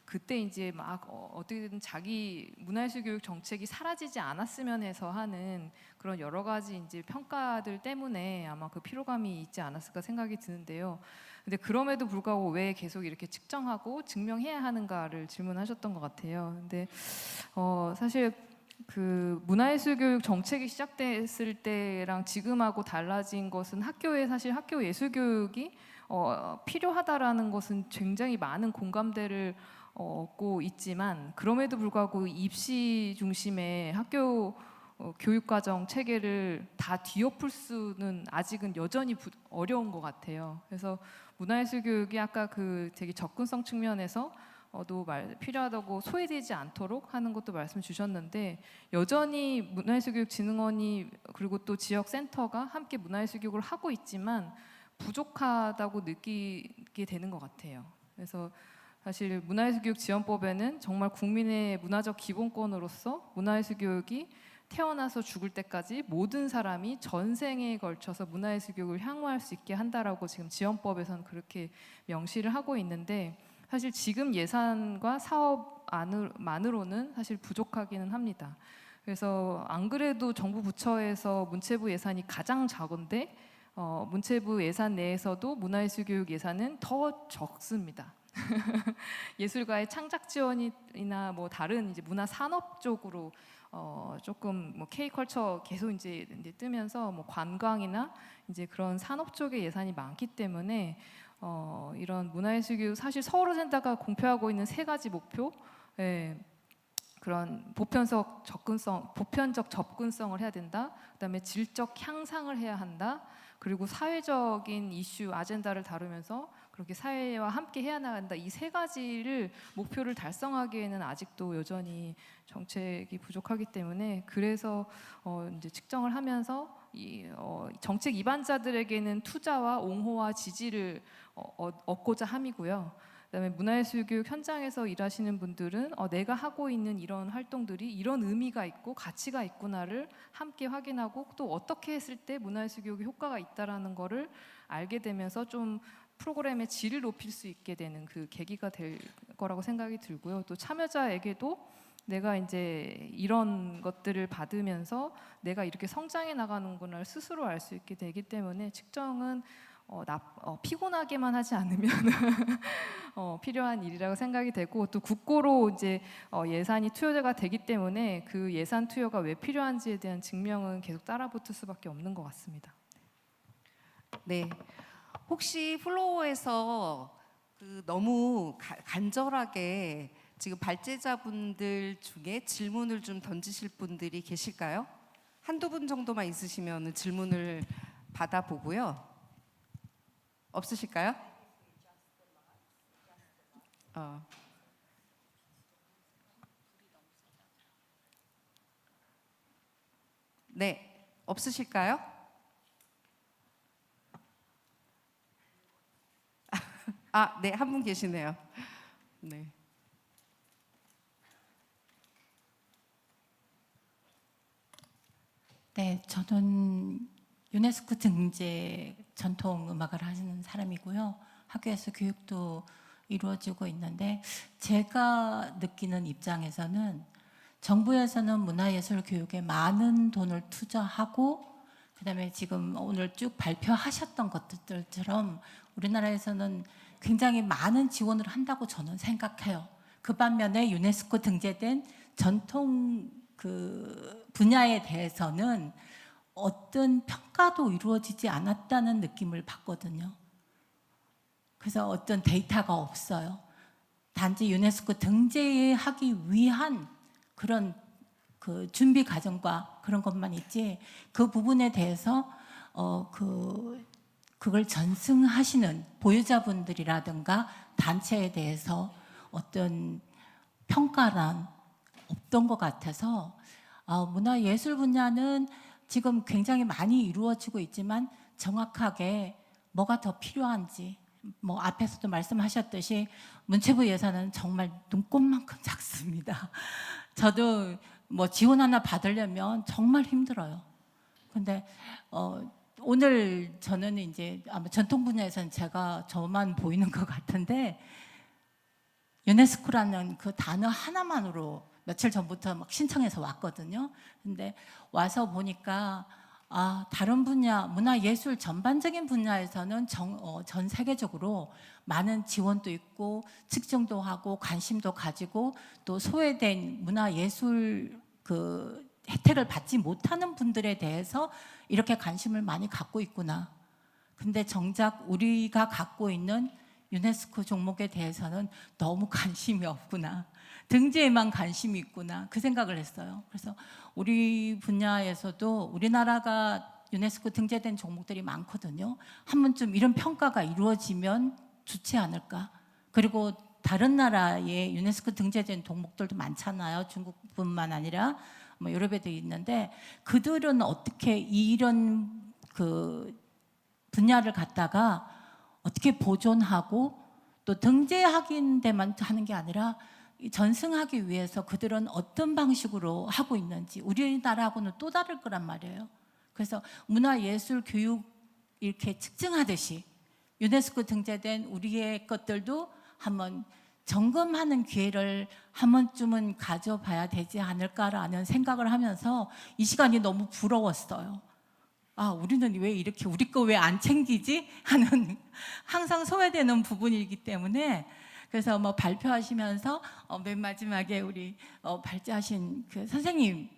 그때 이제 막 어떻게든 자기 문화예술교육 정책이 사라지지 않았으면 해서 하는 그런 여러 가지 이제 평가들 때문에 아마 그 피로감이 있지 않았을까 생각이 드는데요. 근데 그럼에도 불구하고 왜 계속 이렇게 측정하고 증명해야 하는가를 질문하셨던 것 같아요. 근데 사실 그 문화예술교육 정책이 시작됐을 때랑 지금하고 달라진 것은 학교에 사실 학교 예술교육이 필요하다라는 것은 굉장히 많은 공감대를 얻고 있지만 그럼에도 불구하고 입시 중심의 학교 교육과정 체계를 다 뒤엎을 수는 아직은 여전히 어려운 것 같아요. 그래서 문화예술교육이 아까 그 되게 접근성 측면에서 필요하다고 소외되지 않도록 하는 것도 말씀 주셨는데 여전히 문화예술교육진흥원이 그리고 또 지역센터가 함께 문화예술교육을 하고 있지만 부족하다고 느끼게 되는 것 같아요. 그래서 사실 문화예술교육지원법에는 정말 국민의 문화적 기본권으로서 문화예술교육이 태어나서 죽을 때까지 모든 사람이 전생에 걸쳐서 문화예술교육을 향유할 수 있게 한다라고 지금 지원법에서는 그렇게 명시를 하고 있는데 사실 지금 예산과 사업만으로는 사실 부족하기는 합니다. 그래서 안 그래도 정부 부처에서 문체부 예산이 가장 작은데 문체부 예산 내에서도 문화예술교육 예산은 더 적습니다. 예술가의 창작 지원이나 뭐 다른 이제 문화 산업 쪽으로 조금 뭐 K컬처 계속 이제 뜨면서 뭐 관광이나 이제 그런 산업 쪽의 예산이 많기 때문에 이런 문화예술교육 사실 서울 어젠다가 공표하고 있는 3가지 목표, 그런 보편적 접근성을 해야 된다. 그다음에 질적 향상을 해야 한다. 그리고 사회적인 이슈 아젠다를 다루면서 그렇게 사회와 함께 해야 나간다. 이 3가지를 목표를 달성하기에는 아직도 여전히 정책이 부족하기 때문에 그래서 이제 측정을 하면서 정책 입안자들에게는 투자와 옹호와 지지를 얻고자 함이고요. 그다음에 문화예술교육 현장에서 일하시는 분들은 내가 하고 있는 이런 활동들이 이런 의미가 있고 가치가 있구나를 함께 확인하고 또 어떻게 했을 때 문화예술교육의 효과가 있다라는 거를 알게 되면서 좀 프로그램의 질을 높일 수 있게 되는 그 계기가 될 거라고 생각이 들고요. 또 참여자에게도 내가 이제 이런 것들을 받으면서 내가 이렇게 성장해 나가는구나를 스스로 알 수 있게 되기 때문에 측정은 피곤하게만 하지 않으면 필요한 일이라고 생각이 되고 또 국고로 이제 예산이 투여가 되기 때문에 그 예산 투여가 왜 필요한지에 대한 증명은 계속 따라붙을 수밖에 없는 것 같습니다. 네. 혹시 플로어에서 너무 간절하게 지금 발제자분들 중에 질문을 좀 던지실 분들이 계실까요? 한두 분 정도만 있으시면 질문을 받아보고요. 없으실까요? 네, 없으실까요? 네, 한 분 계시네요. 네. 네, 저는 유네스코 등재 전통 음악을 하시는 사람이고요. 학교에서 교육도 이루어지고 있는데 제가 느끼는 입장에서는 정부에서는 문화예술교육에 많은 돈을 투자하고 그다음에 지금 오늘 쭉 발표하셨던 것들처럼 우리나라에서는 굉장히 많은 지원을 한다고 저는 생각해요. 그 반면에 유네스코 등재된 전통 분야에 대해서는 어떤 평가도 이루어지지 않았다는 느낌을 받거든요. 그래서 어떤 데이터가 없어요. 단지 유네스코 등재하기 위한 그런 준비 과정과 그런 것만 있지 그 부분에 대해서 그걸 전승하시는 보유자분들이라든가 단체에 대해서 어떤 평가란 없던 것 같아서 문화예술 분야는 지금 굉장히 많이 이루어지고 있지만 정확하게 뭐가 더 필요한지 뭐 앞에서도 말씀하셨듯이 문체부 예산은 정말 눈꼽만큼 작습니다. 저도 뭐 지원 하나 받으려면 정말 힘들어요. 근데 오늘 저는 이제 아마 전통 분야에서는 제가 저만 보이는 것 같은데 유네스코라는 그 단어 하나만으로 며칠 전부터 막 신청해서 왔거든요. 근데 와서 보니까 다른 분야, 문화예술 전반적인 분야에서는 전 세계적으로 많은 지원도 있고 측정도 하고 관심도 가지고 또 소외된 문화예술 혜택을 받지 못하는 분들에 대해서 이렇게 관심을 많이 갖고 있구나. 근데 정작 우리가 갖고 있는 유네스코 종목에 대해서는 너무 관심이 없구나. 등재에만 관심이 있구나. 그 생각을 했어요. 그래서 우리 분야에서도 우리나라가 유네스코 등재된 종목들이 많거든요. 한 번쯤 이런 평가가 이루어지면 좋지 않을까. 그리고 다른 나라에 유네스코 등재된 종목들도 많잖아요. 중국뿐만 아니라 뭐 유럽에도 있는데 그들은 어떻게 이런 분야를 갖다가 어떻게 보존하고 또 등재하는 데만 하는 게 아니라 전승하기 위해서 그들은 어떤 방식으로 하고 있는지 우리나라하고는 또 다를 거란 말이에요. 그래서 문화예술교육 이렇게 측정하듯이 유네스코 등재된 우리의 것들도 한번 점검하는 기회를 한 번쯤은 가져봐야 되지 않을까라는 생각을 하면서 이 시간이 너무 부러웠어요. 우리는 왜 이렇게 우리 거 왜 안 챙기지? 하는 항상 소외되는 부분이기 때문에 그래서 뭐 발표하시면서 맨 마지막에 우리 발제하신 그 선생님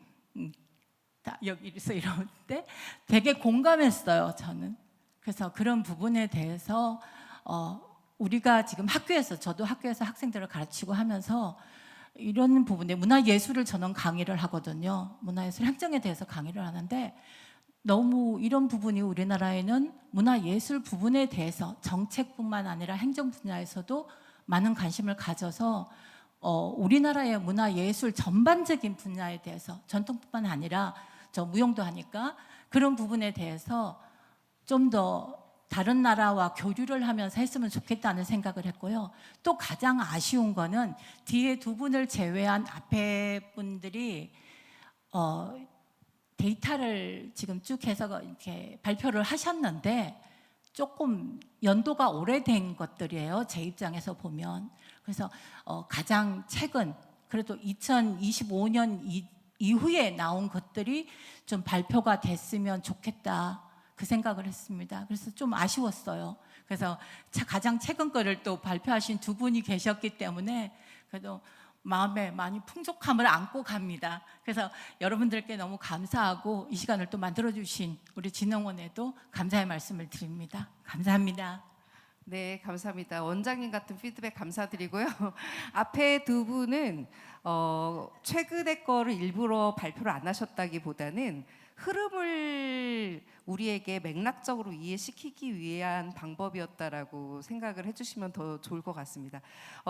여기서 이럴 때 되게 공감했어요, 저는. 그래서 그런 부분에 대해서 우리가 지금 학교에서 저도 학교에서 학생들을 가르치고 하면서 이런 부분에 문화예술을 저는 강의를 하거든요. 문화예술 행정에 대해서 강의를 하는데 너무 이런 부분이 우리나라에는 문화예술 부분에 대해서 정책뿐만 아니라 행정 분야에서도 많은 관심을 가져서 우리나라의 문화예술 전반적인 분야에 대해서 전통뿐만 아니라 저 무용도 하니까 그런 부분에 대해서 좀 더 다른 나라와 교류를 하면서 했으면 좋겠다는 생각을 했고요. 또 가장 아쉬운 거는 뒤에 두 분을 제외한 앞에 분들이 데이터를 지금 쭉 해서 이렇게 발표를 하셨는데 조금 연도가 오래된 것들이에요. 제 입장에서 보면. 그래서 가장 최근 그래도 2025년 이후에 나온 것들이 좀 발표가 됐으면 좋겠다. 그 생각을 했습니다. 그래서 좀 아쉬웠어요. 그래서 가장 최근 거를 또 발표하신 두 분이 계셨기 때문에 그래도 마음에 많이 풍족함을 안고 갑니다. 그래서 여러분들께 너무 감사하고 이 시간을 또 만들어주신 우리 진흥원에도 감사의 말씀을 드립니다. 감사합니다. 네, 감사합니다. 원장님 같은 피드백 감사드리고요. 앞에 두 분은 최근의 거를 일부러 발표를 안 하셨다기보다는 흐름을 우리에게 맥락적으로 이해시키기 위한 방법이었다라고 생각을 해주시면 더 좋을 것 같습니다.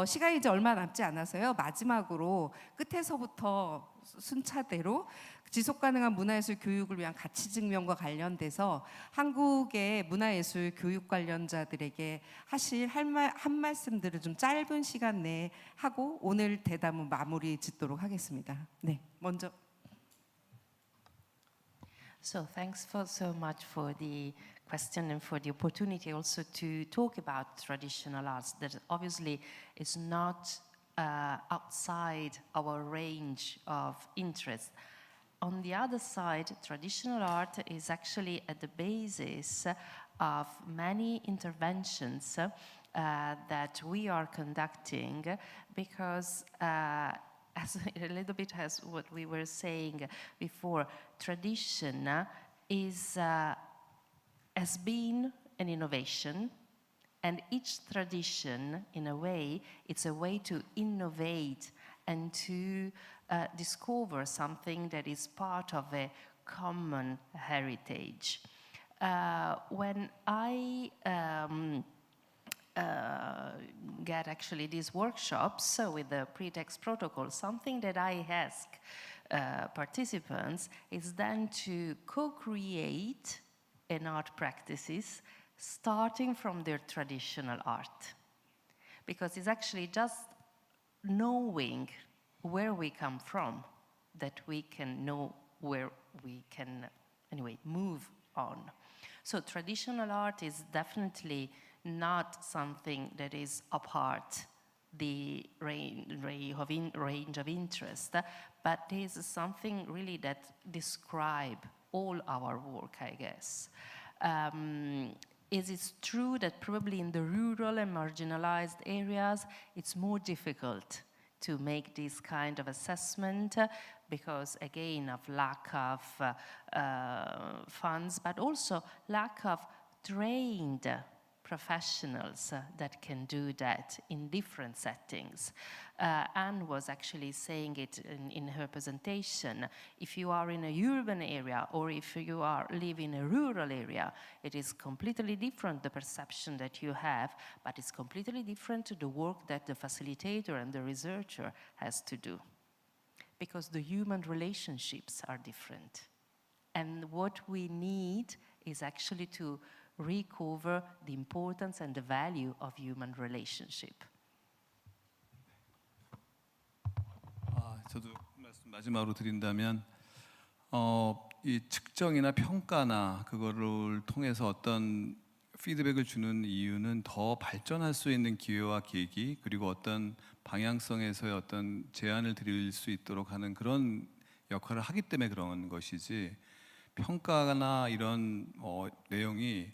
시간이 이제 얼마 남지 않아서요. 마지막으로 끝에서부터 순차대로 지속가능한 문화예술 교육을 위한 가치 증명과 관련돼서 한국의 문화예술 교육 관련자들에게 하실 한 말씀들을 좀 짧은 시간 내에 하고 오늘 대담은 마무리 짓도록 하겠습니다. 네, 먼저. So thanks so much for the question and for the opportunity also to talk about traditional arts that obviously is not outside our range of interest. On the other side, traditional art is actually at the basis of many interventions that we are conducting because as a little bit as what we were saying before, tradition has been an innovation, and each tradition, in a way, it's a way to innovate and to discover something that is part of a common heritage. When I get actually these workshops with the pretext protocol, something that I ask participants is then to co-create an art practices starting from their traditional art. Because it's actually just knowing where we come from that we can know where we can anyway move on. So traditional art is definitely not something that is apart the range of interest, but is something really that describe all our work, I guess. It is true that probably in the rural and marginalized areas, it's more difficult to make this kind of assessment because, again, of lack of funds, but also lack of trained professionals that can do that in different settings. Anne was actually saying it in her presentation. If you are in a urban area or if you live in a rural area, it is completely different, the perception that you have, but it's completely different to the work that the facilitator and the researcher has to do. Because the human relationships are different. And what we need is actually to recover the importance and the value of human relationship. 저도 말씀 마지막으로 드린다면 이 측정이나 평가나 그거를 통해서 어떤 피드백을 주는 이유는 더 발전할 수 있는 기회와 계기 그리고 어떤 방향성에서의 어떤 제안을 드릴 수 있도록 하는 그런 역할을 하기 때문에 그런 것이지 평가나 이런 내용이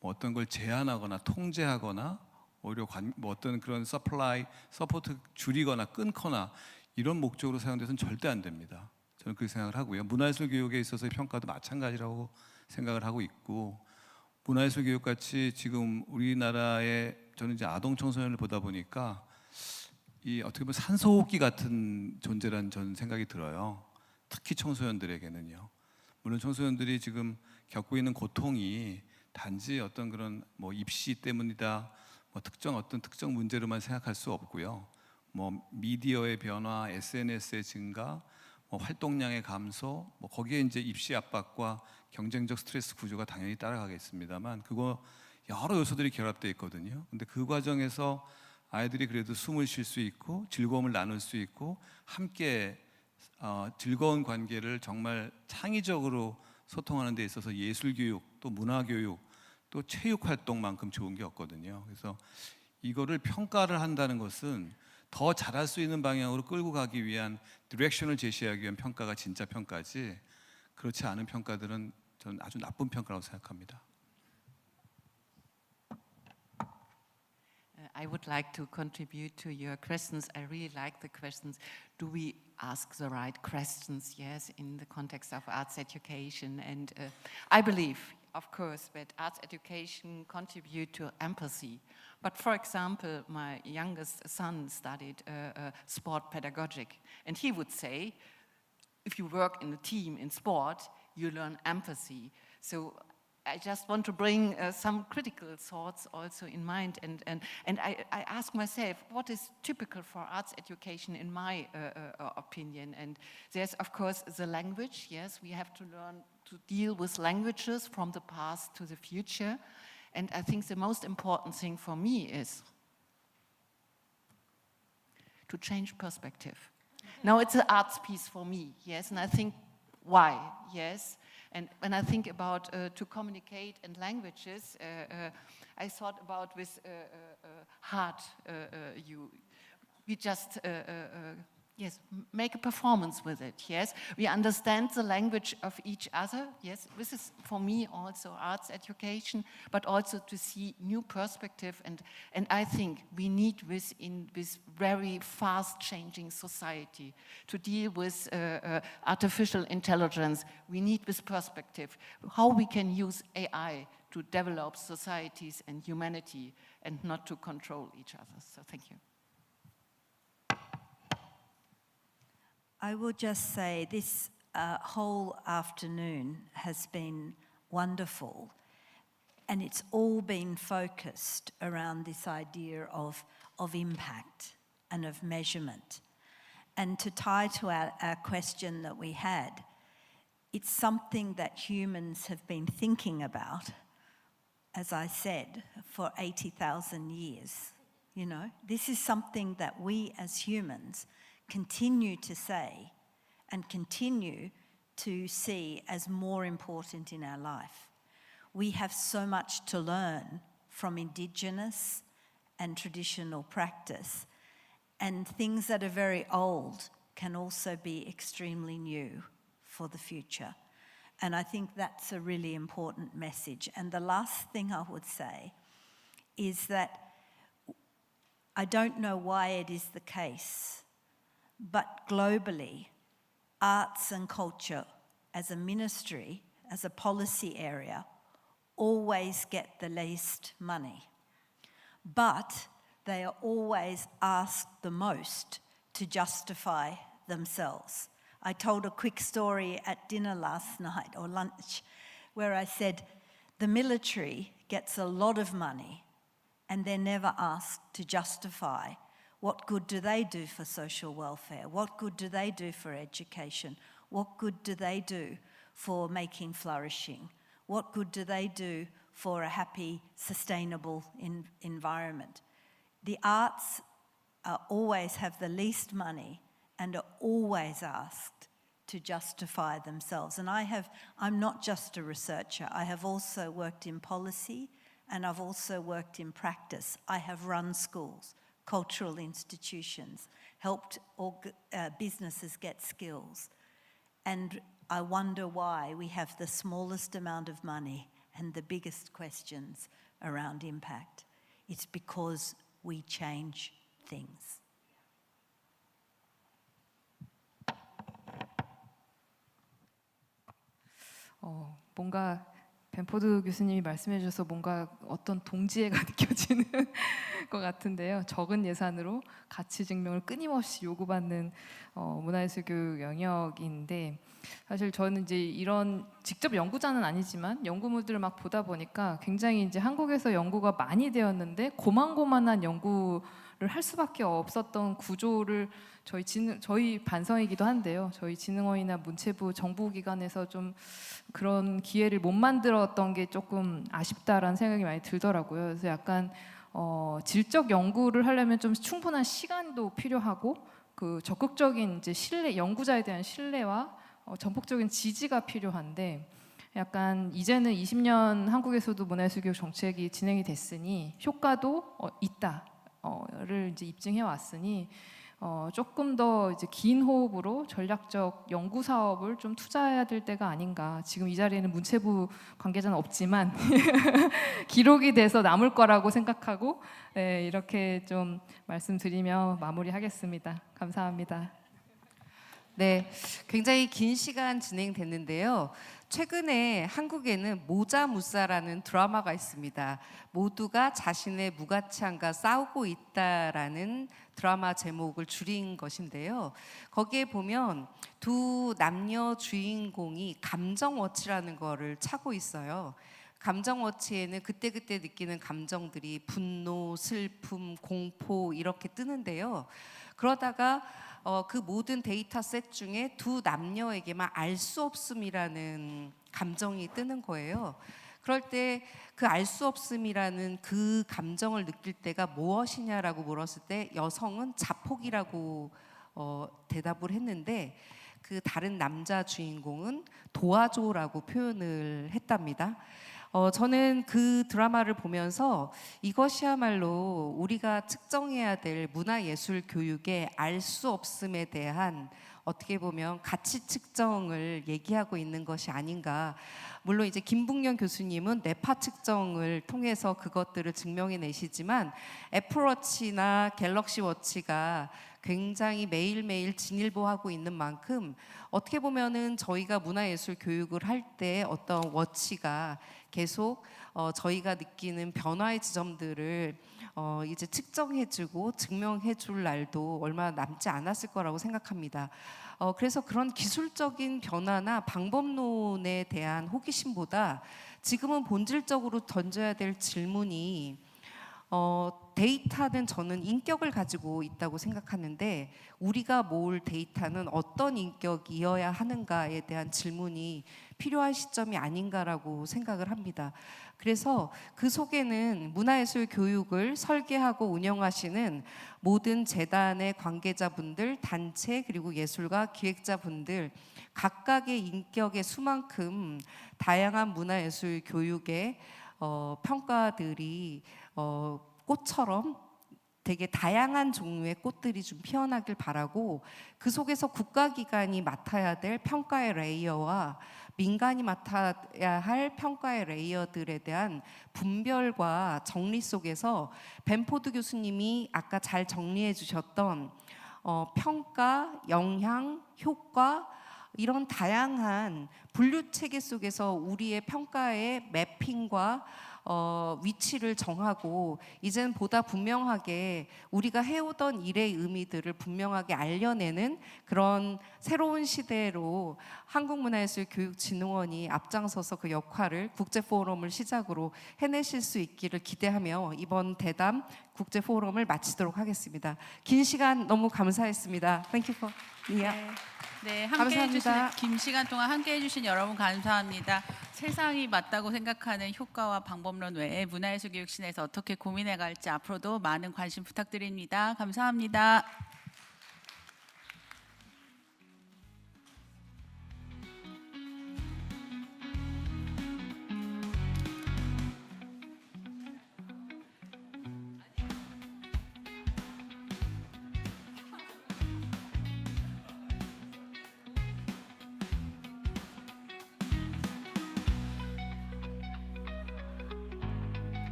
어떤 걸 제한하거나 통제하거나 오히려 어떤 그런 서포트 줄이거나 끊거나 이런 목적으로 사용돼서는 절대 안 됩니다. 저는 그렇게 생각을 하고요. 문화예술 교육에 있어서의 평가도 마찬가지라고 생각을 하고 있고 문화예술 교육 같이 지금 우리나라의 저는 이제 아동 청소년을 보다 보니까 이 어떻게 보면 산소호흡기 같은 존재란 저는 생각이 들어요. 특히 청소년들에게는요. 물론 청소년들이 지금 겪고 있는 고통이 단지 어떤 그런 입시 때문이다, 어떤 특정 문제로만 생각할 수 없고요. 미디어의 변화, SNS의 증가, 활동량의 감소, 거기에 이제 입시 압박과 경쟁적 스트레스 구조가 당연히 따라가겠습니다만 그거 여러 요소들이 결합되어 있거든요. 근데 그 과정에서 아이들이 그래도 숨을 쉴 수 있고 즐거움을 나눌 수 있고 함께 즐거운 관계를 정말 창의적으로 소통하는 데 있어서 예술교육, 또 문화교육, 또 체육활동만큼 좋은 게 없거든요. 그래서 이거를 평가를 한다는 것은 더 잘할 수 있는 방향으로 끌고 가기 위한 디렉션을 제시하기 위한 평가가 진짜 평가지 그렇지 않은 평가들은 저는 아주 나쁜 평가라고 생각합니다. I would like to contribute to your questions. I really like the questions. Do we ask the right questions? Yes, in the context of arts education. And I believe, of course, that arts education contribute to empathy. But for example, my youngest son studied sport pedagogic, and he would say, if you work in a team in sport, you learn empathy. So I just want to bring some critical thoughts also in mind, and I ask myself, what is typical for arts education in my opinion? And there's, of course, the language. Yes, we have to learn to deal with languages from the past to the future. And I think the most important thing for me is to change perspective. Now it's an arts piece for me, yes, and I think why, yes. And when I think about to communicate in languages, I thought about with heart, we just yes, make a performance with it, yes. We understand the language of each other, yes. This is for me also arts education, but also to see new perspective, and I think we need this in this very fast changing society to deal with artificial intelligence. We need this perspective, how we can use AI to develop societies and humanity and not to control each other. So thank you. I will just say this whole afternoon has been wonderful, and it's all been focused around this idea of impact and of measurement. And to tie to our question that we had, it's something that humans have been thinking about, as I said, for 80,000 years. You know, this is something that we as humans continue to say and continue to see as more important in our life. We have so much to learn from indigenous and traditional practice, and things that are very old can also be extremely new for the future. And I think that's a really important message. And the last thing I would say is that I don't know why it is the case, but globally, arts and culture as a ministry, as a policy area, always get the least money. But they are always asked the most to justify themselves. I told a quick story at dinner last night, or lunch, where I said the military gets a lot of money and they're never asked to justify what good do they do for social welfare? What good do they do for education? What good do they do for making flourishing? What good do they do for a happy, sustainable environment? The arts always have the least money and are always asked to justify themselves. And I'm not just a researcher. I have also worked in policy, and I've also worked in practice. I have run schools, cultural institutions, helped businesses get skills. And I wonder why we have the smallest amount of money and the biggest questions around impact. It's because we change things. 뭔가 벤포드 교수님이 말씀해 주셔서 뭔가 어떤 동지애가 느껴지는 것 같은데요. 적은 예산으로 가치 증명을 끊임없이 요구받는 문화예술교육 영역인데, 사실 저는 이제 이런 직접 연구자는 아니지만 연구물들을 막 보다 보니까 굉장히 이제 한국에서 연구가 많이 되었는데 고만고만한 연구를 할 수밖에 없었던 구조를 저희 반성이기도 한데요. 저희 진흥원이나 문체부 정부기관에서 좀 그런 기회를 못 만들었던 게 조금 아쉽다라는 생각이 많이 들더라고요. 그래서 약간 질적 연구를 하려면 좀 충분한 시간도 필요하고, 그 적극적인 이제 신뢰, 연구자에 대한 신뢰와 전폭적인 지지가 필요한데, 약간 이제는 20년 한국에서도 문화예술교육 정책이 진행이 됐으니 효과도 있다를 이제 입증해 왔으니 조금 더 이제 긴 호흡으로 전략적 연구 사업을 좀 투자해야 될 때가 아닌가. 지금 이 자리에는 문체부 관계자는 없지만 기록이 돼서 남을 거라고 생각하고 네, 이렇게 좀 말씀드리며 마무리하겠습니다. 감사합니다. 네, 굉장히 긴 시간 진행됐는데요. 최근에 한국에는 모자무사라는 드라마가 있습니다. 모두가 자신의 무가치함과 싸우고 있다라는 드라마 제목을 줄인 것인데요. 거기에 보면 두 남녀 주인공이 감정워치라는 거를 차고 있어요. 감정워치에는 그때그때 느끼는 감정들이 분노, 슬픔, 공포 이렇게 뜨는데요. 그러다가 그 모든 데이터셋 중에 두 남녀에게만 알 수 없음이라는 감정이 뜨는 거예요. 그럴 때 그 알 수 없음이라는 그 감정을 느낄 때가 무엇이냐라고 물었을 때 여성은 자폭이라고 대답을 했는데 그 다른 남자 주인공은 도와줘라고 표현을 했답니다. 저는 그 드라마를 보면서 이것이야말로 우리가 측정해야 될 문화예술 교육의 알 수 없음에 대한 어떻게 보면 가치 측정을 얘기하고 있는 것이 아닌가. 물론 이제 김북년 교수님은 뇌파 측정을 통해서 그것들을 증명해 내시지만 애플워치나 갤럭시 워치가 굉장히 매일매일 진일보하고 있는 만큼 어떻게 보면은 저희가 문화예술 교육을 할 때 어떤 워치가 계속 저희가 느끼는 변화의 지점들을 이제 측정해주고 증명해줄 날도 얼마 남지 않았을 거라고 생각합니다. 그래서 그런 기술적인 변화나 방법론에 대한 호기심보다 지금은 본질적으로 던져야 될 질문이 데이터는 저는 인격을 가지고 있다고 생각하는데 우리가 모을 데이터는 어떤 인격이어야 하는가에 대한 질문이 필요한 시점이 아닌가라고 생각을 합니다. 그래서 그 속에는 문화예술 교육을 설계하고 운영하시는 모든 재단의 관계자분들, 단체 그리고 예술가 기획자분들 각각의 인격의 수만큼 다양한 문화예술 교육의 평가들이 꽃처럼 되게 다양한 종류의 꽃들이 좀 피어나길 바라고 그 속에서 국가기관이 맡아야 될 평가의 레이어와 민간이 맡아야 할 평가의 레이어들에 대한 분별과 정리 속에서 벤포드 교수님이 아까 잘 정리해 주셨던 평가, 영향, 효과 이런 다양한 분류체계 속에서 우리의 평가의 매핑과 위치를 정하고 이제는 보다 분명하게 우리가 해오던 일의 의미들을 분명하게 알려내는 그런 새로운 시대로 한국문화예술교육진흥원이 앞장서서 그 역할을 국제포럼을 시작으로 해내실 수 있기를 기대하며 이번 대담 국제포럼을 마치도록 하겠습니다. 긴 시간 너무 감사했습니다. Thank you for 네, 함께 해주신 긴 시간 동안 함께 해주신 여러분 감사합니다. 세상이 맞다고 생각하는 효과와 방법론 외에 문화예술교육 신에서 어떻게 고민해 갈지 앞으로도 많은 관심 부탁드립니다. 감사합니다.